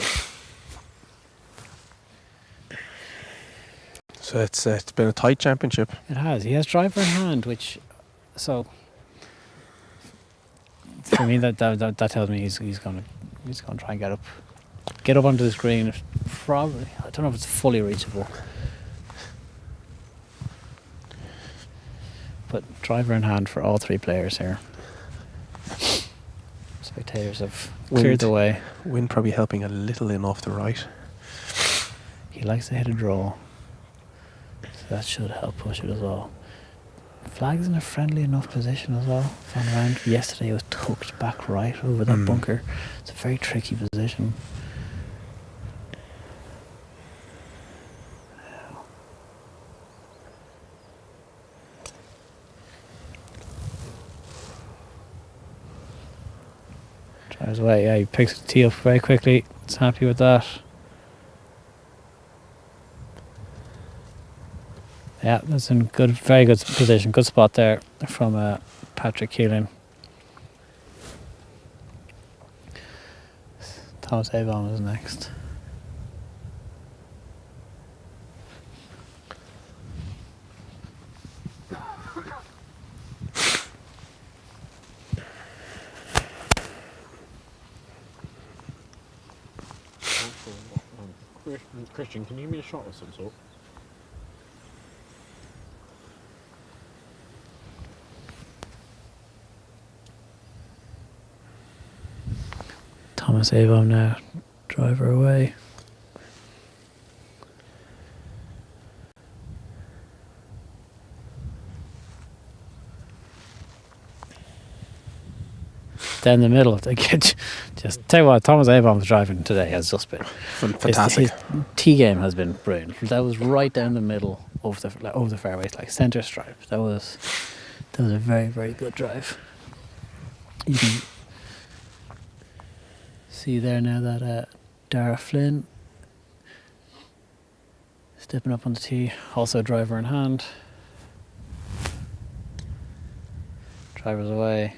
S5: So it's been a tight championship.
S6: It has. He has driver in hand, which, so for me that tells me he's going to try and get up onto the green. Probably, I don't know if it's fully reachable, but driver in hand for all 3 players here. Spectators have cleared the way.
S5: Wind probably helping a little in off the right.
S6: He likes to hit a draw, so that should help push it as well. Flag's in a friendly enough position as well. Found around yesterday, it was tucked back right over that bunker. It's a very tricky position. Tries away. Yeah, he picks the tee up very quickly. He's happy with that. Yeah, that's in very good position. Good spot there from Patrick Keeling. Thomas Avon is next.
S14: Christian, can you give me a shot of some sort?
S6: Thomas Avon now, driver away. Down the middle, they get just tell you what, Thomas Avon's driving today has just been
S5: fantastic.
S6: His tee game has been brilliant. That was right down the middle of the fairways, like centre stripe. That was a very, very good drive. You can see there now that Dara Flynn stepping up on the tee, also driver in hand. Driver's away.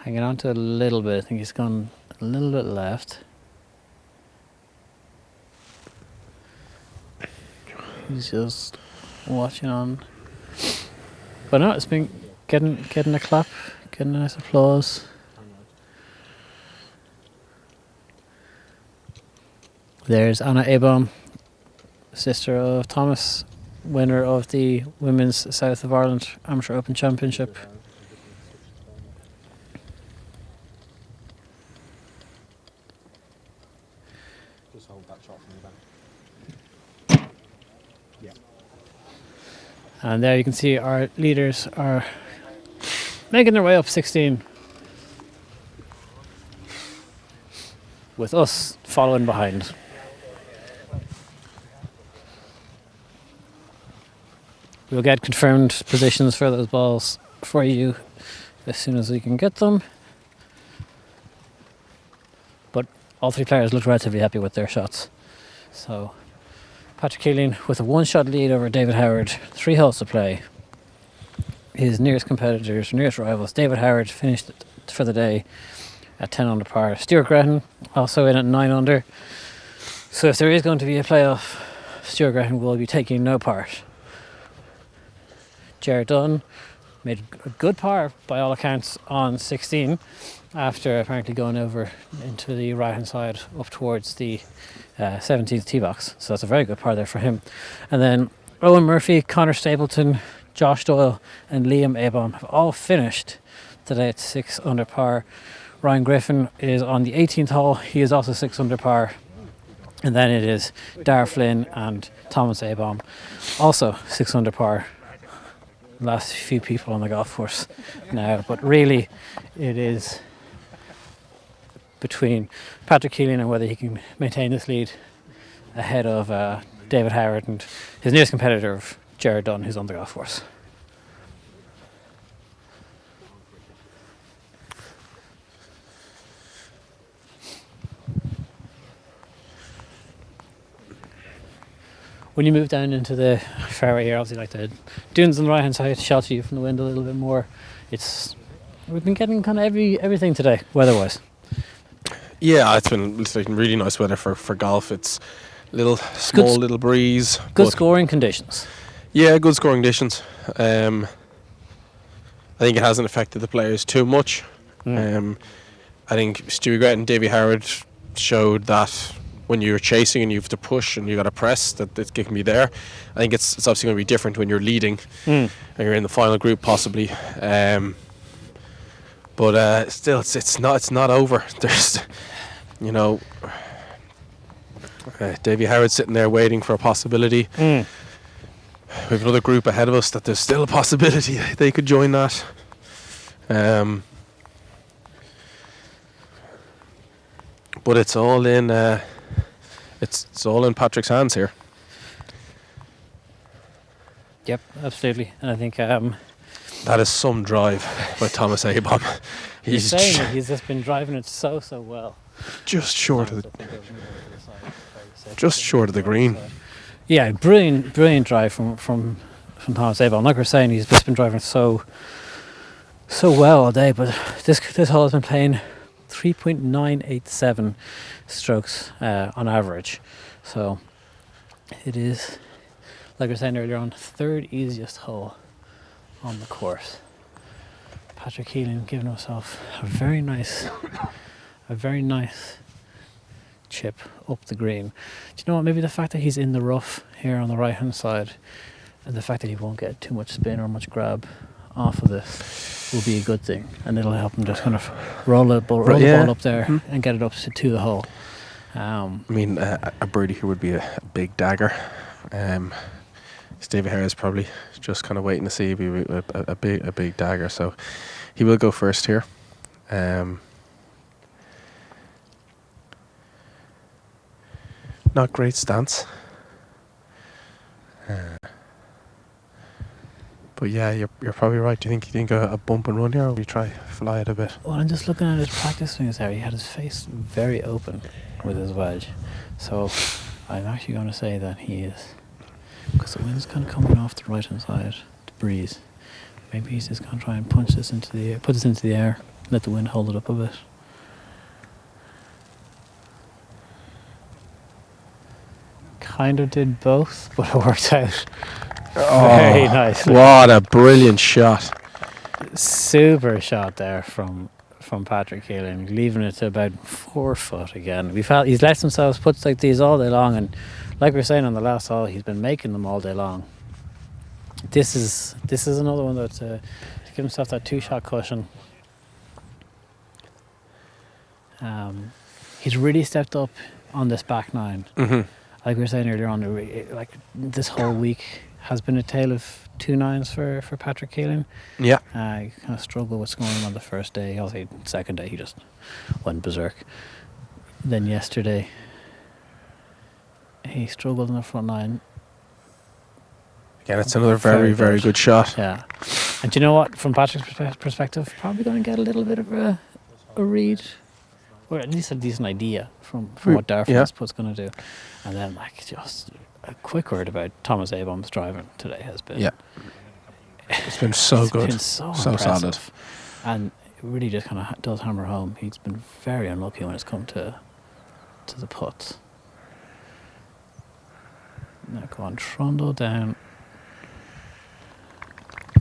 S6: Hanging on to a little bit. I think he's gone a little bit left. He's just watching on. But no, it's been getting a clap, getting a nice applause. There's Anna Abom, sister of Thomas, winner of the Women's South of Ireland Amateur Open Championship.
S14: Just hold that shot from the back. Yeah.
S6: And there you can see our leaders are making their way up 16, with us following behind. We'll get confirmed positions for those balls for you as soon as we can get them. But all 3 players look relatively happy with their shots. So Patrick Keeling with a 1-shot lead over David Howard, 3 holes to play. His nearest competitors, nearest rivals, David Howard finished for the day at 10 under par. Stuart Grehan also in at 9 under. So if there is going to be a playoff, Stuart Grehan will be taking no part. Jared Dunn made a good par by all accounts on 16 after apparently going over into the right hand side up towards the 17th tee box. So that's a very good par there for him. And then Owen Murphy, Connor Stapleton, Josh Doyle and Liam Abom have all finished today at 6 under par. Ryan Griffin is on the 18th hole. He is also 6 under par. And then it is Dara Flynn and Thomas Abom, also 6 under par. Last few people on the golf course now, but really it is between Patrick Keeling and whether he can maintain this lead ahead of David Howard and his nearest competitor of Jared Dunn, who's on the golf course. when you move down into the fairway here, obviously like the dunes on the right hand side shelter you from the wind a little bit more. We've been getting kind of everything today, weather-wise.
S5: Yeah, it's been really nice weather for golf. It's little breeze.
S6: Good scoring conditions.
S5: Yeah, good scoring conditions. I think it hasn't affected the players too much. I think Stewie Grett and Davy Howard showed that when you're chasing and you have to push and you got to press, that it can be there. I think it's obviously going to be different when you're leading and you're in the final group possibly. But still, it's not over. There's, Davy Howard sitting there waiting for a possibility. We have another group ahead of us that there's still a possibility they could join that. But it's all in it's all in Patrick's hands here.
S6: Yep, absolutely. And I think
S5: that is some drive by Thomas Abom.
S6: He's saying that he's just been driving it so well.
S5: Just short of the green.
S6: Yeah, brilliant drive from Thomas Abom. Like we're saying, he's just been driving so well all day. But this hole has been playing 3.987 strokes on average. So it is, like we were saying earlier on, third easiest hole on the course. Patrick Keelan giving himself a very nice chip up the green. Do you know what? Maybe the fact that he's in the rough here on the right hand side, and the fact that he won't get too much spin or much grab off of this will be a good thing, and it'll help him just kind of roll the ball up there and get it up to the hole.
S5: A birdie here would be a big dagger. Stevie Harris probably just kind of waiting to see if he a big dagger, so he will go first here. Not great stance. But yeah, you're probably right. Do you think a bump and run here, or will you try fly it a bit?
S6: Well, I'm just looking at his practice swings there. He had his face very open with his wedge. So I'm actually going to say that he is, because the wind's kind of coming off the right hand side, the breeze. Maybe he's just going to try and put this into the air, let the wind hold it up a bit. Kind of did both, but it worked out very nicely.
S5: What a brilliant shot.
S6: Super shot there from Patrick Keelan, leaving it to about 4 foot again. He's let himself putts like these all day long, and like we were saying on the last hole, he's been making them all day long. This is another one that to give himself that 2-shot cushion. He's really stepped up on this back nine. Like we were saying earlier on, like this whole week has been a tale of 2 nines for Patrick Keelan.
S5: Yeah.
S6: He kind of struggled with scoring on the first day. Obviously, second day he just went berserk. Then yesterday he struggled in the front nine.
S5: Again, it's another very, very good shot.
S6: Yeah. And do you know what? From Patrick's perspective, probably going to get a little bit of a read, or at least a decent idea from what Darfur's putt's going to do. And then, like, just a quick word about Thomas Abom's driving today has been.
S5: Yeah. It's been so good.
S6: Been so
S5: solid.
S6: And it really just kind of does hammer home. He's been very unlucky when it's come to the putts. Now go on, trundle down.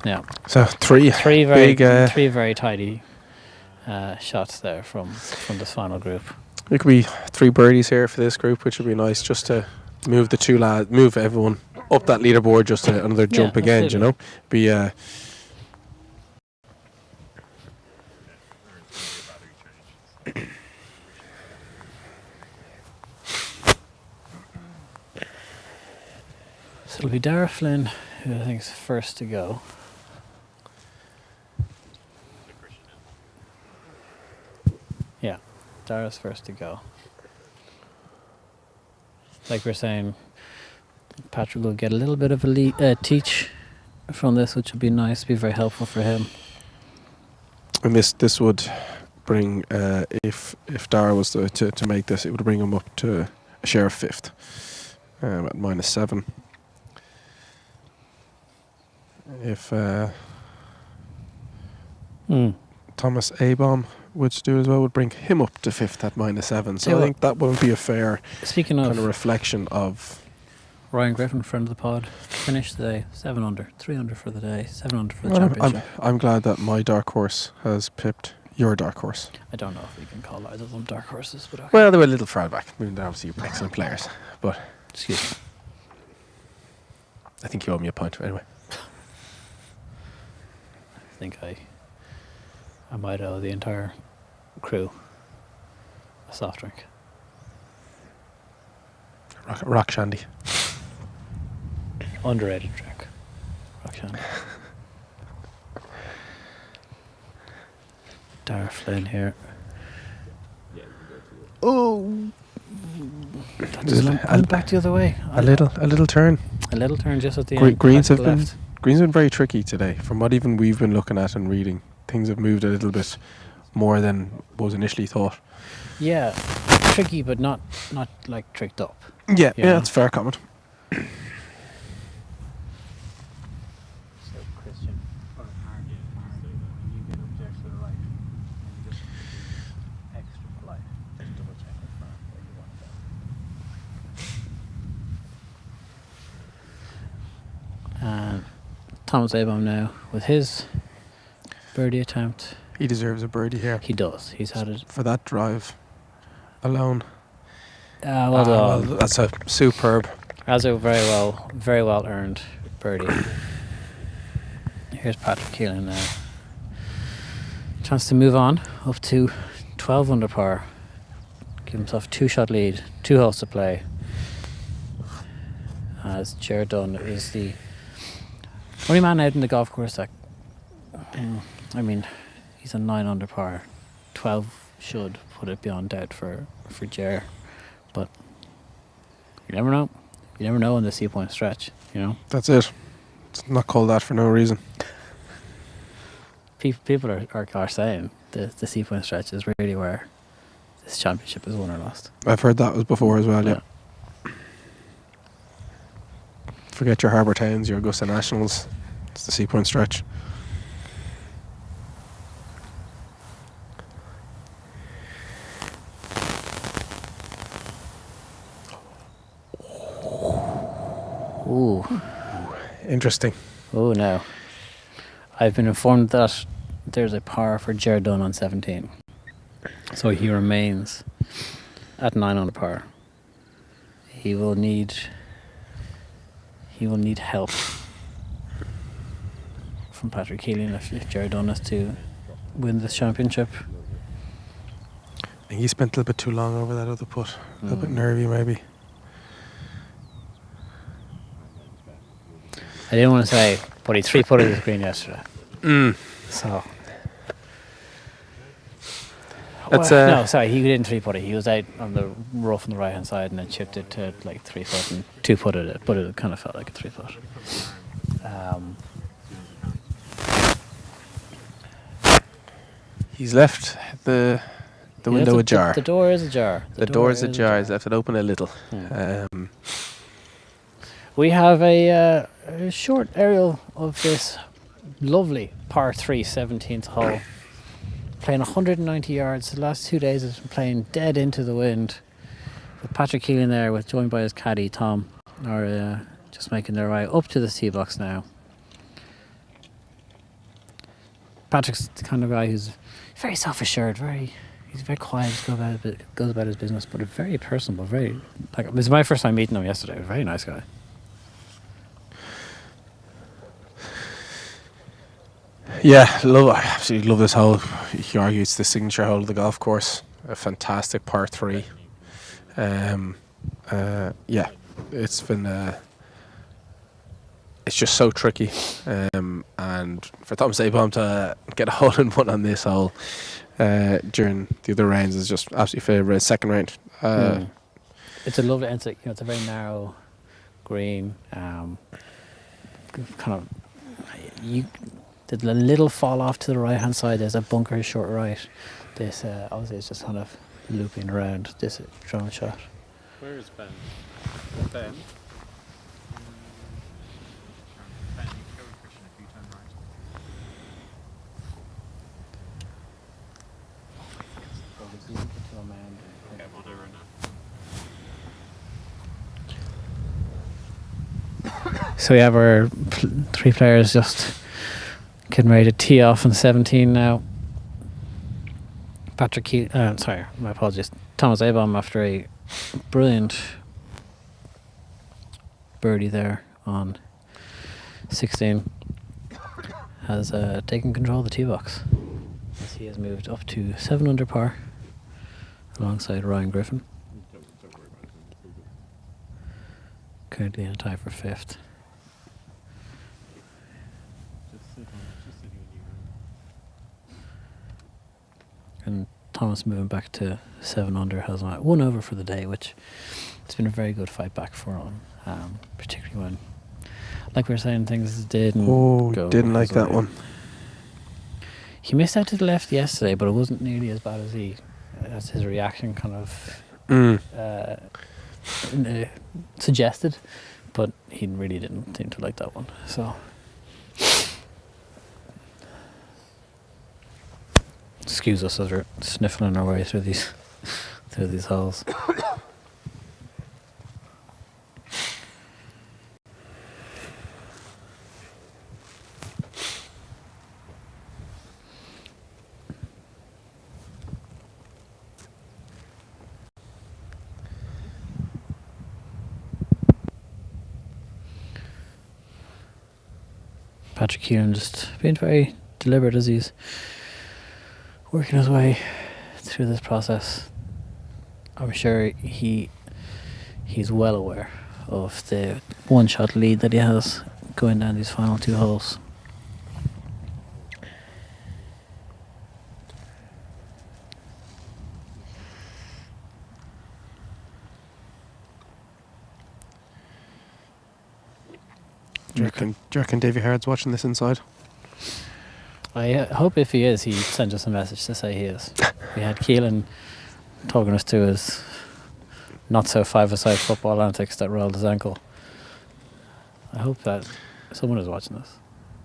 S6: Yeah.
S5: So three
S6: very tidy shots there from this final group.
S5: It could be 3 birdies here for this group, which would be nice, just to move move everyone up that leaderboard, just to another jump again.
S6: Absolutely.
S5: Be
S6: So it'll be Dara Flynn, who I think is first to go. Yeah, Dara's first to go. Like we're saying, Patrick will get a little bit of a teach from this, which would be nice, be very helpful for him.
S5: And this would bring, if Dara was to make this, it would bring him up to a share of 5th at -7. if Thomas Abom would do as well, would bring him up to 5th at -7. So I think that wouldn't be a fair
S6: Speaking
S5: kind of reflection of
S6: Ryan Griffin, friend of the pod, finished today 7 under, 3 under for the day, 7 under for the championship.
S5: I'm glad that my dark horse has pipped your dark horse.
S6: I don't know if we can call either of them dark horses, but okay.
S5: Well, they were a little far back. I mean, they're obviously excellent players, but
S6: excuse me.
S5: I think you owe me a point anyway.
S6: I think I might owe the entire crew a soft drink.
S5: Rock shandy.
S6: Underrated drink. Rock shandy. Dara Flynn here. Oh, I'm back the other way.
S5: A little turn.
S6: A little turn just at the end.
S5: Greens have been very tricky today. From what even we've been looking at and reading, things have moved a little bit more than was initially thought.
S6: Yeah, tricky, but not like tricked up.
S5: Yeah, that's a fair comment.
S6: And Thomas Abom now with his birdie attempt.
S5: He deserves a birdie here.
S6: He does. He's had it
S5: for that drive alone.
S6: Well done.
S5: That's a superb.
S6: That's a very well earned birdie. Here's Patrick Keelan now. Chance to move on up to 12 under par. Give himself a 2-shot lead, 2 holes to play. As Jared Dunn is the only man out in the golf course that, I mean, he's a 9 under par. 12 should put it beyond doubt for Jer. But you never know. You never know on the Seapoint stretch, you know?
S5: That's it. It's not called that for no reason.
S6: People are saying the Seapoint stretch is really where this championship is won or lost.
S5: I've heard that was before as well, yeah. Forget your Harbour Towns, your Augusta Nationals. It's the Seapoint stretch.
S6: Ooh.
S5: Interesting.
S6: Oh, no. I've been informed that there's a par for Jared Dunn on 17. So he remains at 9 under par. He will need help from Patrick Keelan if Jared Dunn is to win this championship.
S5: I think he spent a little bit too long over that other putt. A little bit nervy, maybe.
S6: I didn't want to say, but he 3-putted the green yesterday. So. No, sorry, he didn't 3-putt it. He was out on the rough on the right hand side and then chipped it to like 3-foot and 2-putted it, but it kind of felt like a 3-foot.
S5: He's left the window ajar.
S6: The door is ajar.
S5: The door is ajar. He's left it open a little.
S6: We have a short aerial of this lovely par 3 17th hole. Playing 190 yards. The last 2 days has been playing dead into the wind. With Patrick Keelan there, joined by his caddy Tom, are just making their way up to the tee box now. Patrick's the kind of guy who's very self-assured, he's very quiet, goes about his business, but very personable, this is my first time meeting him yesterday. A very nice guy.
S5: Yeah, I absolutely love this hole. You could argue it's the signature hole of the golf course. A fantastic par 3. Yeah, it's been it's just so tricky. And for Thomas Abom to get a hole in one on this hole during the other rounds is just absolutely favourite. Second round.
S6: It's a lovely, it's a very narrow green. Kind of the little fall off to the right hand side. There's a bunker short right. This obviously is just kind of looping around this drone shot.
S1: Where is Ben? Ben?
S6: So we have our 3 players just getting ready to tee off on 17 now. Sorry, my apologies. Thomas Abom, after a brilliant birdie there on 16, has taken control of the tee box as he has moved up to 7 under par alongside Ryan Griffin. Currently in a tie for 5th. And Thomas moving back to 7 under has 1 over for the day, which it's been a very good fight back for him, particularly when, like we were saying, things didn't go
S5: didn't like
S6: his
S5: that
S6: way.
S5: one.
S6: He missed out to the left yesterday, but it wasn't nearly as bad as his reaction kind of suggested. But he really didn't seem to like that one. So excuse us as we're sniffling our way through these holes. Patrick Keelan just being very deliberate as he's working his way through this process. I'm sure he's well aware of the 1-shot lead that he has going down these final 2 holes.
S5: Do you reckon Davy Hard's watching this inside?
S6: I hope if he is, he sends us a message to say he is. We had Keelan talking us to his not so 5-a-side football antics that rolled his ankle. I hope that someone is watching this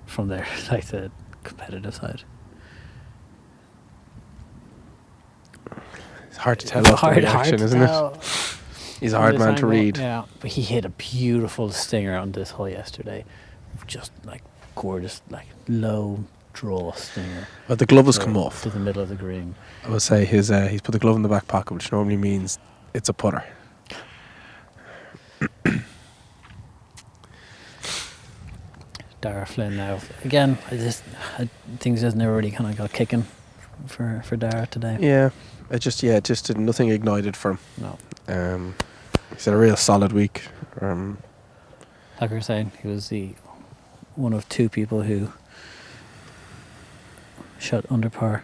S6: from there, like the competitive side.
S5: It's hard to tell after reaction, isn't it? He's a hard man to read.
S6: Yeah, but he hit a beautiful stinger on this hole yesterday. Just like gorgeous, like low draw stinger.
S5: Well, the glove has come off
S6: to the middle of the green.
S5: I would say he's put the glove in the back pocket, which normally means it's a putter.
S6: Dara Flynn now again. Things just never really kind of got kicking for Dara today.
S5: Yeah, it just did nothing ignited for him.
S6: No.
S5: He's had a real solid week.
S6: Like we were saying, he was one of 2 people who shot under par.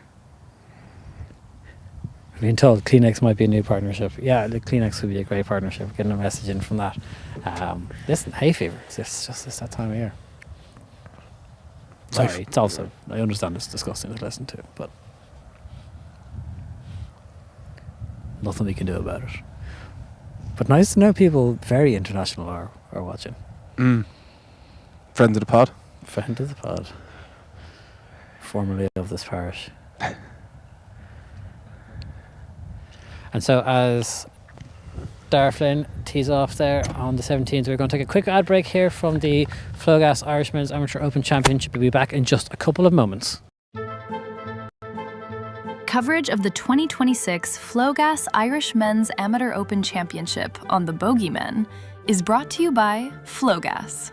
S6: I've been told Kleenex might be a new partnership. Yeah, the Kleenex would be a great partnership. Getting a message in from that. Listen, hay fever. It's that time of year. Sorry, it's also, I understand it's disgusting to listen to, but nothing we can do about it. But nice to know people very international are watching.
S5: Friends of the pod?
S6: Friend of the pod. Formerly of this parish. And so as Dara Flynn tees off there on the 17th, we're going to take a quick ad break here from the Flogas Irish Men's Amateur Open Championship. We'll be back in just a couple of moments.
S8: Coverage of the 2026 Flogas Irish Men's Amateur Open Championship on the Bogeymen is brought to you by Flogas.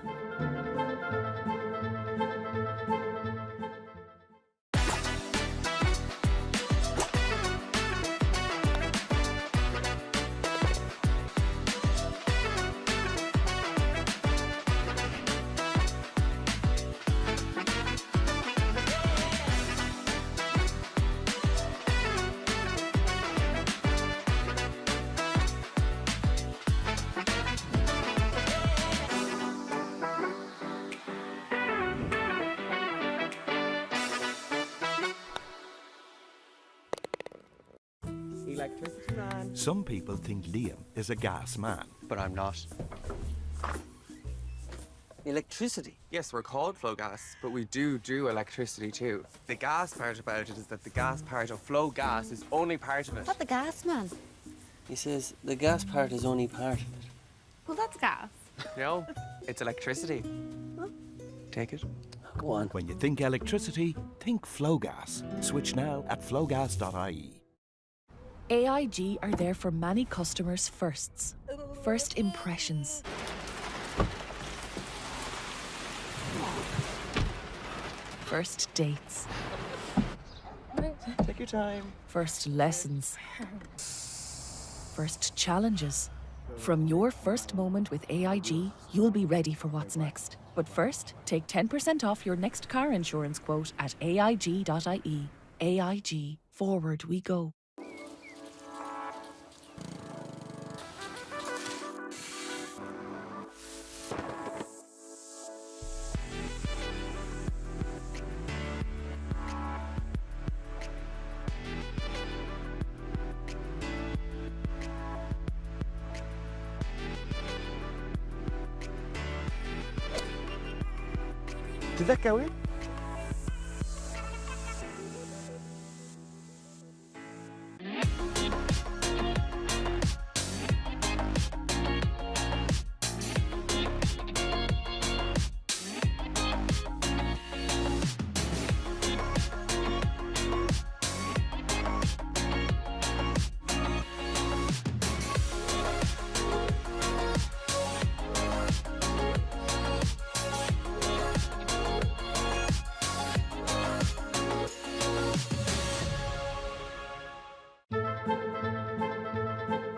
S9: Electricity man. Some people think Liam is a gas man.
S10: But I'm not.
S13: Electricity?
S10: Yes, we're called Flogas, but we do electricity too. The gas part about it is that the gas part of Flogas is only part of it.
S11: What the gas, man?
S13: He says the gas part is only part of it.
S11: Well, that's gas.
S10: No, it's electricity. Take it.
S9: Go on. When you think electricity, think Flogas. Switch now at flogas.ie.
S12: AIG are there for many customers' firsts. First impressions. First dates.
S10: Take your time.
S12: First lessons. First challenges. From your first moment with AIG, you'll be ready for what's next. But first, take 10% off your next car insurance quote at aig.ie. AIG. Forward we go.
S10: Did that go in?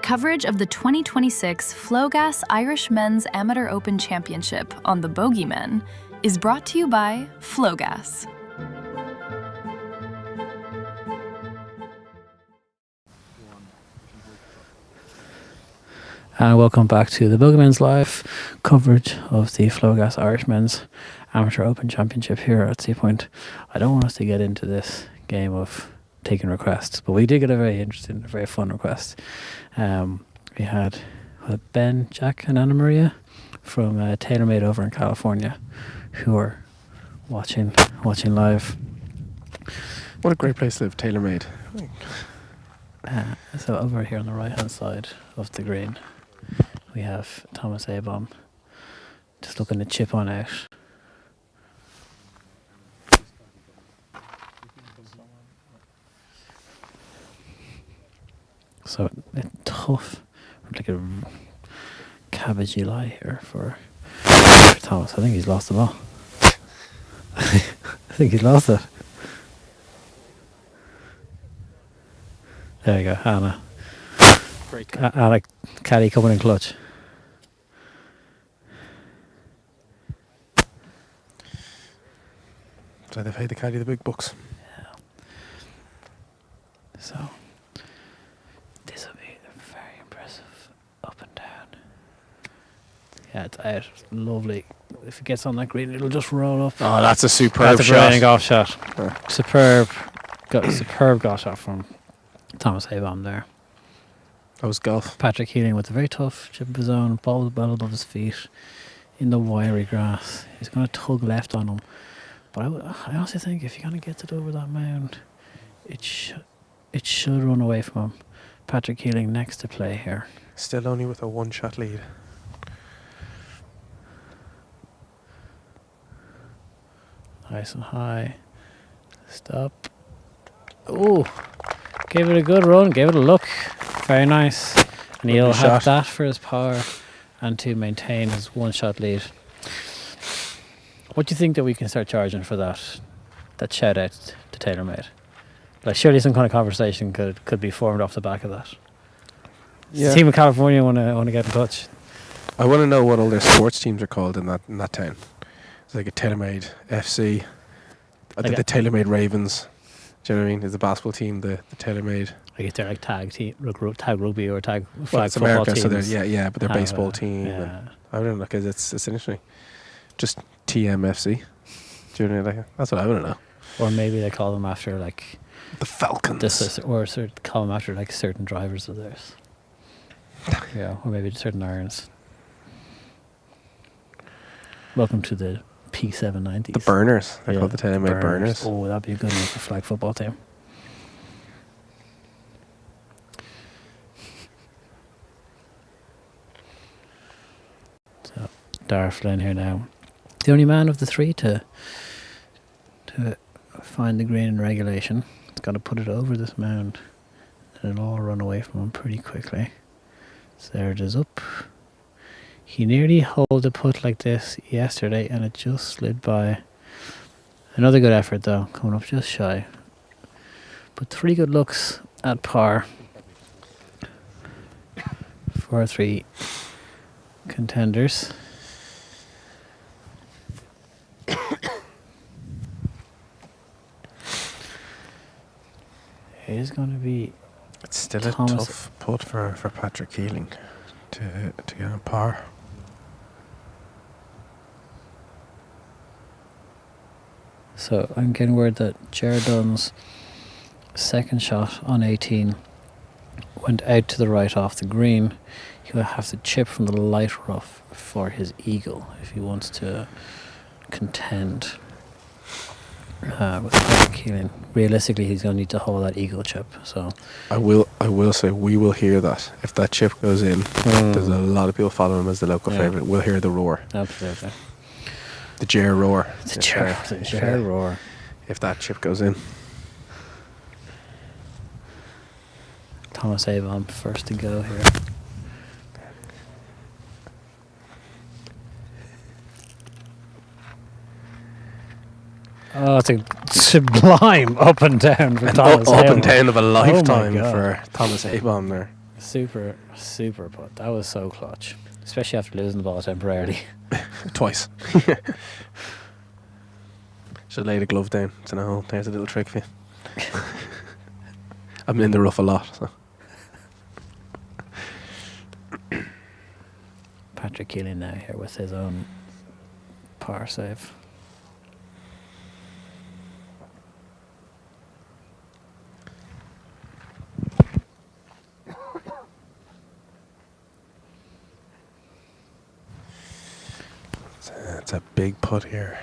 S8: Coverage of the 2026 Flogas Irish Men's Amateur Open Championship on the Bogeymen is brought to you by Flogas.
S6: And welcome back to the Bogeymen's live coverage of the Flogas Irish Men's Amateur Open Championship here at Seapoint. I don't want us to get into this game of taking requests, but we did get a very interesting, very fun request. We had Ben, Jack, and Anna Maria from TaylorMade over in California, who are watching live.
S5: What a great place to live, TaylorMade.
S6: So over here on the right hand side of the green, we have Thomas Abom just looking to chip on out. So tough, like a cabbagey lie here for Thomas. I think he's lost the ball. I think he's lost it. There you go, Anna. Anna, caddy coming in clutch.
S5: So they paid the caddy the big bucks.
S6: Yeah. So this will be very impressive up and down. Yeah, it's out. It's lovely. If it gets on that green, it'll just roll up.
S5: Oh, that's a superb
S6: that's a
S5: shot.
S6: brilliant golf shot. Superb golf shot from Thomas Abom there.
S5: That was golf.
S6: Patrick Healing with a very tough chip of his own, ball well above his feet in the wiry grass. He's going to tug left on him. But I honestly think if he kind of gets it over that mound, it should run away from him. Patrick Healing next to play here.
S5: Still only with a one-shot lead.
S6: Nice and high. Stop. Oh, gave it a good run, gave it a look. Very nice. And he'll have that for his power and to maintain his one-shot lead. What do you think that we can start charging for that shout out to TaylorMade? Like, surely some kind of conversation could be formed off the back of that. Yeah. The team in California want to get in touch.
S5: I want to know what all their sports teams are called in that town. It's like a TaylorMade FC. I think the TaylorMade Ravens. Do you know what I mean? Is the basketball team the TaylorMade? I guess
S6: they're like tag rugby or tag flag
S5: well, it's
S6: football
S5: America,
S6: teams.
S5: So but their baseball team.
S6: Yeah.
S5: I don't know, because it's interesting. Just TMFC. Do you know what I mean? That's what I want to know.
S6: Or maybe they call them after like
S5: the Falcons.
S6: Or call them after like certain drivers of theirs. Yeah, or maybe certain irons. Welcome to the P790s.
S5: The burners. They're called the TaylorMade burners.
S6: Oh, that'd be a good one for flag football team. So Dara Flynn here now. The only man of the three to find the green in regulation. He's got to put it over this mound, and it'll all run away from him pretty quickly. So there it is up. He nearly held a putt like this yesterday, and it just slid by. Another good effort though, coming up just shy. But 3 good looks at par for 3 contenders. It is going to be.
S5: It's still a tough putt for Patrick Keeling to get a par.
S6: So I'm getting word that Jared Dunn's second shot on 18 went out to the right off the green. He'll have to chip from the light rough for his eagle if he wants to contend with Patrick Keeling. Realistically, he's going to need to hold that eagle chip. So
S5: I will say we will hear that if that chip goes in. There's a lot of people following him as the local favourite. We'll hear the roar.
S6: Absolutely.
S5: The Jer roar.
S6: The Jer roar.
S5: If that chip goes in.
S6: Thomas Avon first to go here. Oh, it's a sublime up and down for Thomas
S5: Up
S6: Avon.
S5: and down of a lifetime
S6: Oh
S5: for Thomas Avon there.
S6: Super putt. That was so clutch. Especially after losing the ball temporarily.
S5: Twice. Should lay the glove down. It's in a hole. There's a little trick for you. I'm in the rough a lot. So.
S6: Patrick Keeling now here with his own par save.
S5: It's a big putt here.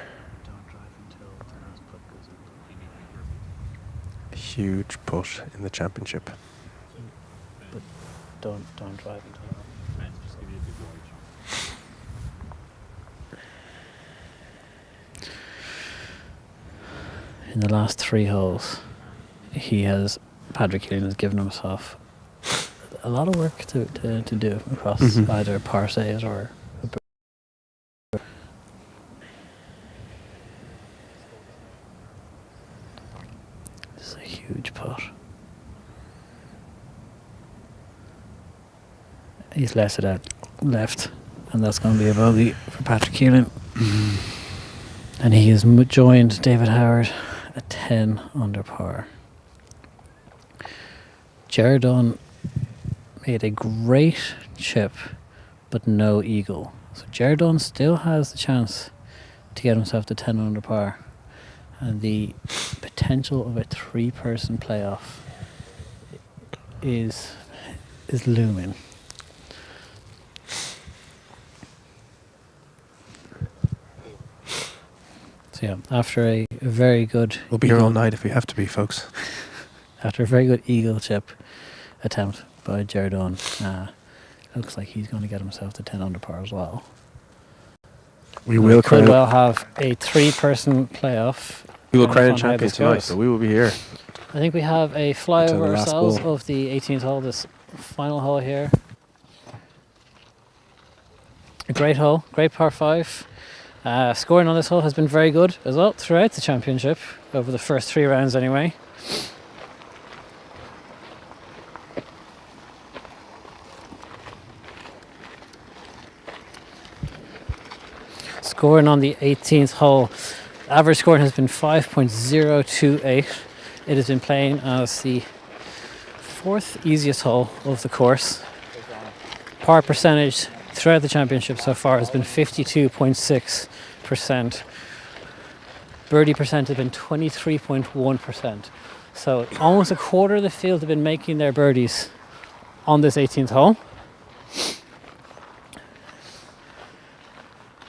S5: Huge putt in the championship.
S6: But don't drive until. In the last 3 holes, Patrick Keeling has given himself a lot of work to do across either par saves or. This is a huge putt. He's left it out left, and that's going to be a bogey for Patrick Keeling. And he has joined David Howard at 10 under par. Jared Dunn made a great chip, but no eagle. So Jared Dunn still has the chance to get himself to 10 under par. And the potential of a 3-person playoff is looming. So yeah, after a very good...
S5: We'll be here all night if we have to be, folks.
S6: After a very good eagle chip attempt by Jared Dunn, looks like he's going to get himself to 10 under par as well.
S5: We will
S6: could well have a 3-person playoff.
S5: We will crown champions tonight, so we will be here.
S6: I think we have a flyover ourselves of the 18th hole, this final hole here. A great hole, great par 5. Scoring on this hole has been very good as well throughout the championship, over the first 3 rounds anyway. Scoring on the 18th hole, average scoring has been 5.028. It has been playing as the 4th easiest hole of the course. Par percentage throughout the championship so far has been 52.6%. Birdie percent has been 23.1%. So almost a quarter of the field have been making their birdies on this 18th hole.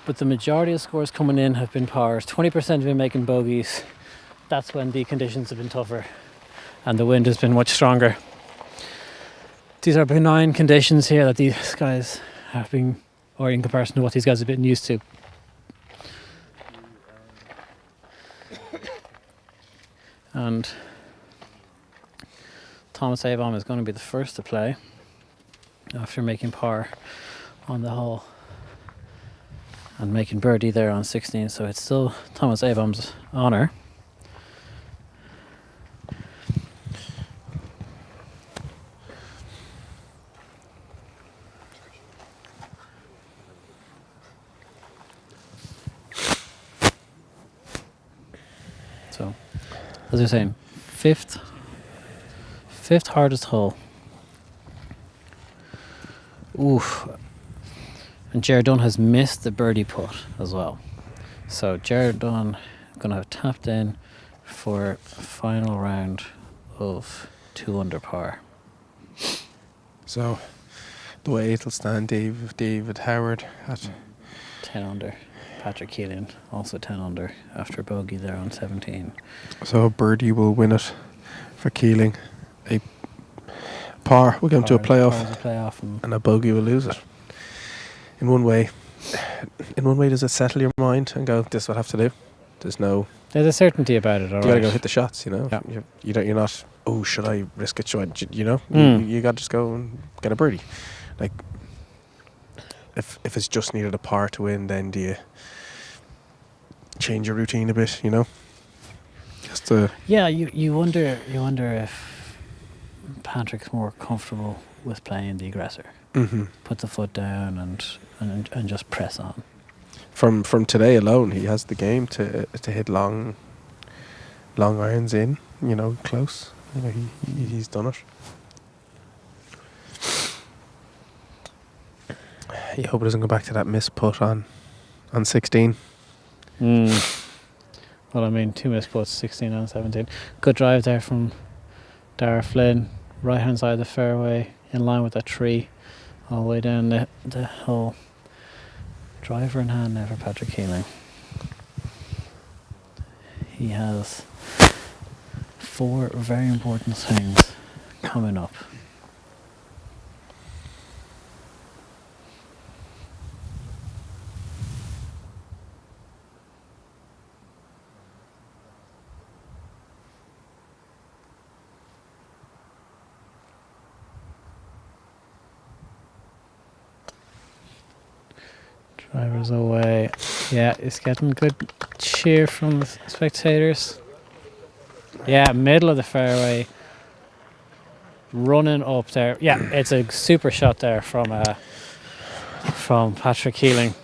S6: But the majority of scores coming in have been pars. 20% have been making bogeys. That's when the conditions have been tougher and the wind has been much stronger. These are benign conditions here that these guys have been or in comparison to what these guys have been used to. And Thomas Abom is going to be the first to play after making par on the hole and making birdie there on 16, so it's still Thomas Abom's honour. So, as I was saying, fifth hardest hole. Oof. And Jared Dunn has missed the birdie putt as well. So Jared Dunn going to have tapped in for a final round of 2 under par.
S5: So the way it'll stand, David Howard at
S6: 10 under. Patrick Keelan also 10 under after a bogey there on 17.
S5: So birdie will win it for Keeling. A par will get him to a playoff, and a bogey will lose it. In one way, does it settle your mind and go, this is what I have to do?
S6: There's a certainty about it, all
S5: you
S6: right.
S5: gotta go hit the shots, you know.
S6: Yeah.
S5: You're not, oh, should I risk it? You know, you gotta just go and get a birdie. Like, if it's just needed a par to win, then do you change your routine a bit, you know? Just to
S6: you wonder if Patrick's more comfortable with playing the aggressor.
S5: Mm-hmm.
S6: Put the foot down and just press on.
S5: From today alone, he has the game to hit long irons in, you know, close. You know, he's done it. You hope it doesn't go back to that missed putt on 16.
S6: Well, I mean, 2 missed putts, 16 on 17. Good drive there from Dara Flynn, right hand side of the fairway, in line with that tree, all the way down the hole. Driver in hand now for Patrick Keeling. He has 4 very important things coming up. Drivers away. Yeah, it's getting good cheer from the spectators. Yeah, middle of the fairway. Running up there. Yeah, it's a super shot there from Patrick Keeling.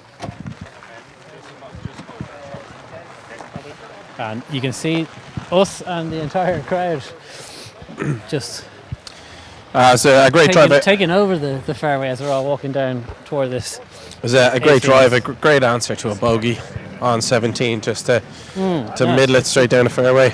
S6: And you can see us and the entire crowd just
S5: it's a great drive.
S6: Taking over the fairway as we're all walking down toward this.
S5: It was a great drive, a great answer to a bogey on 17, just to middle it straight down the fairway.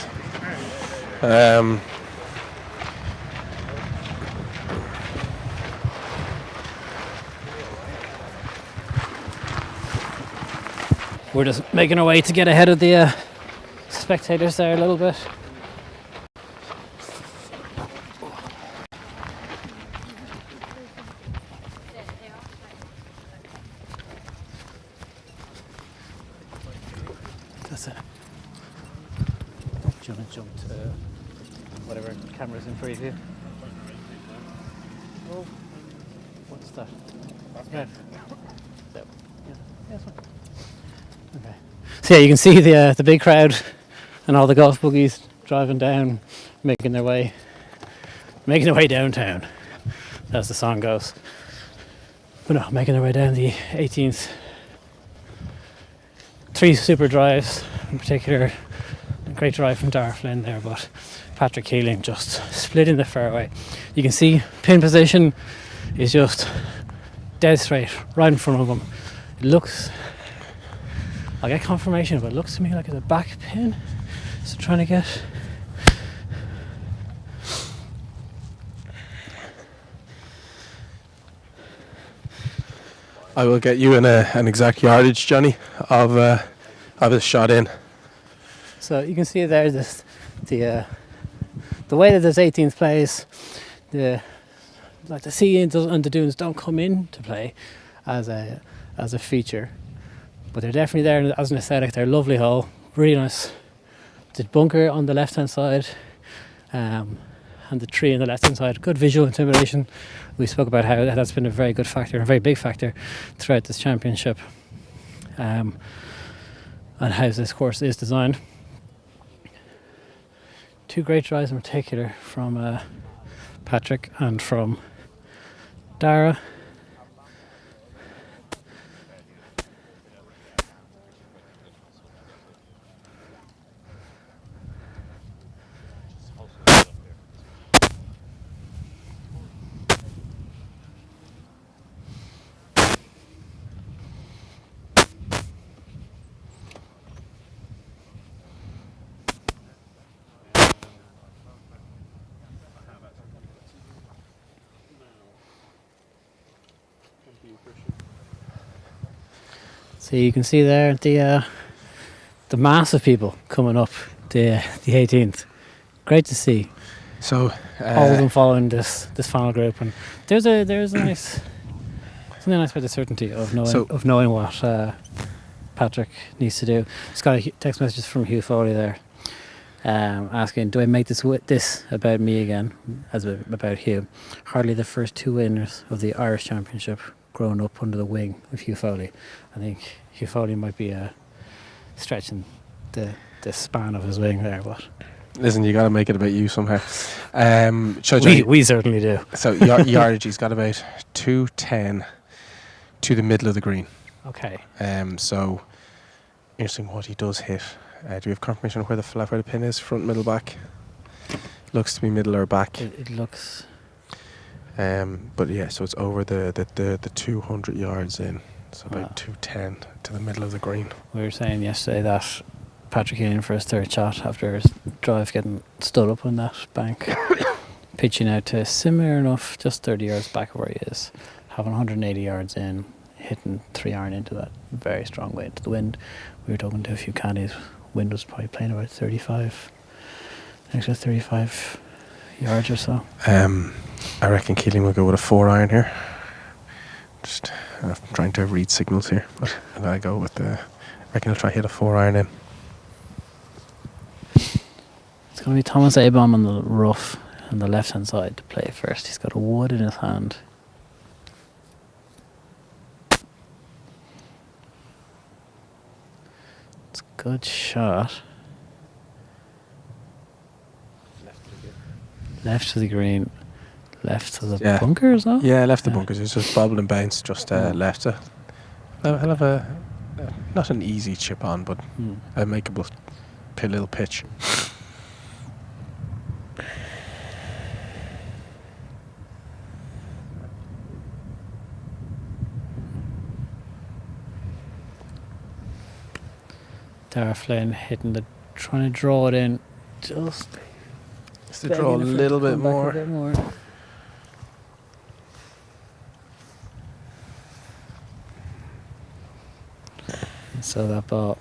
S6: We're just making our way to get ahead of the spectators there a little bit. Do you want to jump to whatever camera's in preview? Oh, what's that? Red. So, yeah, that's fine. Okay. So yeah, you can see the big crowd and all the golf buggies driving down, making their way downtown, as the song goes. But no, making their way down the 18th. 3 super drives in particular. Great drive from Dara Flynn there, but Patrick Keeling just splitting the fairway. You can see pin position is just dead straight, right in front of him. It looks, I'll get confirmation, but it looks to me like it's a back pin. So trying to get.
S5: I will get you an exact yardage, Johnny, of a shot in.
S6: So you can see there the way that this 18th plays, the sea and the dunes don't come into play as as a feature, but they're definitely there as an aesthetic. They're a lovely hole, really nice. The bunker on the left hand side, and the tree on the left hand side, good visual intimidation. We spoke about how that's been a very good factor, a very big factor throughout this championship, and how this course is designed. Two great drives in particular from Patrick and from Dara. So you can see there the mass of people coming up the 18th. Great to see.
S5: So
S6: all of them following this final group, and there's a nice something nice about the certainty of knowing what Patrick needs to do. Just got a text messages from Hugh Foley there, asking, "Do I make this about me again, as about Hugh? Hardly the first two winners of the Irish Championship grown up under the wing of Hugh Foley." I think Hugh Foley might be stretching the span of his wing there, but
S5: listen, you got to make it about you somehow.
S6: We certainly do.
S5: So yardage, he's got about 210 to the middle of the green.
S6: Okay.
S5: So interesting what he does hit. Do we have confirmation of where the pin is? Front, middle, back? Looks to be middle or back.
S6: It looks.
S5: But yeah, so it's over the 200 yards in. So about 210 to the middle of the green.
S6: We were saying yesterday that Patrick Healy for his third shot after his drive getting stood up on that bank, pitching out to similar enough, just 30 yards back of where he is, having 180 yards in, hitting 3-iron into that very strong wind. The wind, we were talking to a few caddies, wind was probably playing about 35 yards or so.
S5: I reckon Keeling will go with a 4-iron here. Just trying to read signals here, but I'm going to go with I reckon he'll try to hit a 4-iron in.
S6: It's going to be Thomas Abom on the rough on the left hand side to play first. He's got a wood in his hand. It's a good shot. Left to the green. Left to the bunker as well?
S5: Yeah, left the bunkers. It's just bobble and bounce, just left it. I'll have not an easy chip on, but a makeable little pitch.
S6: Dara Flynn trying to draw it in, just
S5: to draw a little bit more.
S6: So that ball.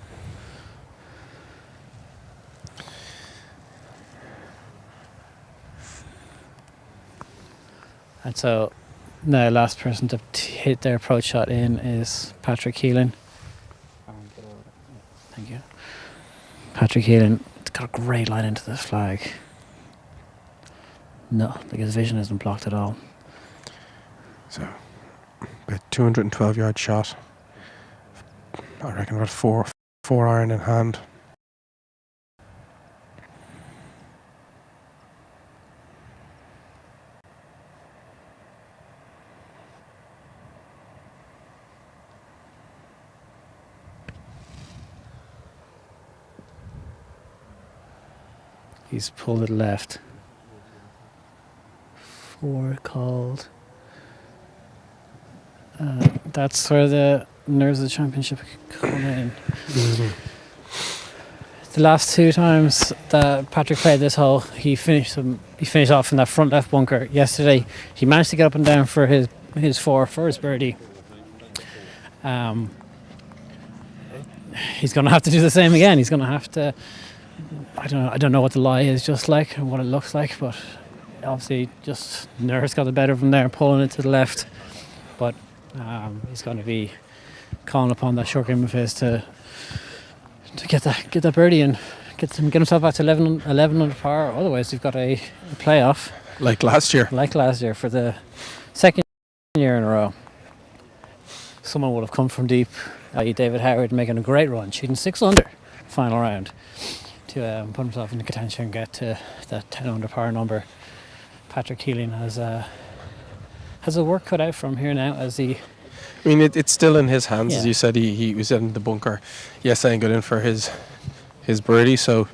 S6: And so now last person to hit their approach shot in is Patrick Keelan. Thank you. Patrick Keelan got a great line into this flag. No, like his vision isn't blocked at all.
S5: So, a 212 yard shot. I reckon about 4-iron in hand.
S6: He's pulled it left. 4 called. That's where the nerves of the championship come in. The last 2 times that Patrick played this hole, he finished off in that front left bunker. Yesterday, he managed to get up and down for his first birdie. He's going to have to do the same again. He's going to have to. I don't know what the lie is just like and what it looks like, but obviously just nerves got the better of him there, pulling it to the left. But he's going to be calling upon that short game of his to get that birdie and get himself back to 11 under par. Otherwise, you've got a playoff
S5: like last year
S6: for the second year in a row. Someone would have come from deep, i.e. David Howard, making a great run, shooting 6 under final round to put himself into contention and get to that 10 under par number. Patrick Keeling has a work cut out from here now as he.
S5: I mean, it's still in his hands, as you said. He was in the bunker yesterday, got in for his birdie, so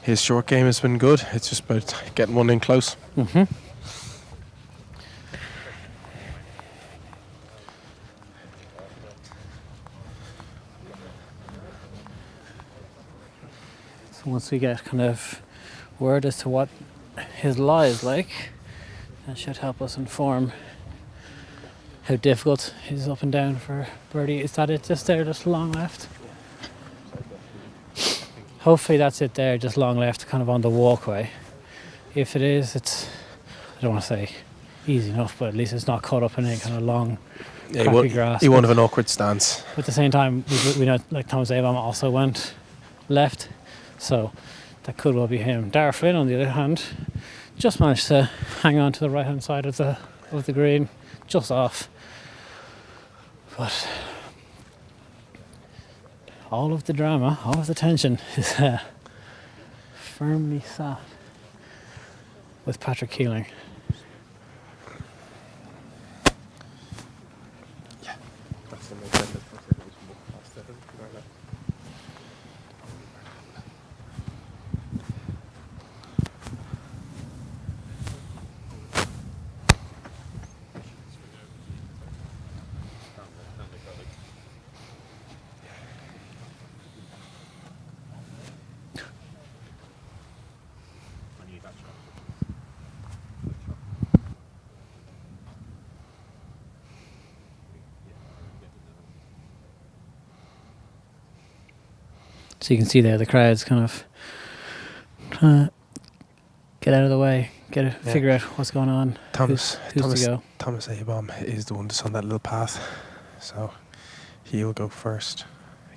S5: his short game has been good. It's just about getting one in close.
S6: Mm-hmm. So once we get kind of word as to what his lie is like, that should help us inform how difficult his up and down for birdie. Is that it just there, just long left? Hopefully that's it there, just long left, kind of on the walkway. If it is, it's, I don't want to say easy enough, but at least it's not caught up in any kind of long, crappy grass.
S5: He won't have an awkward stance.
S6: But at the same time, we know like Thomas Abam also went left, so that could well be him. Dara Flynn, on the other hand, just managed to hang on to the right hand side of the green, just off. But all of the drama, all of the tension is firmly sat with Patrick Keeling. So you can see there the crowd's kind of trying to get out of the way, figure out what's going on. Who's to go.
S5: Thomas Abam is the one that's on that little path, so he'll go first.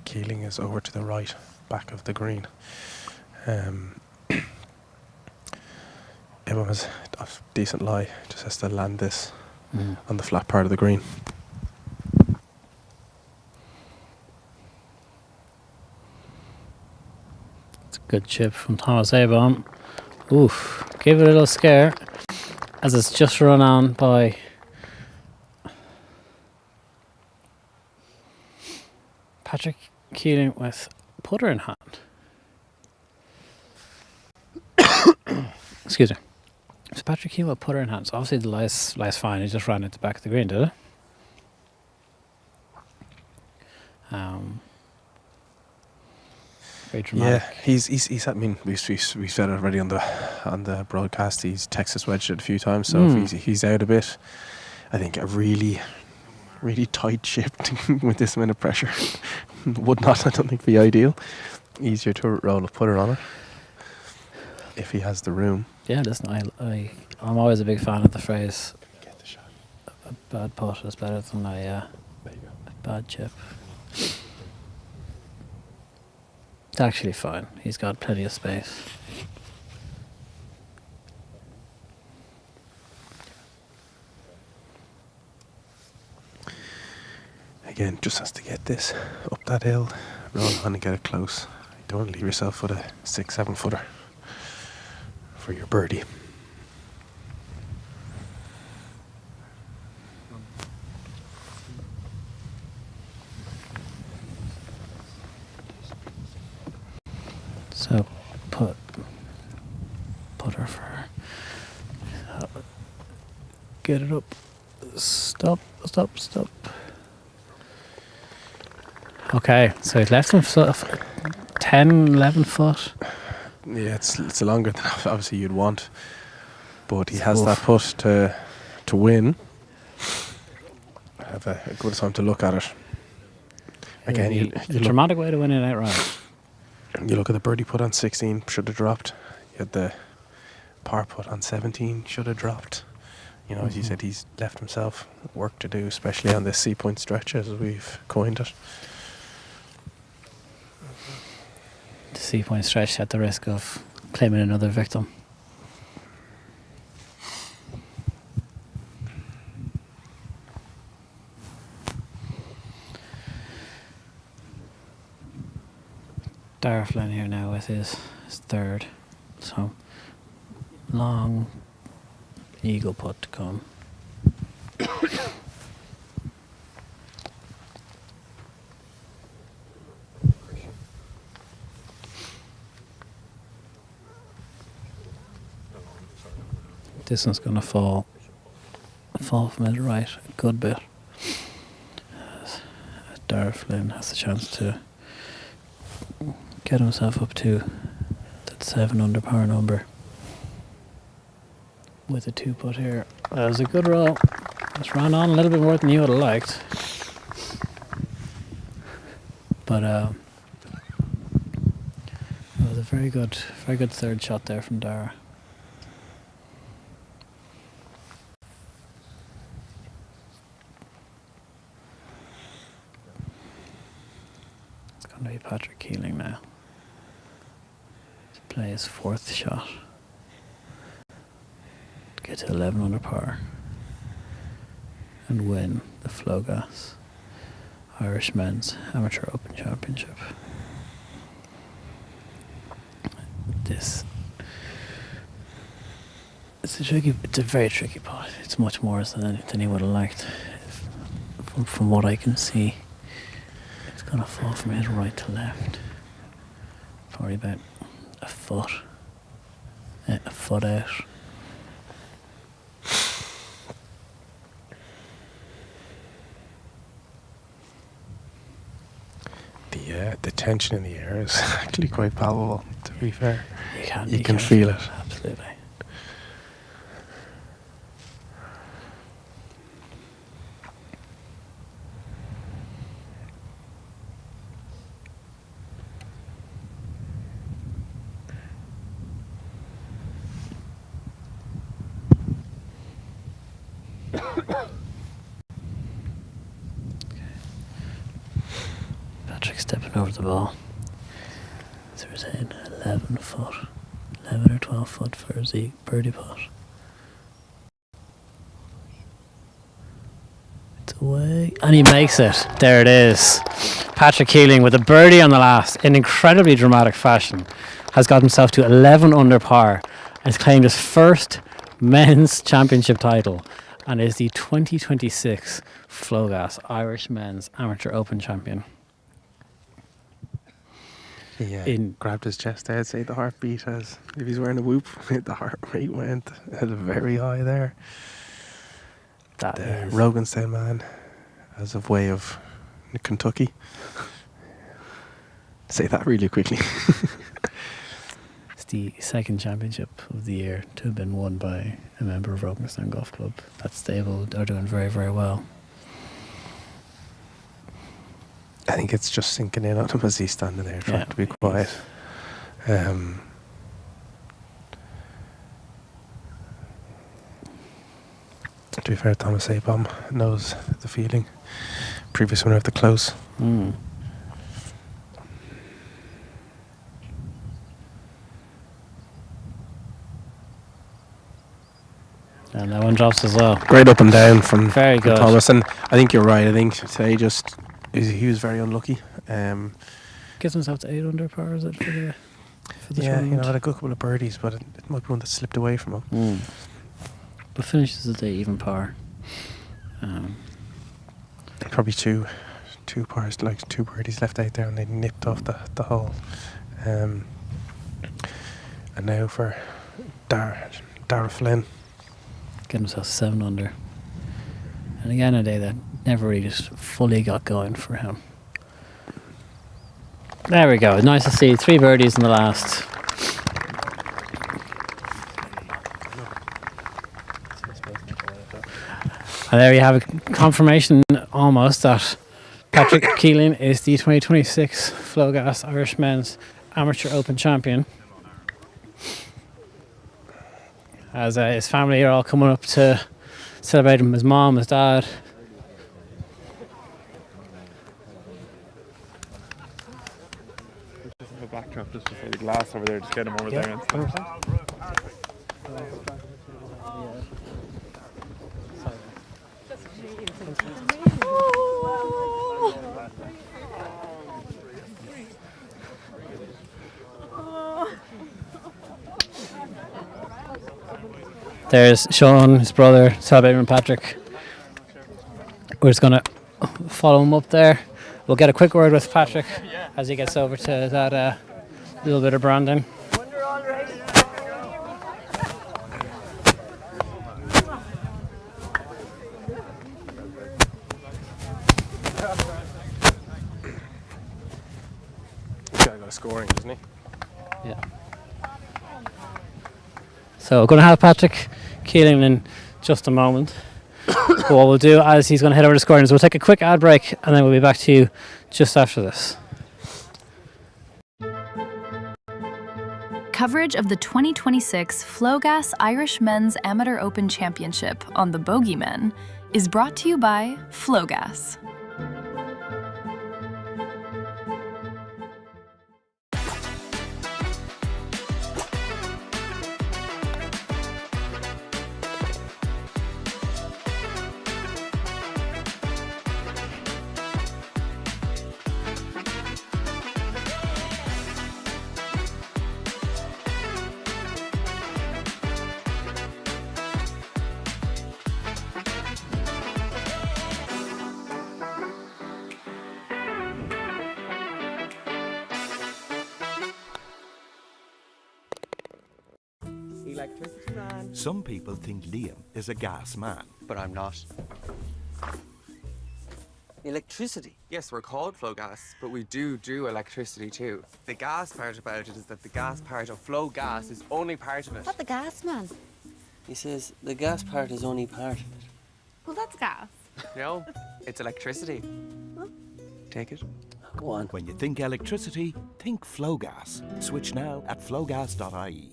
S5: Keeling is over to the right, back of the green. Abam has a decent lie, just has to land this on the flat part of the green.
S6: Good chip from Thomas Abam. Oof, gave it a little scare as it's just run on by Patrick Keeling with putter in hand. Excuse me. So Patrick Keeling with putter in hand. So obviously the lies fine. He just ran at the back of the green, did it? Very dramatic.
S5: Yeah, he's. I mean, we've said it already on the broadcast. He's Texas wedged it a few times, so if he's out a bit, I think a really tight chip with this amount of pressure would not, I don't think, be ideal. Easier to roll a putter on it if he has the room.
S6: Yeah, listen, I'm always a big fan of the phrase, "Get the shot." A bad putt is better than a bad chip. It's actually fine. He's got plenty of space.
S5: Again, just has to get this up that hill, roll on and get it close. You don't want to leave yourself with a 6-7 footer for your birdie.
S6: So putter for get it up. Stop. Okay, so he's left him sort of 10, 11 foot.
S5: Yeah, it's longer than obviously you'd want, but he has that putt to win. Have a good time to look at it. Again,
S6: it's a dramatic way to win it outright.
S5: You look at the birdie putt on 16, should have dropped. You had the par putt on 17, should have dropped. As you said, he's left himself work to do, especially on this Seapoint stretch, as we've coined it.
S6: The Seapoint stretch at the risk of claiming another victim. Dara Flynn here now with his third. So, long eagle putt to come. This one's going to fall from his right a good bit. As Dara Flynn has the chance to get himself up to that 7 under par number with a 2-putt here. That was a good roll. It's ran on a little bit more than you would have liked, but it was a very good third shot there from Dara. It's going to be Patrick Keeling now to play his 4th shot to get to 11 under par and win the Flogas Irish Men's Amateur Open Championship. It's a very tricky putt. It's much more than he would have liked. From what I can see, it's going to fall from his right to left. Probably about a foot out.
S5: The tension in the air is actually quite palpable, to be fair. You can feel it.
S6: Absolutely. Patrick stepping over the ball. So we're saying 11 or 12 foot for his birdie putt. It's away. And he makes it. There it is. Patrick Keeling with a birdie on the last in incredibly dramatic fashion has got himself to 11 under par and has claimed his first men's championship title and is the 2026 Flogas Irish Men's Amateur Open Champion.
S5: He grabbed his chest there. I'd say the heartbeat, as if he's wearing a whoop, the heart rate went very high there.
S6: That is
S5: Roganstown man, as of way of Kentucky. Say that really quickly.
S6: It's the second championship of the year to have been won by a member of Roganstown Golf Club. That stable are doing very, very well.
S5: I think it's just sinking in on him as he's standing there trying to be quiet. To be fair, Thomas Abom knows the feeling. Previous winner of the close.
S6: Mm. And that one drops as well.
S5: Great up and down from
S6: very good.
S5: Thomas. And I think you're right. I think today he was very unlucky.
S6: Gets himself to 8 under par, is it, for the
S5: tournament? Had a good couple of birdies, but it might be one that slipped away from him.
S6: Mm. But finishes the day even par.
S5: Probably two pars, like 2 birdies left out there, and they nipped off the hole. And now for Dara Flynn.
S6: Getting himself 7 under. And again, a day that never really just fully got going for him. There we go. Nice to see 3 birdies in the last. And there you have a confirmation almost that Patrick Keeling is the 2026 Flogas Irish Men's Amateur Open Champion. As his family are all coming up to celebrating with his mom, his dad.
S1: The backdrop, just for the glass over there, just get him over there. And
S6: There's Sean, his brother, celebrating with Patrick. We're just going to follow him up there. We'll get a quick word with Patrick as he gets over to that little bit of branding.
S5: He's got scoring, doesn't he?
S6: Yeah. So we're going to have Patrick Keeling in just a moment. But what we'll do as he's going to head over to scoring is we'll take a quick ad break and then we'll be back to you just after this.
S8: Coverage of the 2026 Flogas Irish Men's Amateur Open Championship on the Bogeymen is brought to you by Flogas.
S9: Electricity man. Some people think Liam is a gas man.
S10: But I'm not.
S13: Electricity?
S10: Yes, we're called Flogas, but we do electricity too. The gas part about it is that the gas part of Flogas is only part of it.
S11: What the gas, man?
S13: He says the gas part is only part of it.
S11: Well, that's gas.
S10: No, it's electricity. Take it.
S13: Go on.
S9: When you think electricity, think Flogas. Switch now at flogas.ie.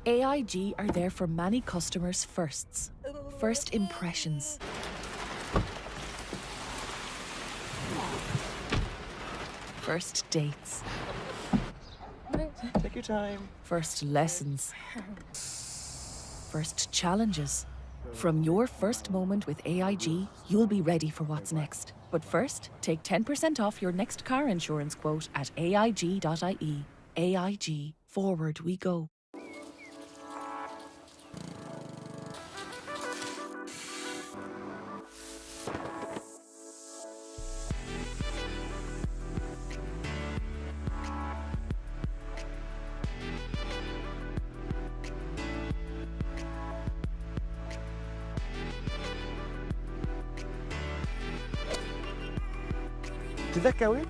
S12: AIG are there for many customers' firsts. First impressions. First dates.
S10: Take your time.
S12: First lessons. First challenges. From your first moment with AIG, you'll be ready for what's next. But first, take 10% off your next car insurance quote at aig.ie. AIG. Forward we go.
S10: Did that go in?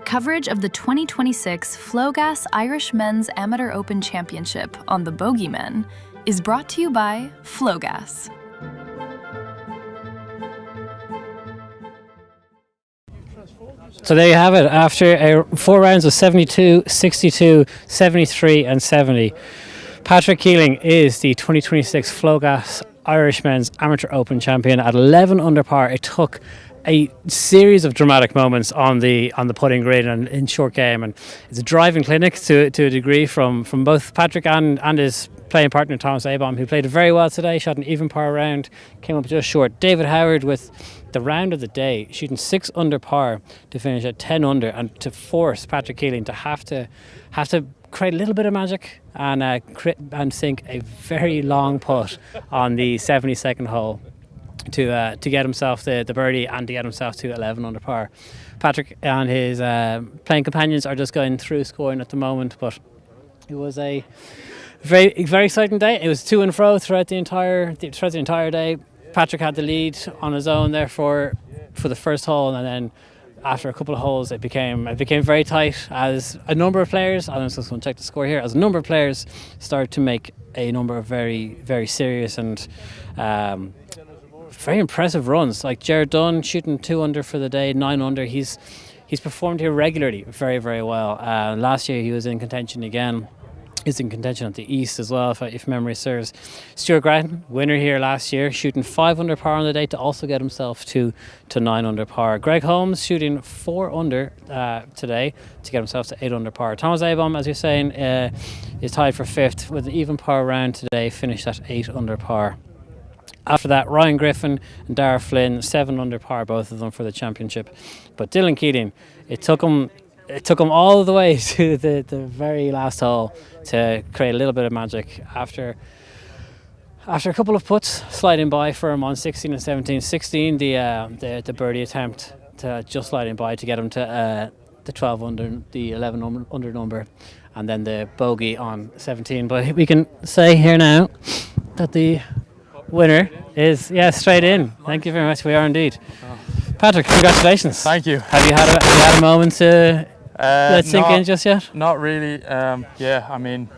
S8: Coverage of the 2026 Flogas Irish Men's Amateur Open Championship on the Bogeymen is brought to you by Flogas.
S6: So there you have it. After 4 rounds of 72, 62, 73 and 70, Patrick Keeling is the 2026 Flogas Irish Men's Amateur Open champion at 11 under par. It took a series of dramatic moments on the putting green and in short game, and it's a driving clinic to a degree from both Patrick and his playing partner Thomas Abom, who played very well today, shot an even par round, came up just short. David Howard with the round of the day, shooting 6 under par to finish at 10 under, and to force Patrick Keeling to have to create a little bit of magic and sink a very long putt on the 72nd hole to get himself the birdie and to get himself to 11 under par. Patrick and his playing companions are just going through scoring at the moment, but it was a very exciting day. It was to and fro throughout the entire day. Patrick had the lead on his own there for the first hole, and then after a couple of holes it became very tight as a number of players, I'm just going to check the score here, as a number of players started to make a number of very, very serious and very impressive runs. Like Jared Dunn shooting 2 under for the day, 9 under. He's performed here regularly very, very well. Last year he was in contention again. He's in contention at the East as well, if memory serves. Stuart Grattan, winner here last year, shooting 5 under par on the day to also get himself to 9 under par. Greg Holmes shooting 4 under today to get himself to 8 under par. Thomas Abom, as you're saying, is tied for 5th with an even par round today, finished at 8 under par. After that, Ryan Griffin and Dara Flynn, 7 under par, both of them for the championship. But Dylan Keating, it took him all the way to the very last hole to create a little bit of magic after a couple of putts sliding by for him on 16 and 17. 16, the birdie attempt to just sliding by to get him to the 12 under, the 11 under number, and then the bogey on 17. But we can say here now that the winner is straight in. Thank you very much. We are indeed. Patrick, congratulations.
S1: Thank you.
S6: Have you had a moment to let sink in just yet?
S1: Not really. I mean,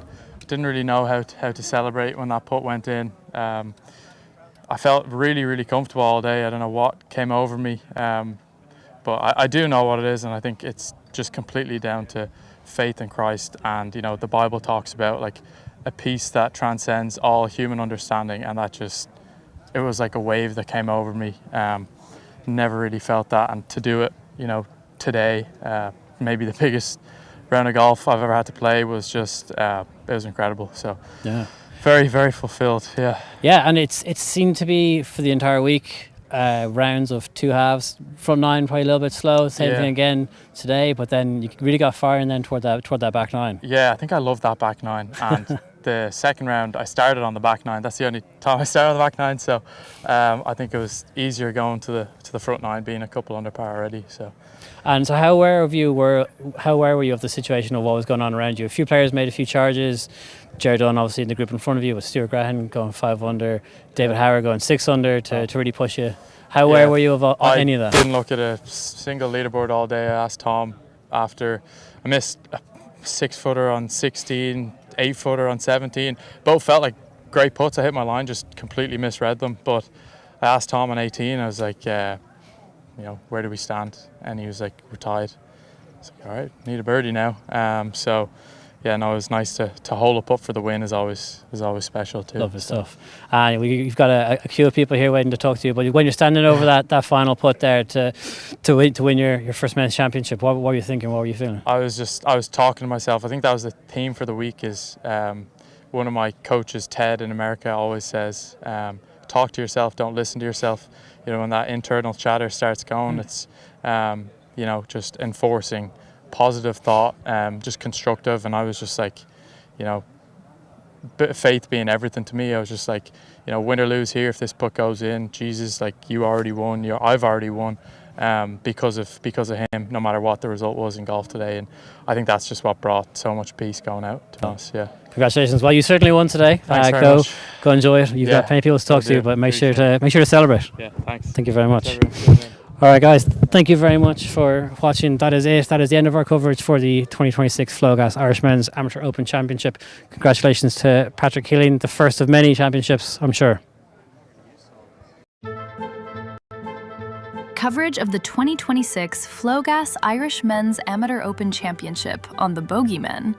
S1: didn't really know how to celebrate when that putt went in. I felt really, really comfortable all day. I don't know what came over me, but I do know what it is, and I think it's just completely down to faith in Christ. And the Bible talks about like a peace that transcends all human understanding, and it was like a wave that came over me. Never really felt that, and to do it, today, maybe the biggest round of golf I've ever had to play, was just it was incredible. So
S6: yeah,
S1: very, very fulfilled.
S6: Yeah, and it seemed to be for the entire week rounds of 2 halves. Front 9 probably a little bit slow. Same thing again today, but then you really got firing then toward that back 9.
S1: Yeah, I think I love that back 9, and the second round I started on the back 9. That's the only time I started on the back 9. So I think it was easier going to the front 9, being a couple under par already.
S6: And so how aware were you of the situation of what was going on around you? A few players made a few charges. Jared Dunn obviously in the group in front of you, with Stuart Graham going 5 under, David Howard going 6 under to really push you. How aware were you of any of that?
S1: I didn't look at a single leaderboard all day. I asked Tom after I missed a 6-footer on 16, 8-footer on 17. Both felt like great putts. I hit my line, just completely misread them. But I asked Tom on 18, I was like, where do we stand? And he was like, we're tied. I was like, all right, need a birdie now. It was nice to hold up for the win. Is always special too.
S6: Lovely stuff. You've got a queue of people here waiting to talk to you. But when you're standing over that final putt there to win your first men's championship, what were you thinking? What were you feeling?
S1: I was talking to myself. I think that was the theme for the week. Is one of my coaches, Ted in America, always says, talk to yourself, don't listen to yourself. When that internal chatter starts going, it's just enforcing positive thought, just constructive. And I was just like, bit of faith being everything to me. I was just like, win or lose here, if this putt goes in, Jesus, like, you already won. I've already won, because of him, no matter what the result was in golf today. And I think that's just what brought so much peace going out, to be honest. Yeah.
S6: Congratulations. Well, you certainly won today.
S1: Thanks very much.
S6: Go enjoy it. You've got plenty of people to talk to, but make sure to celebrate.
S1: Yeah, thanks.
S6: Thank you very much. All right, guys, thank you very much for watching. That is it. That is the end of our coverage for the 2026 Flogas Irish Men's Amateur Open Championship. Congratulations to Patrick Keeling, the first of many championships, I'm sure.
S8: Coverage of the 2026 Flogas Irish Men's Amateur Open Championship on the Bogeymen